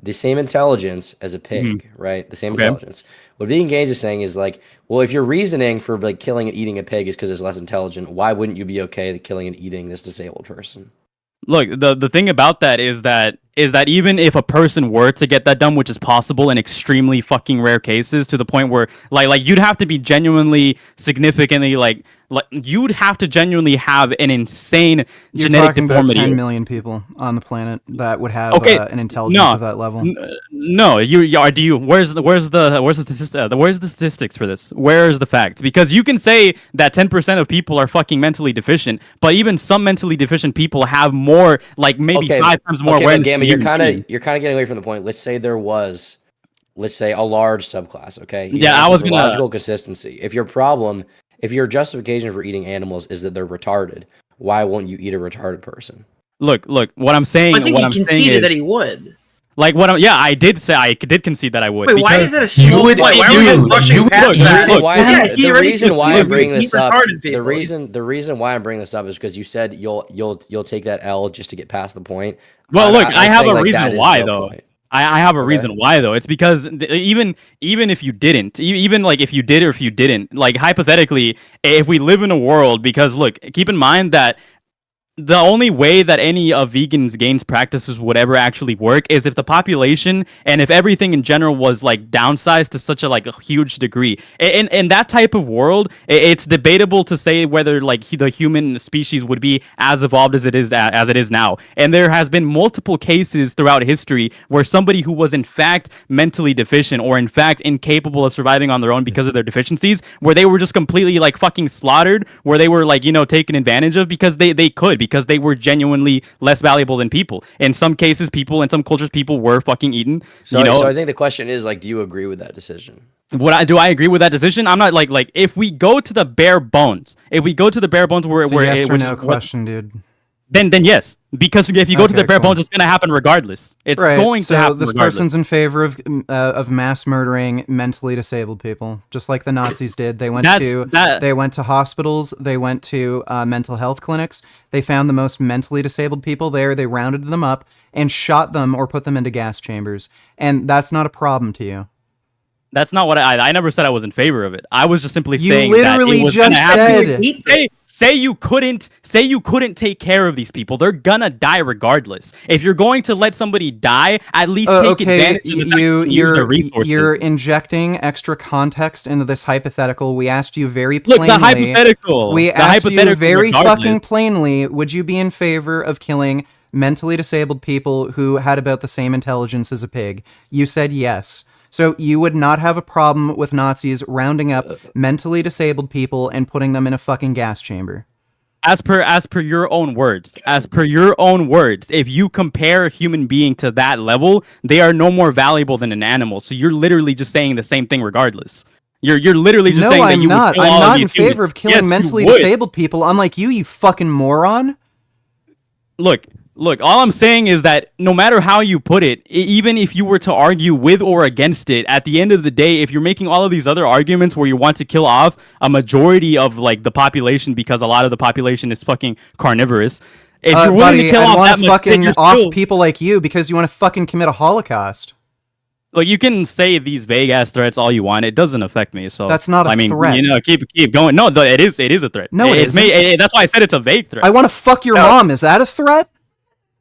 intelligence as a pig, right? The same intelligence. What Vegan Gains is saying is like, well, if your reasoning for like killing and eating a pig is because it's less intelligent, why wouldn't you be okay with killing and eating this disabled person? Look, the thing about that is that even if a person were to get that done, which is possible in extremely fucking rare cases, to the point where like you'd have to be genuinely significantly like you'd have to genuinely have an insane You're genetic talking deformity. about 10 million people on the planet that would have an intelligence of that level. No, where's the statistics for this? Where's the facts? Because you can say that 10% of people are fucking mentally deficient, but even some mentally deficient people have more, like maybe 5 times more awareness. Gamma, you're kind of getting away from the point. Let's say there was, a large subclass. Okay. I was gonna logical consistency. If your justification for eating animals is that they're retarded, why won't you eat a retarded person? Look. What I'm saying. I think he conceded that he would. Like I did say I did concede that I would. Wait, why is that a small point? Why are we guys rushing past that? The reason why I'm bringing this up. The reason why I'm bringing this up is because you said you'll take that L just to get past the point. Well, look, I have a reason why though. I have a reason why though. It's because even if you didn't, even like if you did or if you didn't, like hypothetically, if we live in a world, because look, keep in mind that the only way that any of Vegan's Gains practices would ever actually work is if the population and if everything in general was like downsized to such a huge degree. In that type of world, it's debatable to say whether like the human species would be as evolved as it is now. And there has been multiple cases throughout history where somebody who was in fact mentally deficient or in fact incapable of surviving on their own because of their deficiencies, where they were just completely like fucking slaughtered, where they were like, taken advantage of because they could. Because they were genuinely less valuable than people. In some cases, in some cultures, people were fucking eaten. So I think the question is like, do you agree with that decision? Do I agree with that decision? I'm not like if we go to the bare bones, where it's a yes or no question, dude. Then yes, because if you go to the bare bones, it's going to happen regardless. It's going to happen. This person's in favor of mass murdering mentally disabled people, just like the Nazis did. They went to hospitals. They went to mental health clinics. They found the most mentally disabled people there. They rounded them up and shot them or put them into gas chambers. And that's not a problem to you. That's not what I never said I was in favor of it. I was just simply saying that it was just said. Say you couldn't take care of these people. They're gonna die regardless. If you're going to let somebody die, at least take advantage of the fact that you use their resources. You're injecting extra context into this hypothetical. We asked you very plainly. Look, the hypothetical. We asked you very fucking plainly, would you be in favor of killing mentally disabled people who had about the same intelligence as a pig? You said yes. So you would not have a problem with Nazis rounding up mentally disabled people and putting them in a fucking gas chamber. As per your own words, if you compare a human being to that level, they are no more valuable than an animal. So you're literally just saying the same thing regardless. You're literally just saying that you would kill all I'm not of in favor of killing mentally disabled people, unlike you fucking moron. Look, all I'm saying is that no matter how you put it, even if you were to argue with or against it, at the end of the day, if you're making all of these other arguments where you want to kill off a majority of like the population because a lot of the population is fucking carnivorous, if you're willing to kill off that much, fucking off people like you because you want to fucking commit a Holocaust. Like you can say these vague ass threats all you want, it doesn't affect me. So That's not a I mean, threat. you know, keep going. No, it is a threat. No, it isn't. That's why I said it's a vague threat. I want to fuck your mom. Is that a threat?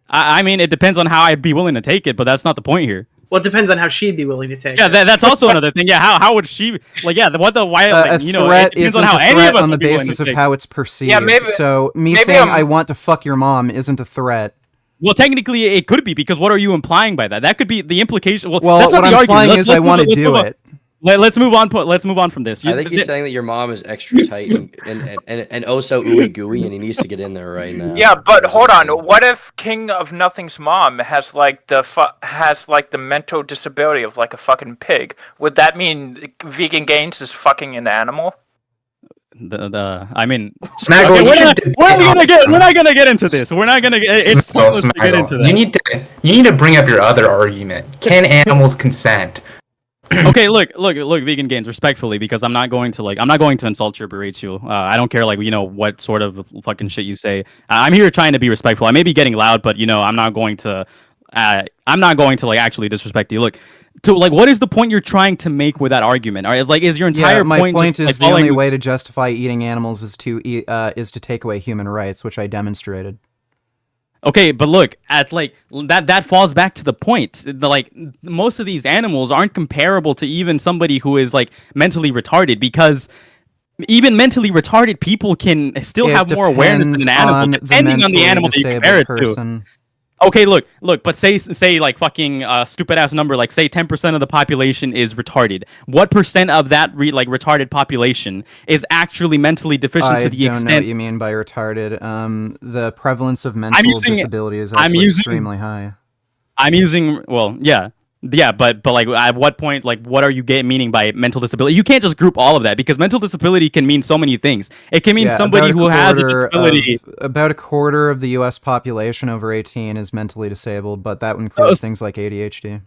I mean, it depends on how I'd be willing to take it, but that's not the point here. Well, it depends on how she'd be willing to take. Yeah, it. that's also another thing. Yeah, how would she like? Yeah, why? Like, A you know, threat it depends isn't on how a any threat of us on the would be willing basis to of take how it. it's perceived. Yeah, maybe- so me maybe saying I'm- I want to fuck your mom isn't a threat. Well, technically, it could be because what are you implying by that? That could be the implication. Well, Well, that's not what the I'm argument. implying is I want to do it. Let's move on. Let's move on from this. I think he's saying that your mom is extra tight and oh so ooey gooey, and he needs to get in there right now. Yeah, but hold on. What if King of Nothing's mom has like the mental disability of like a fucking pig? Would that mean Vegan Gains is fucking an animal? I mean, Smaggle, okay, you we're not gonna get into this. We're not gonna get. It's pointless to get into that. You need to bring up your other argument. Can animals consent? Okay, look, Vegan Gains, respectfully, because I'm not going to insult you or berate you. I don't care, like, you know, what sort of fucking shit you say. I'm here trying to be respectful. I may be getting loud, but you know, I'm not going to like actually disrespect you. Look, to like, what is the point you're trying to make with that argument? All right, like, is your entire my point just, is like, the only way to justify eating animals is to take away human rights, which I demonstrated. Okay, but look, at like that falls back to the point. Like most of these animals aren't comparable to even somebody who is like mentally retarded, because even mentally retarded people can still have more awareness than an animal, depending on the animal that you compare it to. Okay, look, but say like fucking stupid ass number, like say 10% of the population is retarded. What percent of that retarded population is actually mentally deficient to the extent? I don't know what you mean by retarded. The prevalence of mental disability is actually extremely high. I'm using, well, yeah, but like at what point, like what are you meaning by mental disability? You can't just group all of that, because mental disability can mean so many things. It can mean somebody who has a disability. About a quarter of the U.S. population over 18 is mentally disabled, but that includes things like ADHD.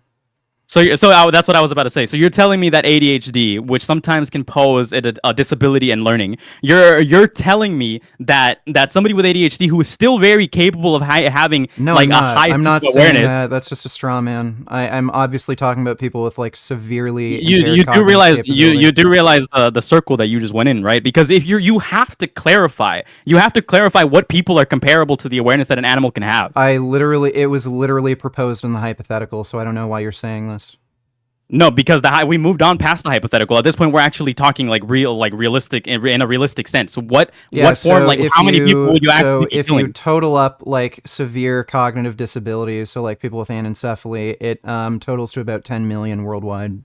So that's what I was about to say. So you're telling me that ADHD, which sometimes can pose a disability in learning, you're telling me that somebody with ADHD who is still very capable of having a high I'm not awareness. saying that. That's just a straw man. I'm obviously talking about people with like severely you do realize the circle that you just went in, right? Because if you have to clarify what people are comparable to the awareness that an animal can have. It was literally proposed in the hypothetical, so I don't know why you're saying this. No, because we moved on past the hypothetical. At this point, we're actually talking realistic in a realistic sense. So what form, like how many people would you actually be if killing? you total up like severe cognitive disabilities, so like people with anencephaly, it totals to about 10 million worldwide.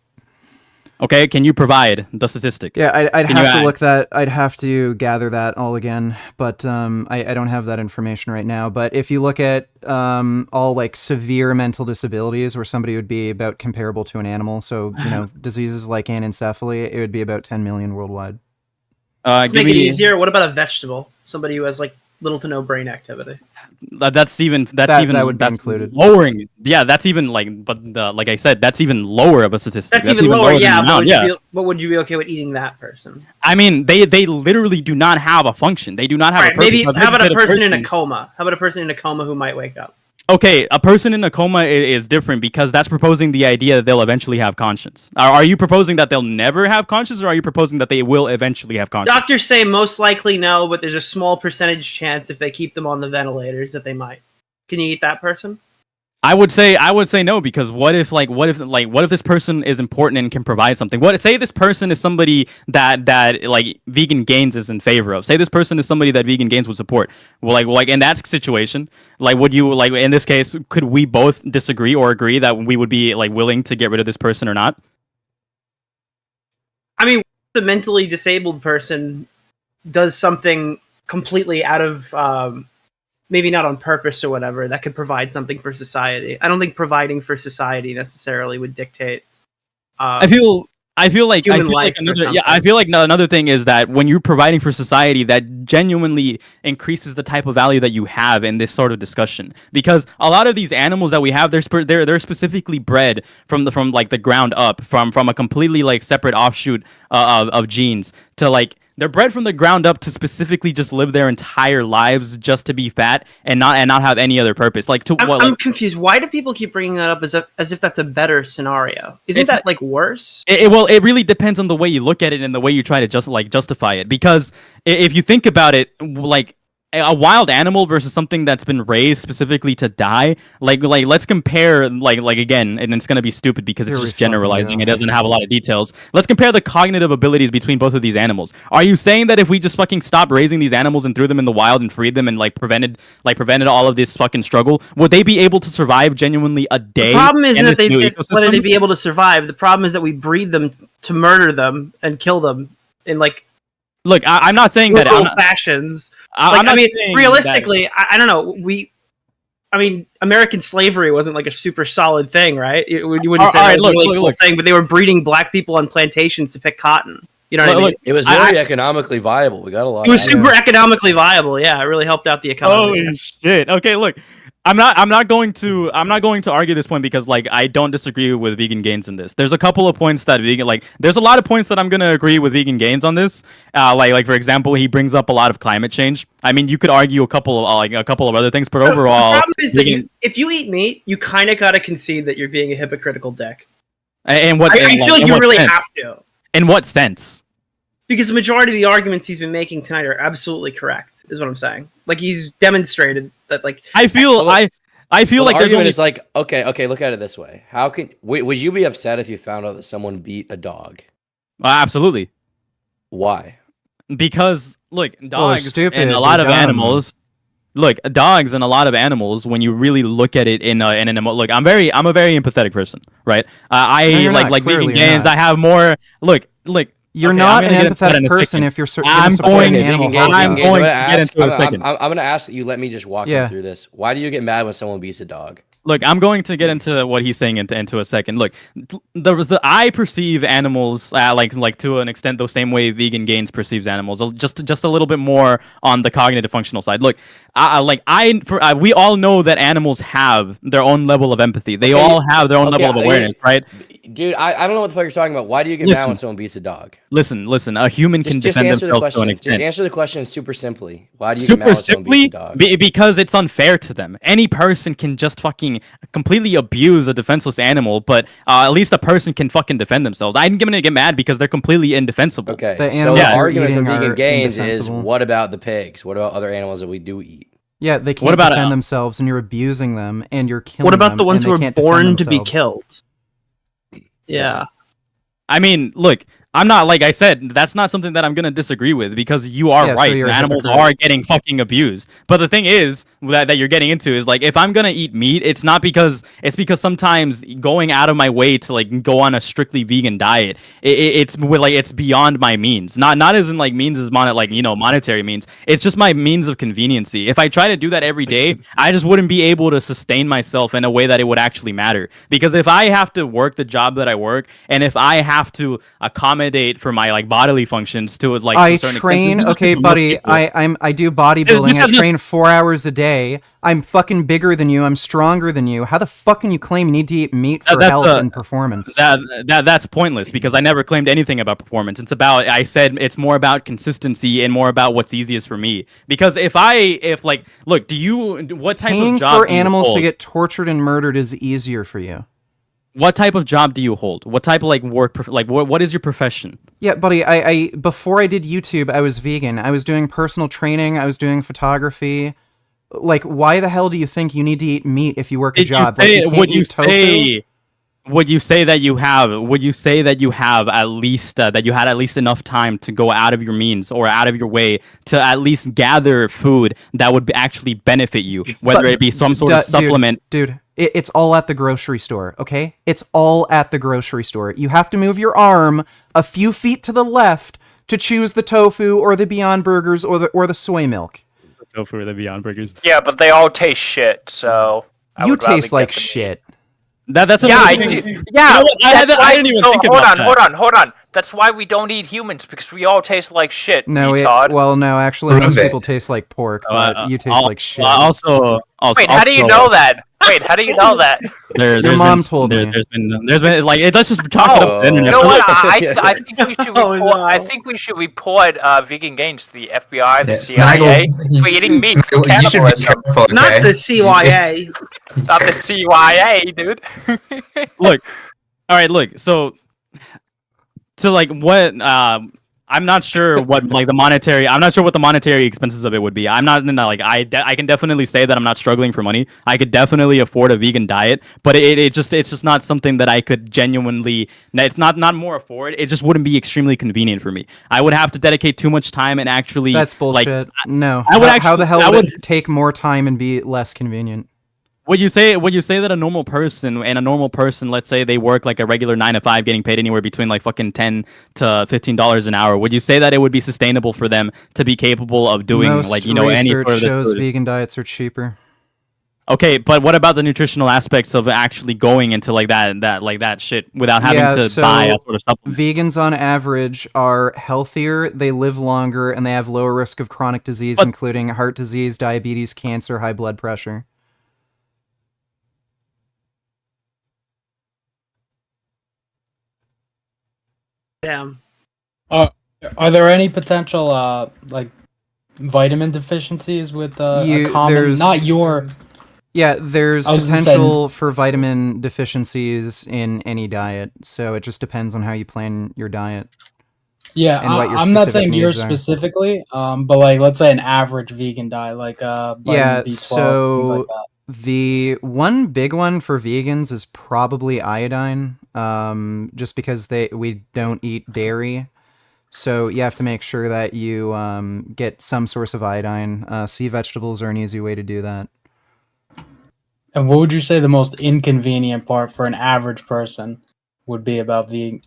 Okay, can you provide the statistic? Yeah, I'd have to gather that all again, but I don't have that information right now. But if you look at all like severe mental disabilities, where somebody would be about comparable to an animal, so you know diseases like anencephaly, it would be about 10 million worldwide. To make it easier, what about a vegetable? Somebody who has like little to no brain activity. That would be included. Lowering, yeah, that's even like I said, that's even lower of a statistic. That's even lower, yeah. But would you be okay with eating that person? I mean, they literally do not have a function. They do not have a purpose. Maybe how about a person in a coma? How about a person in a coma who might wake up? Okay, a person in a coma is different, because that's proposing the idea that they'll eventually have conscience. Are you proposing that they'll never have conscience, or are you proposing that they will eventually have conscience? Doctors say most likely no, but there's a small percentage chance if they keep them on the ventilators that they might. Can you eat that person? I would say no, because what if this person is important and can provide something? Say this person is somebody that like Vegan Gains is in favor of. Say this person is somebody that Vegan Gains would support. Well, like in that situation, like would you, like in this case, could we both disagree or agree that we would be like willing to get rid of this person or not? I mean, the mentally disabled person does something completely out of maybe not on purpose or whatever, that could provide something for society. I don't think providing for society necessarily would dictate. I feel like another thing is that when you're providing for society, that genuinely increases the type of value that you have in this sort of discussion. Because a lot of these animals that we have, they're specifically bred from the ground up, from a completely like separate offshoot of genes to like. They're bred from the ground up to specifically just live their entire lives just to be fat and not have any other purpose. Like to what? I'm confused. Why do people keep bringing that up as if that's a better scenario? Isn't that like worse? Well, it really depends on the way you look at it and the way you try to justify it. Because if you think about it, like a wild animal versus something that's been raised specifically to die, like let's compare like again, and it's gonna be stupid because it's just generalizing. It doesn't have a lot of details. Let's compare the cognitive abilities between both of these animals. Are you saying that if we just fucking stopped raising these animals and threw them in the wild and freed them and prevented all of this fucking struggle, would they be able to survive genuinely a day? The problem isn't that whether they'd be able to survive. The problem is that we breed them to murder them and kill them in like. Look, I'm not saying that. Fashions. Realistically, I don't know. American slavery wasn't like a super solid thing, right? You wouldn't say it was a really cool thing, but they were breeding black people on plantations to pick cotton. You know what I mean? It was very economically viable. We got a lot. It was super economically viable. Yeah, it really helped out the economy. Holy shit! Okay, look. I'm not going to argue this point because I don't disagree with Vegan Gains in this. There's a couple of points that there's a lot of points that I'm gonna agree with Vegan Gains on this. Like for example, he brings up a lot of climate change. I mean, you could argue a couple of other things, but overall, the problem is that if you eat meat, you kind of gotta concede that you're being a hypocritical dick. And what I feel like you really have to. In what sense? Because the majority of the arguments he's been making tonight are absolutely correct, is what I'm saying. Like he's demonstrated that. I feel like there's only... is okay. Look at it this way: how can would you be upset if you found out that someone beat a dog? Absolutely. Why? Because look, dogs and a lot of animals. Look, dogs and a lot of animals. When you really look at it I'm a very empathetic person, right? I like Vegan Gains. I have more. Look. You're not an empathetic person if you're I'm going to get into a second. I'm going to ask that you let me just walk you through this. Why do you get mad when someone beats a dog? Look, I'm going to get into what he's saying into a second. Look, I perceive animals like to an extent the same way Vegan Gains perceives animals, just a little bit more on the cognitive functional side. Look, we all know that animals have their own level of empathy. They all have their own level of awareness, right? Dude, I don't know what the fuck you're talking about. Why do you get mad when someone beats a dog? Listen. A human can defend themselves to an extent. Just answer the question super simply. Why do you get mad when someone beats a dog? Because it's unfair to them. Any person can just fucking completely abuse a defenseless animal, but at least a person can fucking defend themselves. I'm gonna get mad because they're completely indefensible. Okay, so the argument for Vegan Gains is, what about the pigs? What about other animals that we do eat? Yeah, they can't defend themselves, and you're abusing them, and you're killing them. What about the ones who are born to be killed? Yeah. I mean, look, I'm not, like I said, that's not something that I'm going to disagree with because you are right. So animals are getting fucking abused. But the thing is that you're getting into is if I'm going to eat meat, it's because sometimes going out of my way to go on a strictly vegan diet, it's beyond my means. Not as in means as monetary means. It's just my means of conveniency. If I try to do that every day, I just wouldn't be able to sustain myself in a way that it would actually matter. Because if I have to work the job that I work, and if I have to accommodate for my bodily functions to I train, okay, buddy. I do bodybuilding. I train 4 hours a day. I'm fucking bigger than you. I'm stronger than you. How the fuck can you claim you need to eat meat for health and performance? That's pointless because I never claimed anything about performance. I said it's more about consistency and more about what's easiest for me. Because look, what type Paying of job for animals to get tortured and murdered is easier for you. What type of job do you hold? What type of work? What is your profession? Yeah, buddy. I before I did YouTube, I was vegan. I was doing personal training. I was doing photography. Why the hell do you think you need to eat meat if you work a job? Would you say that you have at least that you had at least enough time to go out of your means or out of your way to at least gather food that would actually benefit you, whether it be some sort of supplement? Dude. It's all at the grocery store, okay? It's all at the grocery store. You have to move your arm a few feet to the left to choose the tofu or the Beyond Burgers or the soy milk. The tofu or the Beyond Burgers. Yeah, but they all taste shit, so... You taste like shit. That's I do. Yeah, I didn't even think about that. Hold on. That's why we don't eat humans, because we all taste like shit. No, actually, most people taste like pork, but you taste like shit. Wait, how do you know that? Wait, how do you know that? Your mom told me. There's been like let's just talk it up on the internet. You know what? I think we should report. I think we should report vegan gains to the FBI, the CIA, for eating meat. For you should be cannibalism. careful, okay? Not the CYA. Not the CYA, dude. Look, all right, look. So, to like what I'm not sure what like the monetary. I'm not sure what the monetary expenses of it would be. I'm not like I can definitely say that I'm not struggling for money. I could definitely afford a vegan diet, but it's just not something that I could genuinely. It's not more afford. It just wouldn't be extremely convenient for me. I would have to dedicate too much time and actually. That's bullshit. Like, no. I would How the hell I would it take more time and be less convenient? Would you say that a normal person, let's say they work like a regular 9 to 5, getting paid anywhere between like fucking $10 to $15 an hour? Would you say that it would be sustainable for them to be capable of doing Most like any sort of research shows this? vegan diets are cheaper. Okay, but what about the nutritional aspects of actually going into like that shit without having to buy a sort of supplement? Vegans on average are healthier, they live longer, and they have lower risk of chronic disease, including heart disease, diabetes, cancer, high blood pressure. Damn. Are there any potential like vitamin deficiencies with a common? Not your. Yeah, there's I was gonna say- potential for vitamin deficiencies in any diet, so it just depends on how you plan your diet. Yeah, and what your I'm not specific saying yours needs are. specifically, but like let's say an average vegan diet, like vitamin Yeah, B12, things so like that. the one big one for vegans is probably iodine, just because we don't eat dairy. So you have to make sure that you get some source of iodine. Sea vegetables are an easy way to do that. And what would you say the most inconvenient part for an average person would be about vegan?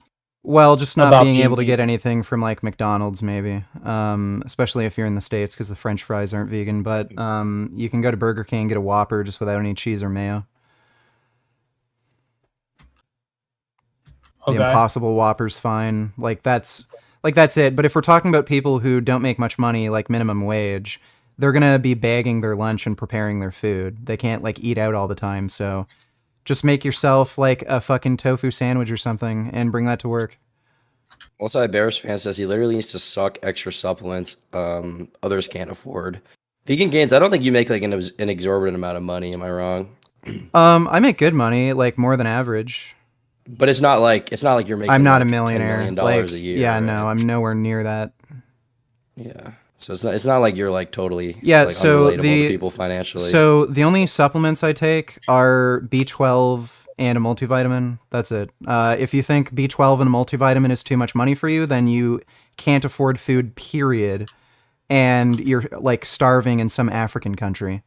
Well, just not About being able to vegan. get anything from like McDonald's, maybe. Especially if you're in the States, because the French fries aren't vegan. But you can go to Burger King and get a Whopper just without any cheese or mayo. Okay. The Impossible Whopper's fine. Like that's it. But if we're talking about people who don't make much money, like minimum wage, they're gonna be bagging their lunch and preparing their food. They can't like eat out all the time. So just make yourself like a fucking tofu sandwich or something and bring that to work. Multi Bears fan says he literally needs to suck extra supplements others can't afford. Vegan gains, I don't think you make like an exorbitant amount of money. Am I wrong? I make good money, like more than average. But it's not like you're making. I'm not like a millionaire. $10 million Like, a year. yeah, right? no, I'm nowhere near that. Yeah. So it's not like you're like totally Yeah, like, so unrelatable to people financially. So the only supplements I take are B12 and a multivitamin. That's it. If you think B12 and a multivitamin is too much money for you, then you can't afford food, period. And you're like starving in some African country.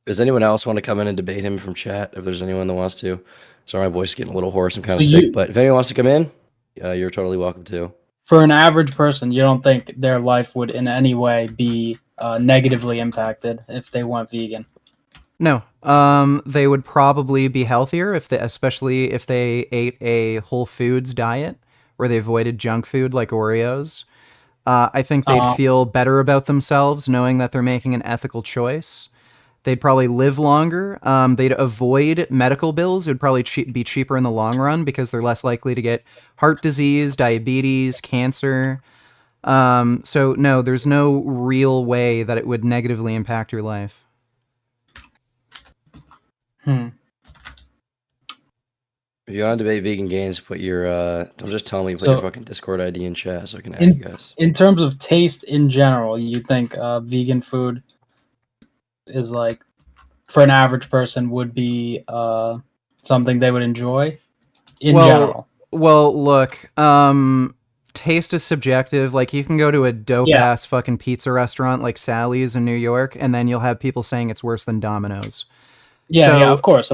Does anyone else want to come in and debate him from chat? If there's anyone that wants to. Sorry, my voice is getting a little hoarse. I'm kind of So sick. you- But if anyone wants to come in, you're totally welcome to. For an average person, you don't think their life would in any way be negatively impacted if they went vegan? No. They would probably be healthier especially if they ate a whole foods diet where they avoided junk food like Oreos. I think they'd feel better about themselves knowing that they're making an ethical choice. They'd probably live longer. They'd avoid medical bills. It would probably be cheaper in the long run because they're less likely to get heart disease, diabetes, cancer. So no, there's no real way that it would negatively impact your life. If you want to debate vegan gains, put your don't just tell me, put So- your fucking Discord ID in chat so I can add you guys. In terms of taste in general, you think vegan food is like, for an average person, would be something they would enjoy in general? Well, look, taste is subjective. Like, you can go to a dope-ass fucking pizza restaurant like Sally's in New York, and then you'll have people saying it's worse than Domino's. Yeah, of course.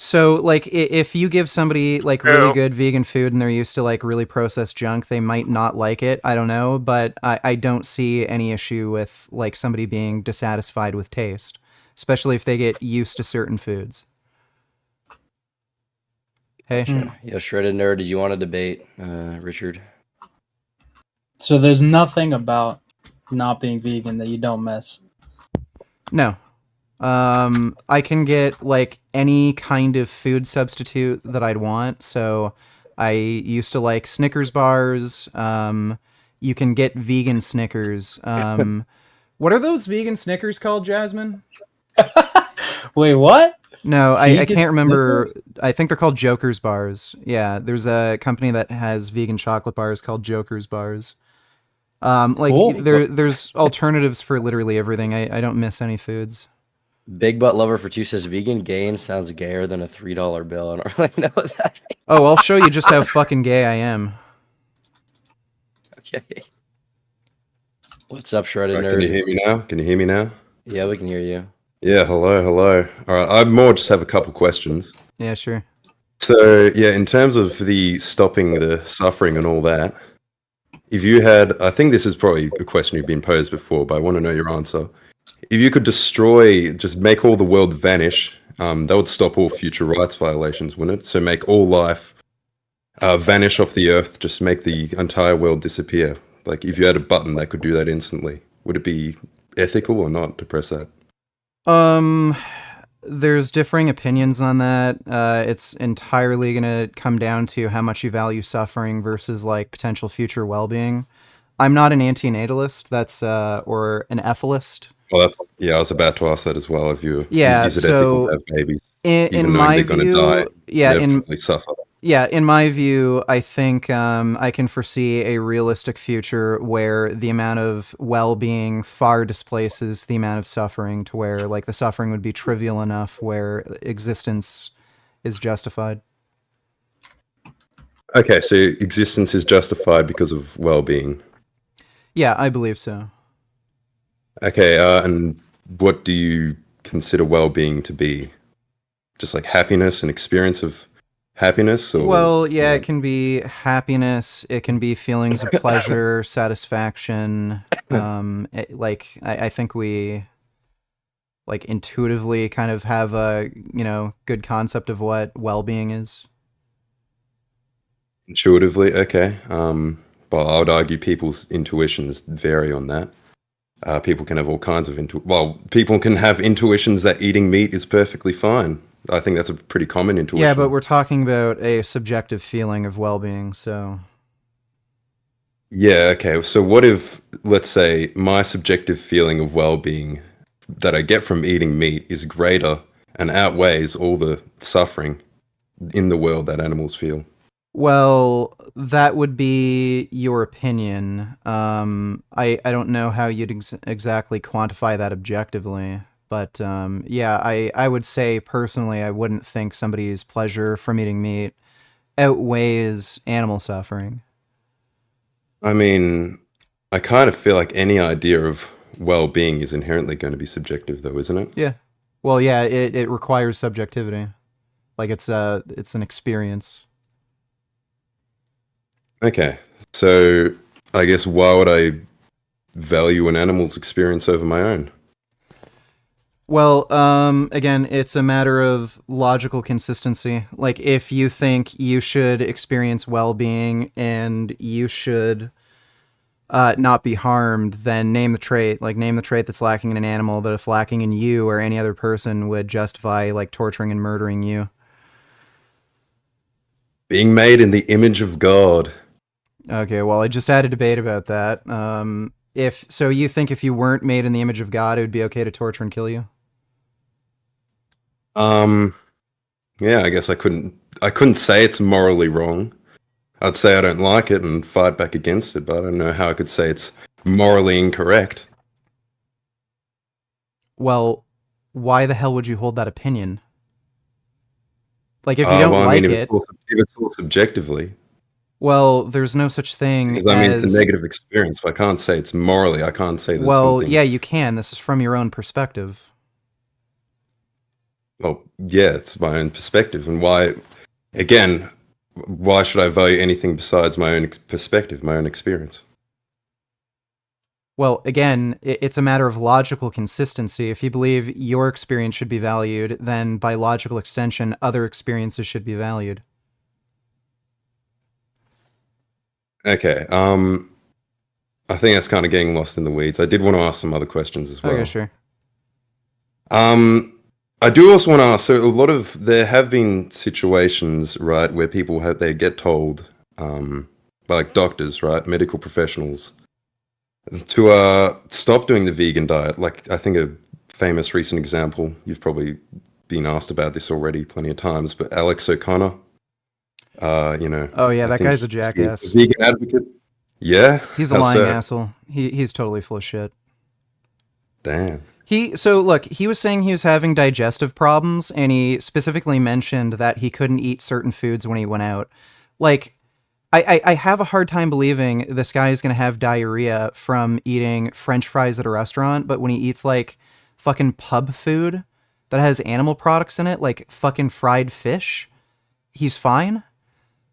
So, like, if you give somebody, like, really good vegan food and they're used to, like, really processed junk, they might not like it. I don't know, but I don't see any issue with, like, somebody being dissatisfied with taste, especially if they get used to certain foods. Hey? Yeah, Shredded Nerd, did you want to debate, Richard? So there's nothing about not being vegan that you don't miss. No. I can get like any kind of food substitute that I'd want. So I used to like Snickers bars. You can get vegan Snickers. What are those vegan Snickers called, Jasmine? Wait, what? No, I Vegan can't remember. Snickers? I think they're called Joker's bars. Yeah, there's a company that has vegan chocolate bars called Joker's bars. Like Cool. there's alternatives for literally everything. I don't miss any foods. Big Butt Lover for 2 says vegan gain sounds gayer than a $3 bill. I don't really know what that means. Oh, I'll show you just how fucking gay I am. Okay. What's up, Shredded Right, Nerd? can you hear me now? Can you hear me now? Yeah, we can hear you. Yeah, hello. All right, I more just have a couple questions. Yeah, sure. So, yeah, in terms of the stopping the suffering and all that, if you had, I think this is probably a question you've been posed before, but I want to know your answer. If you could destroy, just make all the world vanish, that would stop all future rights violations, wouldn't it? So make all life vanish off the earth, just make the entire world disappear. Like if you had a button that could do that instantly, would it be ethical or not to press that? There's differing opinions on that. It's entirely gonna come down to how much you value suffering versus like potential future well-being. I'm not an antinatalist. That's or an ethicist. Well, that's, yeah, I was about to ask that as well. If you, Yeah, is it ethical so to have babies, in even though my they're going to view, die, yeah, inevitably suffer? Yeah, in my view, I think I can foresee a realistic future where the amount of well-being far displaces the amount of suffering, to where like the suffering would be trivial enough where existence is justified. Okay, so existence is justified because of well-being. Yeah, I believe so. Okay, and what do you consider well-being to be? Just like happiness, an experience of happiness? Or, Well, yeah, it can be happiness. It can be feelings of pleasure, satisfaction. I think we like intuitively kind of have a good concept of what well-being is. Intuitively, okay. But I would argue people's intuitions vary on that. People can have all kinds of people can have intuitions that eating meat is perfectly fine. I think that's a pretty common intuition. Yeah, but we're talking about a subjective feeling of well-being, so... Yeah, okay. So what if, let's say, my subjective feeling of well-being that I get from eating meat is greater and outweighs all the suffering in the world that animals feel? Well, that would be your opinion. I don't know how you'd exactly quantify that objectively. But yeah, I would say personally, I wouldn't think somebody's pleasure from eating meat outweighs animal suffering. I mean, I kind of feel like any idea of well-being is inherently going to be subjective, though, isn't it? Yeah. Well, yeah, it requires subjectivity. Like it's an experience. Okay, so I guess why would I value an animal's experience over my own? Well, again, it's a matter of logical consistency. Like, if you think you should experience well-being and you should not be harmed, then name the trait. Like, name the trait that's lacking in an animal that, if lacking in you or any other person, would justify, like, torturing and murdering you. Being made in the image of God. Okay, well, I just had a debate about that. So you think if you weren't made in the image of God, it would be okay to torture and kill you? Yeah, I guess I couldn't say it's morally wrong. I'd say I don't like it and fight back against it, but I don't know how I could say it's morally incorrect. Well, why the hell would you hold that opinion? Like, if you don't like it... If it's all subjectively. Well, there's no such thing because, I mean, it's a negative experience, so I can't say it's morally. I can't say there's something... yeah, you can. This is from your own perspective. Well, yeah, it's my own perspective. And why, again, why should I value anything besides my own perspective, my own experience? Well, again, it's a matter of logical consistency. If you believe your experience should be valued, then by logical extension, other experiences should be valued. Okay, I think that's kind of getting lost in the weeds. I did want to ask some other questions as well. Okay, sure. I do also want to ask. So there have been situations, right, where they get told, by like doctors, right, medical professionals, to stop doing the vegan diet. Like, I think a famous recent example, you've probably been asked about this already plenty of times, but Alex O'Connor, Oh yeah, I that think guy's a he's jackass. a vegan advocate. Yeah, He's a how lying so? asshole. He's totally full of shit. Damn. Look, he was saying he was having digestive problems, and he specifically mentioned that he couldn't eat certain foods when he went out. Like, I have a hard time believing this guy is gonna have diarrhea from eating French fries at a restaurant, but when he eats like fucking pub food that has animal products in it, like fucking fried fish, he's fine.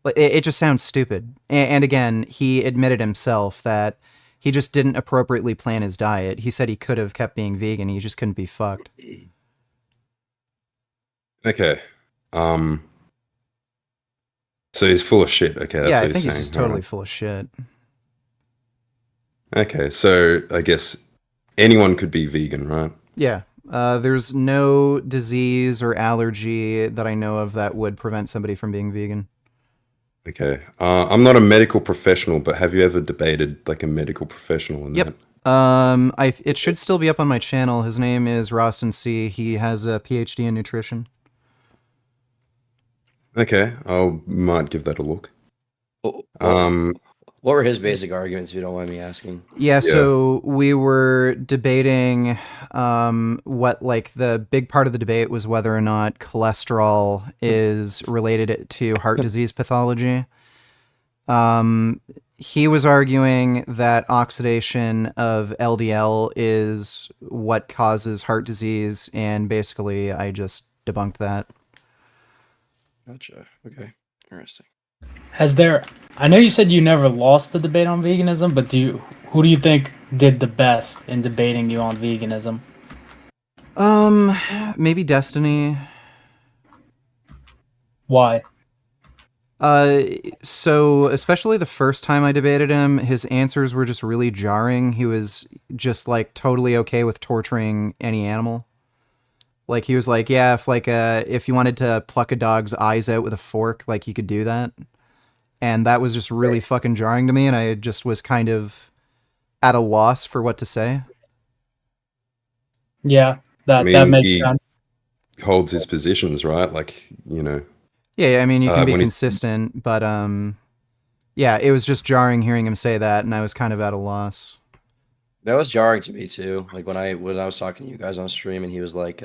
Like, it just sounds stupid. And again, he admitted himself that he just didn't appropriately plan his diet. He said he could have kept being vegan, he just couldn't be fucked. Okay. So he's full of shit. Okay, that's Yeah, what I he's think saying. he's just All totally right. full of shit. Okay, so I guess anyone could be vegan, right? Yeah. There's no disease or allergy that I know of that would prevent somebody from being vegan. Okay. I'm not a medical professional, but have you ever debated like a medical professional in Yep. that? It should still be up on my channel. His name is Roston C. He has a PhD in nutrition. Okay, I might give that a look. What were his basic arguments, if you don't mind me asking? Yeah, so we were debating what, like, the big part of the debate was whether or not cholesterol is related to heart disease pathology. He was arguing that oxidation of LDL is what causes heart disease, and basically I just debunked that. Gotcha. Okay. Interesting. I know you said you never lost the debate on veganism, but who do you think did the best in debating you on veganism? Maybe Destiny. Why? So especially the first time I debated him, his answers were just really jarring. He was just like totally okay with torturing any animal. Like, he was like, yeah, if you wanted to pluck a dog's eyes out with a fork, like, you could do that. And that was just really fucking jarring to me, and I just was kind of at a loss for what to say. Yeah, that makes sense. Holds his positions, right? Like, Yeah, I mean, you can be when he's- consistent, but yeah, it was just jarring hearing him say that, and I was kind of at a loss. That was jarring to me too. Like when I was talking to you guys on stream, and he was like,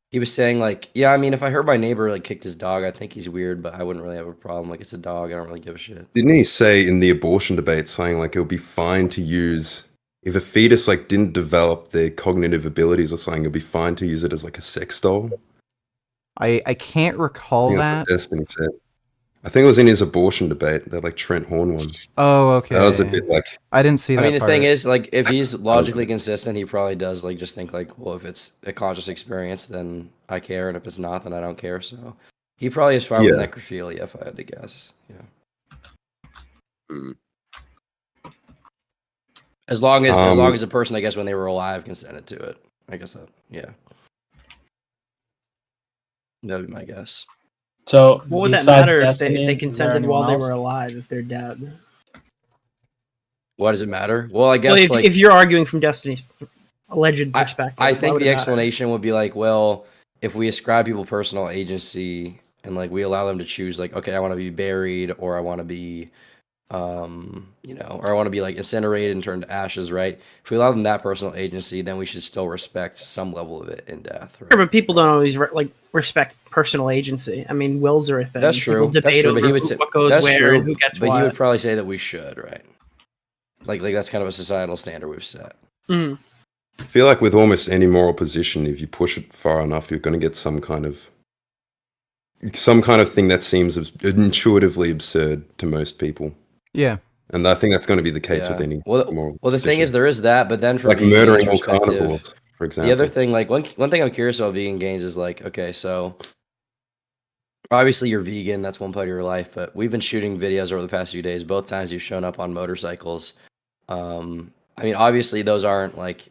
he was saying like, yeah, I mean, if I heard my neighbor like kicked his dog, I think he's weird, but I wouldn't really have a problem. Like, it's a dog, I don't really give a shit. Didn't he say in the abortion debate saying like it would be fine to use if a fetus like didn't develop their cognitive abilities or something, it'd be fine to use it as like a sex doll? I can't recall I think that. that's what Destiny said. I think it was in his abortion debate, that like Trent Horn one. Oh, okay. That was a bit like I didn't see that. I mean, the part. thing is, like, if he's logically consistent, he probably does like just think like, well, if it's a conscious experience, then I care, and if it's not, then I don't care. So he probably is fine with necrophilia, if I had to guess. Yeah. As long as the person, I guess, when they were alive, consented to it. I guess that, yeah. That would be my guess. So what would that matter if they consented while they were alive if they're dead? Why does it matter? Well, I guess if you're arguing from Destiny's alleged perspective, I think the explanation would be like, well, if we ascribe people personal agency and like we allow them to choose, like, okay, I want to be buried, or I want to be, or I want to be like incinerated and turned to ashes, right? If we allow them that personal agency, then we should still respect some level of it in death, right? Sure, but people don't always respect personal agency. I mean, wills are a thing. That's true. People debate over what goes where and who gets what. But he would probably say that we should, right? Like that's kind of a societal standard we've set. Mm. I feel like with almost any moral position, if you push it far enough, you're going to get some kind of thing that seems intuitively absurd to most people. Yeah. And I think that's going to be the case with any moral Well, the thing is, there is that, but then from like murdering all carnivores, for example. The other thing, like one thing I'm curious about vegan gains is like, okay, so obviously you're vegan, that's one part of your life, but we've been shooting videos over the past few days. Both times you've shown up on motorcycles. I mean, obviously those aren't like,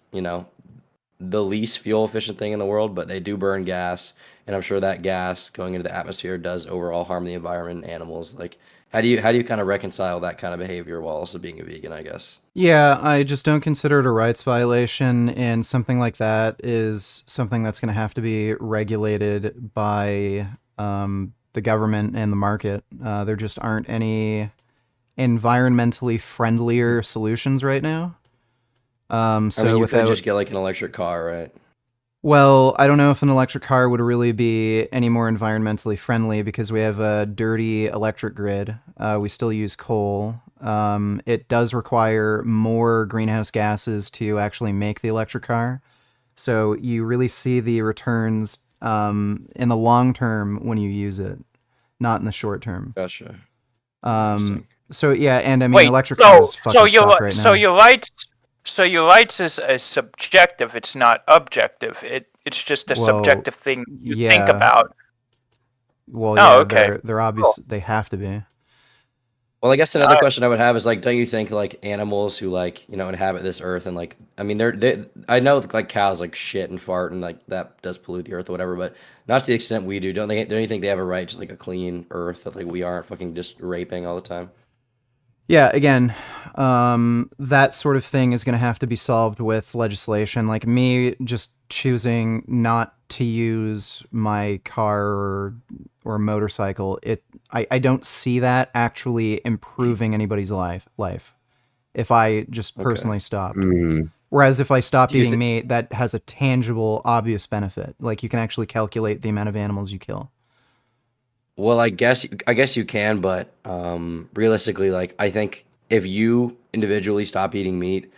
the least fuel efficient thing in the world, but they do burn gas, and I'm sure that gas going into the atmosphere does overall harm the environment and animals. Like, how do you kind of reconcile that kind of behavior while also being a vegan, I guess? Yeah, I just don't consider it a rights violation, and something like that is something that's going to have to be regulated by the government and the market. There just aren't any environmentally friendlier solutions right now. So I mean, you without could just get like an electric car, right? Well, I don't know if an electric car would really be any more environmentally friendly because we have a dirty electric grid. We still use coal. It does require more greenhouse gases to actually make the electric car. So you really see the returns in the long term when you use it, not in the short term. Gotcha. So yeah, and I mean, Wait, electric so cars so fucking your suck right so now. your rights so your rights is subjective. It's not objective. It's just a Well, subjective thing you think yeah. about. Well, Oh, yeah, okay. they're obvious. They have to be. Well, I guess another question I would have is like, don't you think like animals who like inhabit this earth and like, I mean, I know like cows like shit and fart and like that does pollute the earth or whatever, but not to the extent we do. Don't you think they have a right to like a clean earth that like we aren't fucking just raping all the time? Yeah, again, that sort of thing is going to have to be solved with legislation. Like me just choosing not to use my car or motorcycle, I don't see that actually improving anybody's life if I just personally stopped. Mm. Whereas if I stop Do you eating meat, that has a tangible, obvious benefit. Like you can actually calculate the amount of animals you kill. Well, I guess you can, but realistically, like I think if you individually stop eating meat,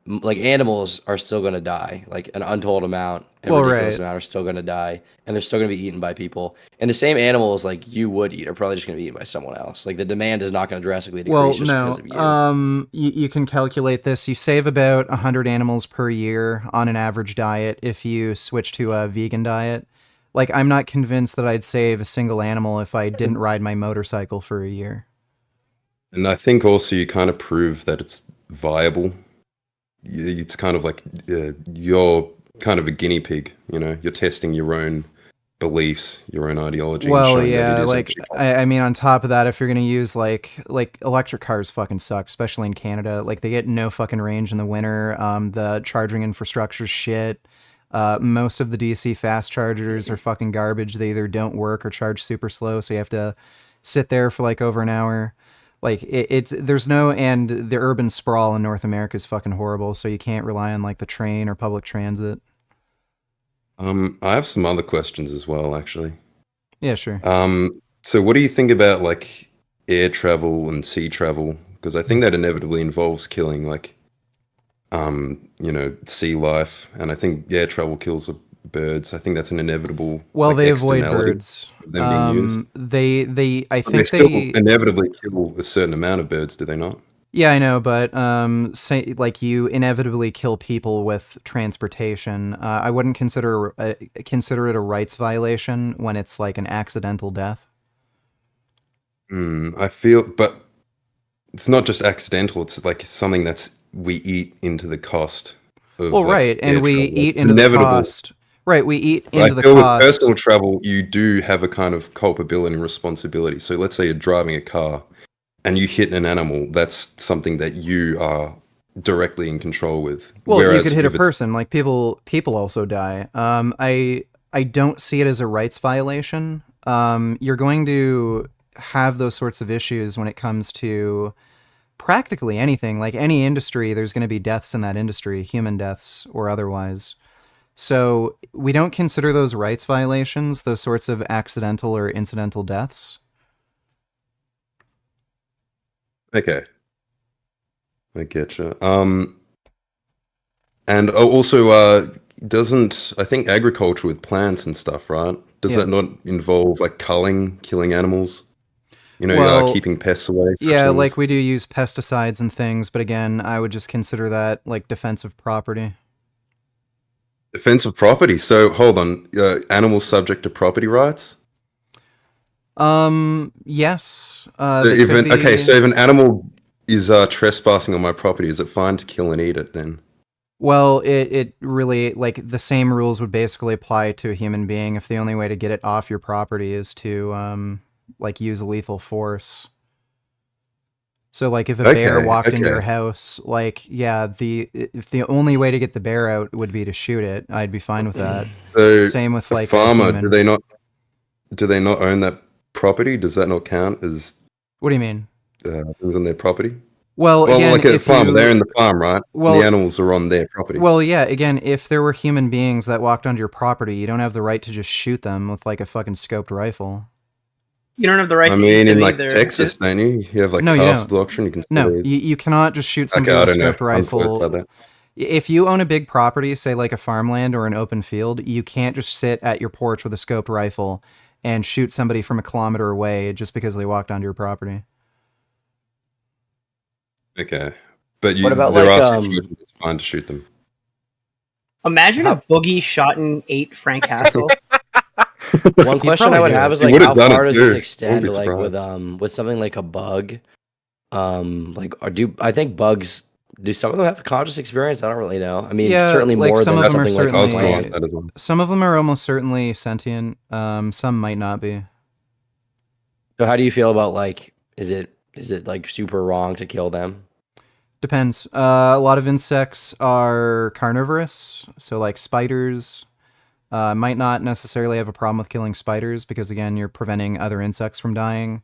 like animals are still going to die, like an untold amount, a Well, ridiculous right. amount are still going to die, and they're still going to be eaten by people. And the same animals like you would eat are probably just going to be eaten by someone else. Like the demand is not going to drastically decrease Well, just because no. of you. You can calculate this. You save about 100 animals per year on an average diet if you switch to a vegan diet. Like, I'm not convinced that I'd save a single animal if I didn't ride my motorcycle for a year. And I think also you kind of prove that it's viable. It's kind of like you're kind of a guinea pig, you're testing your own beliefs, your own ideology, and Well, showing that yeah, it is like, actually possible. I mean, on top of that, if you're gonna use, like electric cars fucking suck, especially in Canada. Like, they get no fucking range in the winter. The charging infrastructure's shit. Most of the DC fast chargers are fucking garbage. They either don't work or charge super slow, so you have to sit there for like over an hour. Like there's no, and the urban sprawl in North America is fucking horrible, so you can't rely on like the train or public transit. I have some other questions as well, actually. Yeah, sure. So what do you think about like air travel and sea travel? Because I think that inevitably involves killing like sea life, and I think air travel kills the birds. I think that's an inevitable. Well, like, they avoid externality birds. of them being used. I But think still they inevitably kill a certain amount of birds, do they not? Yeah, I know, but say like you inevitably kill people with transportation. I wouldn't consider it a rights violation when it's like an accidental death. I feel, but it's not just accidental. It's like something we eat into the cost of. Well, like, right, and air we travel. eat It's into the inevitable. cost. Right, we eat But into I the feel with cost. personal travel, you do have a kind of culpability and responsibility. So let's say you're driving a car and you hit an animal. That's something that you are directly in control with. Well, you Whereas could hit a if it's- person. Like people also die. I don't see it as a rights violation. You're going to have those sorts of issues when it comes to practically anything. Like any industry, there's going to be deaths in that industry, human deaths or otherwise. So we don't consider those rights violations, those sorts of accidental or incidental deaths. Okay. I getcha. And also, doesn't, I think agriculture with plants and stuff, right? Does Yeah. that not involve like culling, killing animals? Well, keeping pests away? such Yeah, things? like we do use pesticides and things, but again, I would just consider that like defensive property. Defensive property. So hold on, animals subject to property rights? Yes. So They could okay, be- so if an animal is trespassing on my property, is it fine to kill and eat it then? Well, it really, like, the same rules would basically apply to a human being if the only way to get it off your property is to, like, use lethal force. So, like, if a bear walked into your house, like, yeah, if the only way to get the bear out would be to shoot it, I'd be fine with that. So Same with, a like, farmer, a human. do they not own that property? Does that not count as What do you mean? things on their property? Well, again, like a if farmer, you- they're in the farm, right? Well- And the animals are on their property. Well, yeah, again, if there were human beings that walked onto your property, you don't have the right to just shoot them with, like, a fucking scoped rifle. You don't have the right I to mean, eat in them like either. Texas, don't you? You have like No, you castle don't. doctrine. You can No, say- you cannot just shoot somebody Okay, I with a don't know. scoped rifle. Like that. If you own a big property, say like a farmland or an open field, you can't just sit at your porch with a scoped rifle and shoot somebody from a kilometer away just because they walked onto your property. Okay, but What about, there like, are situations it's fine to shoot them. Imagine a boogie shot and ate Frank Castle. One question I would have is He like, would've how done it far does too. this Wouldn't extend? be Like surprised. with something like a bug, I think bugs, do some of them have a conscious experience? I don't really know. I mean, Yeah, certainly like more some than of them are something like a certainly. plant. Some of them are almost certainly sentient. Some might not be. So how do you feel about, like, is it like super wrong to kill them? Depends. A lot of insects are carnivorous, so like spiders. Might not necessarily have a problem with killing spiders because, again, you're preventing other insects from dying.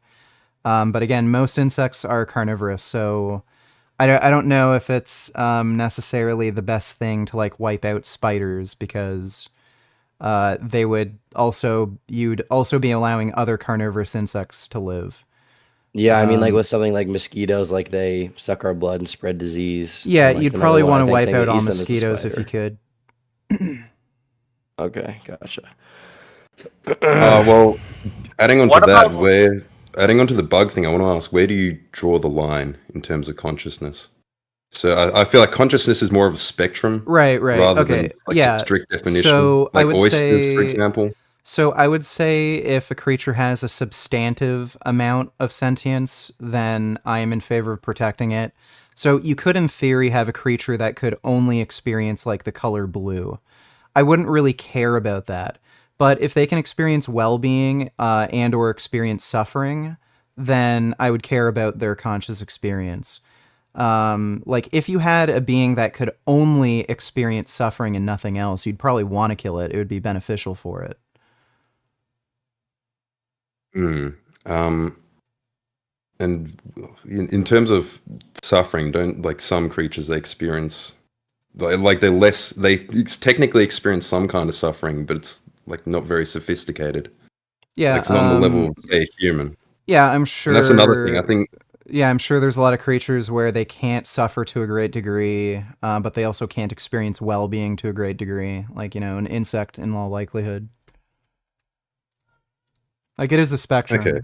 But again, most insects are carnivorous, so I don't know if it's necessarily the best thing to like wipe out spiders because you'd also be allowing other carnivorous insects to live. Yeah, I mean, like with something like mosquitoes, like they suck our blood and spread disease. Yeah, And, like, you'd the probably number one, want to I wipe think, out thing all that eats them is the mosquitoes if you spider. could. Okay, gotcha. Well, adding on to What that, about- adding on to the bug thing, I want to ask, where do you draw the line in terms of consciousness? So I feel like consciousness is more of a spectrum, Right. rather Okay. than like yeah. a strict definition. So like I would oysters, say, for example. So I would say if a creature has a substantive amount of sentience, then I am in favor of protecting it. So you could, in theory, have a creature that could only experience like the color blue. I wouldn't really care about that. But if they can experience well-being and or experience suffering, then I would care about their conscious experience. Like if you had a being that could only experience suffering and nothing else, you'd probably want to kill it. It would be beneficial for it. And in terms of suffering, don't like some creatures they experience like they technically experience some kind of suffering, but it's like not very sophisticated. Yeah, like it's not on the level of say, a human. Yeah, I'm sure. And that's another thing. I think. Yeah, I'm sure there's a lot of creatures where they can't suffer to a great degree, but they also can't experience well-being to a great degree. Like, an insect in all likelihood. Like, it is a spectrum. Okay.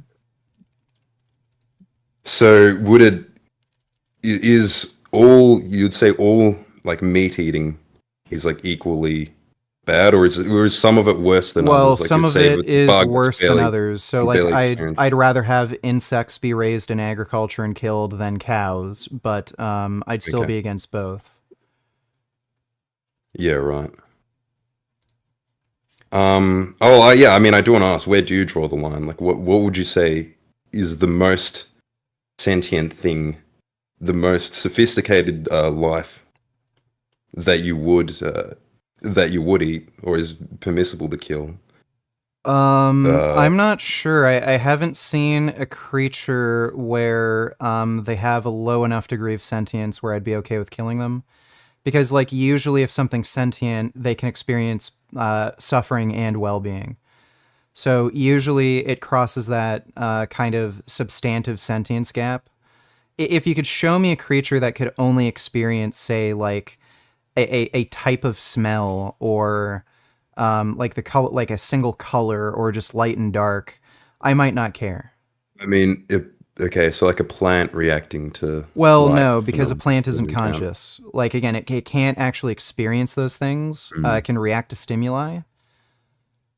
So you'd say all like meat eating is like equally bad, or is some of it worse than well, others? Like some you'd of say it with is bug, it's worse than barely- others. So, you like, barely I'd experience. rather have insects be raised in agriculture and killed than cows, but I'd still Okay. be against both. Yeah, right. Yeah. I mean, I do want to ask, where do you draw the line? Like, what would you say is the most sentient thing, the most sophisticated life that you would eat, or is permissible to kill? I'm not sure. I haven't seen a creature where they have a low enough degree of sentience where I'd be okay with killing them. Because, like, usually if something's sentient, they can experience suffering and well-being. So usually it crosses that kind of substantive sentience gap. If you could show me a creature that could only experience, say, like, a type of smell, or like the color, like a single color, or just light and dark, I might not care. I mean, okay, so like a plant reacting to. Well, light no, because a phenomena plant isn't doesn't count. conscious. Like, again, it can't actually experience those things. It can react to stimuli,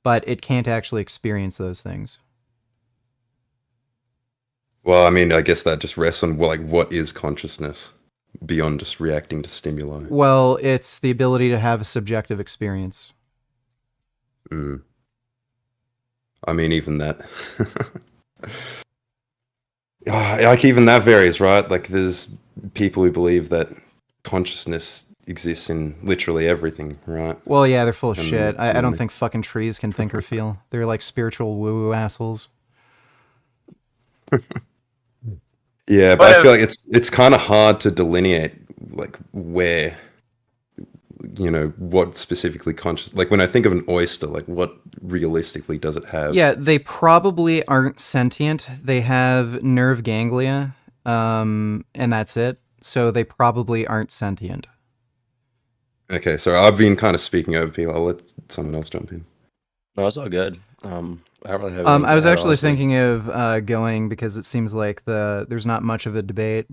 but it can't actually experience those things. Well, I mean, I guess that just rests on like what is consciousness. beyond just reacting to stimuli? Well, it's the ability to have a subjective experience. I mean, even that. Like, even that varies, right? Like, there's people who believe that consciousness exists in literally everything, right? Well, yeah, they're full of And, shit. I you don't know, think fucking trees can think or feel. They're like spiritual woo-woo assholes. Yeah, but I feel like it's kind of hard to delineate, like, where, you know, what specifically conscious. Like, when I think of an oyster, like, what realistically does it have? Yeah, they probably aren't sentient. They have nerve ganglia, and that's it. So they probably aren't sentient. Okay, so I've been kind of speaking over people. I'll let someone else jump in. No, it's all good. I don't really have anything I was to add, actually honestly. thinking of going because it seems like there's not much of a debate.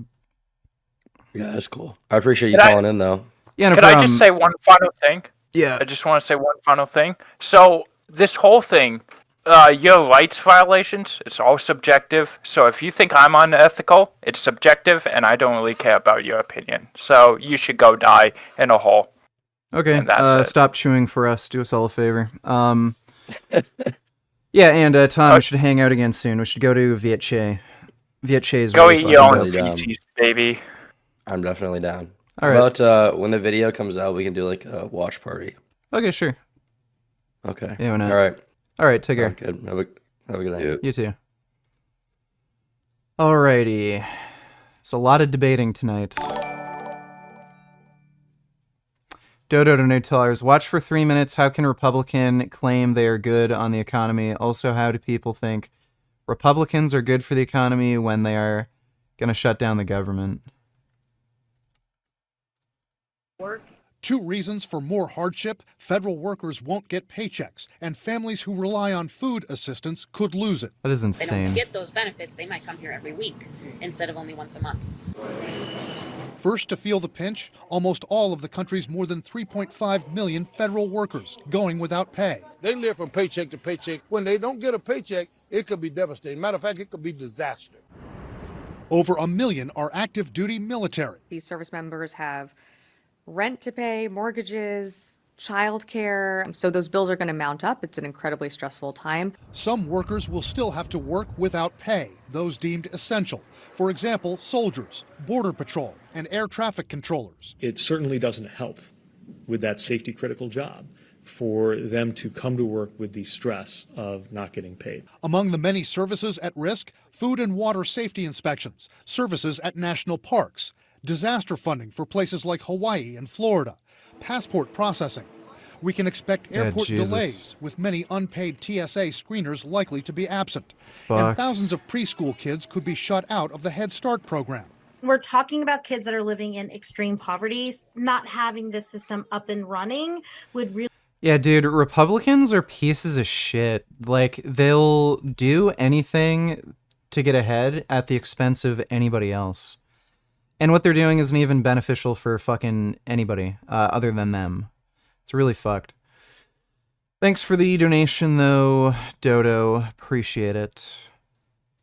Yeah, that's cool. I appreciate you Could I- calling in, though. Yeah, no Could I just say one final thing? Yeah. I just want to say one final thing. So this whole thing, your rights violations, it's all subjective. So if you think I'm unethical, it's subjective, and I don't really care about your opinion. So you should go die in a hole. Okay, And that's it. stop chewing for us. Do us all a favor. Yeah, and Tom, we should hang out again soon. We should go to Viet Che. Viet Che is Go really eat your fucking own dope. feces, baby. I'm definitely down. All How right. about when the video comes out, we can do like a watch party. Okay, sure. Okay. Yeah, why not? All right. All right, take care. Good. Have a good night. You too. Alrighty. It's a lot of debating tonight. Dodo to Nutellers. Watch for 3 minutes. How can Republican claim they are good on the economy? Also, how do people think Republicans are good for the economy when they are going to shut down the government? Two reasons for more hardship: federal workers won't get paychecks, and families who rely on food assistance could lose it. That is They insane. don't get those benefits, they might come here every week instead of only once a month. First to feel the pinch, almost all of the country's more than 3.5 million federal workers going without pay. They live from paycheck to paycheck. When they don't get a paycheck, it could be devastating. Matter of fact, it could be disaster. Over 1 million are active duty military. These service members have rent to pay, mortgages, childcare. So those bills are going to mount up. It's an incredibly stressful time. Some workers will still have to work without pay, those deemed essential. For example, soldiers, border patrol, and air traffic controllers. It certainly doesn't help with that safety critical job for them to come to work with the stress of not getting paid. Among the many services at risk, food and water safety inspections, services at national parks, disaster funding for places like Hawaii and Florida, passport processing. We can expect Yeah, airport Jesus. delays, with many unpaid TSA screeners likely to be absent. Fuck. And thousands of preschool kids could be shut out of the Head Start program. We're talking about kids that are living in extreme poverty. Not having this system up and running would really. Yeah, dude, Republicans are pieces of shit. Like, they'll do anything to get ahead at the expense of anybody else. And what they're doing isn't even beneficial for fucking anybody other than them. It's really fucked. Thanks for the donation, though, Dodo. Appreciate it.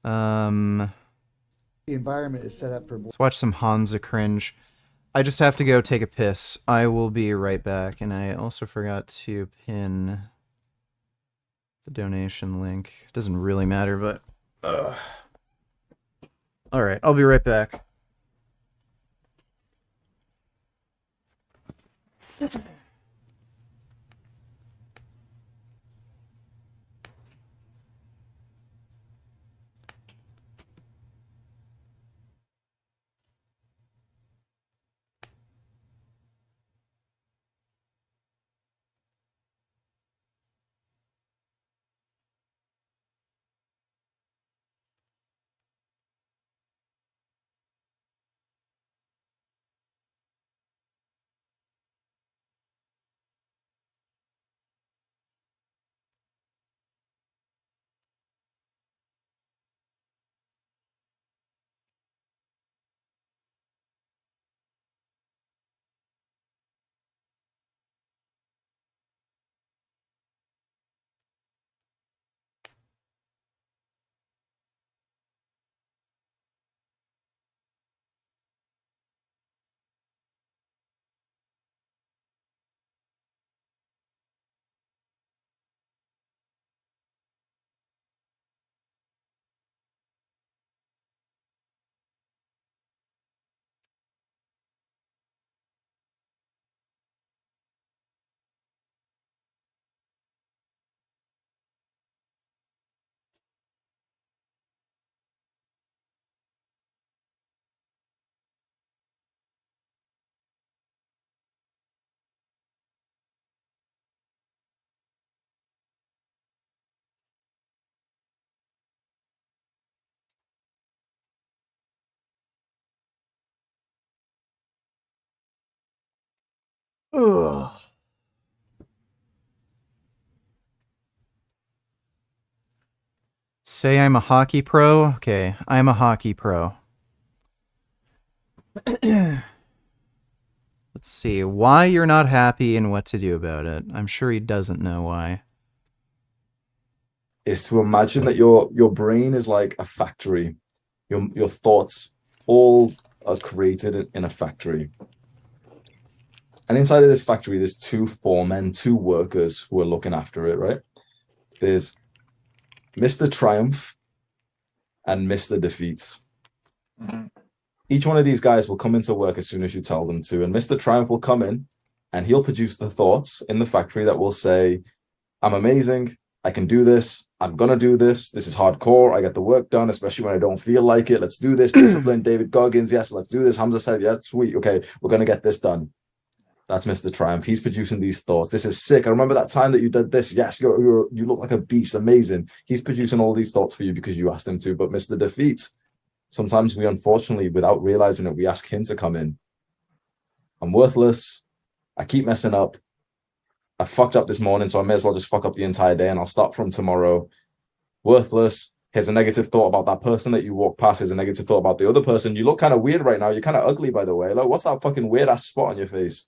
The environment is set up for. Let's watch some Hansa cringe. I just have to go take a piss. I will be right back. And I also forgot to pin the donation link. Doesn't really matter, but... Alright, I'll be right back. Ugh. Say I'm a hockey pro? Okay, I'm a hockey pro. Let's see, why you're not happy and what to do about it. I'm sure he doesn't know why. Is to imagine that your brain is like a factory. Your thoughts all are created in a factory. And inside of this factory, there's two foremen, two workers who are looking after it, right? There's Mr. Triumph and Mr. Defeat. Each one of these guys will come into work as soon as you tell them to. And Mr. Triumph will come in and he'll produce the thoughts in the factory that will say, I'm amazing. I can do this. I'm going to do this. This is hardcore. I get the work done, especially when I don't feel like it. Let's do this. Discipline, David Goggins. Yes, let's do this. Hamza said, yeah, sweet. Okay, we're going to get this done. That's Mr. Triumph. He's producing these thoughts. This is sick. I remember that time that you did this. Yes, you look like a beast. Amazing. He's producing all these thoughts for you because you asked him to. But Mr. Defeat, sometimes we unfortunately, without realizing it, we ask him to come in. I'm worthless. I keep messing up. I fucked up this morning, so I may as well just fuck up the entire day and I'll start from tomorrow. Worthless. Here's a negative thought about that person that you walk past. Here's a negative thought about the other person. You look kind of weird right now. You're kind of ugly, by the way. Like, what's that fucking weird ass spot on your face?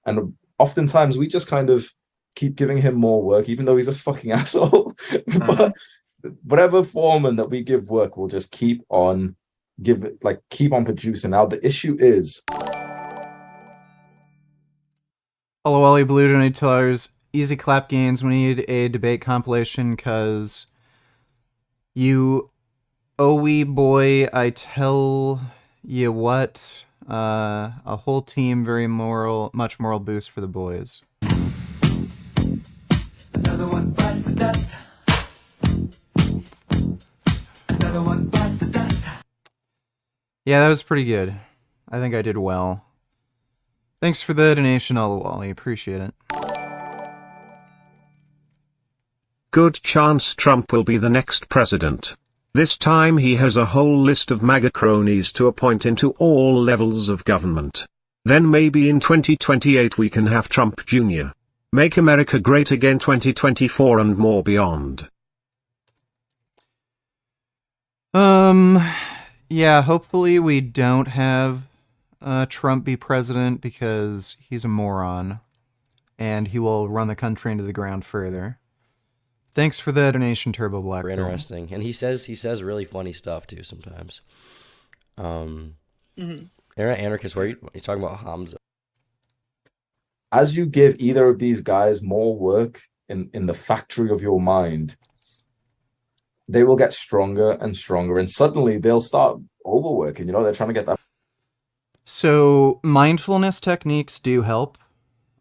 And oftentimes we just kind of keep giving him more work, even though he's a fucking asshole. But whatever foreman that we give work, we'll just keep on producing. Now the issue is, Olawale Blue donated $2. Easy clap gains. We need a debate compilation because you, wee boy, I tell you what, a whole team, much moral boost for the boys. Another one bites the dust. Another one bites the dust. Yeah, that was pretty good. I think I did well. Thanks for the donation, Olawale. Appreciate it. Good chance Trump will be the next president. This time he has a whole list of MAGA cronies to appoint into all levels of government. Then maybe in 2028 we can have Trump Jr. Make America Great Again 2024 and more beyond. Yeah, hopefully we don't have Trump be president because he's a moron and he will run the country into the ground further. Thanks for the donation, Turbo Black. Very interesting. And he says really funny stuff too sometimes. Anarchist, where are you talking about Hamza? as you give either of these guys more work in the factory of your mind, they will get stronger and stronger, and suddenly they'll start overworking. You know, they're trying to get that. So mindfulness techniques do help.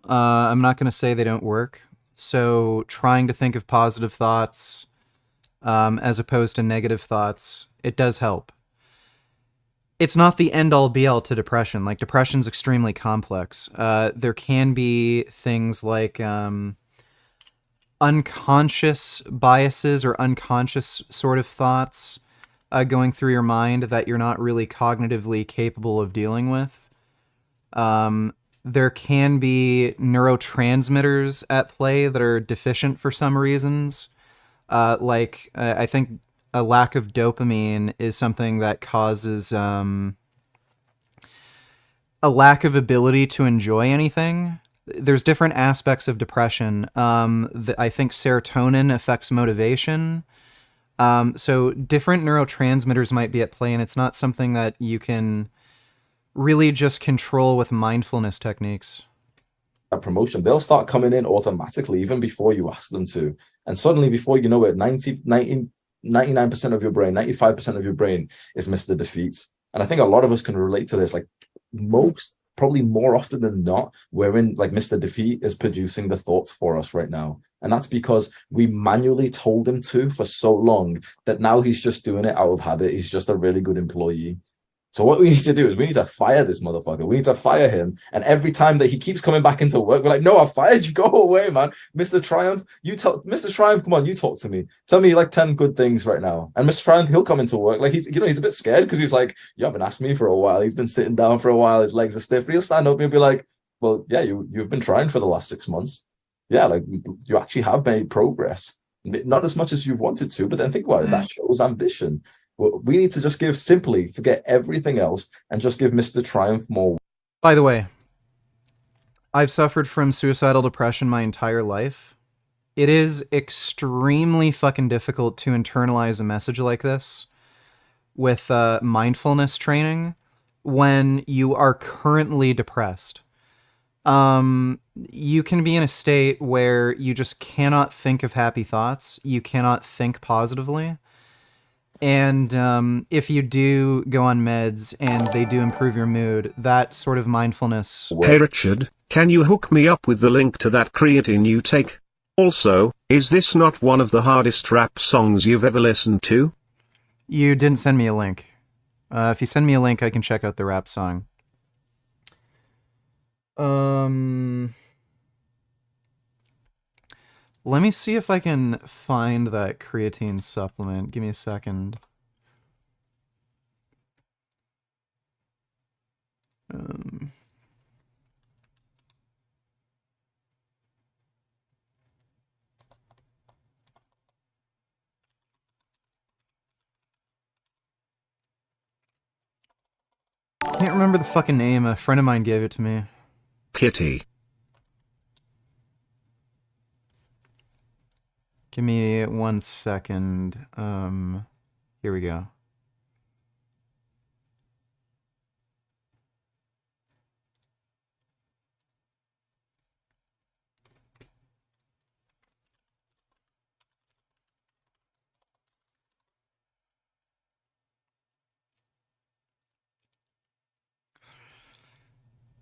I'm not going to say they don't work. So trying to think of positive thoughts as opposed to negative thoughts, it does help. It's not the end-all be-all to depression. Like, depression's extremely complex. There can be things like unconscious biases or unconscious sort of thoughts going through your mind that you're not really cognitively capable of dealing with. There can be neurotransmitters at play that are deficient for some reasons. I think a lack of dopamine is something that causes a lack of ability to enjoy anything. There's different aspects of depression. I think serotonin affects motivation. So different neurotransmitters might be at play, and it's not something that you can really just control with mindfulness techniques. A promotion, they'll start coming in automatically even before you ask them to. And suddenly, before you know it, 99% of your brain, 95% of your brain is Mr. Defeat. And I think a lot of us can relate to this. Like, probably more often than not, Mr. Defeat is producing the thoughts for us right now. And that's because we manually told him to for so long that now he's just doing it out of habit. He's just a really good employee. So what we need to do is we need to fire this motherfucker. We need to fire him. And every time that he keeps coming back into work, we're like, no, I fired you. Go away, man. Mr. Triumph, Mr. Triumph, come on, you talk to me. Tell me like 10 good things right now. And Mr. Triumph, he'll come into work. Like, he's a bit scared because he's like, you haven't asked me for a while. He's been sitting down for a while. His legs are stiff. But he'll stand up and he'll be like, well, yeah, you've been trying for the last 6 months. Yeah, like you actually have made progress. Not as much as you've wanted to, but then think about it. That shows ambition. We need to just forget everything else and just give Mr. Triumph more. By the way, I've suffered from suicidal depression my entire life. It is extremely fucking difficult to internalize a message like this with mindfulness training when you are currently depressed. You can be in a state where you just cannot think of happy thoughts. You cannot think positively. And if you do go on meds and they do improve your mood, that sort of mindfulness... Hey Richard, can you hook me up with the link to that creatine you take? Also, is this not one of the hardest rap songs you've ever listened to? You didn't send me a link. If you send me a link, I can check out the rap song. Let me see if I can find that creatine supplement. Give me a second. Can't remember the fucking name. A friend of mine gave it to me. Kitty. Give me 1 second. Here we go.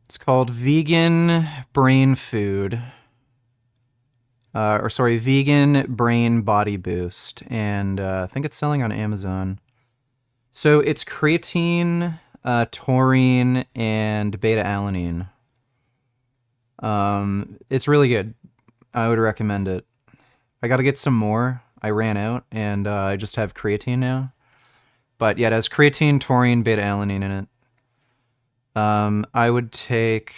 It's called Vegan Brain Food. Vegan Brain Body Boost. And I think it's selling on Amazon. So it's creatine, taurine, and beta-alanine. It's really good. I would recommend it. I gotta get some more. I ran out, and I just have creatine now. But yeah, it has creatine, taurine, beta-alanine in it. I would take...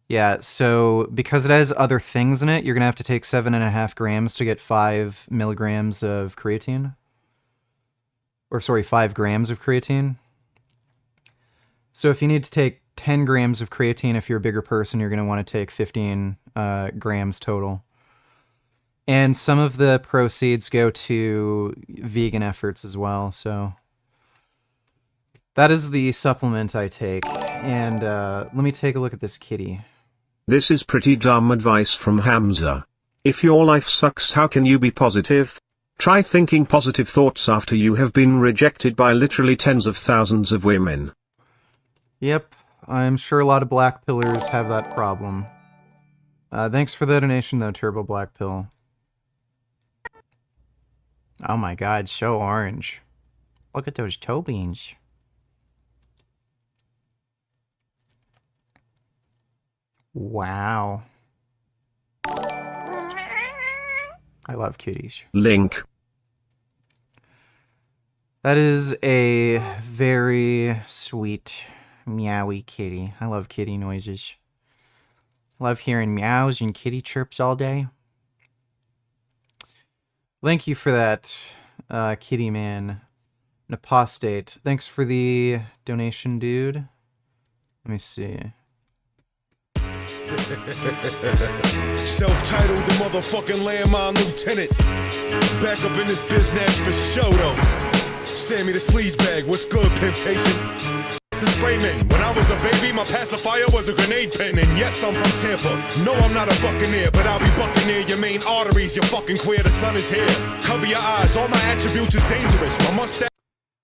Yeah, so because it has other things in it, you're going to have to take 7.5 grams to get 5 milligrams of creatine. Or sorry, 5 grams of creatine. So if you need to take 10 grams of creatine, if you're a bigger person, you're going to want to take 15 grams total. And some of the proceeds go to vegan efforts as well, so... That is the supplement I take. And let me take a look at this kitty. This is pretty dumb advice from Hamza. If your life sucks, how can you be positive? Try thinking positive thoughts after you have been rejected by literally tens of thousands of women. Yep, I'm sure a lot of black pillars have that problem. Thanks for the donation though, Turbo Black Pill. Oh my god, so orange. Look at those toe beans. Wow. I love kitties. Link. That is a very sweet, meowy kitty. I love kitty noises. I love hearing meows and kitty chirps all day. Thank you for that, kitty man. An apostate. Thanks for the donation, dude. Let me see. Self-titled the motherfucking landmine lieutenant. Back up in this biznatch for show though. Sammy the sleazebag, what's good, pimptation? This is Sprayman. When I was a baby, my pacifier was a grenade pen. And yes, I'm from Tampa. No, I'm not a buccaneer, but I'll be bucking near your main arteries. You're fucking queer, the sun is here. Cover your eyes, all my attributes is dangerous. My mustache.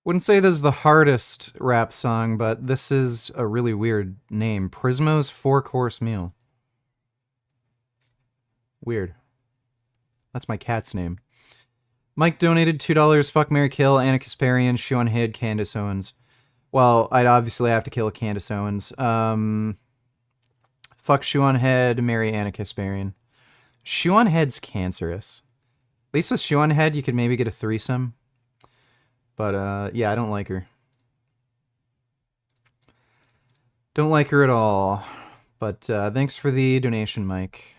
Wouldn't say this is the hardest rap song, but this is a really weird name. Prismo's 4-course meal. Weird. That's my cat's name. Mike donated $2. Fuck, marry, kill Anna Kasparian, Sean Head, Candace Owens. Well, I'd obviously have to kill Candace Owens. Fuck Sean Head, marry Anna Kasparian. Sean Head's cancerous. At least with Sean Head, you could maybe get a threesome. But, yeah, I don't like her. Don't like her at all. But thanks for the donation, Mike.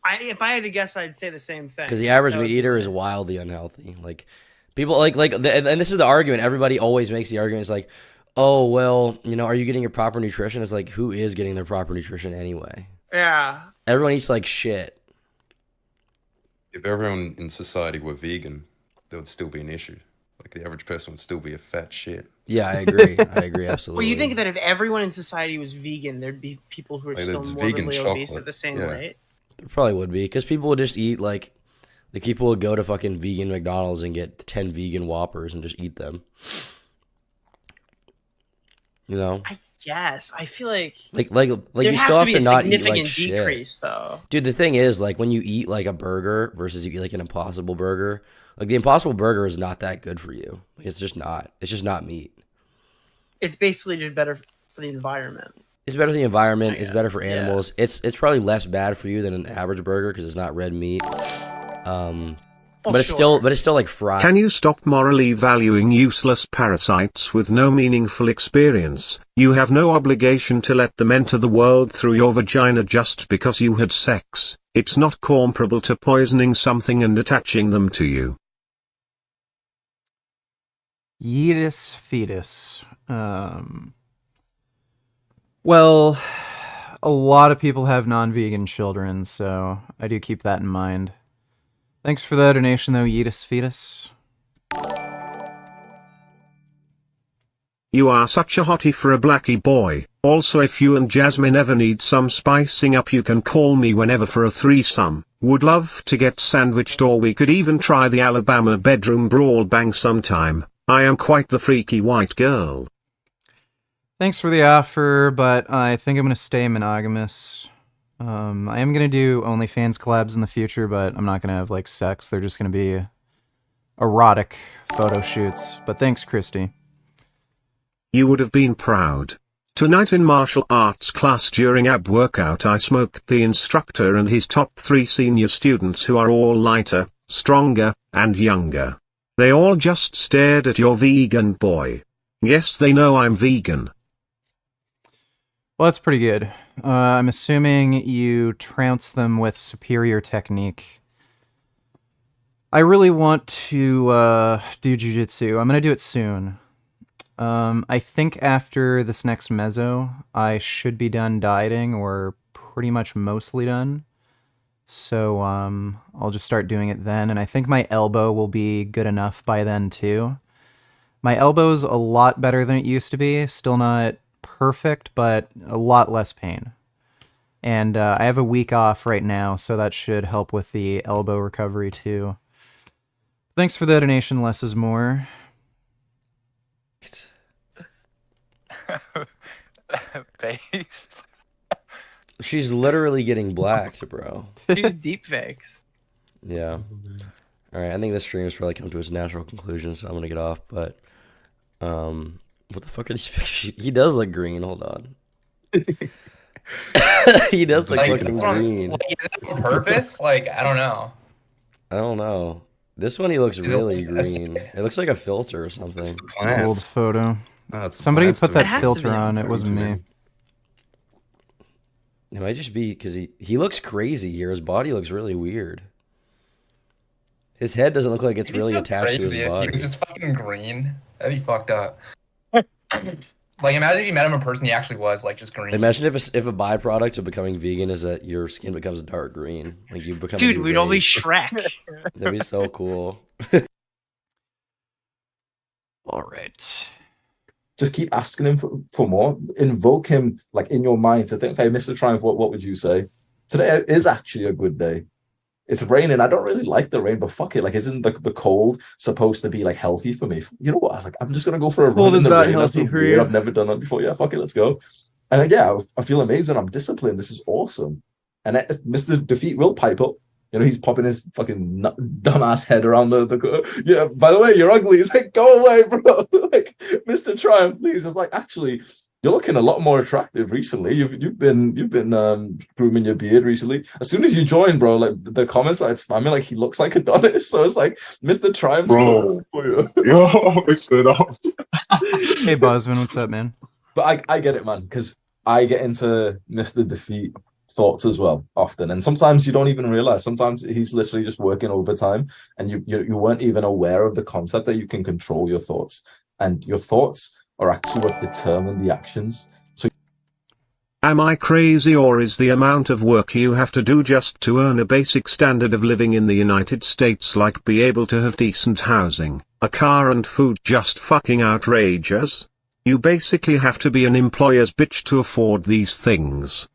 If I had to guess, I'd say the same thing. Because the average meat eater is wildly unhealthy. Like people and this is the argument. Everybody always makes the argument. It's like, oh well, are you getting your proper nutrition? It's like, who is getting their proper nutrition anyway? Yeah. Everyone eats like shit. If everyone in society were vegan, there would still be an issue. Like the average person would still be a fat shit. Yeah, I agree. I agree absolutely. Well, you think that if everyone in society was vegan, there'd be people who are Like, still there's morbidly vegan obese chocolate. at the same Yeah. rate? There probably would be, because people would just eat like people would go to fucking vegan McDonald's and get 10 vegan Whoppers and just eat them. I guess. I feel like like there you has still have be to a not eat significant like shit. decrease, though. Dude, the thing is, like, when you eat like a burger versus you eat like an Impossible Burger, like the Impossible Burger is not that good for you. Like, it's just not. It's just not meat. It's basically just better for the environment. It's better for the environment. It's better for animals. It's probably less bad for you than an average burger because it's not red meat. But it's still like fried. Can you stop morally valuing useless parasites with no meaningful experience? You have no obligation to let them enter the world through your vagina just because you had sex. It's not comparable to poisoning something and attaching them to you. Yeetus fetus. Well, a lot of people have non-vegan children, so I do keep that in mind. Thanks for the donation, though, Yeetus fetus. You are such a hottie for a blackie boy. Also, if you and Jasmine ever need some spicing up, you can call me whenever for a threesome. Would love to get sandwiched, or we could even try the Alabama bedroom brawl bang sometime. I am quite the freaky white girl. Thanks for the offer, but I think I'm going to stay monogamous. I am going to do OnlyFans collabs in the future, but I'm not going to have, like, sex. They're just going to be erotic photo shoots. But thanks, Christy. You would have been proud. Tonight in martial arts class during ab workout, I smoked the instructor and his top 3 senior students, who are all lighter, stronger, and younger. They all just stared at your vegan boy. Yes, they know I'm vegan. Well, that's pretty good. I'm assuming you trounce them with superior technique. I really want to do jujitsu. I'm going to do it soon. I think after this next mezzo, I should be done dieting, or pretty much mostly done. So I'll just start doing it then, and I think my elbow will be good enough by then too. My elbow's a lot better than it used to be. Still not perfect, but a lot less pain. And I have a week off right now, so that should help with the elbow recovery too. Thanks for the donation, less is more. Face. She's literally getting blacked, bro. Dude, deep fakes. Yeah. All right, I think this stream has probably come to its natural conclusion, so I'm gonna get off. But, what the fuck are these pictures? He does look green. Hold on. He does look fucking green. Like, is it on purpose? Like, I don't know. I don't know. This one, he looks really green. It looks like a filter or something. It's an old photo. Somebody put that filter on. It wasn't me. It might just be because he looks crazy here. His body looks really weird. His head doesn't look like it's really attached to his Crazy if body. He was just fucking green. That'd be fucked up. Like, imagine if you met him in person, he actually was like just green. Imagine if a byproduct of becoming vegan is that your skin becomes dark green. Like you become. Dude, we'd all be Shrek. That'd be so cool. All right. Just keep asking him for more. Invoke him, like, in your mind to think, okay, Mr. Triumph, what would you say? Today is actually a good day. It's raining. I don't really like the rain, but fuck it. Like, isn't the cold supposed to be, like, healthy for me? You know what? Like, I'm just gonna go for a run in the rain. That's weird. I've never done that before. Yeah, fuck it, let's go. And like, yeah, I feel amazing. I'm disciplined. This is awesome. And Mr. Defeat will pipe up. You know, he's popping his fucking dumbass head around the yeah, by the way, you're ugly. He's like, go away, bro. Like, Mr. Triumph, please. I was like, actually, you're looking a lot more attractive recently. You've been grooming your beard recently. As soon as you joined, bro, like the comments started spamming like he looks like Adonis. So it's like, Mr. Triumph, bro. Yo, it's good. Hey, Buzzman, what's up, man? But I get it, man, because I get into Mr. Defeat thoughts as well often, and sometimes you don't even realize. Sometimes he's literally just working overtime, and you weren't even aware of the concept that you can control your thoughts, and your thoughts are actually what determine the actions. So, Am I crazy, or is the amount of work you have to do just to earn a basic standard of living in the United States, like be able to have decent housing, a car and food, just fucking outrageous? You basically have to be an employer's bitch to afford these things.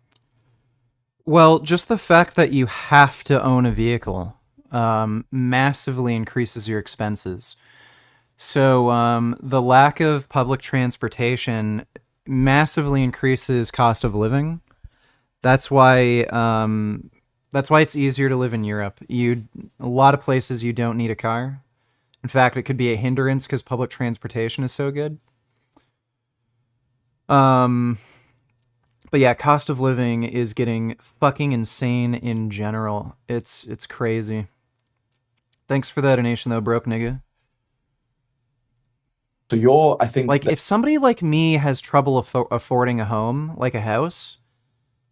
Well, just the fact that you have to own a vehicle massively increases your expenses. So the lack of public transportation massively increases cost of living. That's why it's easier to live in Europe. A lot of places you don't need a car. In fact, it could be a hindrance because public transportation is so good. But yeah, cost of living is getting fucking insane in general. It's crazy. Thanks for that donation though, broke nigga. So I think... Like, if somebody like me has trouble affording a home, like a house,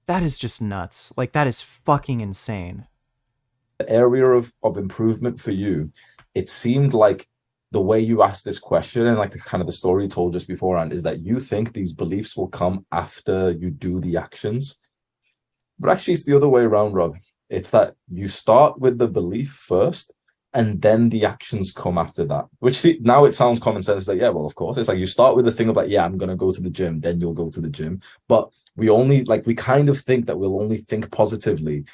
that is just nuts. Like, that is fucking insane. The area of improvement for you, it seemed like the way you asked this question and like the kind of the story you told just beforehand is that you think these beliefs will come after you do the actions. But actually it's the other way around, Rob. It's that you start with the belief first and then the actions come after that. Which, see, now it sounds common sense. Like, yeah, well, of course. It's like you start with the thing about, yeah, I'm going to go to the gym, then you'll go to the gym. But we kind of think that we'll only think positively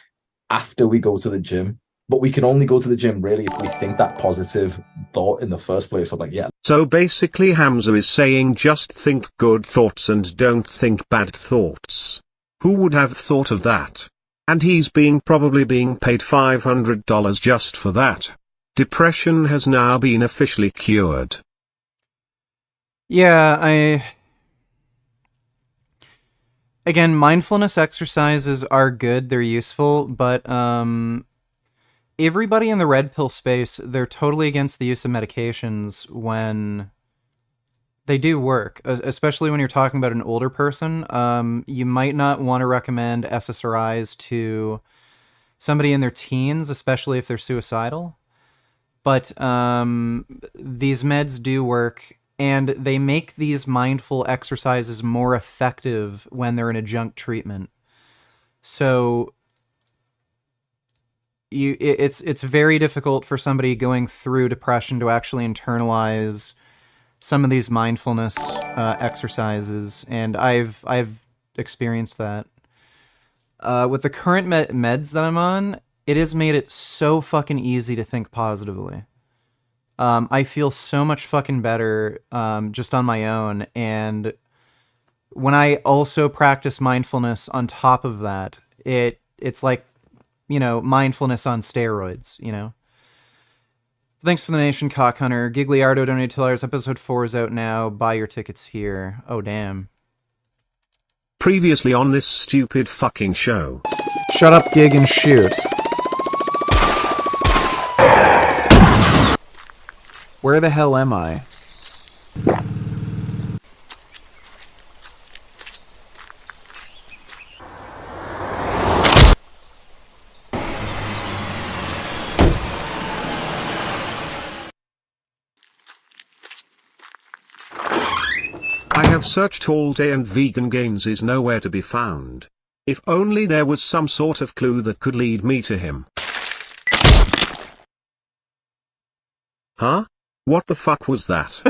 after we go to the gym. But we can only go to the gym, really, if we think that positive thought in the first place. So, like, yeah. So basically Hamza is saying just think good thoughts and don't think bad thoughts. Who would have thought of that? And he's probably being paid $500 just for that. Depression has now been officially cured. Yeah, Again, mindfulness exercises are good, they're useful, but everybody in the red pill space, they're totally against the use of medications when they do work, especially when you're talking about an older person. You might not want to recommend SSRIs to somebody in their teens, especially if they're suicidal. But these meds do work, and they make these mindful exercises more effective when they're an adjunct treatment. So it's very difficult for somebody going through depression to actually internalize some of these mindfulness exercises, and I've experienced that. With the current meds that I'm on, it has made it so fucking easy to think positively. I feel so much fucking better just on my own, and when I also practice mindfulness on top of that, it's like, you know, mindfulness on steroids, you know? Thanks for the donation, Cockhunter. Gigliardo donated $2. Episode 4 is out now. Buy your tickets here. Oh, damn. Previously on this stupid fucking show. Shut up, Gig, and shoot. Where the hell am I? I have searched all day and Vegan Gains is nowhere to be found. If only there was some sort of clue that could lead me to him. Huh? What the fuck was that?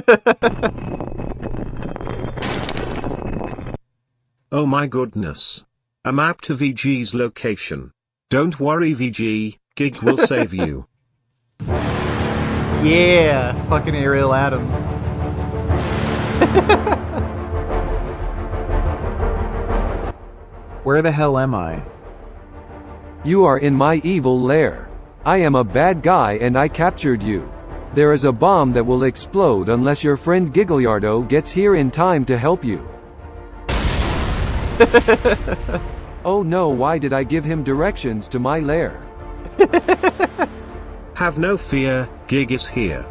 Oh my goodness. A map to VG's location. Don't worry VG, Gig will save you. Yeah, fucking Ariel Adam. Where the hell am I? You are in my evil lair. I am a bad guy and I captured you. There is a bomb that will explode unless your friend Gigliardo gets here in time to help you. Oh no, why did I give him directions to my lair? Have no fear, Gig is here.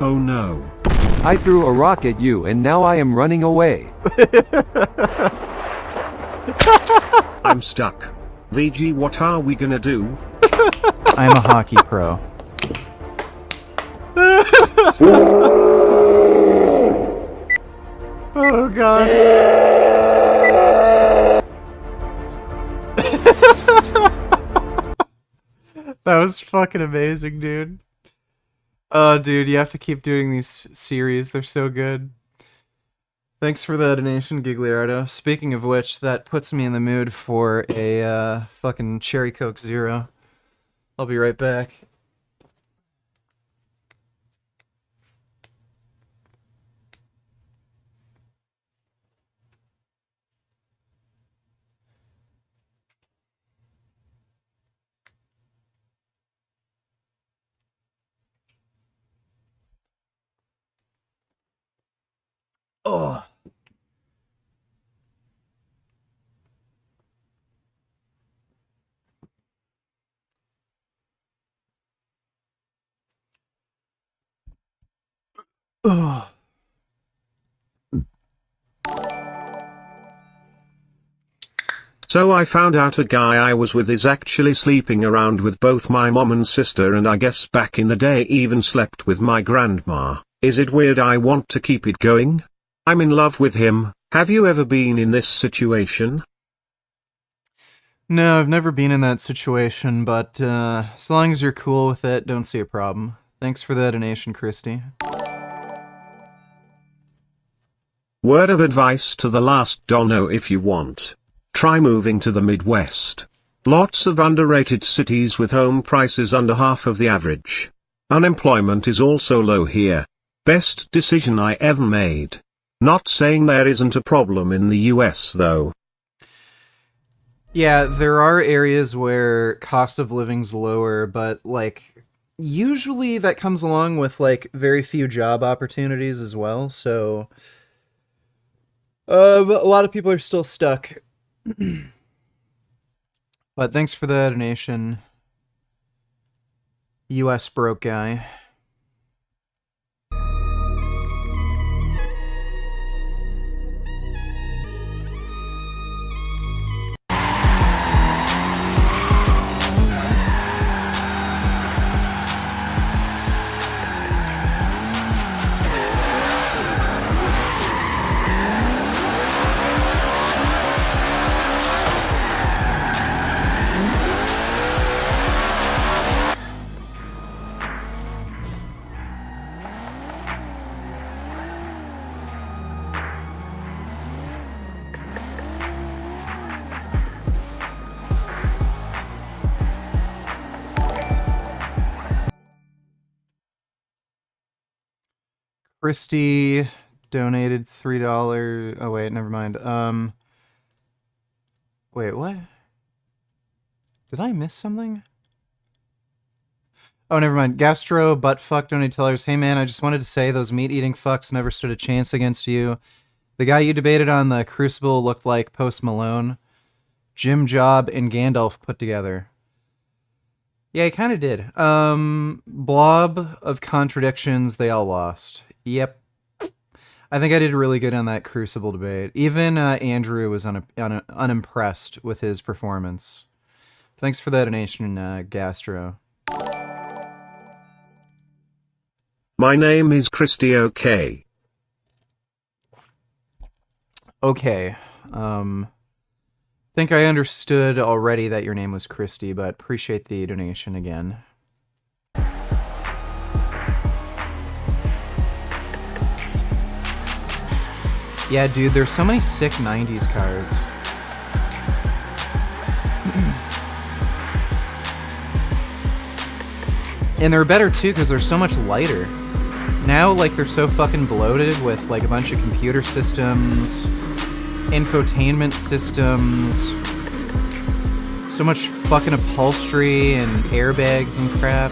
Oh no. I threw a rock at you and now I am running away. I'm stuck. VG, what are we gonna do? I'm a hockey pro. Oh god. That was fucking amazing, dude. Oh, dude, you have to keep doing these series. They're so good. Thanks for the donation, Gigliardo. Speaking of which, that puts me in the mood for a fucking Cherry Coke Zero. I'll be right back. Oh. Ugh. So I found out a guy I was with is actually sleeping around with both my mom and sister, and I guess back in the day even slept with my grandma. Is it weird I want to keep it going? I'm in love with him. Have you ever been in this situation? No, I've never been in that situation, but as long as you're cool with it, don't see a problem. Thanks for the donation, Christy. Word of advice to the last dono: if you want, try moving to the Midwest. Lots of underrated cities with home prices under half of the average. Unemployment is also low here. Best decision I ever made. Not saying there isn't a problem in the US though. Yeah, there are areas where cost of living's lower, but like usually that comes along with like very few job opportunities as well, so a lot of people are still stuck. But thanks for the donation, US broke guy. Christy donated $3. Oh wait, never mind. Wait, what? Did I miss something? Oh, never mind. Gastro Buttfuck donated $2. Hey man, I just wanted to say those meat-eating fucks never stood a chance against you. The guy you debated on the Crucible looked like Post Malone, Jim Job, and Gandalf put together. Yeah, he kind of did. Blob of contradictions, they all lost. Yep. I think I did really good on that Crucible debate. Even Andrew was unimpressed with his performance. Thanks for that donation, Gastro. My name is Christy, okay. Okay. Think I understood already that your name was Christy, but appreciate the donation again. Yeah, dude, there's so many sick 90s cars. And they're better too because they're so much lighter. Now, like, they're so fucking bloated with like a bunch of computer systems, infotainment systems, so much fucking upholstery and airbags and crap.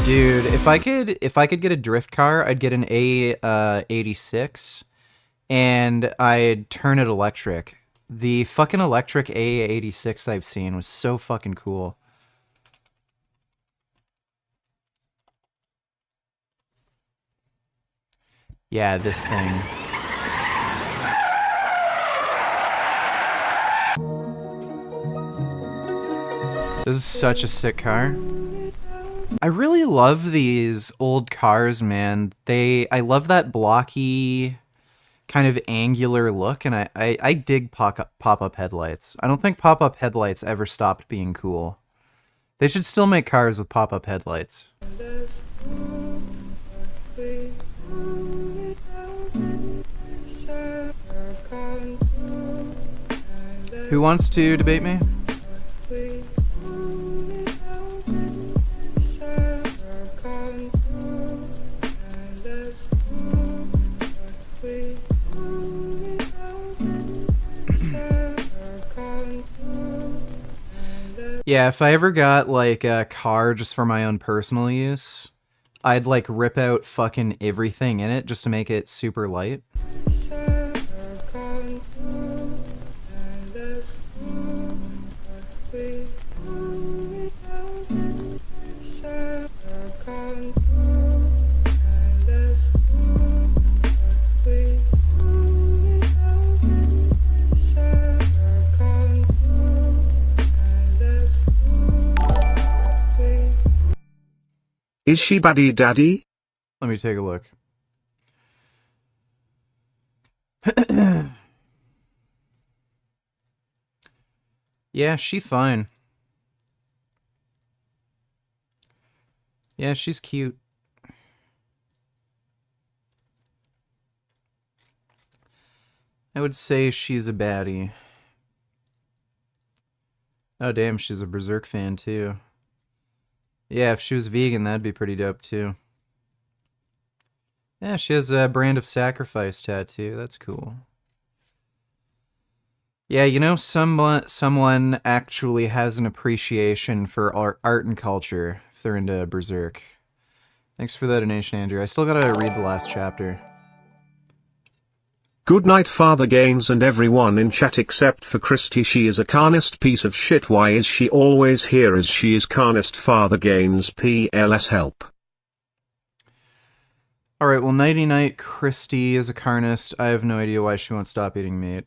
Dude, if I could get a drift car, I'd get an A86 and I'd turn it electric. The fucking electric A86 I've seen was so fucking cool. Yeah, this thing. This is such a sick car. I really love these old cars, man. I love that blocky, kind of angular look, and I dig pop-up headlights. I don't think pop-up headlights ever stopped being cool. They should still make cars with pop-up headlights. Who wants to debate me? Yeah, if I ever got, like, a car just for my own personal use, I'd, like, rip out fucking everything in it just to make it super light. Is she baddie daddy? Let me take a look. Yeah, she fine. Yeah, she's cute. I would say she's a baddie. Oh damn, she's a Berserk fan too. Yeah, if she was vegan, that'd be pretty dope too. Yeah, she has a Brand of Sacrifice tattoo. That's cool. Yeah, you know, someone actually has an appreciation for art and culture if they're into Berserk. Thanks for that donation, Andrew. I still gotta read the last chapter. Good night, Father Gaines and everyone in chat except for Christy. She is a carnist piece of shit. Why is she always here as she is carnist? Father Gaines PLS help. Alright, well, Nighty Night Christy is a carnist. I have no idea why she won't stop eating meat.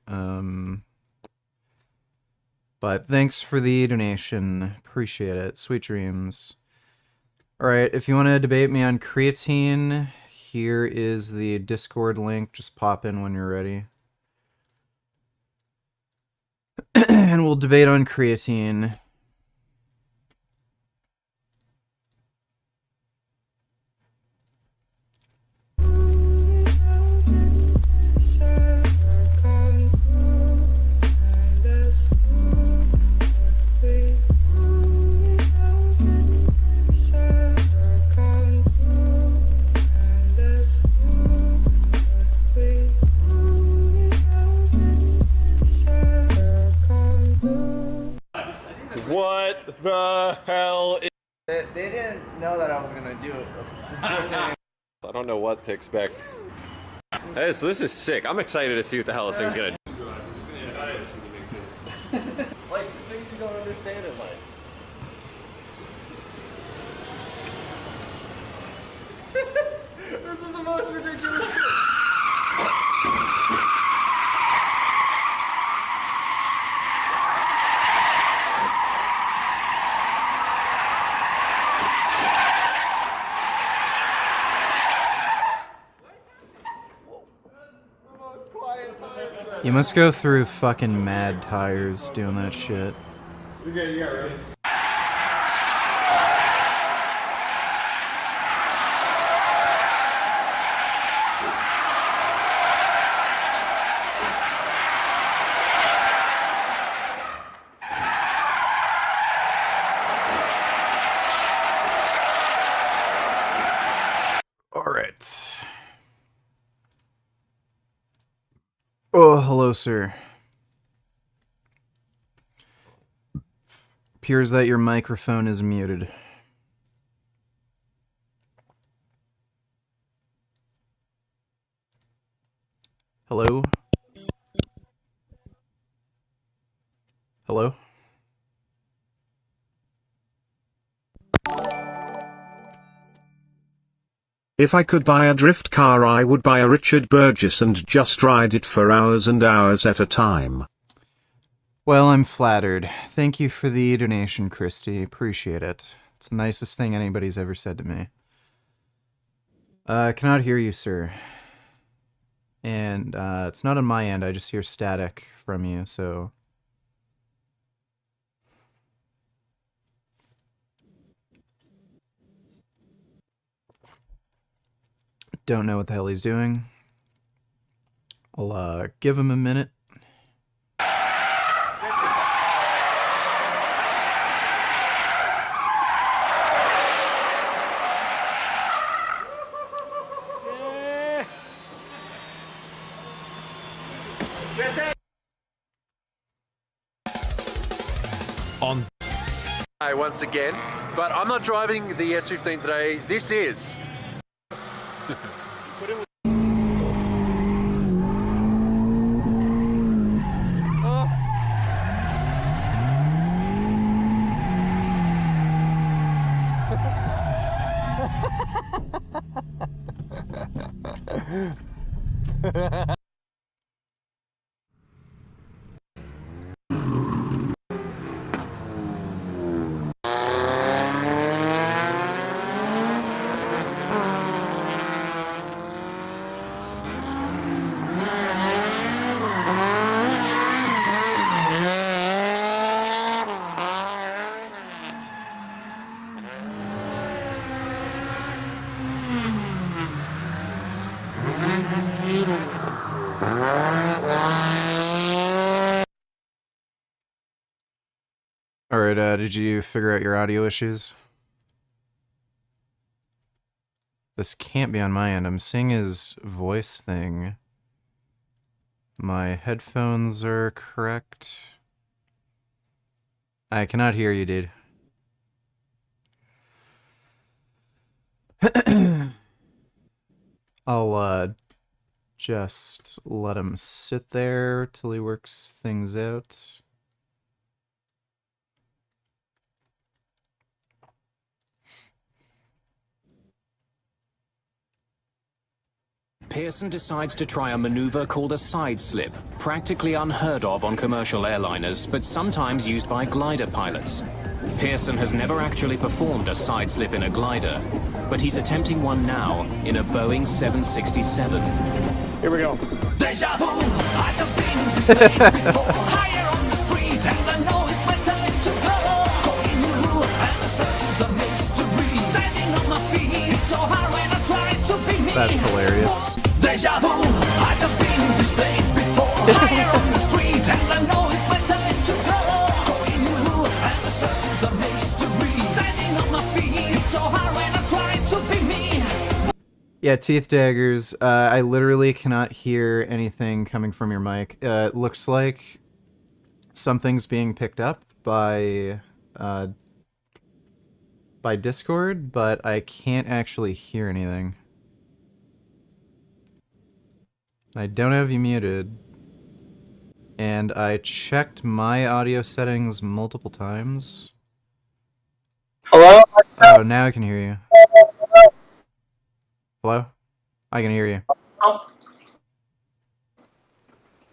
But thanks for the donation. Appreciate it. Sweet dreams. Alright, if you want to debate me on creatine, here is the Discord link. Just pop in when you're ready. And we'll debate on creatine. What the hell is... They didn't know that I was gonna do it. I don't know what to expect. Hey, so this is sick. I'm excited to see what the hell this thing's gonna do. Like, things you don't understand in life. This is the most ridiculous thing. You must go through fucking mad tires doing that shit. Okay, you got ready. Alright. Oh, hello, sir. Appears that your microphone is muted. Hello? Hello? If I could buy a drift car, I would buy a Richard Burgess and just ride it for hours and hours at a time. Well, I'm flattered. Thank you for the donation, Christy. Appreciate it. It's the nicest thing anybody's ever said to me. I cannot hear you, sir. And it's not on my end. I just hear static from you, so... Don't know what the hell he's doing. I'll give him a minute. On. Hi, once again, but I'm not driving the S15 today. This is. Alright, did you figure out your audio issues? This can't be on my end. I'm seeing his voice thing. My headphones are correct. I cannot hear you, dude. I'll, just let him sit there till he works things out. Pearson decides to try a maneuver called a side slip, practically unheard of on commercial airliners, but sometimes used by glider pilots. Pearson has never actually performed a side slip in a glider, but he's attempting one now in a Boeing 767. Here we go. Deja vu, I just been this place before. Higher on the street, and I know it's my time to go. Going new, and the search is a mystery. Standing on my feet, it's so hard when I try to be me. That's hilarious. Deja vu, I just been this place before. Higher on the street, and I know it's my time to go. Going new, and the search is a mystery. Standing on my feet, it's so hard when I try to be me. Yeah, Teeth Daggers, I literally cannot hear anything coming from your mic. It looks like something's being picked up by Discord, but I can't actually hear anything. I don't have you muted. And I checked my audio settings multiple times. Hello? Oh, now I can hear you. Hello? I can hear you.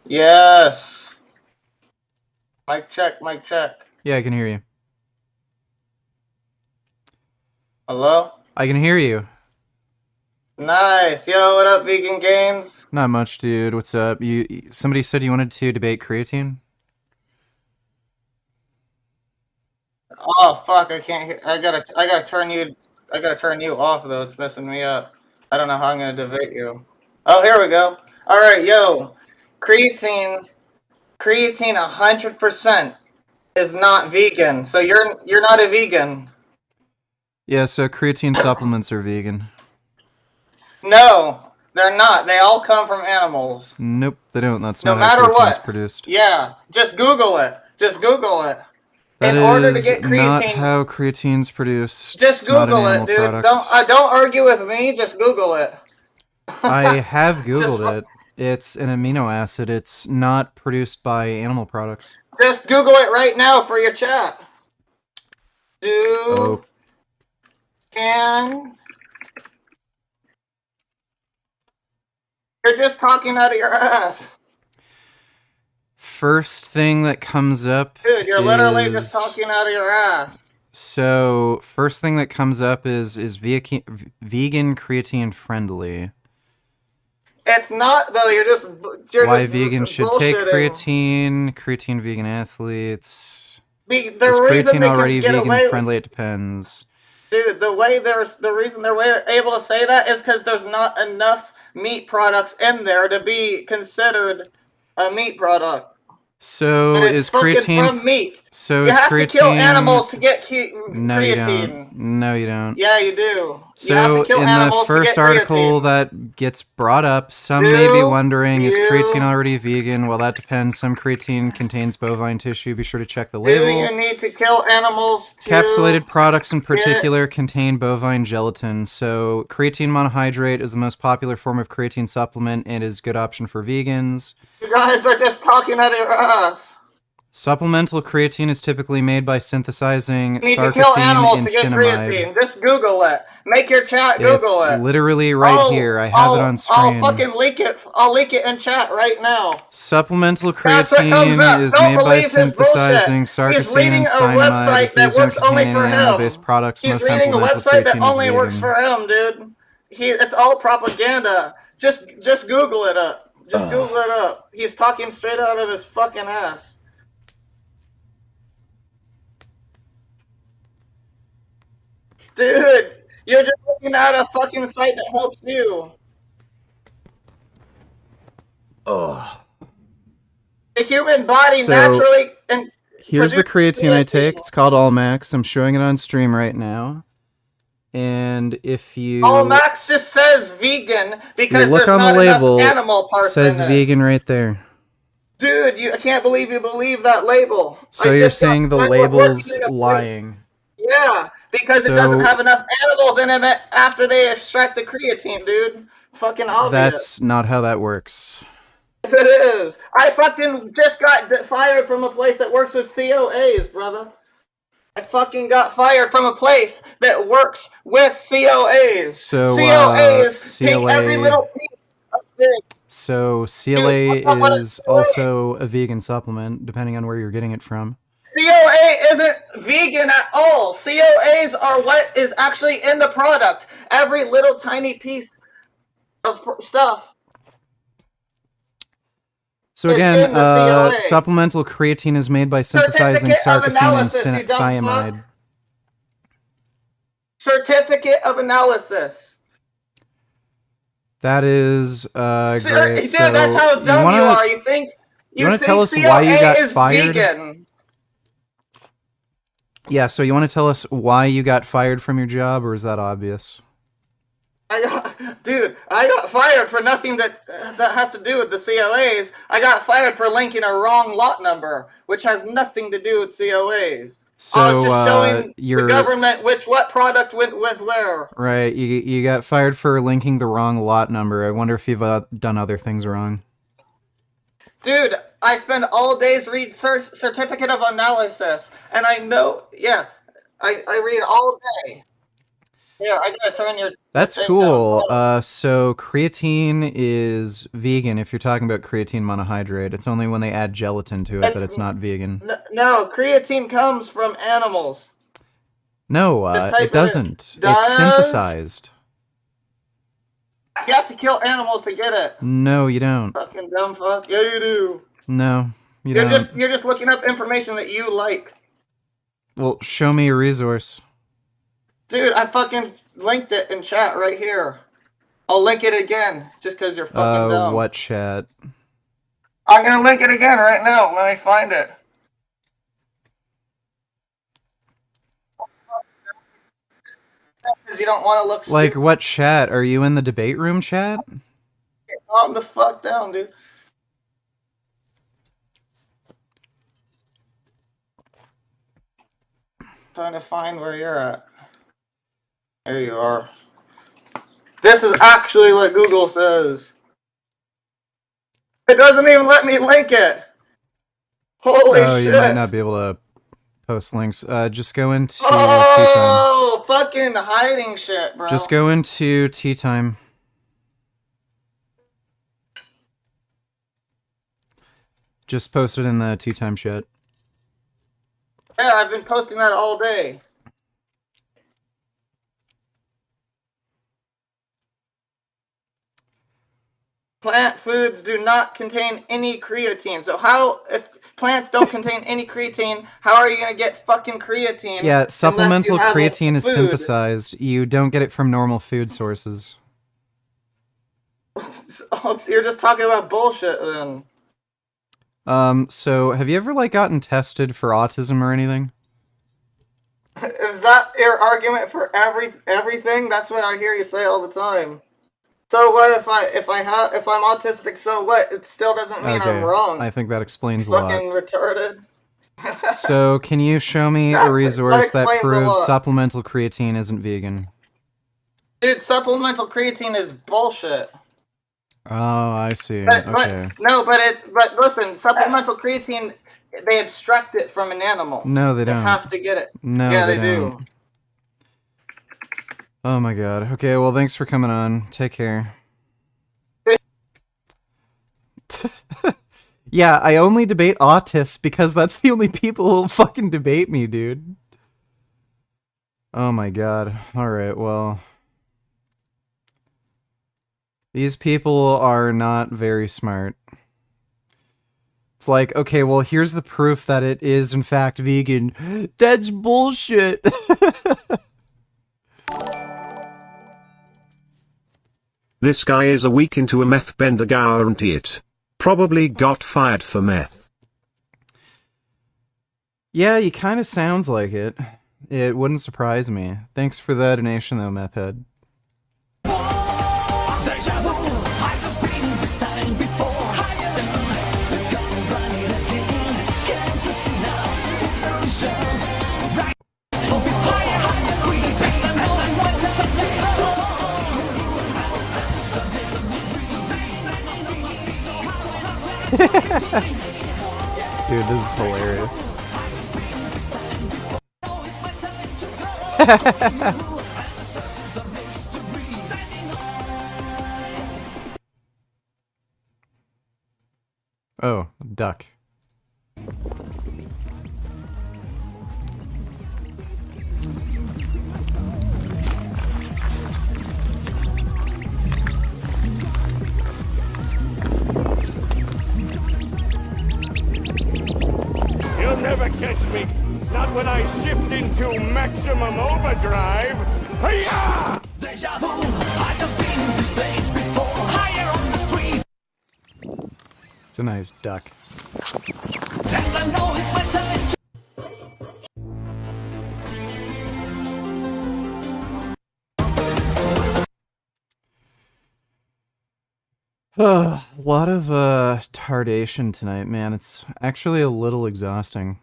Yes. Mic check, mic check. Yeah, I can hear you. Hello? I can hear you. Nice. Yo, what up, Vegan Games? Not much, dude. What's up? Somebody said you wanted to debate creatine? Oh fuck, I can't hear. I gotta turn you off though. It's messing me up. I don't know how I'm gonna debate you. Oh, here we go. All right, yo, creatine 100% is not vegan. So you're not a vegan. Yeah, so creatine supplements are vegan. No, they're not. They all come from animals. Nope, they don't. That's No not how matter creatine's what. produced. Yeah, just Google it. Just Google it. That In order to is get not creatine, how creatine's produced. just It's not an Google it, animal dude. product. Don't argue with me. Just Google it. I have Googled it. It's an amino acid. It's not produced by animal products. Just Google it right now for your chat. Oh. Can You're just talking out of your ass. First thing that comes up Dude, you're literally just is... talking out of your ass. So, first thing that comes up is vegan creatine friendly. It's not though. You're Why just vegans should take bullshitting. creatine vegan athletes. The Is reason creatine they already can get vegan away friendly? It depends. Dude, the reason they're able to say that is because there's not enough meat products in there to be considered a meat product. So And it's is fucking creatine from meat. So You is have creatine to kill animals to get No, you creatine. don't. No, you don't. Yeah, you do. You have So to kill in the animals to first get article creatine. that gets brought up, some may be wondering, is creatine already vegan? Well, that depends. Some creatine contains bovine tissue. Be sure to check the Do label. you need to kill animals to Capsulated products in get- particular contain bovine gelatin. So creatine monohydrate is the most popular form of creatine supplement and is a good option for vegans. You guys are just talking out of your ass. Supplemental creatine is typically made by synthesizing You need to kill sarcosine animals and to get cinnamide. creatine. Just Google it. Make your chat It's Google it. literally right here. I have it on I'll screen. fucking leak it. I'll leak it in chat right now. Supplemental That's what comes creatine up. is Don't made by believe his synthesizing bullshit. He's sarcosine reading and a cyanamide, website as that these don't works only contain for any him. animal-based products. He's Most reading a supplemental website that creatine is only vegan. works for him, dude. It's all propaganda. Just Google it up. Just Google it up. He's talking straight out of his fucking ass. Dude, you're just looking at a fucking site that helps you. Ugh. The human body So, naturally and Here's the produces creatine I take. It's called Allmax. I'm showing it on stream right now. And if you All Max just says vegan because look there's on not the label, enough animal it parts says in it. vegan right there. Dude, I can't believe you believe that label. So I you're just got saying the friends that work label's in a place- lying. Yeah, because it doesn't So- have enough animals in it after they extract the creatine, dude. Fucking obvious. That's not how that works. Yes, it is. I fucking just got fired from a place that works with COAs, brother. I fucking got fired from a place that works with COAs. So, COAs take CLA every little piece of thing. So CLA Dude, what is also a vegan supplement, depending on where you're getting it from. COA isn't vegan at all. COAs are what is actually in the product. Every little tiny piece of stuff. So It's again, in the CLA. supplemental creatine is made by synthesizing Certificate of sarcosine and analysis, you dumb cyanamide. fuck. Certificate of analysis. That is great. Dude, So that's how dumb you are. You think you want to think tell us COA why you got is fired? vegan. Yeah. So you want to tell us why you got fired from your job, or is that obvious? I got fired for nothing that has to do with the COAs. I got fired for linking a wrong lot number, which has nothing to do with COAs. I was So just showing you're the government what product went with where. right. You got fired for linking the wrong lot number. I wonder if you've done other things wrong. Dude, I spend all days read certificate of analysis, and I know, yeah, I read all day. Here, I gotta turn your. That's thing cool. down. So creatine is vegan if you're talking about creatine monohydrate. It's only when they add gelatin to it that it's not vegan. No, creatine comes from animals. No, Just type it it in. doesn't. It's Does? synthesized. You have to kill animals to get it. No, you don't. Fucking dumb fuck. Yeah, you do. No, you You're don't. you're just looking up information that you like. Well, show me a resource. Dude, I fucking linked it in chat right here. I'll link it again, just because you're fucking dumb. What chat? I'm gonna link it again right now. Let me find it. Because you don't want to look Like, what chat? Are you in the debate room chat? Calm the fuck down, dude. Trying to find where you're at. There you are. This is actually what Google says. It doesn't even let me link it. Holy shit. You might not be able to post links. Just go into tea time. Oh, fucking hiding shit, bro. Just go into tea time. Just posted in the 2-time chat. Yeah, I've been posting that all day. Plant foods do not contain any creatine. So how, if plants don't contain any creatine, how are you going to get fucking creatine? Yeah, supplemental unless you have creatine is food? synthesized. You don't get it from normal food sources. Oh, you're just talking about bullshit then. So have you ever, like, gotten tested for autism or anything? Is that your argument for everything? That's what I hear you say all the time. So what if I'm autistic? So what? It still doesn't mean I'm wrong. I think that explains a lot. Fucking retarded. So, can you show me Yes, a resource that explains a proves lot. supplemental creatine isn't vegan? Dude, supplemental creatine is bullshit. Oh, I see. But Okay. but listen, supplemental creatine, they extract it from an animal. No, they They don't. have to get it. No, yeah, they they don't. do. Oh my god. Okay, well, thanks for coming on. Take care. Yeah, I only debate autists because that's the only people who'll fucking debate me, dude. Oh my god. Alright, well. These people are not very smart. It's like, okay, well, here's the proof that it is, in fact, vegan. That's bullshit! This guy is a week into a meth bender, guarantee it. Probably got fired for meth. Yeah, he kind of sounds like it. It wouldn't surprise me. Thanks for the donation, though, Meth Head. Dude, this is hilarious. Oh, duck. You'll never catch me. Not when I shift into maximum overdrive. Hiya! Deja vu. I just been in this place before. Higher on the street. It's a nice duck. And I know it's my time to... A lot of tardation tonight, man. It's actually a little exhausting.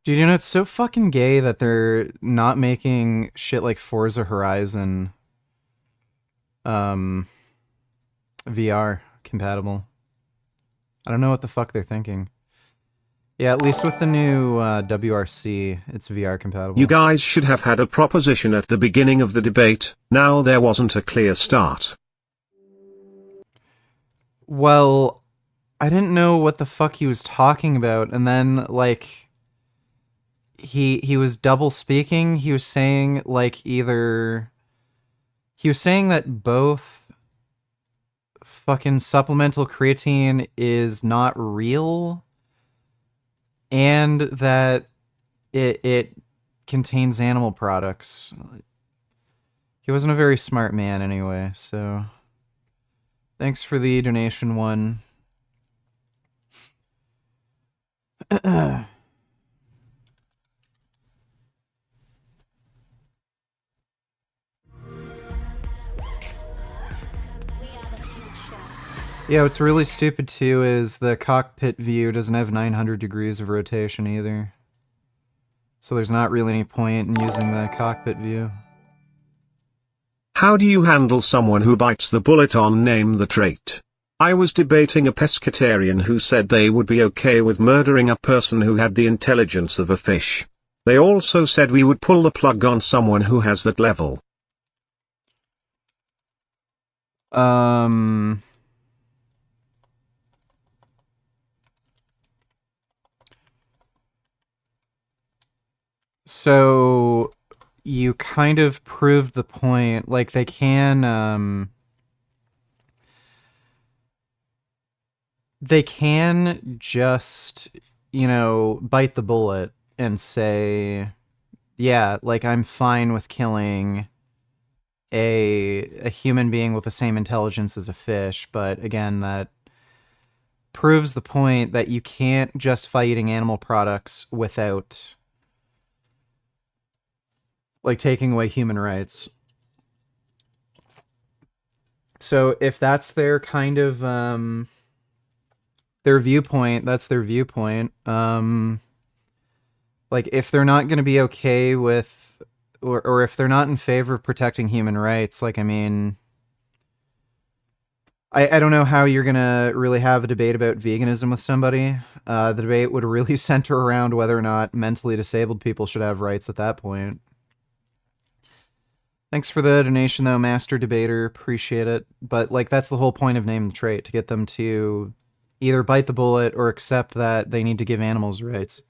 Dude, you know, it's so fucking gay that they're not making shit like Forza Horizon VR compatible. I don't know what the fuck they're thinking. Yeah, at least with the new WRC, it's VR compatible. You guys should have had a proposition at the beginning of the debate. Now there wasn't a clear start. Well, I didn't know what the fuck he was talking about, and then, like, he was double speaking. He was saying, like, he was saying that both fucking supplemental creatine is not real, and that it contains animal products. He wasn't a very smart man anyway, so thanks for the donation, one. Yeah, what's really stupid too is the cockpit view doesn't have 900 degrees of rotation either. So there's not really any point in using the cockpit view. How do you handle someone who bites the bullet on name the trait? I was debating a pescatarian who said they would be okay with murdering a person who had the intelligence of a fish. They also said we would pull the plug on someone who has that level. So you kind of proved the point. Like, they can just, you know, bite the bullet and say, yeah, like, I'm fine with killing a human being with the same intelligence as a fish, but again, that proves the point that you can't justify eating animal products without, like, taking away human rights. So if that's their kind of their viewpoint, that's their viewpoint. Like, if they're not going to be okay with, or if they're not in favor of protecting human rights, like, I mean, I don't know how you're going to really have a debate about veganism with somebody. The debate would really center around whether or not mentally disabled people should have rights at that point. Thanks for the donation, though, Master Debater. Appreciate it. But, like, that's the whole point of Name the Trait, to get them to either bite the bullet or accept that they need to give animals rights.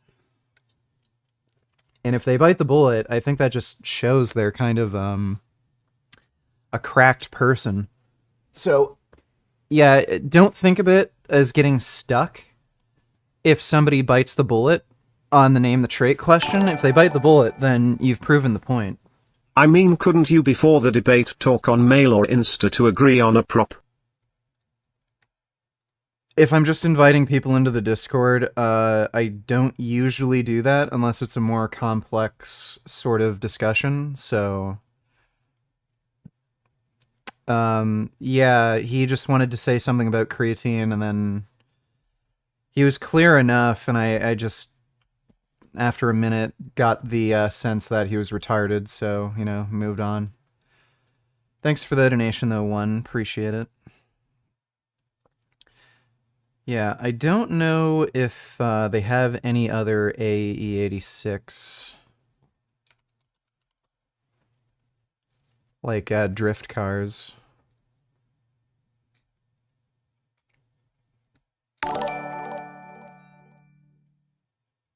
And if they bite the bullet, I think that just shows they're kind of a cracked person. So, yeah, don't think of it as getting stuck if somebody bites the bullet on the Name the Trait question. If they bite the bullet, then you've proven the point. I mean, couldn't you before the debate talk on Mail or Insta to agree on a prop? If I'm just inviting people into the Discord, I don't usually do that unless it's a more complex sort of discussion, so... yeah, he just wanted to say something about creatine, and then he was clear enough, and I just, after a minute, got the sense that he was retarded, so, you know, moved on. Thanks for the donation, though, One. Appreciate it. Yeah, I don't know if they have any other AE86, like drift cars.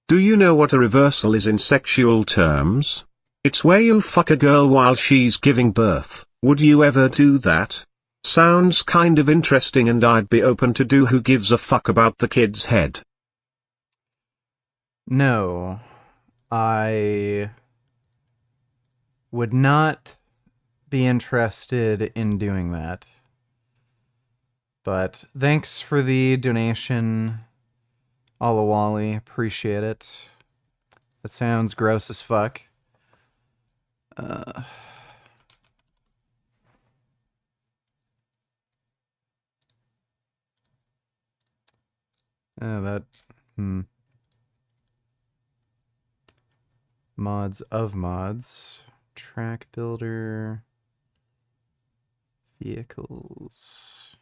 Do you know what a reversal is in sexual terms? It's where you fuck a girl while she's giving birth. Would you ever do that? Sounds kind of interesting, and I'd be open to do who gives a fuck about the kid's head. No, I would not be interested in doing that. But thanks for the donation, Alawali. Appreciate it. That sounds gross as fuck. Mods of mods. Track builder. Vehicles.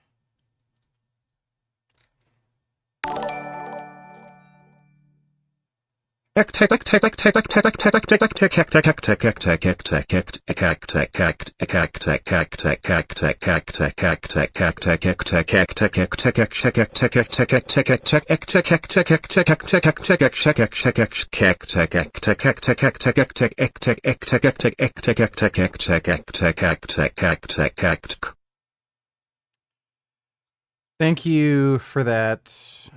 Thank you for that.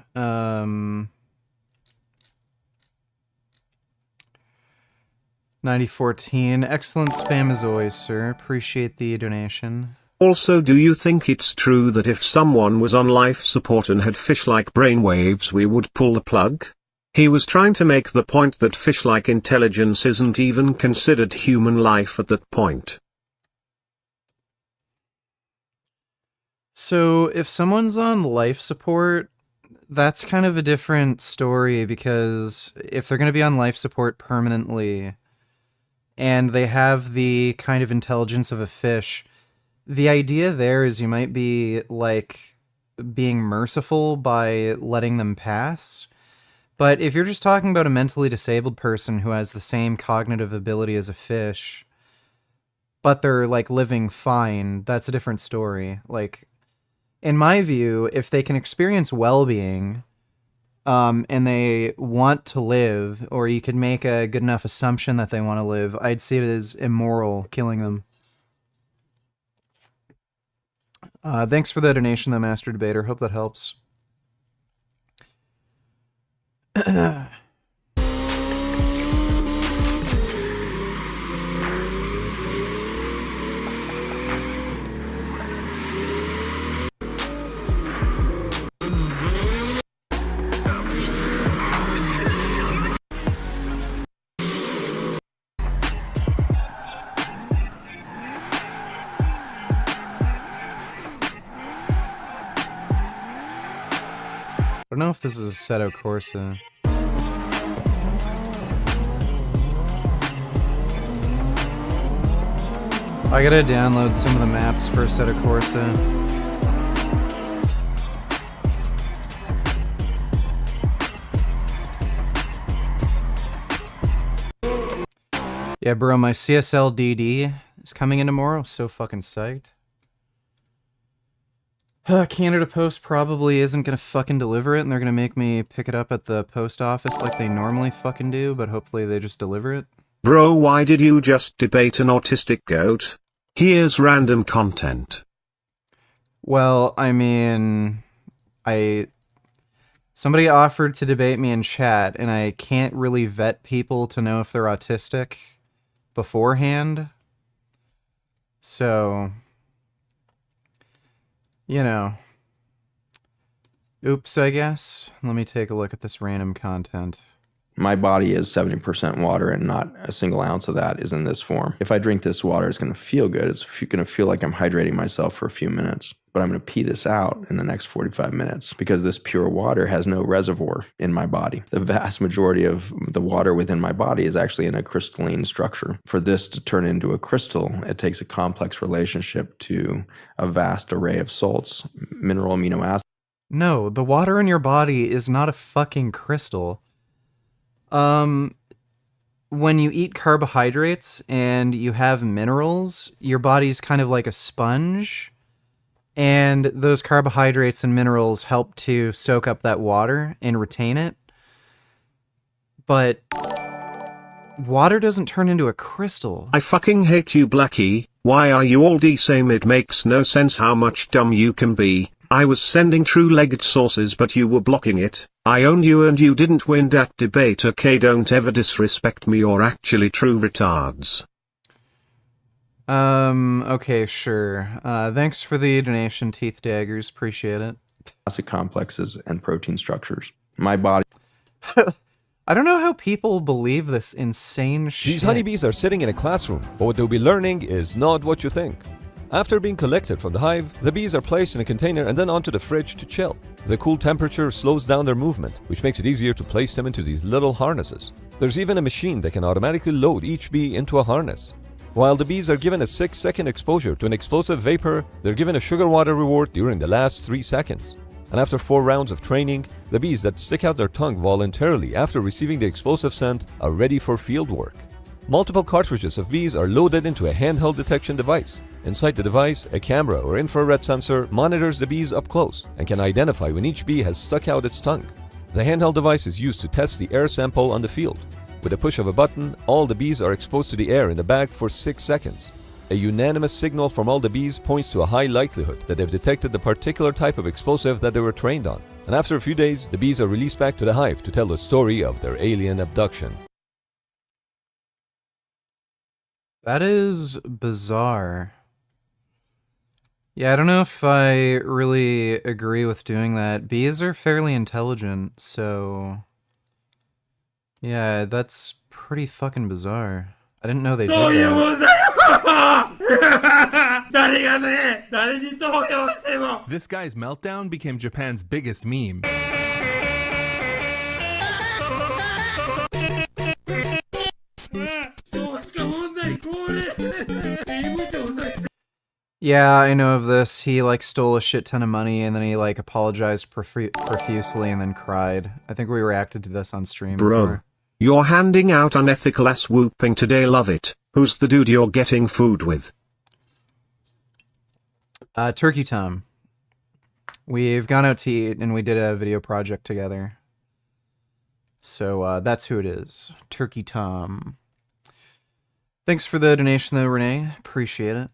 9014. Excellent spam as always, sir. Appreciate the donation. Also, do you think it's true that if someone was on life support and had fish-like brainwaves, we would pull the plug? He was trying to make the point that fish-like intelligence isn't even considered human life at that point. So, if someone's on life support, that's kind of a different story, because if they're going to be on life support permanently, and they have the kind of intelligence of a fish, the idea there is you might be, like, being merciful by letting them pass. But if you're just talking about a mentally disabled person who has the same cognitive ability as a fish, but they're like living fine, that's a different story. Like, in my view, if they can experience well-being, and they want to live, or you could make a good enough assumption that they want to live, I'd see it as immoral killing them. Thanks for the donation, though, Master Debater. Hope that helps. I don't know if this is a Assetto Corsa. I gotta download some of the maps for Assetto Corsa. Yeah, bro, my CSL DD is coming in tomorrow. So fucking psyched. Canada Post probably isn't gonna fucking deliver it, and they're gonna make me pick it up at the post office like they normally fucking do, but hopefully they just deliver it. Bro, why did you just debate an autistic goat? Here's random content. Well, I mean, somebody offered to debate me in chat, and I can't really vet people to know if they're autistic beforehand. So, you know, oops, I guess. Let me take a look at this random content. My body is 70% water, and not a single ounce of that is in this form. If I drink this water, it's going to feel good. It's going to feel like I'm hydrating myself for a few minutes. But I'm going to pee this out in the next 45 minutes because this pure water has no reservoir in my body. The vast majority of the water within my body is actually in a crystalline structure. For this to turn into a crystal, it takes a complex relationship to a vast array of salts, mineral amino acids. No, the water in your body is not a fucking crystal. When you eat carbohydrates and you have minerals, your body's kind of like a sponge, and those carbohydrates and minerals help to soak up that water and retain it. But water doesn't turn into a crystal. I fucking hate you, Blackie. Why are you all same? It makes no sense how much dumb you can be. I was sending true-legged sources, but you were blocking it. I owned you and you didn't win that debate. Okay, don't ever disrespect me, or actually true retards. Okay, sure. Thanks for the donation, Teeth Daggers. Appreciate it. Acid complexes and protein structures. My body... I don't know how people believe this insane shit. These honeybees are sitting in a classroom, but what they'll be learning is not what you think. After being collected from the hive, the bees are placed in a container and then onto the fridge to chill. The cool temperature slows down their movement, which makes it easier to place them into these little harnesses. There's even a machine that can automatically load each bee into a harness. While the bees are given a 6-second exposure to an explosive vapor, they're given a sugar water reward during the last 3 seconds. And after 4 rounds of training, the bees that stick out their tongue voluntarily after receiving the explosive scent are ready for field work. Multiple cartridges of bees are loaded into a handheld detection device. Inside the device, a camera or infrared sensor monitors the bees up close and can identify when each bee has stuck out its tongue. The handheld device is used to test the air sample on the field. With a push of a button, all the bees are exposed to the air in the bag for 6 seconds. A unanimous signal from all the bees points to a high likelihood that they've detected the particular type of explosive that they were trained on. And after a few days, the bees are released back to the hive to tell the story of their alien abduction. That is bizarre. Yeah, I don't know if I really agree with doing that. Bees are fairly intelligent, so... yeah, that's pretty fucking bizarre. I didn't know they did that. This guy's meltdown became Japan's biggest meme. Yeah, I know of this. He like stole a shit ton of money and then he like apologized profusely and then cried. I think we reacted to this on stream. Bro, before. you're handing out unethical ass whooping today, love it. Who's the dude you're getting food with? Turkey Tom. We've gone out to eat and we did a video project together. So that's who it is. Turkey Tom. Thanks for the donation though, Renee. Appreciate it.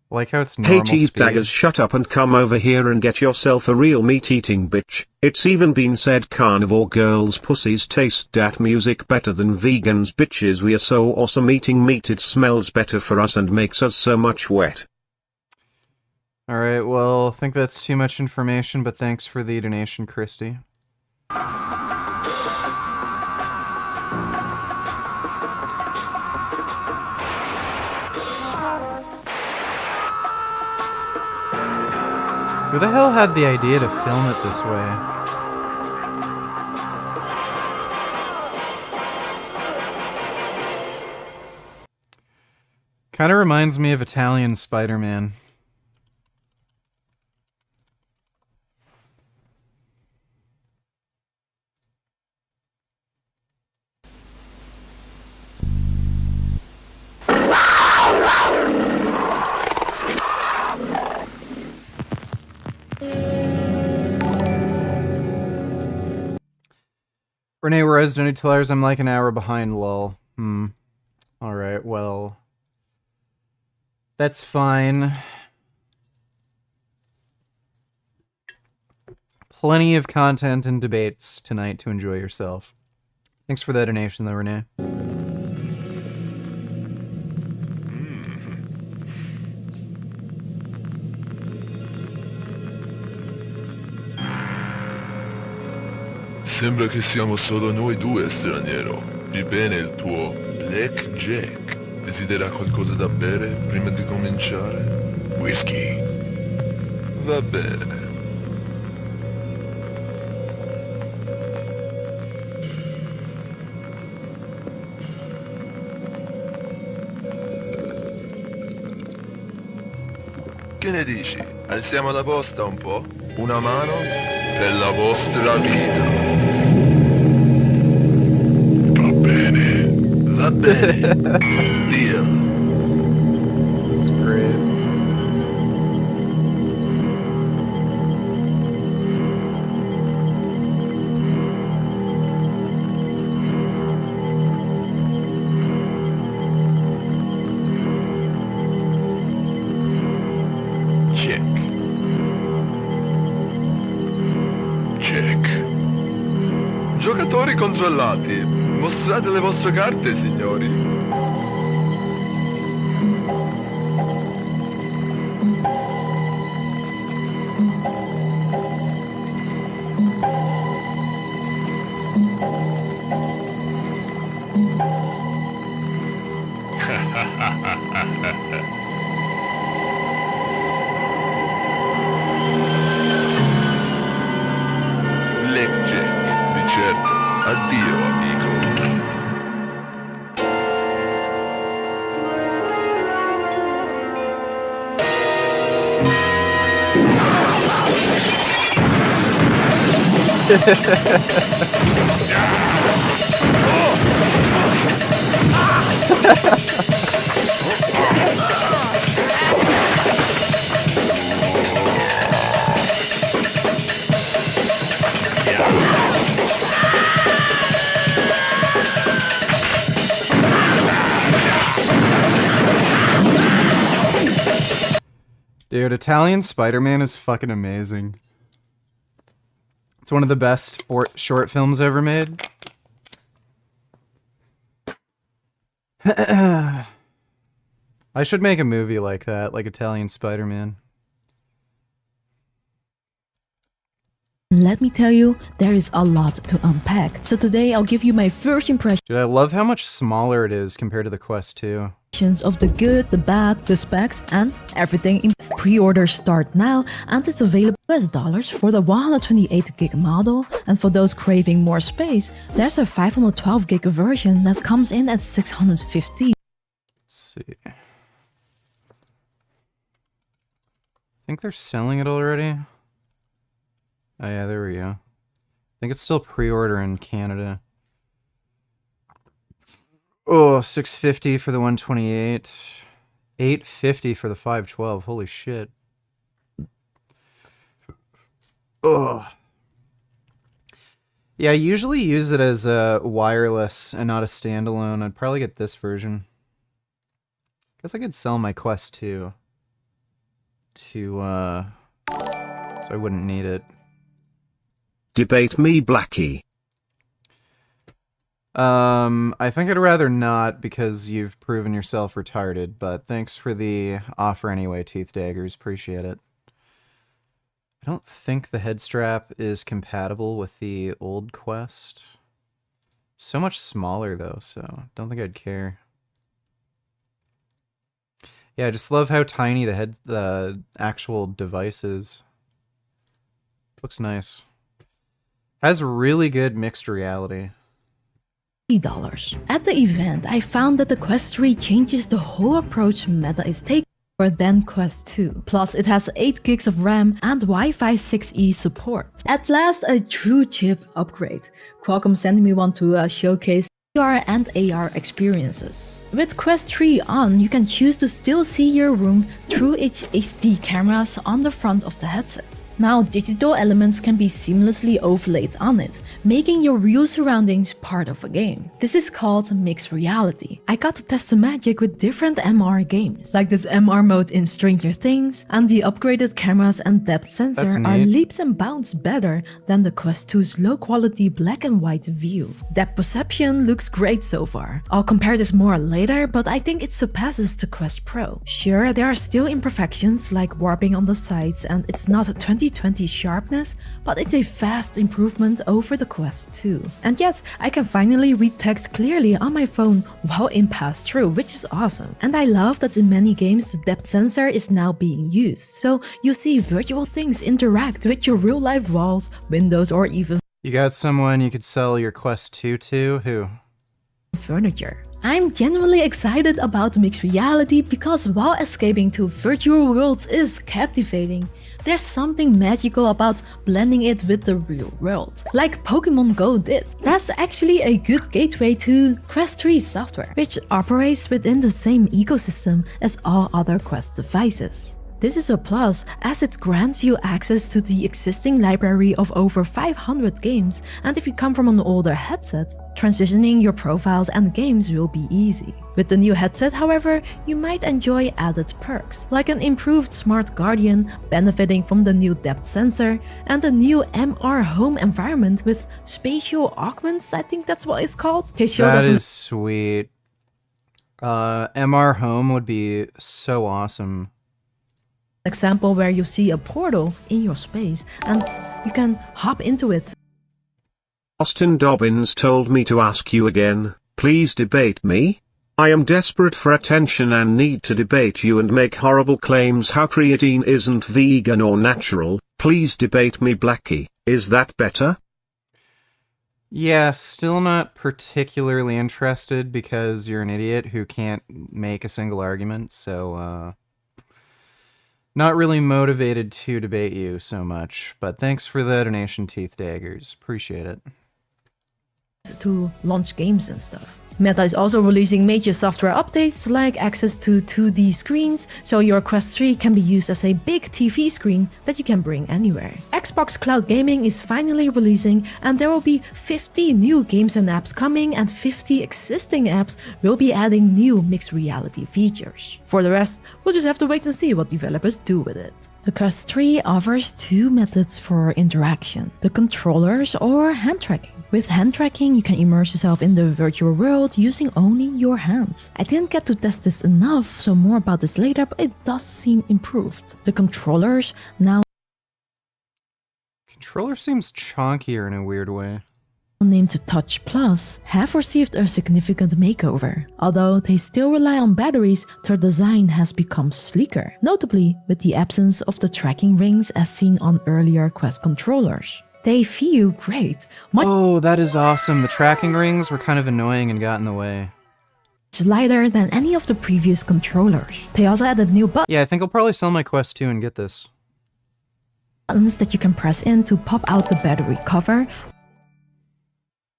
Like how it's normal Hey teeth speed. daggers, shut up and come over here and get yourself a real meat-eating bitch. It's even been said carnivore girls' pussies taste dat music better than vegans bitches. We are so awesome eating meat, it smells better for us and makes us so much wet. Alright, well, I think that's too much information, but thanks for the donation, Christy. Who the hell had the idea to film it this way? Kinda reminds me of Italian Spider-Man. Renee, whereas donated $2, I'm like an hour behind, lol. Alright, well. That's fine. Plenty of content and debates tonight to enjoy yourself. Thanks for that donation, though, Renee. Sembra che siamo solo noi due, straniero. Di bene il tuo Black Jack. Desidera qualcosa da bere prima di cominciare? Whisky. Va bene. Che ne dici? Alziamo la posta un po'? Una mano? Per la vostra vita. Va bene. Deal. That's great. Check. Check. Giocatori controllati. Mostrate le vostre carte, signori. Blackjack, di certo. Addio, amico. Dude, Italian Spider-Man is fucking amazing. It's one of the best short films ever made. I should make a movie like that, like Italian Spider-Man. Let me tell you, there is a lot to unpack. So today I'll give you my first impression. Dude, I love how much smaller it is compared to the Quest 2. Of the good, the bad, the specs, and everything in pre-orders start now, and it's available US dollars for the 128 gig model, and for those craving more space, there's a 512 gig version that comes in at $650. Let's see. I think they're selling it already. Oh yeah, there we go. I think it's still pre-order in Canada. Oh, $650 for the 128. $850 for the 512. Holy shit. Ugh. Yeah, I usually use it as a wireless and not a standalone. I'd probably get this version. Guess I could sell my Quest 2 to so I wouldn't need it. Debate me, Blackie. I think I'd rather not because you've proven yourself retarded, but thanks for the offer anyway, Teeth Daggers. Appreciate it. I don't think the head strap is compatible with the old Quest. So much smaller though, so don't think I'd care. Yeah, I just love how tiny the actual device is. Looks nice. Has really good mixed reality. $3. At the event, I found that the Quest 3 changes the whole approach Meta is taking than Quest 2. Plus, it has 8 gigs of RAM and Wi-Fi 6E support. At last, a true chip upgrade. Qualcomm sent me one to showcase VR and AR experiences. With Quest 3 on, you can choose to still see your room through its HD cameras on the front of the headset. Now, digital elements can be seamlessly overlaid on it, making your real surroundings part of a game. This is called mixed reality. I got to test the magic with different MR games, like this MR mode in Stranger Things, and the upgraded cameras and depth sensor are leaps and bounds better than the Quest 2's low-quality black and white view. Depth perception looks great so far. I'll compare this more later, but I think it surpasses the Quest Pro. Sure, there are still imperfections like warping on the sides, and it's not a 2020 sharpness, but it's a vast improvement over the Quest 2. And yes, I can finally read text clearly on my phone while in pass-through, which is awesome. And I love that in many games the depth sensor is now being used, so you see virtual things interact with your real-life walls, windows, or even You got someone you could sell your Quest 2 to? Who? Furniture. I'm genuinely excited about mixed reality because while escaping to virtual worlds is captivating, there's something magical about blending it with the real world, like Pokemon Go did. That's actually a good gateway to Quest 3 software, which operates within the same ecosystem as all other Quest devices. This is a plus as it grants you access to the existing library of over 500 games, and if you come from an older headset, transitioning your profiles and games will be easy. With the new headset, however, you might enjoy added perks, like an improved Smart Guardian benefiting from the new depth sensor, and a new MR home environment with spatial augments, I think that's what it's called. That is sweet. MR home would be so awesome. Example where you see a portal in your space and you can hop into it. Austin Dobbins told me to ask you again, please debate me? I am desperate for attention and need to debate you and make horrible claims how creatine isn't vegan or natural. Please debate me, Blackie. Is that better? Yeah, still not particularly interested because you're an idiot who can't make a single argument, so not really motivated to debate you so much, but thanks for the donation, Teeth Daggers. Appreciate it. To launch games and stuff. Meta is also releasing major software updates like access to 2D screens, so your Quest 3 can be used as a big TV screen that you can bring anywhere. Xbox Cloud Gaming is finally releasing, and there will be 50 new games and apps coming, and 50 existing apps will be adding new mixed reality features. For the rest, we'll just have to wait and see what developers do with it. The Quest 3 offers two methods for interaction: the controllers or hand tracking. With hand tracking, you can immerse yourself in the virtual world using only your hands. I didn't get to test this enough, so more about this later, but it does seem improved. The controllers now Controller seems chonkier in a weird way. named Touch Plus, have received a significant makeover. Although they still rely on batteries, their design has become sleeker, notably with the absence of the tracking rings as seen on earlier Quest controllers. They feel great. Oh, that is awesome. The tracking rings were kind of annoying and got in the way. Much lighter than any of the previous controllers. They also added new Yeah, I think I'll probably sell my Quest 2 and get this. buttons that you can press in to pop out the battery cover.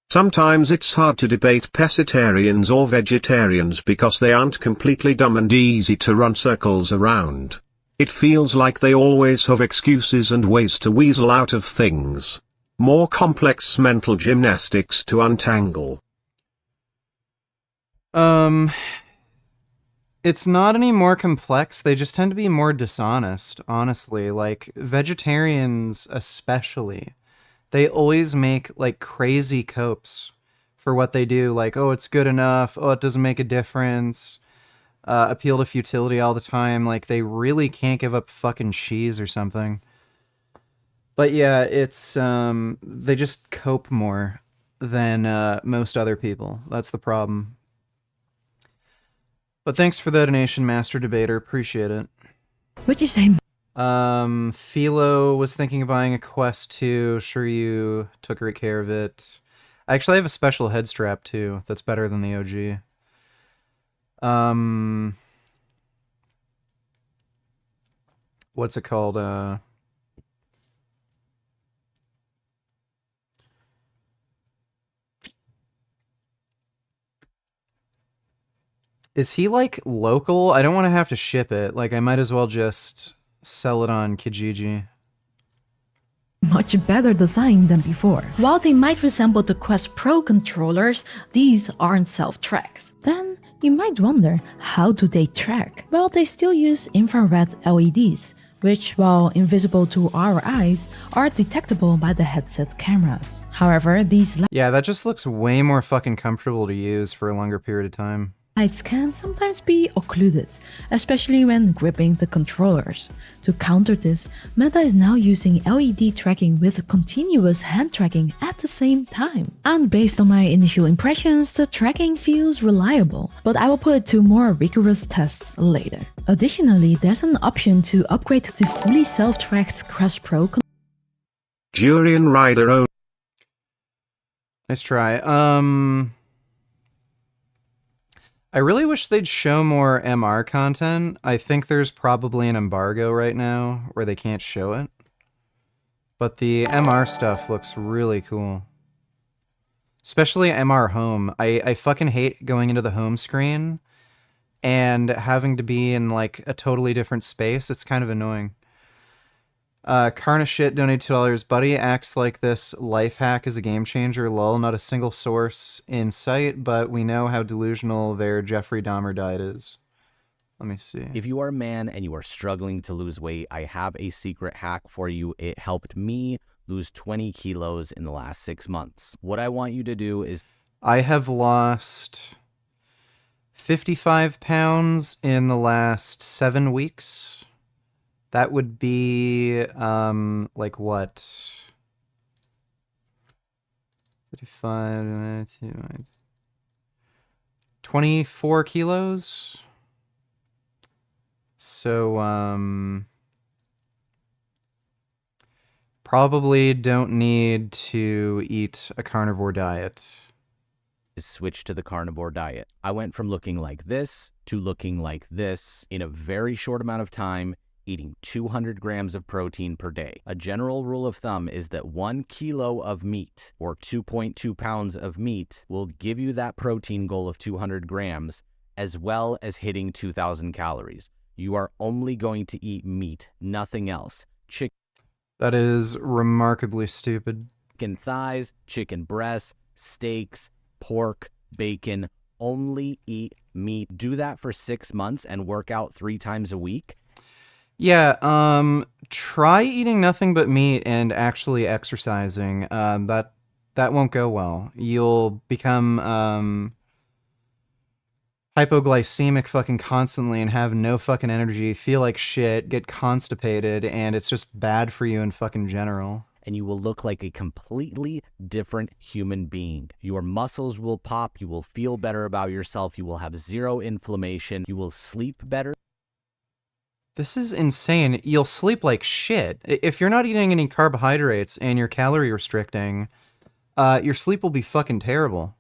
Sometimes it's hard to debate pescatarians or vegetarians because they aren't completely dumb and easy to run circles around. It feels like they always have excuses and ways to weasel out of things. More complex mental gymnastics to untangle. It's not any more complex, they just tend to be more dishonest, honestly. Like, vegetarians especially. They always make, like, crazy copes for what they do. Like, oh, it's good enough. Oh, it doesn't make a difference. Appeal to futility all the time. Like, they really can't give up fucking cheese or something. But yeah, it's, they just cope more than most other people. That's the problem. But thanks for the donation, Master Debater. Appreciate it. What'd you say? Philo was thinking of buying a Quest 2. Sure, you took great care of it. I actually have a special head strap too. That's better than the OG. What's it called? Is he, like, local? I don't want to have to ship it. Like, I might as well just sell it on Kijiji. Much better design than before. While they might resemble the Quest Pro controllers, these aren't self-tracked. Then you might wonder, how do they track? Well, they still use infrared LEDs, which, while invisible to our eyes, are detectable by the headset cameras. However, these Yeah, that just looks way more fucking comfortable to use for a longer period of time. lights can sometimes be occluded, especially when gripping the controllers. To counter this, Meta is now using LED tracking with continuous hand tracking at the same time. And based on my initial impressions, the tracking feels reliable, but I will put it to more rigorous tests later. Additionally, there's an option to upgrade to the fully self-tracked Quest Pro Durian Rider O. Nice try. I really wish they'd show more MR content. I think there's probably an embargo right now where they can't show it. But the MR stuff looks really cool. Especially MR Home. I fucking hate going into the home screen and having to be in, like, a totally different space. It's kind of annoying. Carnashit donated $2. Buddy acts like this life hack is a game changer. Lol, not a single source in sight, but we know how delusional their Jeffrey Dahmer diet is. Let me see. If you are a man and you are struggling to lose weight, I have a secret hack for you. It helped me lose 20 kilos in the last 6 months. What I want you to do is... I have lost 55 pounds in the last 7 weeks. That would be, like what? 55, 24 kilos. So, probably don't need to eat a carnivore diet. Switch to the carnivore diet. I went from looking like this to looking like this in a very short amount of time. eating 200 grams of protein per day. A general rule of thumb is that 1 kilo of meat, or 2.2 pounds of meat, will give you that protein goal of 200 grams, as well as hitting 2,000 calories. You are only going to eat meat, nothing else. That is remarkably stupid. Chicken thighs, chicken breasts, steaks, pork, bacon. Only eat meat. Do that for 6 months and work out 3 times a week. Yeah, try eating nothing but meat and actually exercising. That won't go well. You'll become hypoglycemic fucking constantly and have no fucking energy, feel like shit, get constipated, and it's just bad for you in fucking general. And you will look like a completely different human being. Your muscles will pop, you will feel better about yourself, you will have zero inflammation, you will sleep better. This is insane. You'll sleep like shit. If you're not eating any carbohydrates and you're calorie restricting, your sleep will be fucking terrible.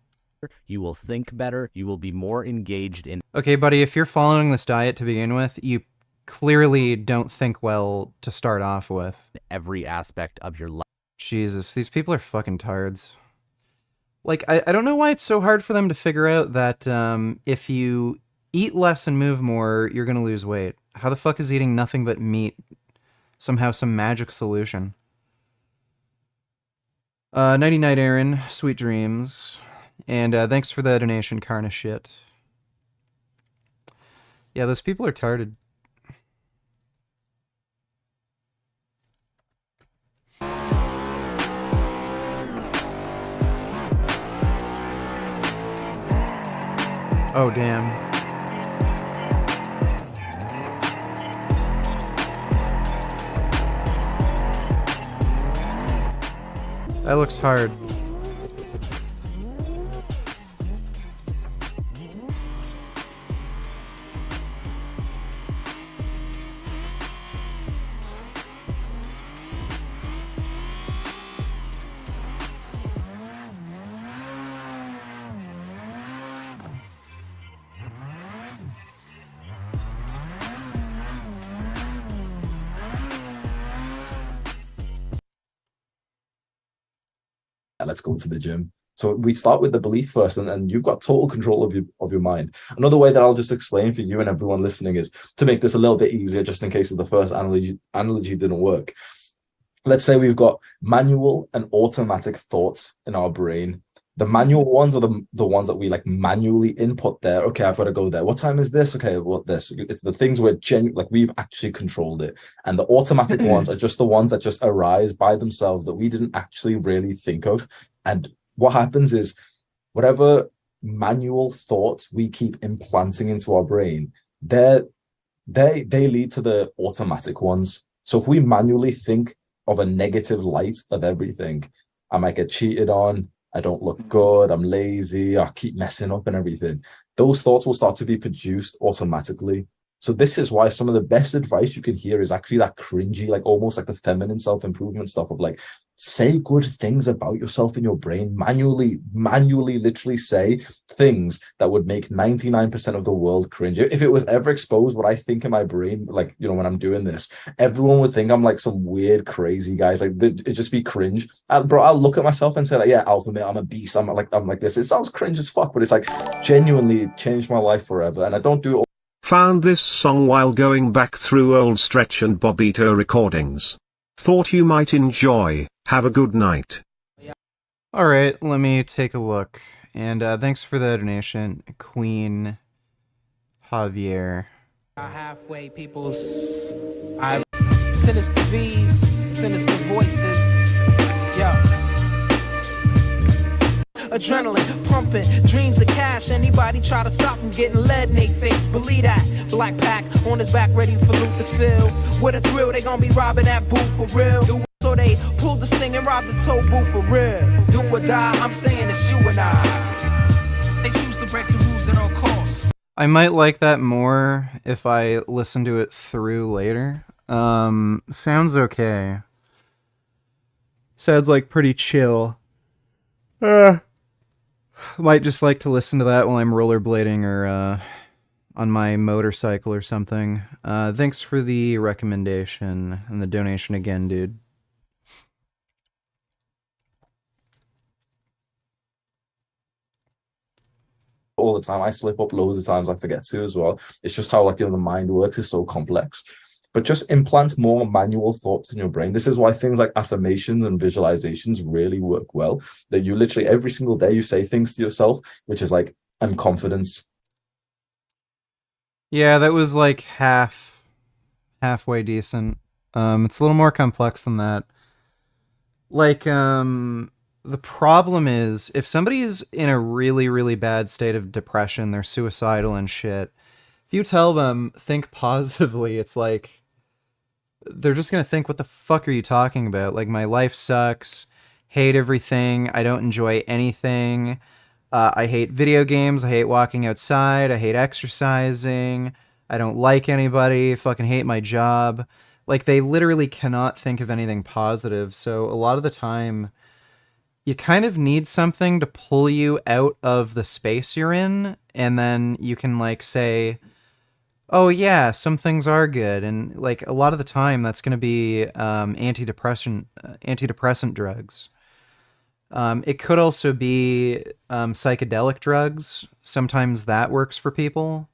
You will think better, you will be more engaged in... Okay, buddy, if you're following this diet to begin with, you clearly don't think well to start off with. Every aspect of your life. Jesus, these people are fucking tards. Like, I don't know why it's so hard for them to figure out that if you eat less and move more, you're gonna lose weight. How the fuck is eating nothing but meat somehow some magic solution? Nighty night, Aaron. Sweet dreams. And thanks for the donation, Karna shit. Yeah, those people are tarded. Oh, damn. That looks hard. Let's go to the gym. So we start with the belief first, and you've got total control of your mind. Another way that I'll just explain for you and everyone listening is to make this a little bit easier, just in case of the first analogy didn't work. Let's say we've got manual and automatic thoughts in our brain. The manual ones are the ones that we like manually input there. Okay, I've got to go there. What time is this? Okay, what this? It's the things where we've actually controlled it. And the automatic ones are just the ones that just arise by themselves that we didn't actually really think of. And what happens is whatever manual thoughts we keep implanting into our brain, they lead to the automatic ones. So if we manually think of a negative light of everything, I might get cheated on, I don't look good, I'm lazy, I keep messing up and everything. Those thoughts will start to be produced automatically. So this is why some of the best advice you can hear is actually that cringy, like almost like the feminine self-improvement stuff of like, say good things about yourself in your brain, manually literally say things that would make 99% of the world cringe. If it was ever exposed what I think in my brain, like, you know, when I'm doing this, everyone would think I'm like some weird, crazy guys. Like it'd just be cringe. Bro, I'll look at myself and say like, yeah, alpha male, I'm a beast. I'm like this. It sounds cringe as fuck, but it's like genuinely changed my life forever. And I don't do it. Found this song while going back through old Stretch and Bobito recordings. Thought you might enjoy. Have a good night. Alright, let me take a look. And thanks for the donation, Queen Javier. Halfway people's sinister V's, sinister voices. Yeah. Adrenaline pumping, dreams of cash. Anybody try to stop them getting lead in they face. Believe that. Black pack on his back, ready for loot to fill. With a thrill, they gonna be robbing that booth for real. So they pulled the sting and robbed the toll booth for real. Do or die, I'm saying it's you and I. They choose to break the rules at all costs. I might like that more if I listen to it through later. Sounds okay. Sounds like pretty chill. Might just like to listen to that while I'm rollerblading or on my motorcycle or something. Thanks for the recommendation and the donation again, dude. All the time. I slip up loads of times. I forget to as well. It's just how the mind works is so complex. But just implant more manual thoughts in your brain. This is why things like affirmations and visualizations really work well. That you literally every single day you say things to yourself, which is like, I'm confident. Yeah, that was like halfway decent. It's a little more complex than that. Like, the problem is if somebody's in a really, really bad state of depression, they're suicidal and shit. If you tell them think positively, it's like they're just gonna think, what the fuck are you talking about? Like, my life sucks, hate everything, I don't enjoy anything, I hate video games, I hate walking outside, I hate exercising, I don't like anybody, fucking hate my job. Like, they literally cannot think of anything positive. So a lot of the time, you kind of need something to pull you out of the space you're in, and then you can like say, oh yeah, some things are good. And like a lot of the time that's going to be antidepressant drugs. It could also be psychedelic drugs. Sometimes that works for people.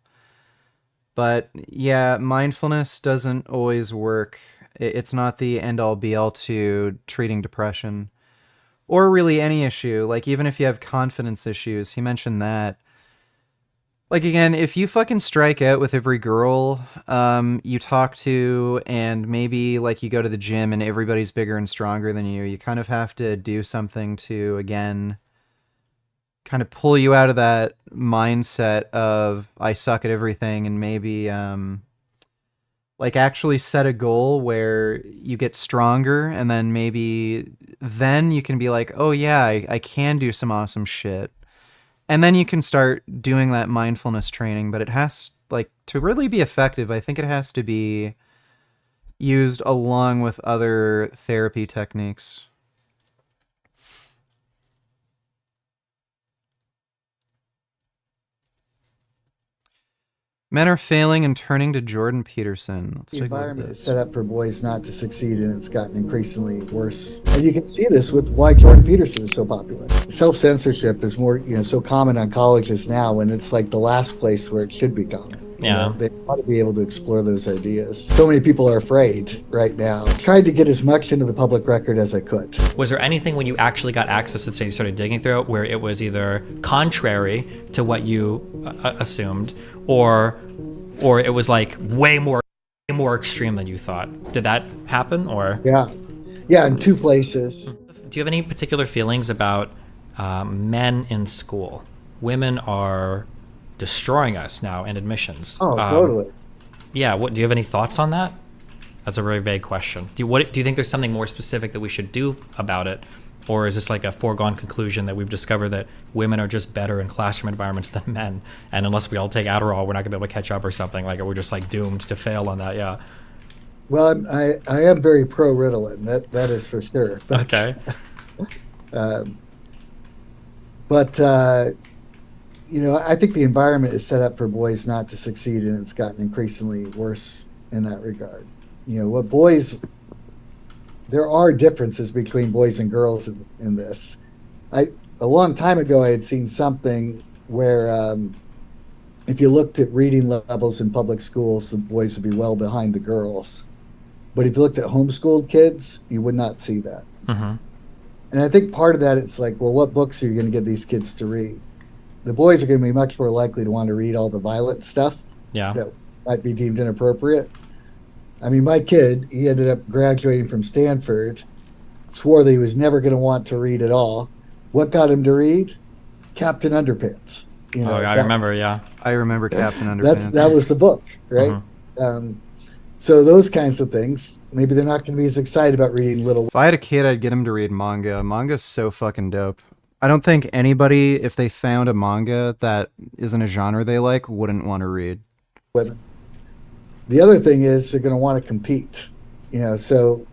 But yeah, mindfulness doesn't always work. It's not the end-all be-all to treating depression. Or really any issue. Like, even if you have confidence issues, he mentioned that. Like, again, if you fucking strike out with every girl you talk to, and maybe, like, you go to the gym and everybody's bigger and stronger than you kind of have to do something to, again, kind of pull you out of that mindset of, I suck at everything, and maybe, like, actually set a goal where you get stronger, and then maybe then you can be like, oh yeah, I can do some awesome shit. And then you can start doing that mindfulness training, but it has, like, to really be effective, I think it has to be used along with other therapy techniques. Men are failing and turning to Jordan Peterson. Let's The take a look at environment is this. set up for boys not to succeed, and it's gotten increasingly worse. And you can see this with why Jordan Peterson is so popular. Self-censorship is more, so common on colleges now, and it's like the last place where it should be common. Yeah. They ought to be able to explore those ideas. So many people are afraid right now. I tried to get as much into the public record as I could. Was there anything when you actually got access to the thing you started digging through it where it was either contrary to what you assumed, or it was like way more extreme than you thought? Did that happen, or? Yeah, in two places. Do you have any particular feelings about men in school? Women are destroying us now in admissions. Oh, totally. Yeah. Do you have any thoughts on that? That's a very vague question. Do you think there's something more specific that we should do about it? Or is this like a foregone conclusion that we've discovered that women are just better in classroom environments than men? And unless we all take Adderall, we're not gonna be able to catch up or something. Like, we're just like doomed to fail on that. Yeah. Well, I am very pro Ritalin. That is for sure. But, okay. I think the environment is set up for boys not to succeed, and it's gotten increasingly worse in that regard. There are differences between boys and girls in this. A long time ago, I had seen something where if you looked at reading levels in public schools, the boys would be well behind the girls. But if you looked at homeschooled kids, you would not see that. Mm-hmm. And I think part of that, it's like, well, what books are you going to get these kids to read? The boys are going to be much more likely to want to read all the violent stuff that might be deemed inappropriate. I mean, my kid, he ended up graduating from Stanford, swore that he was never going to want to read at all. What got him to read? Captain Underpants. I remember, yeah. I remember Captain Underpants. That was the book, right? Mm-hmm. So those kinds of things, maybe they're not going to be as excited about reading Little. If I had a kid, I'd get him to read manga. Manga's so fucking dope. I don't think anybody, if they found a manga that isn't a genre they like, wouldn't want to read. Women. The other thing is they're going to want to compete. So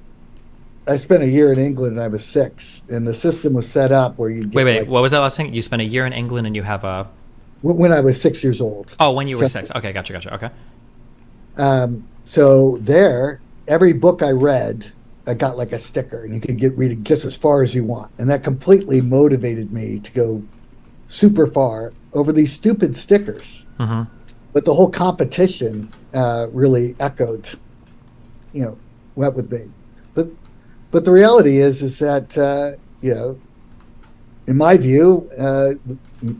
I spent a year in England and I was 6, and the system was set up where you wait, what was that last thing? You spent a year in England and you have a when I was 6 years old. Oh, when you were So- 6. Okay, gotcha. Okay. So there, every book I read, I got like a sticker, and you could get reading just as far as you want, and that completely motivated me to go super far over these stupid stickers. Mm-hmm. But the whole competition really echoed, went with me. But the reality is that in my view,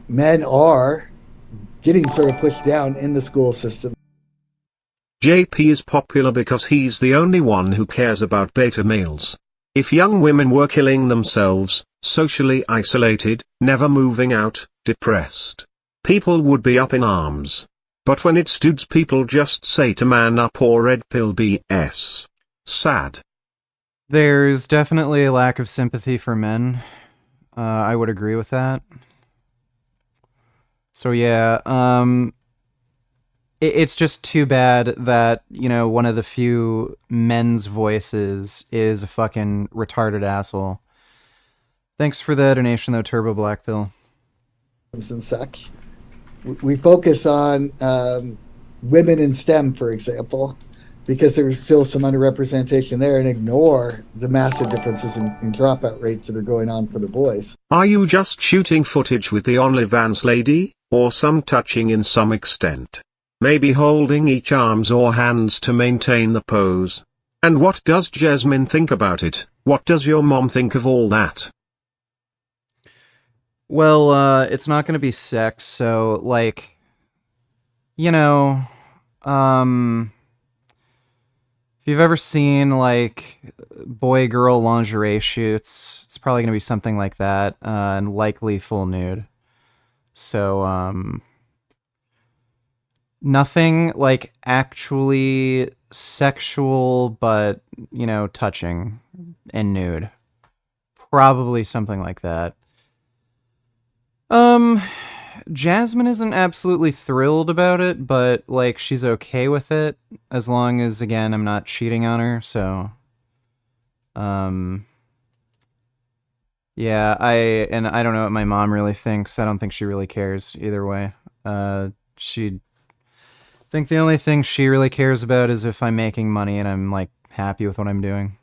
men are getting sort of pushed down in the school system. JP is popular because he's the only one who cares about beta males. If young women were killing themselves, socially isolated, never moving out, depressed, people would be up in arms. But when it's dudes, people just say to man up or red pill BS. Sad. There's definitely a lack of sympathy for men. I would agree with that. So yeah, it's just too bad that, one of the few men's voices is a fucking retarded asshole. Thanks for the donation though, Turbo Black Pill. And such. We focus on women in STEM, for example, because there's still some underrepresentation there, and ignore the massive differences in dropout rates that are going on for the boys. Are you just shooting footage with the OnlyFans lady, or some touching in some extent? Maybe holding each arms or hands to maintain the pose? And what does Jasmine think about it? What does your mom think of all that? Well, it's not going to be sex, so, if you've ever seen, boy-girl lingerie shoots, it's probably going to be something like that, and likely full nude. So, nothing, actually sexual, but, touching and nude. Probably something like that. Jasmine isn't absolutely thrilled about it, but, she's okay with it, as long as, again, I'm not cheating on her, so... Yeah, I don't know what my mom really thinks. I don't think she really cares either way. She'd think the only thing she really cares about is if I'm making money and I'm, happy with what I'm doing.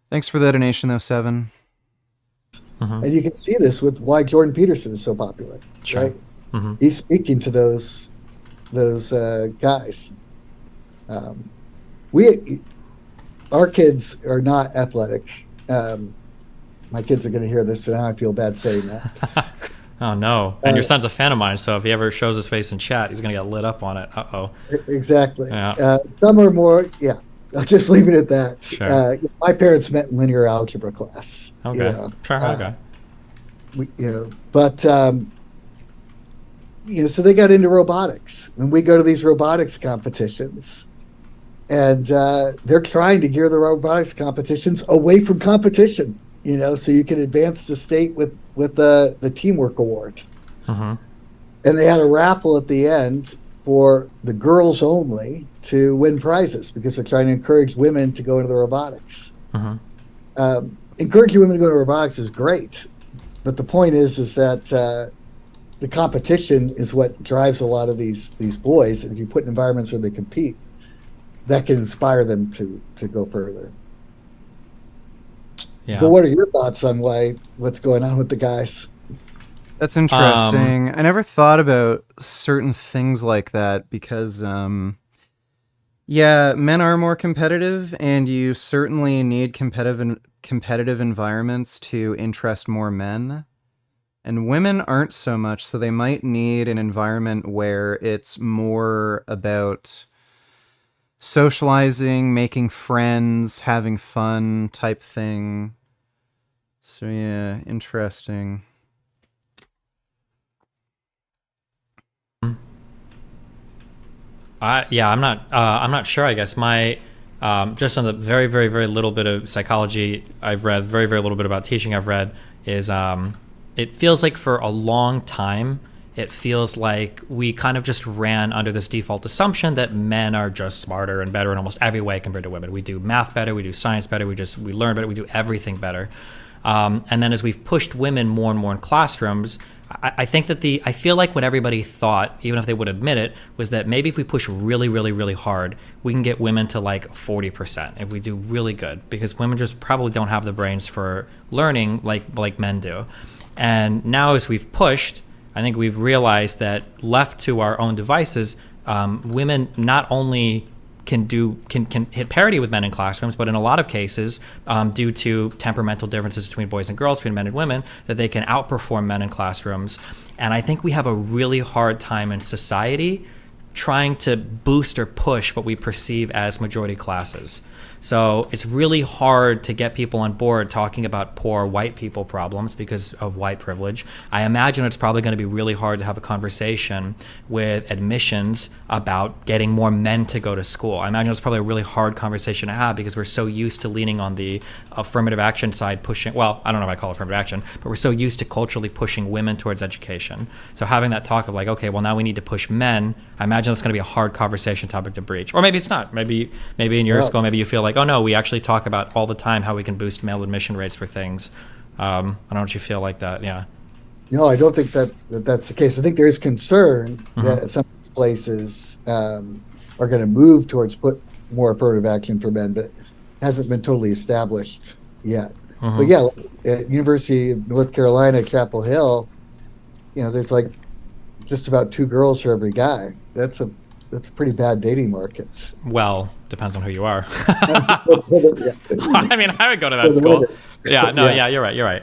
Thanks for the donation, though, Seven. Mm-hmm. And you can see this with why Jordan Peterson is so popular. Sure. Right? Mm-hmm. He's speaking to those guys. Our kids are not athletic. My kids are going to hear this, so now I feel bad saying that. Oh no! And your son's a fan of mine, so if he ever shows his face in chat, he's going to get lit up on it. Exactly. Yeah. Some are more. Yeah. I'll just leave it at that. Sure. My parents met in linear algebra class. Okay. Sure. Okay. So they got into robotics, and we go to these robotics competitions, and they're trying to gear the robotics competitions away from competition, so you can advance to state with the teamwork award. Mm-hmm. And they had a raffle at the end for the girls only to win prizes, because they're trying to encourage women to go into the robotics. Mm-hmm. Encouraging women to go to robotics is great, but the point is that the competition is what drives a lot of these boys. And if you put in environments where they compete, that can inspire them to go further. Yeah. But what are your thoughts on what's going on with the guys? That's interesting. I never thought about certain things like that because, men are more competitive, and you certainly need competitive environments to interest more men. And women aren't so much, so they might need an environment where it's more about socializing, making friends, having fun type thing. So yeah, interesting. I'm not sure. I guess my just on the very, very, very little bit of psychology I've read, very, very little bit about teaching I've read, is it feels like for a long time, it feels like we kind of just ran under this default assumption that men are just smarter and better in almost every way compared to women. We do math better, we do science better, we learn better, we do everything better. And then as we've pushed women more and more in classrooms, I think that I feel like what everybody thought, even if they would admit it, was that maybe if we push really, really, really hard, we can get women to like 40% if we do really good, because women just probably don't have the brains for learning like men do. And now as we've pushed, I think we've realized that left to our own devices, women not only can hit parity with men in classrooms, but in a lot of cases, due to temperamental differences between boys and girls, between men and women, that they can outperform men in classrooms. And I think we have a really hard time in society trying to boost or push what we perceive as majority classes. So it's really hard to get people on board talking about poor white people problems because of white privilege. I imagine it's probably going to be really hard to have a conversation with admissions about getting more men to go to school. I imagine it's probably a really hard conversation to have because we're so used to leaning on the affirmative action side, pushing, well, I don't know if I call it affirmative action, but we're so used to culturally pushing women towards education. So having that talk of like, okay, well now we need to push men, I imagine it's going to be a hard conversation topic to breach. Or maybe it's not. Maybe in your school, maybe you feel like, oh no, we actually talk about all the time how we can boost male admission rates for things. I don't know if you feel like that. Yeah. No, I don't think that's the case. I think there is concern that some of these places are going to move towards put more affirmative action for men, but hasn't been totally established yet. But yeah, at University of North Carolina, Chapel Hill, there's like just about 2 girls for every guy. That's a pretty bad dating market. Well, depends on who you are. I mean, I would go to that school. Yeah, you're right.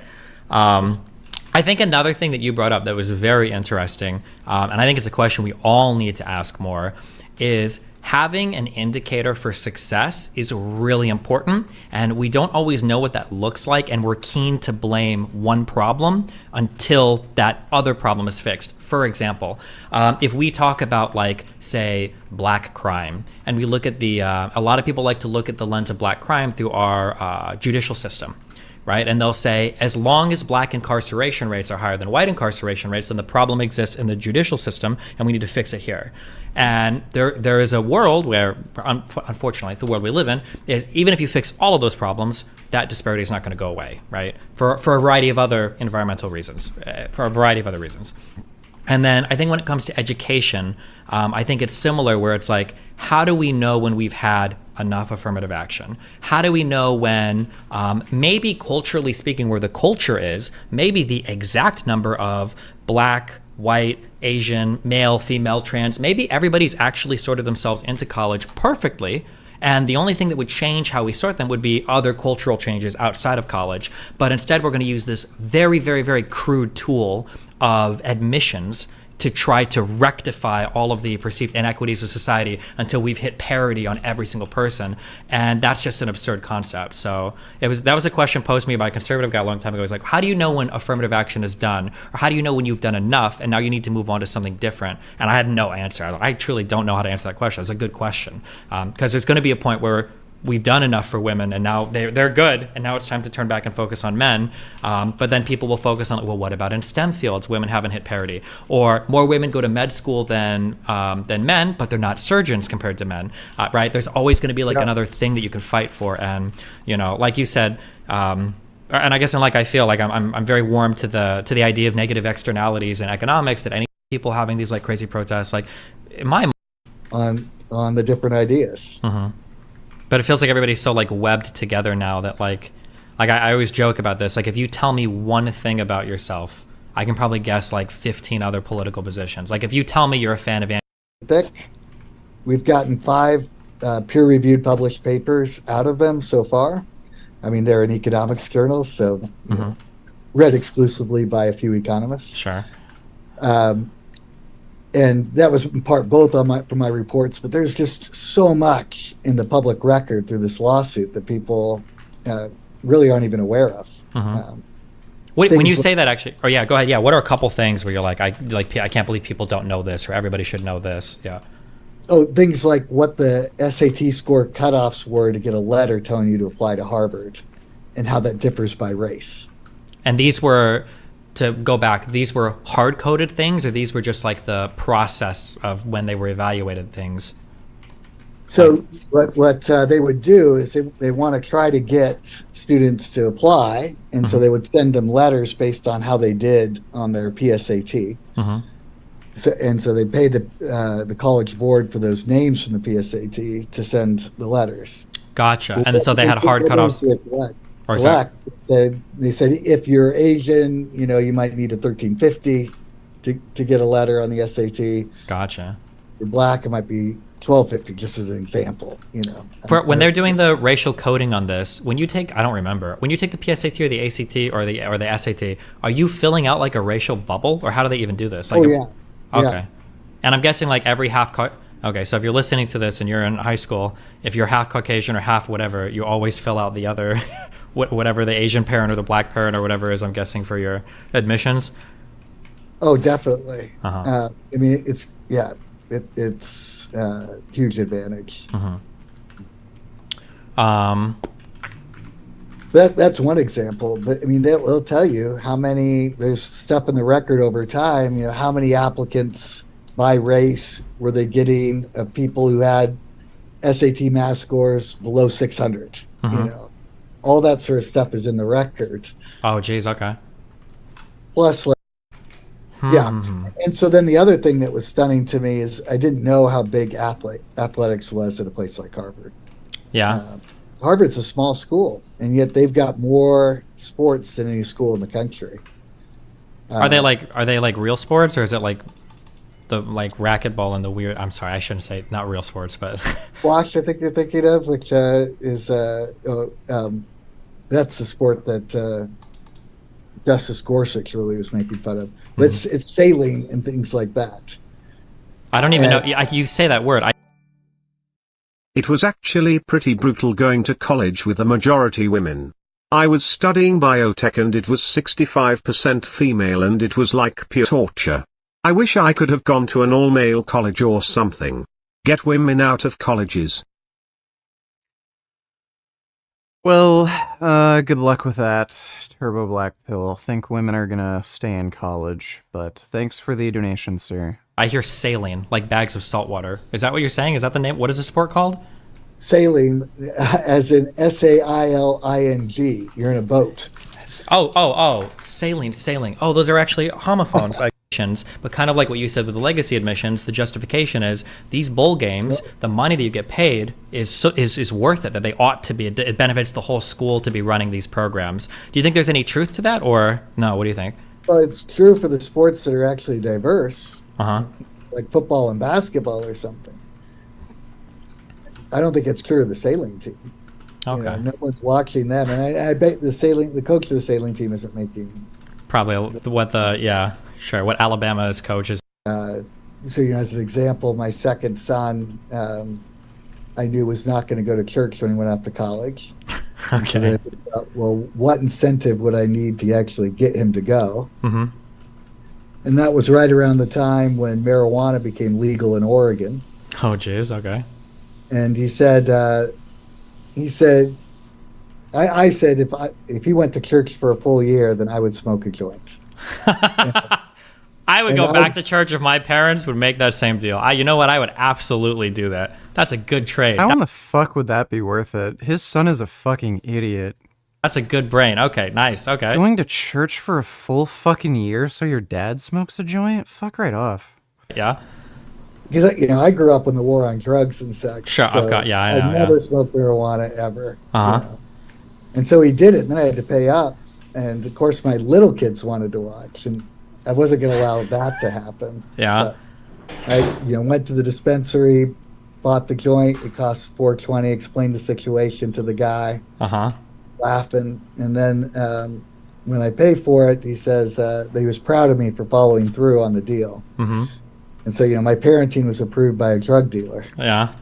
I think another thing that you brought up that was very interesting, and I think it's a question we all need to ask more, is having an indicator for success is really important, and we don't always know what that looks like, and we're keen to blame one problem until that other problem is fixed. For example, if we talk about, like, say, black crime, and we look at a lot of people like to look at the lens of black crime through our judicial system, right? And they'll say, as long as black incarceration rates are higher than white incarceration rates, then the problem exists in the judicial system, and we need to fix it here. And there is a world where, unfortunately, the world we live in is, even if you fix all of those problems, that disparity is not going to go away, right? For a variety of other environmental reasons, for a variety of other reasons. And then I think when it comes to education, I think it's similar, where it's like, how do we know when we've had enough affirmative action? How do we know when, maybe culturally speaking, where the culture is, maybe the exact number of black, white, Asian, male, female, trans, maybe everybody's actually sorted themselves into college perfectly, and the only thing that would change how we sort them would be other cultural changes outside of college. But instead, we're going to use this very, very, very crude tool of admissions to try to rectify all of the perceived inequities of society until we've hit parity on every single person. And that's just an absurd concept. So that was a question posed to me by a conservative guy a long time ago. He's like, how do you know when affirmative action is done? Or how do you know when you've done enough and now you need to move on to something different? And I had no answer. I truly don't know how to answer that question. It's a good question. Because there's going to be a point where we've done enough for women and now they're good, and now it's time to turn back and focus on men. But then people will focus on, well, what about in STEM fields? Women haven't hit parity. Or more women go to med school than men, but they're not surgeons compared to men, right? There's always going to be like another thing that you can fight for. And, like you said, and I guess I feel like I'm very warm to the idea of negative externalities in economics, that any people having these like crazy protests, like in my on the different ideas. But it feels like everybody's so like webbed together now that like I always joke about this. Like, if you tell me one thing about yourself, I can probably guess like 15 other political positions. Like, if you tell me you're a fan of we've gotten 5 peer-reviewed published papers out of them so far. I mean, they're in economics journals, so read exclusively by a few economists. Sure. And that was in part both from my reports, but there's just so much in the public record through this lawsuit that people really aren't even aware of. When you say that, actually, or go ahead. Yeah, what are a couple things where you're like, I can't believe people don't know this, or everybody should know this? Yeah. Oh, things like what the SAT score cutoffs were to get a letter telling you to apply to Harvard, and how that differs by race. And these were, to go back, these were hard-coded things, or these were just like the process of when they were evaluated things? So what they would do is they want to try to get students to apply, and so they would send them letters based on how they did on their PSAT. So they paid the college board for those names from the PSAT to send the letters. Gotcha. And so they had hard cutoffs. Correct. They said if you're Asian, you might need a 1350 to get a letter on the SAT. Gotcha. If you're black, it might be 1250, just as an example. When they're doing the racial coding on this, when you take, I don't remember, when you take the PSAT or the ACT or the SAT, are you filling out like a racial bubble, or how do they even do this? Like yeah. Okay. Yeah. And I'm guessing like every okay, so if you're listening to this and you're in high school, if you're half Caucasian or half whatever, you always fill out the other, whatever the Asian parent or the black parent or whatever is, I'm guessing, for your admissions. Oh, definitely. I mean, it's a huge advantage. That's one example, but I mean, they'll tell you how many, there's stuff in the record over time, how many applicants by race were they getting of people who had SAT math scores below 600, all that sort of stuff is in the record. Oh, geez. Okay. Plus, yeah. And so then the other thing that was stunning to me is I didn't know how big athletics was at a place like Harvard. Yeah. Harvard's a small school, and yet they've got more sports than any school in the country. Are they like real sports, or is it like the racquetball and the weird? I'm sorry, I shouldn't say not real sports, but squash. I think you're thinking of, which is that's the sport that Justice Gorsuch really was making fun of. But it's sailing and things like that. I don't even know. You say that word. It was actually pretty brutal going to college with a majority women. I was studying biotech and it was 65% female and it was like pure torture. I wish I could have gone to an all-male college or something. Get women out of colleges. Well, good luck with that, Turbo Black Pill. Think women are gonna stay in college, but thanks for the donation, sir. I hear sailing, like bags of salt water. Is that what you're saying? Is that the name? What is the sport called? Sailing, as in SAILING. You're in a boat. Oh, sailing. Oh, those are actually homophones. But kind of like what you said with the legacy admissions, the justification is these bowl games, the money that you get paid is worth it, that they ought to be. It benefits the whole school to be running these programs. Do you think there's any truth to that, or no? What do you think? Well, it's true for the sports that are actually diverse, like football and basketball or something. I don't think it's true of the sailing team. Okay. No one's watching them, and I bet the coach of the sailing team isn't making probably what Alabama's coach is. So as an example, my second son, I knew was not going to go to church when he went off to college. Okay. I thought, well, what incentive would I need to actually get him to go? And that was right around the time when marijuana became legal in Oregon. Oh, geez. Okay. And I said, if he went to church for a full year, then I would smoke a joint. I would go back to church if my parents would make that same deal. You know what? I would absolutely do that. That's a good trade. How in the fuck would that be worth it? His son is a fucking idiot. That's a good brain. Okay, nice. Okay. Going to church for a full fucking year so your dad smokes a joint? Fuck right off. Yeah. Because I grew up in the war on drugs and such. Sure, so I know. I never smoked marijuana ever. Uh-huh. And so he did it, and then I had to pay up. And of course, my little kids wanted to watch, and I wasn't going to allow that to happen. Yeah. But I went to the dispensary, bought the joint. It cost $4.20. Explained the situation to the guy. Laughing, and then when I pay for it, he says that he was proud of me for following through on the deal. And so, my parenting was approved by a drug dealer. Yeah.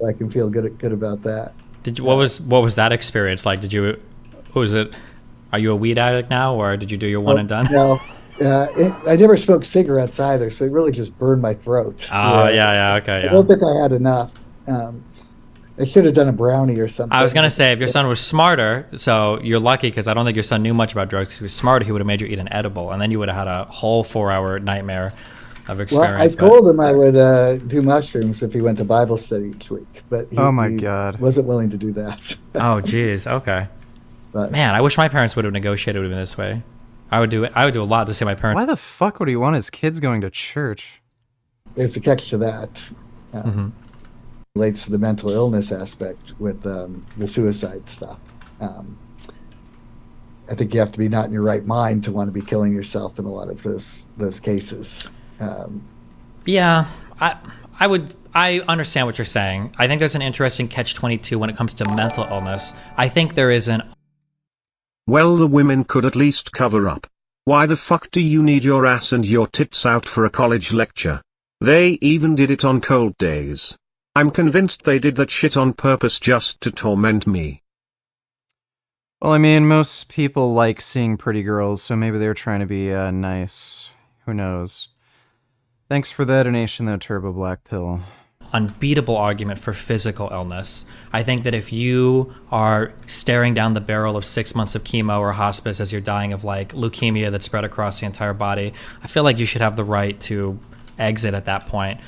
I can feel good about that. What was that experience like? Are you a weed addict now, or did you do your one and done? No. I never smoked cigarettes either, so it really just burned my throat. Oh, yeah, okay, yeah. I don't think I had enough. I should have done a brownie or something. I was going to say, if your son was smarter, so you're lucky because I don't think your son knew much about drugs. If he was smarter, he would have made you eat an edible, and then you would have had a whole 4-hour nightmare. of Well, I experience. told him I would do mushrooms if he went to Bible study each week, but Oh my he God. wasn't willing to do that. Oh, geez. Okay. But Man, I wish my parents would have negotiated with me this way. I would do a lot to see my parents. Why the fuck would he want his kids going to church? there's a catch to that. Relates to the mental illness aspect with the suicide stuff. I think you have to be not in your right mind to want to be killing yourself in a lot of those cases. Yeah, I understand what you're saying. I think there's an interesting catch-22 when it comes to mental illness. I think there is an... Well, the women could at least cover up. Why the fuck do you need your ass and your tits out for a college lecture? They even did it on cold days. I'm convinced they did that shit on purpose just to torment me. Well, I mean, most people like seeing pretty girls, so maybe they're trying to be nice. Who knows? Thanks for the donation, though, Turbo Black Pill. Unbeatable argument for physical illness. I think that if you are staring down the barrel of 6 months of chemo or hospice as you're dying of like leukemia that's spread across the entire body, I feel like you should have the right to exit at that point.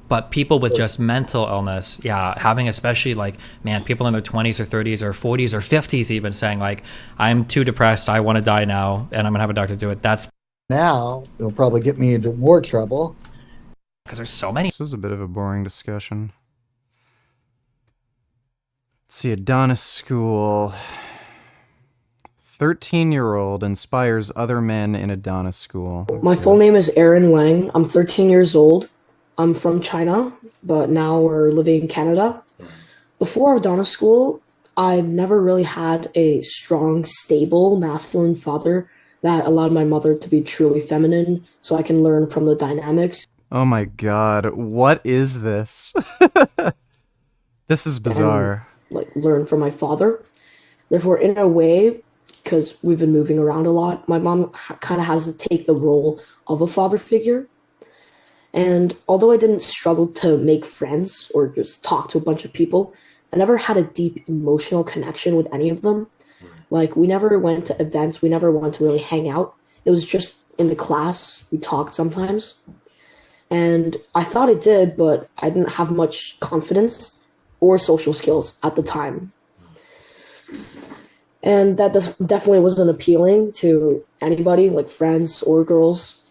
But people with just mental illness, yeah, having especially like, man, people in their 20s or 30s or 40s or 50s even saying like, I'm too depressed, I want to die now, and I'm going to have a doctor do it. That's... Now, it'll probably get me into more trouble. Because there's so many. This was a bit of a boring discussion. Let's see, Adonis School. 13-year-old inspires other men in Adonis School. My full name is Aaron Wang. I'm 13 years old. I'm from China, but now we're living in Canada. Before Adonis School, I've never really had a strong, stable, masculine father that allowed my mother to be truly feminine so I can learn from the dynamics. Oh my God, what is this? This is bizarre. And, learn from my father. Therefore, in a way, because we've been moving around a lot, my mom kind of has to take the role of a father figure. And although I didn't struggle to make friends or just talk to a bunch of people, I never had a deep emotional connection with any of them. Like, we never went to events, we never went to really hang out. It was just in the class, we talked sometimes. And I thought I did, but I didn't have much confidence or social skills at the time. And that definitely wasn't appealing to anybody, like friends or girls.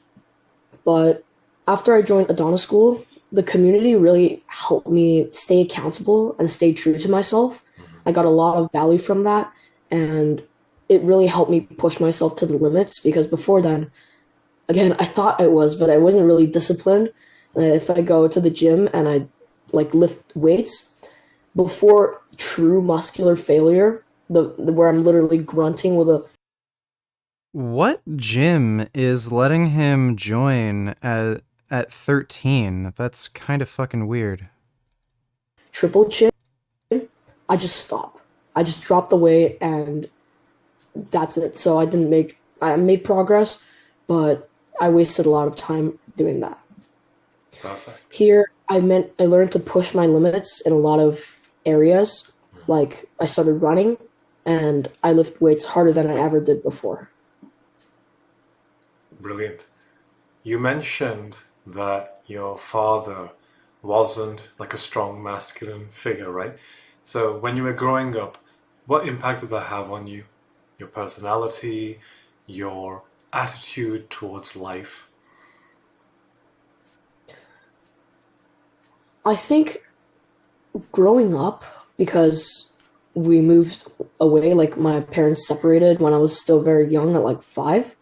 But after I joined Adonis School, the community really helped me stay accountable and stay true to myself. I got a lot of value from that, and it really helped me push myself to the limits, because before then, again, I thought I was, but I wasn't really disciplined. If I go to the gym and I lift weights, before true muscular failure, where I'm literally grunting with a... What gym is letting him join at 13? That's kind of fucking weird. Triple chin, I just stop. I just drop the weight and that's it. So I made progress, but I wasted a lot of time doing that. Perfect. Here, I learned to push my limits in a lot of areas. Like, I started running, and I lift weights harder than I ever did before. Brilliant. You mentioned that your father wasn't like a strong masculine figure, right? So when you were growing up, what impact did that have on you? Your personality, your attitude towards life? I think growing up, because we moved away, like my parents separated when I was still very young at 5,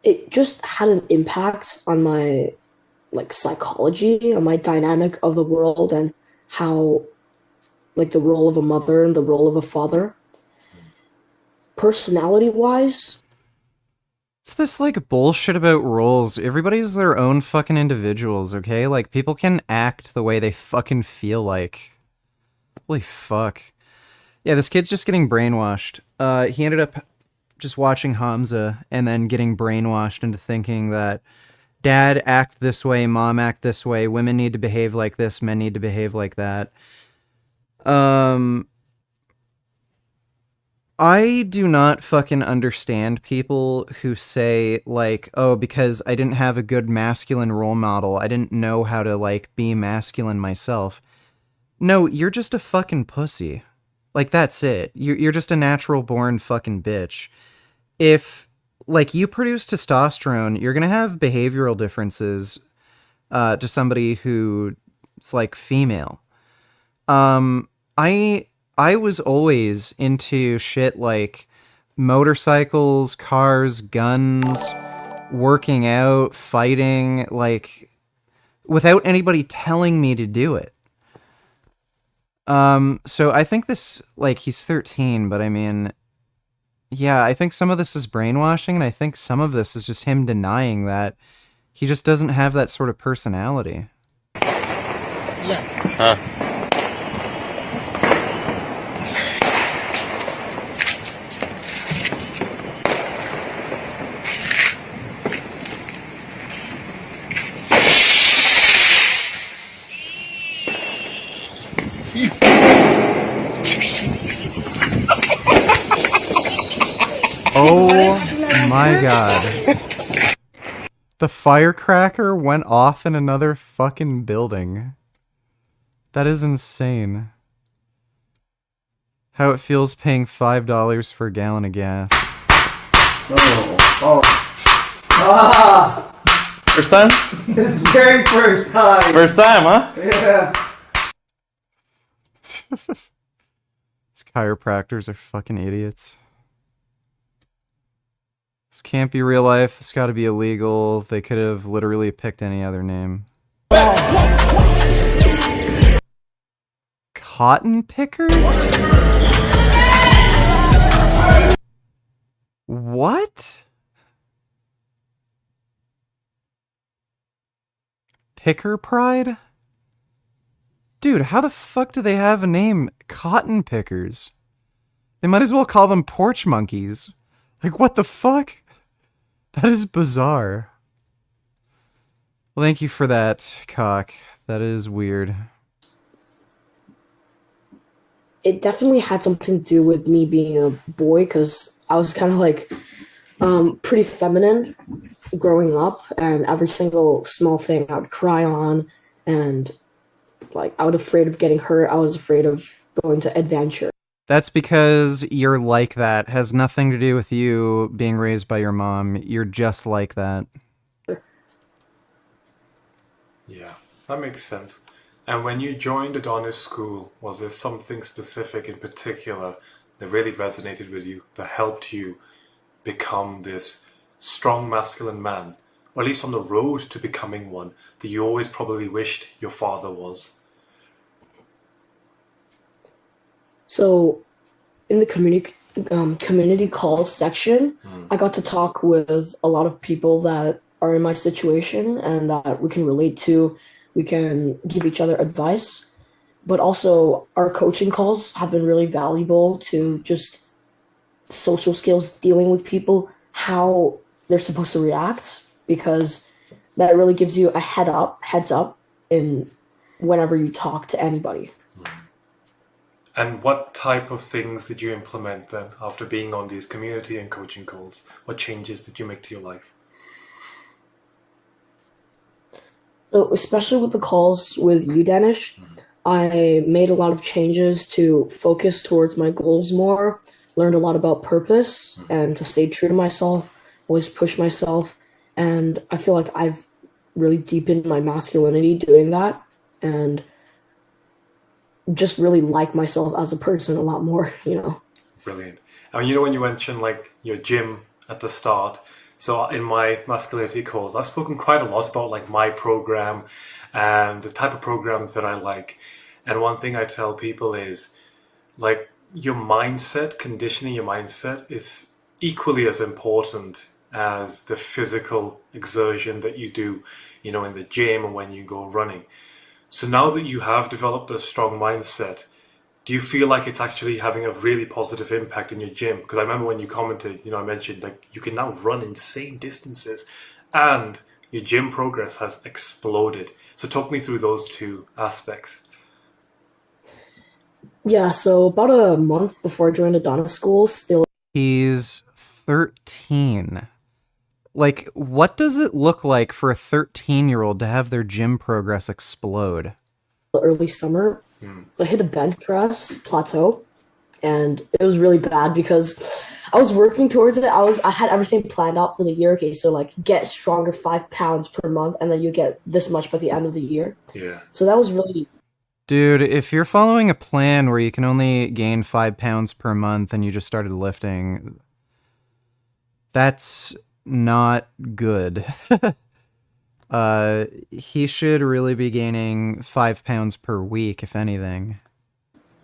it just had an impact on my psychology, on my dynamic of the world, and how the role of a mother and the role of a father. Personality wise, It's this bullshit about roles. Everybody's their own fucking individuals, okay? People can act the way they fucking feel like. Holy fuck. Yeah, this kid's just getting brainwashed. He ended up just watching Hamza and then getting brainwashed into thinking that dad act this way, mom act this way, women need to behave like this, men need to behave like that. I do not fucking understand people who say, like, oh, because I didn't have a good masculine role model, I didn't know how to, like, be masculine myself. No, you're just a fucking pussy. Like, that's it. You're just a natural born fucking bitch. If, like, you produce testosterone, you're gonna have behavioral differences to somebody who's, like, female. I was always into shit like motorcycles, cars, guns, working out, fighting, like, without anybody telling me to do it. So I think this, like, he's 13, but I mean, yeah, I think some of this is brainwashing, and I think some of this is just him denying that he just doesn't have that sort of personality. Huh. Oh my god. The firecracker went off in another fucking building. That is insane. How it feels paying $5 for a gallon of gas. First time? This very first time. First time, huh? Yeah. These chiropractors are fucking idiots. This can't be real life. This gotta be illegal. They could have literally picked any other name. Cotton pickers? What? Picker pride? Dude, how the fuck do they have a name? Cotton pickers? They might as well call them porch monkeys. Like, what the fuck? That is bizarre. Well, thank you for that, Cock. That is weird. It definitely had something to do with me being a boy, because I was kind of like pretty feminine growing up, and every single small thing I would cry on, and like I was afraid of getting hurt. I was afraid of going to adventure. That's because you're like that. It has nothing to do with you being raised by your mom. You're just like that. Yeah, that makes sense. And when you joined Adonis School, was there something specific in particular that really resonated with you, that helped you become this strong masculine man, or at least on the road to becoming one, that you always probably wished your father was? So, in the community calls section, I got to talk with a lot of people that are in my situation and that we can relate to. We can give each other advice, but also our coaching calls have been really valuable to just social skills, dealing with people, how they're supposed to react, because that really gives you a heads up in whenever you talk to anybody. And what type of things did you implement then after being on these community and coaching calls? What changes did you make to your life? So, especially with the calls with you, Danish, I made a lot of changes to focus towards my goals more, learned a lot about purpose and to stay true to myself, always push myself. And I feel like I've really deepened my masculinity doing that, and just really like myself as a person a lot more, you know. Brilliant. I mean, you know, when you mentioned like your gym at the start, so in my masculinity calls, I've spoken quite a lot about like my program and the type of programs that I like. And one thing I tell people is like your mindset, conditioning your mindset is equally as important as the physical exertion that you do, you know, in the gym and when you go running. So now that you have developed a strong mindset, do you feel like it's actually having a really positive impact in your gym? Because I remember when you commented, you know, I mentioned like you can now run insane distances and your gym progress has exploded. So talk me through those two aspects. Yeah, so about a month before I joined Adonis school, still He's 13. Like, what does it look like for a 13-year-old to have their gym progress explode? early summer, I hit a bench press plateau, and it was really bad because I was working towards it. I had everything planned out for the year. Okay, so like get stronger 5 pounds per month, and then you get this much by the end of the year. Yeah. So that was really Dude, if you're following a plan where you can only gain 5 pounds per month and you just started lifting, that's not good. He should really be gaining 5 pounds per week, if anything.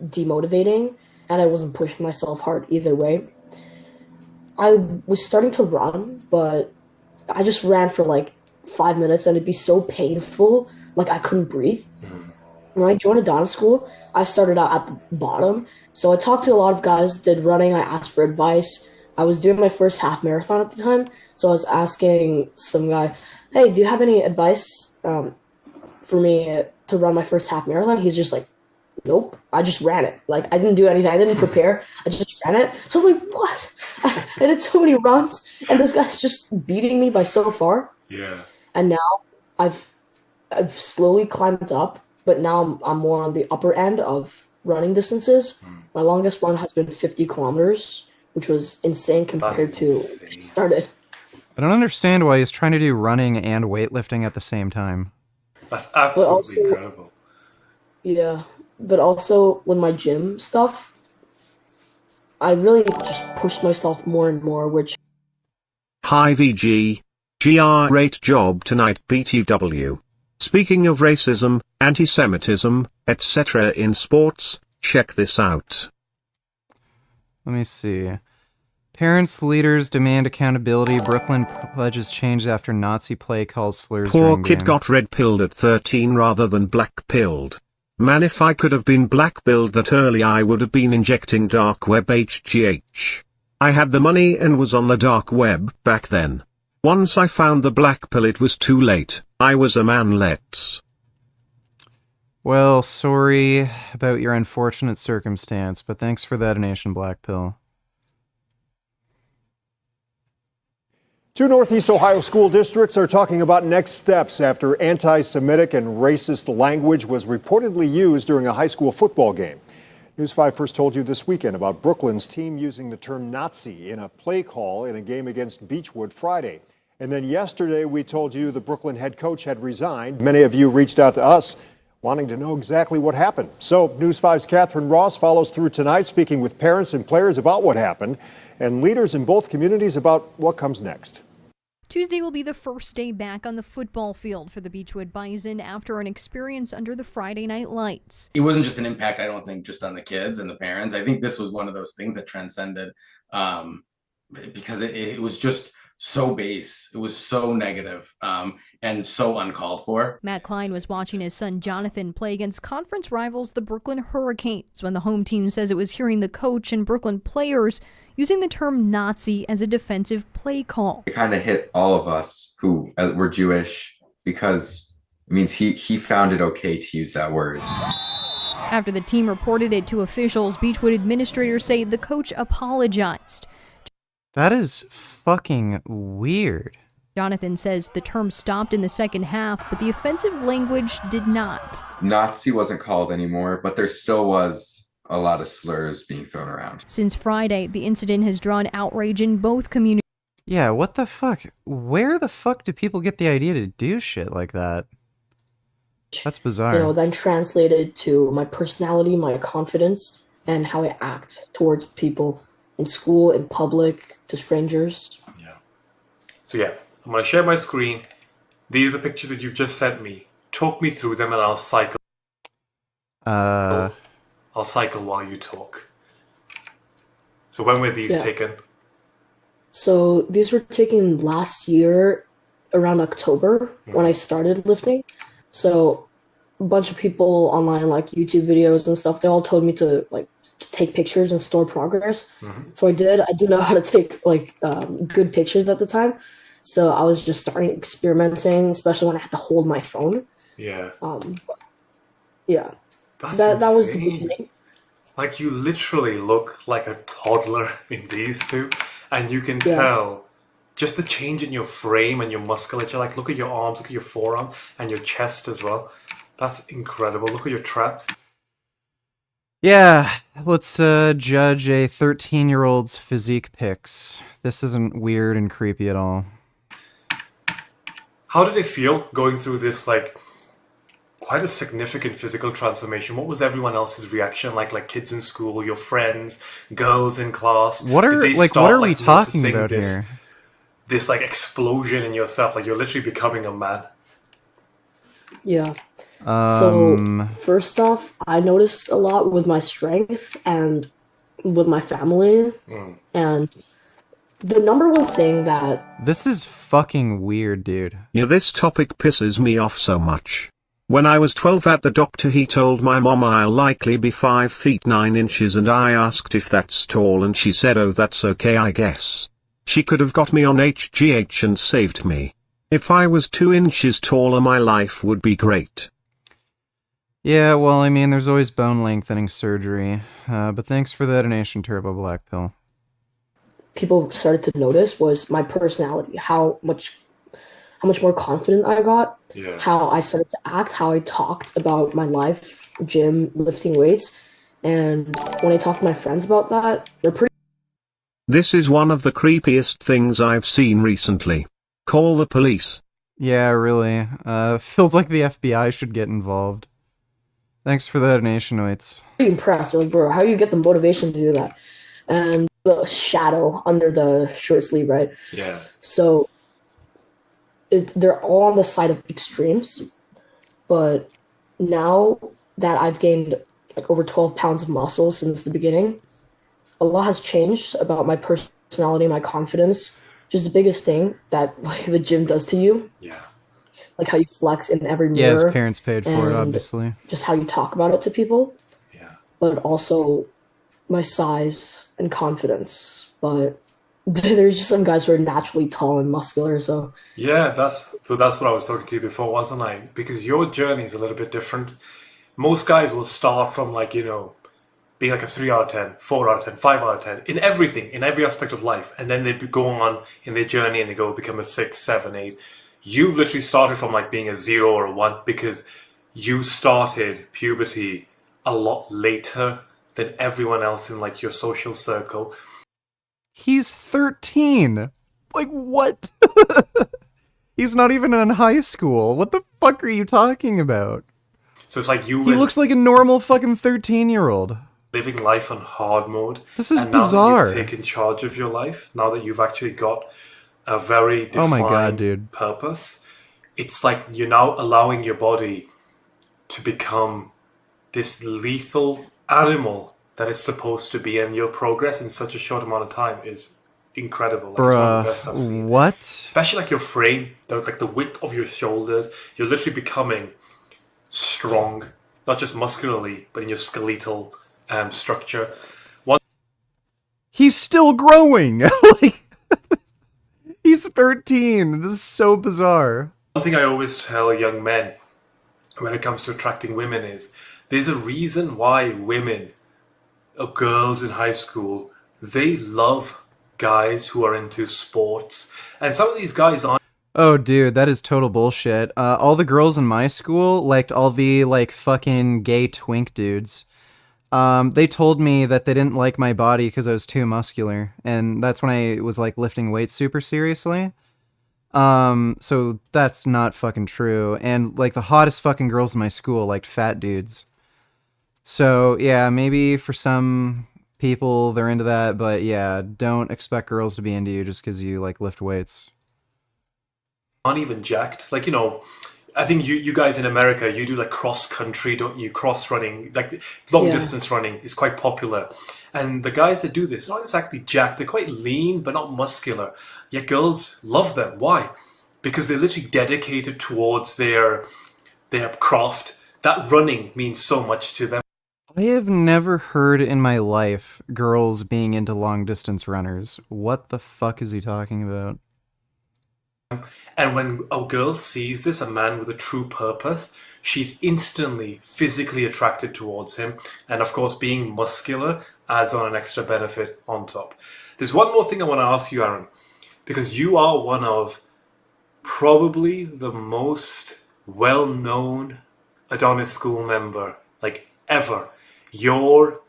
demotivating, and I wasn't pushing myself hard either way. I was starting to run, but I just ran for like 5 minutes, and it'd be so painful, like I couldn't breathe. When I joined Adonis school, I started out at the bottom. So I talked to a lot of guys, did running, I asked for advice. I was doing my first half marathon at the time, so I was asking some guy, hey, do you have any advice for me to run my first half marathon? He's just like, nope, I just ran it. Like, I didn't do anything, I didn't prepare, I just ran it. So I'm like, what? I did so many runs, and this guy's just beating me by so far. Yeah. And now I've slowly climbed up, but now I'm more on the upper end of running distances. My longest run has been 50 kilometers, which was insane compared to when I started. I don't understand why he's trying to do running and weightlifting at the same time. That's absolutely incredible. Yeah, but also with my gym stuff, I really just pushed myself more and more, which Hi VG. Great job tonight BTW. Speaking of racism, anti-Semitism, etc. in sports, check this out. Let me see. Parents, leaders demand accountability. Brooklyn pledges change after Nazi play calls slurs Poor during kid game. got red-pilled at 13 rather than black-pilled. Man, if I could have been black-pilled that early, I would have been injecting dark web HGH. I had the money and was on the dark web back then. Once I found the black pill, it was too late. I was a man. Let's. Well, sorry about your unfortunate circumstance, but thanks for that donation, Black Pill. Two Northeast Ohio school districts are talking about next steps after anti-Semitic and racist language was reportedly used during a high school football game. News 5 first told you this weekend about Brooklyn's team using the term Nazi in a play call in a game against Beechwood Friday. And then yesterday we told you the Brooklyn head coach had resigned. Many of you reached out to us wanting to know exactly what happened. So News 5's Catherine Ross follows through tonight, speaking with parents and players about what happened and leaders in both communities about what comes next. Tuesday will be the first day back on the football field for the Beechwood Bison after an experience under the Friday night lights. It wasn't just an impact, I don't think, just on the kids and the parents. I think this was one of those things that transcended because it was just so base. It was so negative and so uncalled for. Matt Klein was watching his son Jonathan play against conference rivals the Brooklyn Hurricanes when the home team says it was hearing the coach and Brooklyn players using the term Nazi as a defensive play call. It kind of hit all of us who were Jewish because it means he found it okay to use that word. After the team reported it to officials, Beechwood administrators say the coach apologized. That is fucking weird. Jonathan says the term stopped in the second half, but the offensive language did not. Nazi wasn't called anymore, but there still was a lot of slurs being thrown around. Since Friday, the incident has drawn outrage in both communities. Yeah, what the fuck? Where the fuck do people get the idea to do shit like that? That's bizarre. then translated to my personality, my confidence, and how I act towards people in school, in public, to strangers. So yeah, I'm going to share my screen. These are the pictures that you've just sent me. Talk me through them and I'll cycle. I'll cycle while you talk. So when were these taken? So these were taken last year around October when I started lifting. So a bunch of people online, like YouTube videos and stuff, they all told me to take pictures and store progress. So I did. I didn't know how to take good pictures at the time. So I was just starting experimenting, especially when I had to hold my phone. Yeah. Yeah. That's that was the insane. beginning. Like, you literally look like a toddler in these two, and you can Yeah. tell just the change in your frame and your musculature. Like, look at your arms, look at your forearm, and your chest as well. That's incredible. Look at your traps. Yeah, let's judge a 13-year-old's physique pics. This isn't weird and creepy at all. How did it feel going through this, like, quite a significant physical transformation? What was everyone else's reaction like kids in school, your friends, girls in class? What are Did they what start, are we like, talking noticing about this, here? this like explosion in yourself? Like, you're literally becoming a man. Yeah. So first off, I noticed a lot with my strength and with my family, and the number one thing that This is fucking weird, dude. Yeah, this topic pisses me off so much. When I was 12 at the doctor, he told my mom I'll likely be 5 feet 9 inches, and I asked if that's tall and she said, oh, that's okay, I guess. She could have got me on HGH and saved me. If I was 2 inches taller, my life would be great. Yeah, well, I mean, there's always bone lengthening surgery. But thanks for the donation, Turbo Black Pill. people started to notice was my personality, how much more confident I got, how I started to act, how I talked about my life, gym, lifting weights. And when I talk to my friends about that, they're pretty. This is one of the creepiest things I've seen recently. Call the police. Yeah, really. Feels like the FBI should get involved. Thanks for the donation, Waits. Pretty impressed. They're like, bro, how do you get the motivation to do that? And the shadow under the short sleeve, right? Yeah. So they're all on the side of extremes. But now that I've gained like over 12 pounds of muscle since the beginning, a lot has changed about my personality, my confidence. Just the biggest thing that like the gym does to you. Yeah. Like how you flex in every Yeah, mirror. his parents paid for it, obviously. Just how you talk about it to people. Yeah. But also my size and confidence. But there's just some guys who are naturally tall and muscular, so Yeah, that's what I was talking to you before, wasn't I? Because your journey is a little bit different. Most guys will start from being like a 3 out of 10, 4 out of 10, 5 out of 10 in everything, in every aspect of life, and then they go on in their journey and they go become a 6, 7, 8. You've literally started from like being a 0 or a 1 because you started puberty a lot later than everyone else in like your social circle. He's 13. Like, what? He's not even in high school. What the fuck are you talking about? So it's like He looks like a normal fucking 13-year-old. living life on hard mode. This is and now bizarre. that you've taken charge of your life, now that you've actually got a very defined Oh my God, dude. purpose, it's like you're now allowing your body to become this lethal animal that it's supposed to be, and your progress in such a short amount of time is incredible. Like, it's one of the best I've seen. What? Especially like your frame, like the width of your shoulders. You're literally becoming strong, not just muscularly, but in your skeletal structure. He's still growing. Like, he's 13. This is so bizarre. One thing I always tell young men when it comes to attracting women is there's a reason why women or girls in high school, they love guys who are into sports. And some of these guys aren't. Oh, dude, that is total bullshit. All the girls in my school liked all the, like, fucking gay twink dudes. They told me that they didn't like my body because I was too muscular. And that's when I was, like, lifting weights super seriously. So that's not fucking true. And, like, the hottest fucking girls in my school liked fat dudes. So, yeah, maybe for some people they're into that, but yeah, don't expect girls to be into you just because you, like, lift weights. Aren't even jacked. Like, I think you guys in America, you do like cross country, don't you? Cross running, like long distance running is quite popular. And the guys that do this, not exactly jacked, they're quite lean, but not muscular. Yet girls love them. Why? Because they're literally dedicated towards their craft. That running means so much to them. I have never heard in my life girls being into long distance runners. What the fuck is he talking about? And when a girl sees this, a man with a true purpose, she's instantly physically attracted towards him. And of course, being muscular adds on an extra benefit on top. There's one more thing I want to ask you, Aaron, because you are one of probably the most well-known Adonis School member, like ever. Your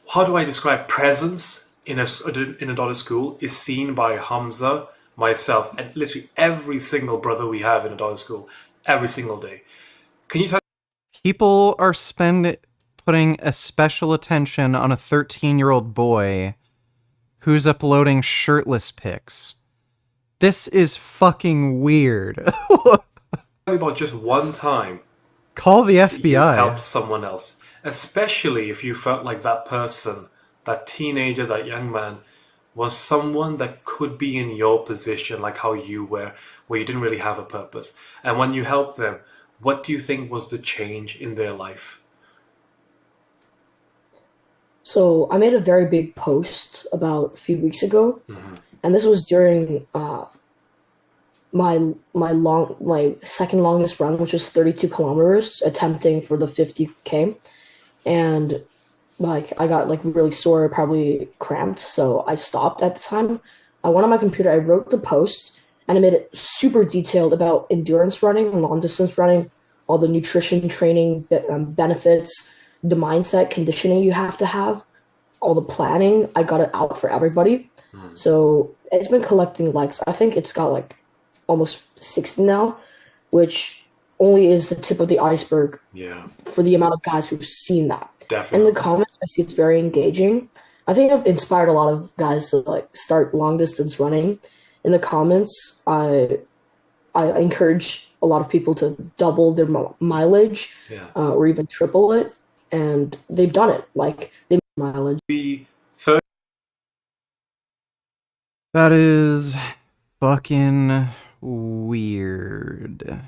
how do I describe presence in Adonis School is seen by Hamza, myself, and literally every single brother we have in Adonis School every single day. Can you tell? People are putting a special attention on a 13-year-old boy who's uploading shirtless pics. This is fucking weird. Tell me about just one time. Call the FBI. You've helped someone else, especially if you felt like that person, that teenager, that young man, was someone that could be in your position, like how you were, where you didn't really have a purpose. And when you helped them, what do you think was the change in their life? So I made a very big post about a few weeks ago, and this was during my second longest run, which was 32 kilometers, attempting for the 50K, and like I got like really sore, probably cramped, so I stopped at the time. I went on my computer, I wrote the post, and I made it super detailed about endurance running, long distance running, all the nutrition training benefits, the mindset conditioning you have to have, all the planning. I got it out for everybody. So it's been collecting likes. I think it's got like almost 60 now, which only is the tip of the iceberg for the amount of guys who've seen that. Definitely. In the comments, I see it's very engaging. I think I've inspired a lot of guys to like start long distance running. In the comments, I encourage a lot of people to double their mileage or even triple it, and they've done it. Like they mileage. That is fucking weird.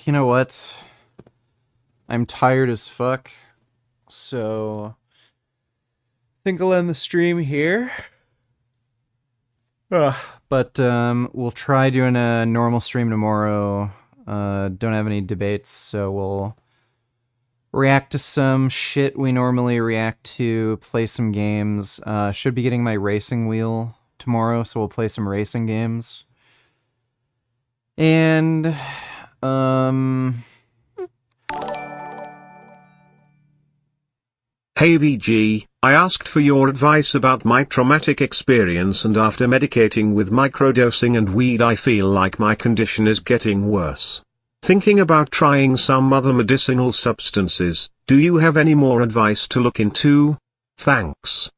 You know what? I'm tired as fuck, so I think I'll end the stream here. But we'll try doing a normal stream tomorrow. Don't have any debates, so we'll react to some shit we normally react to, play some games. Should be getting my racing wheel tomorrow, so we'll play some racing games. And Hey VG, I asked for your advice about my traumatic experience, and after medicating with microdosing and weed I feel like my condition is getting worse. Thinking about trying some other medicinal substances. Do you have any more advice to look into? Thanks.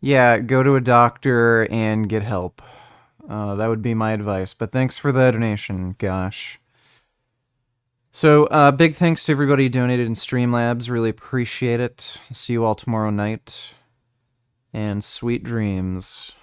Yeah, go to a doctor and get help. That would be my advice, but thanks for the donation, gosh. So, big thanks to everybody who donated in Streamlabs, really appreciate it. See you all tomorrow night, and sweet dreams.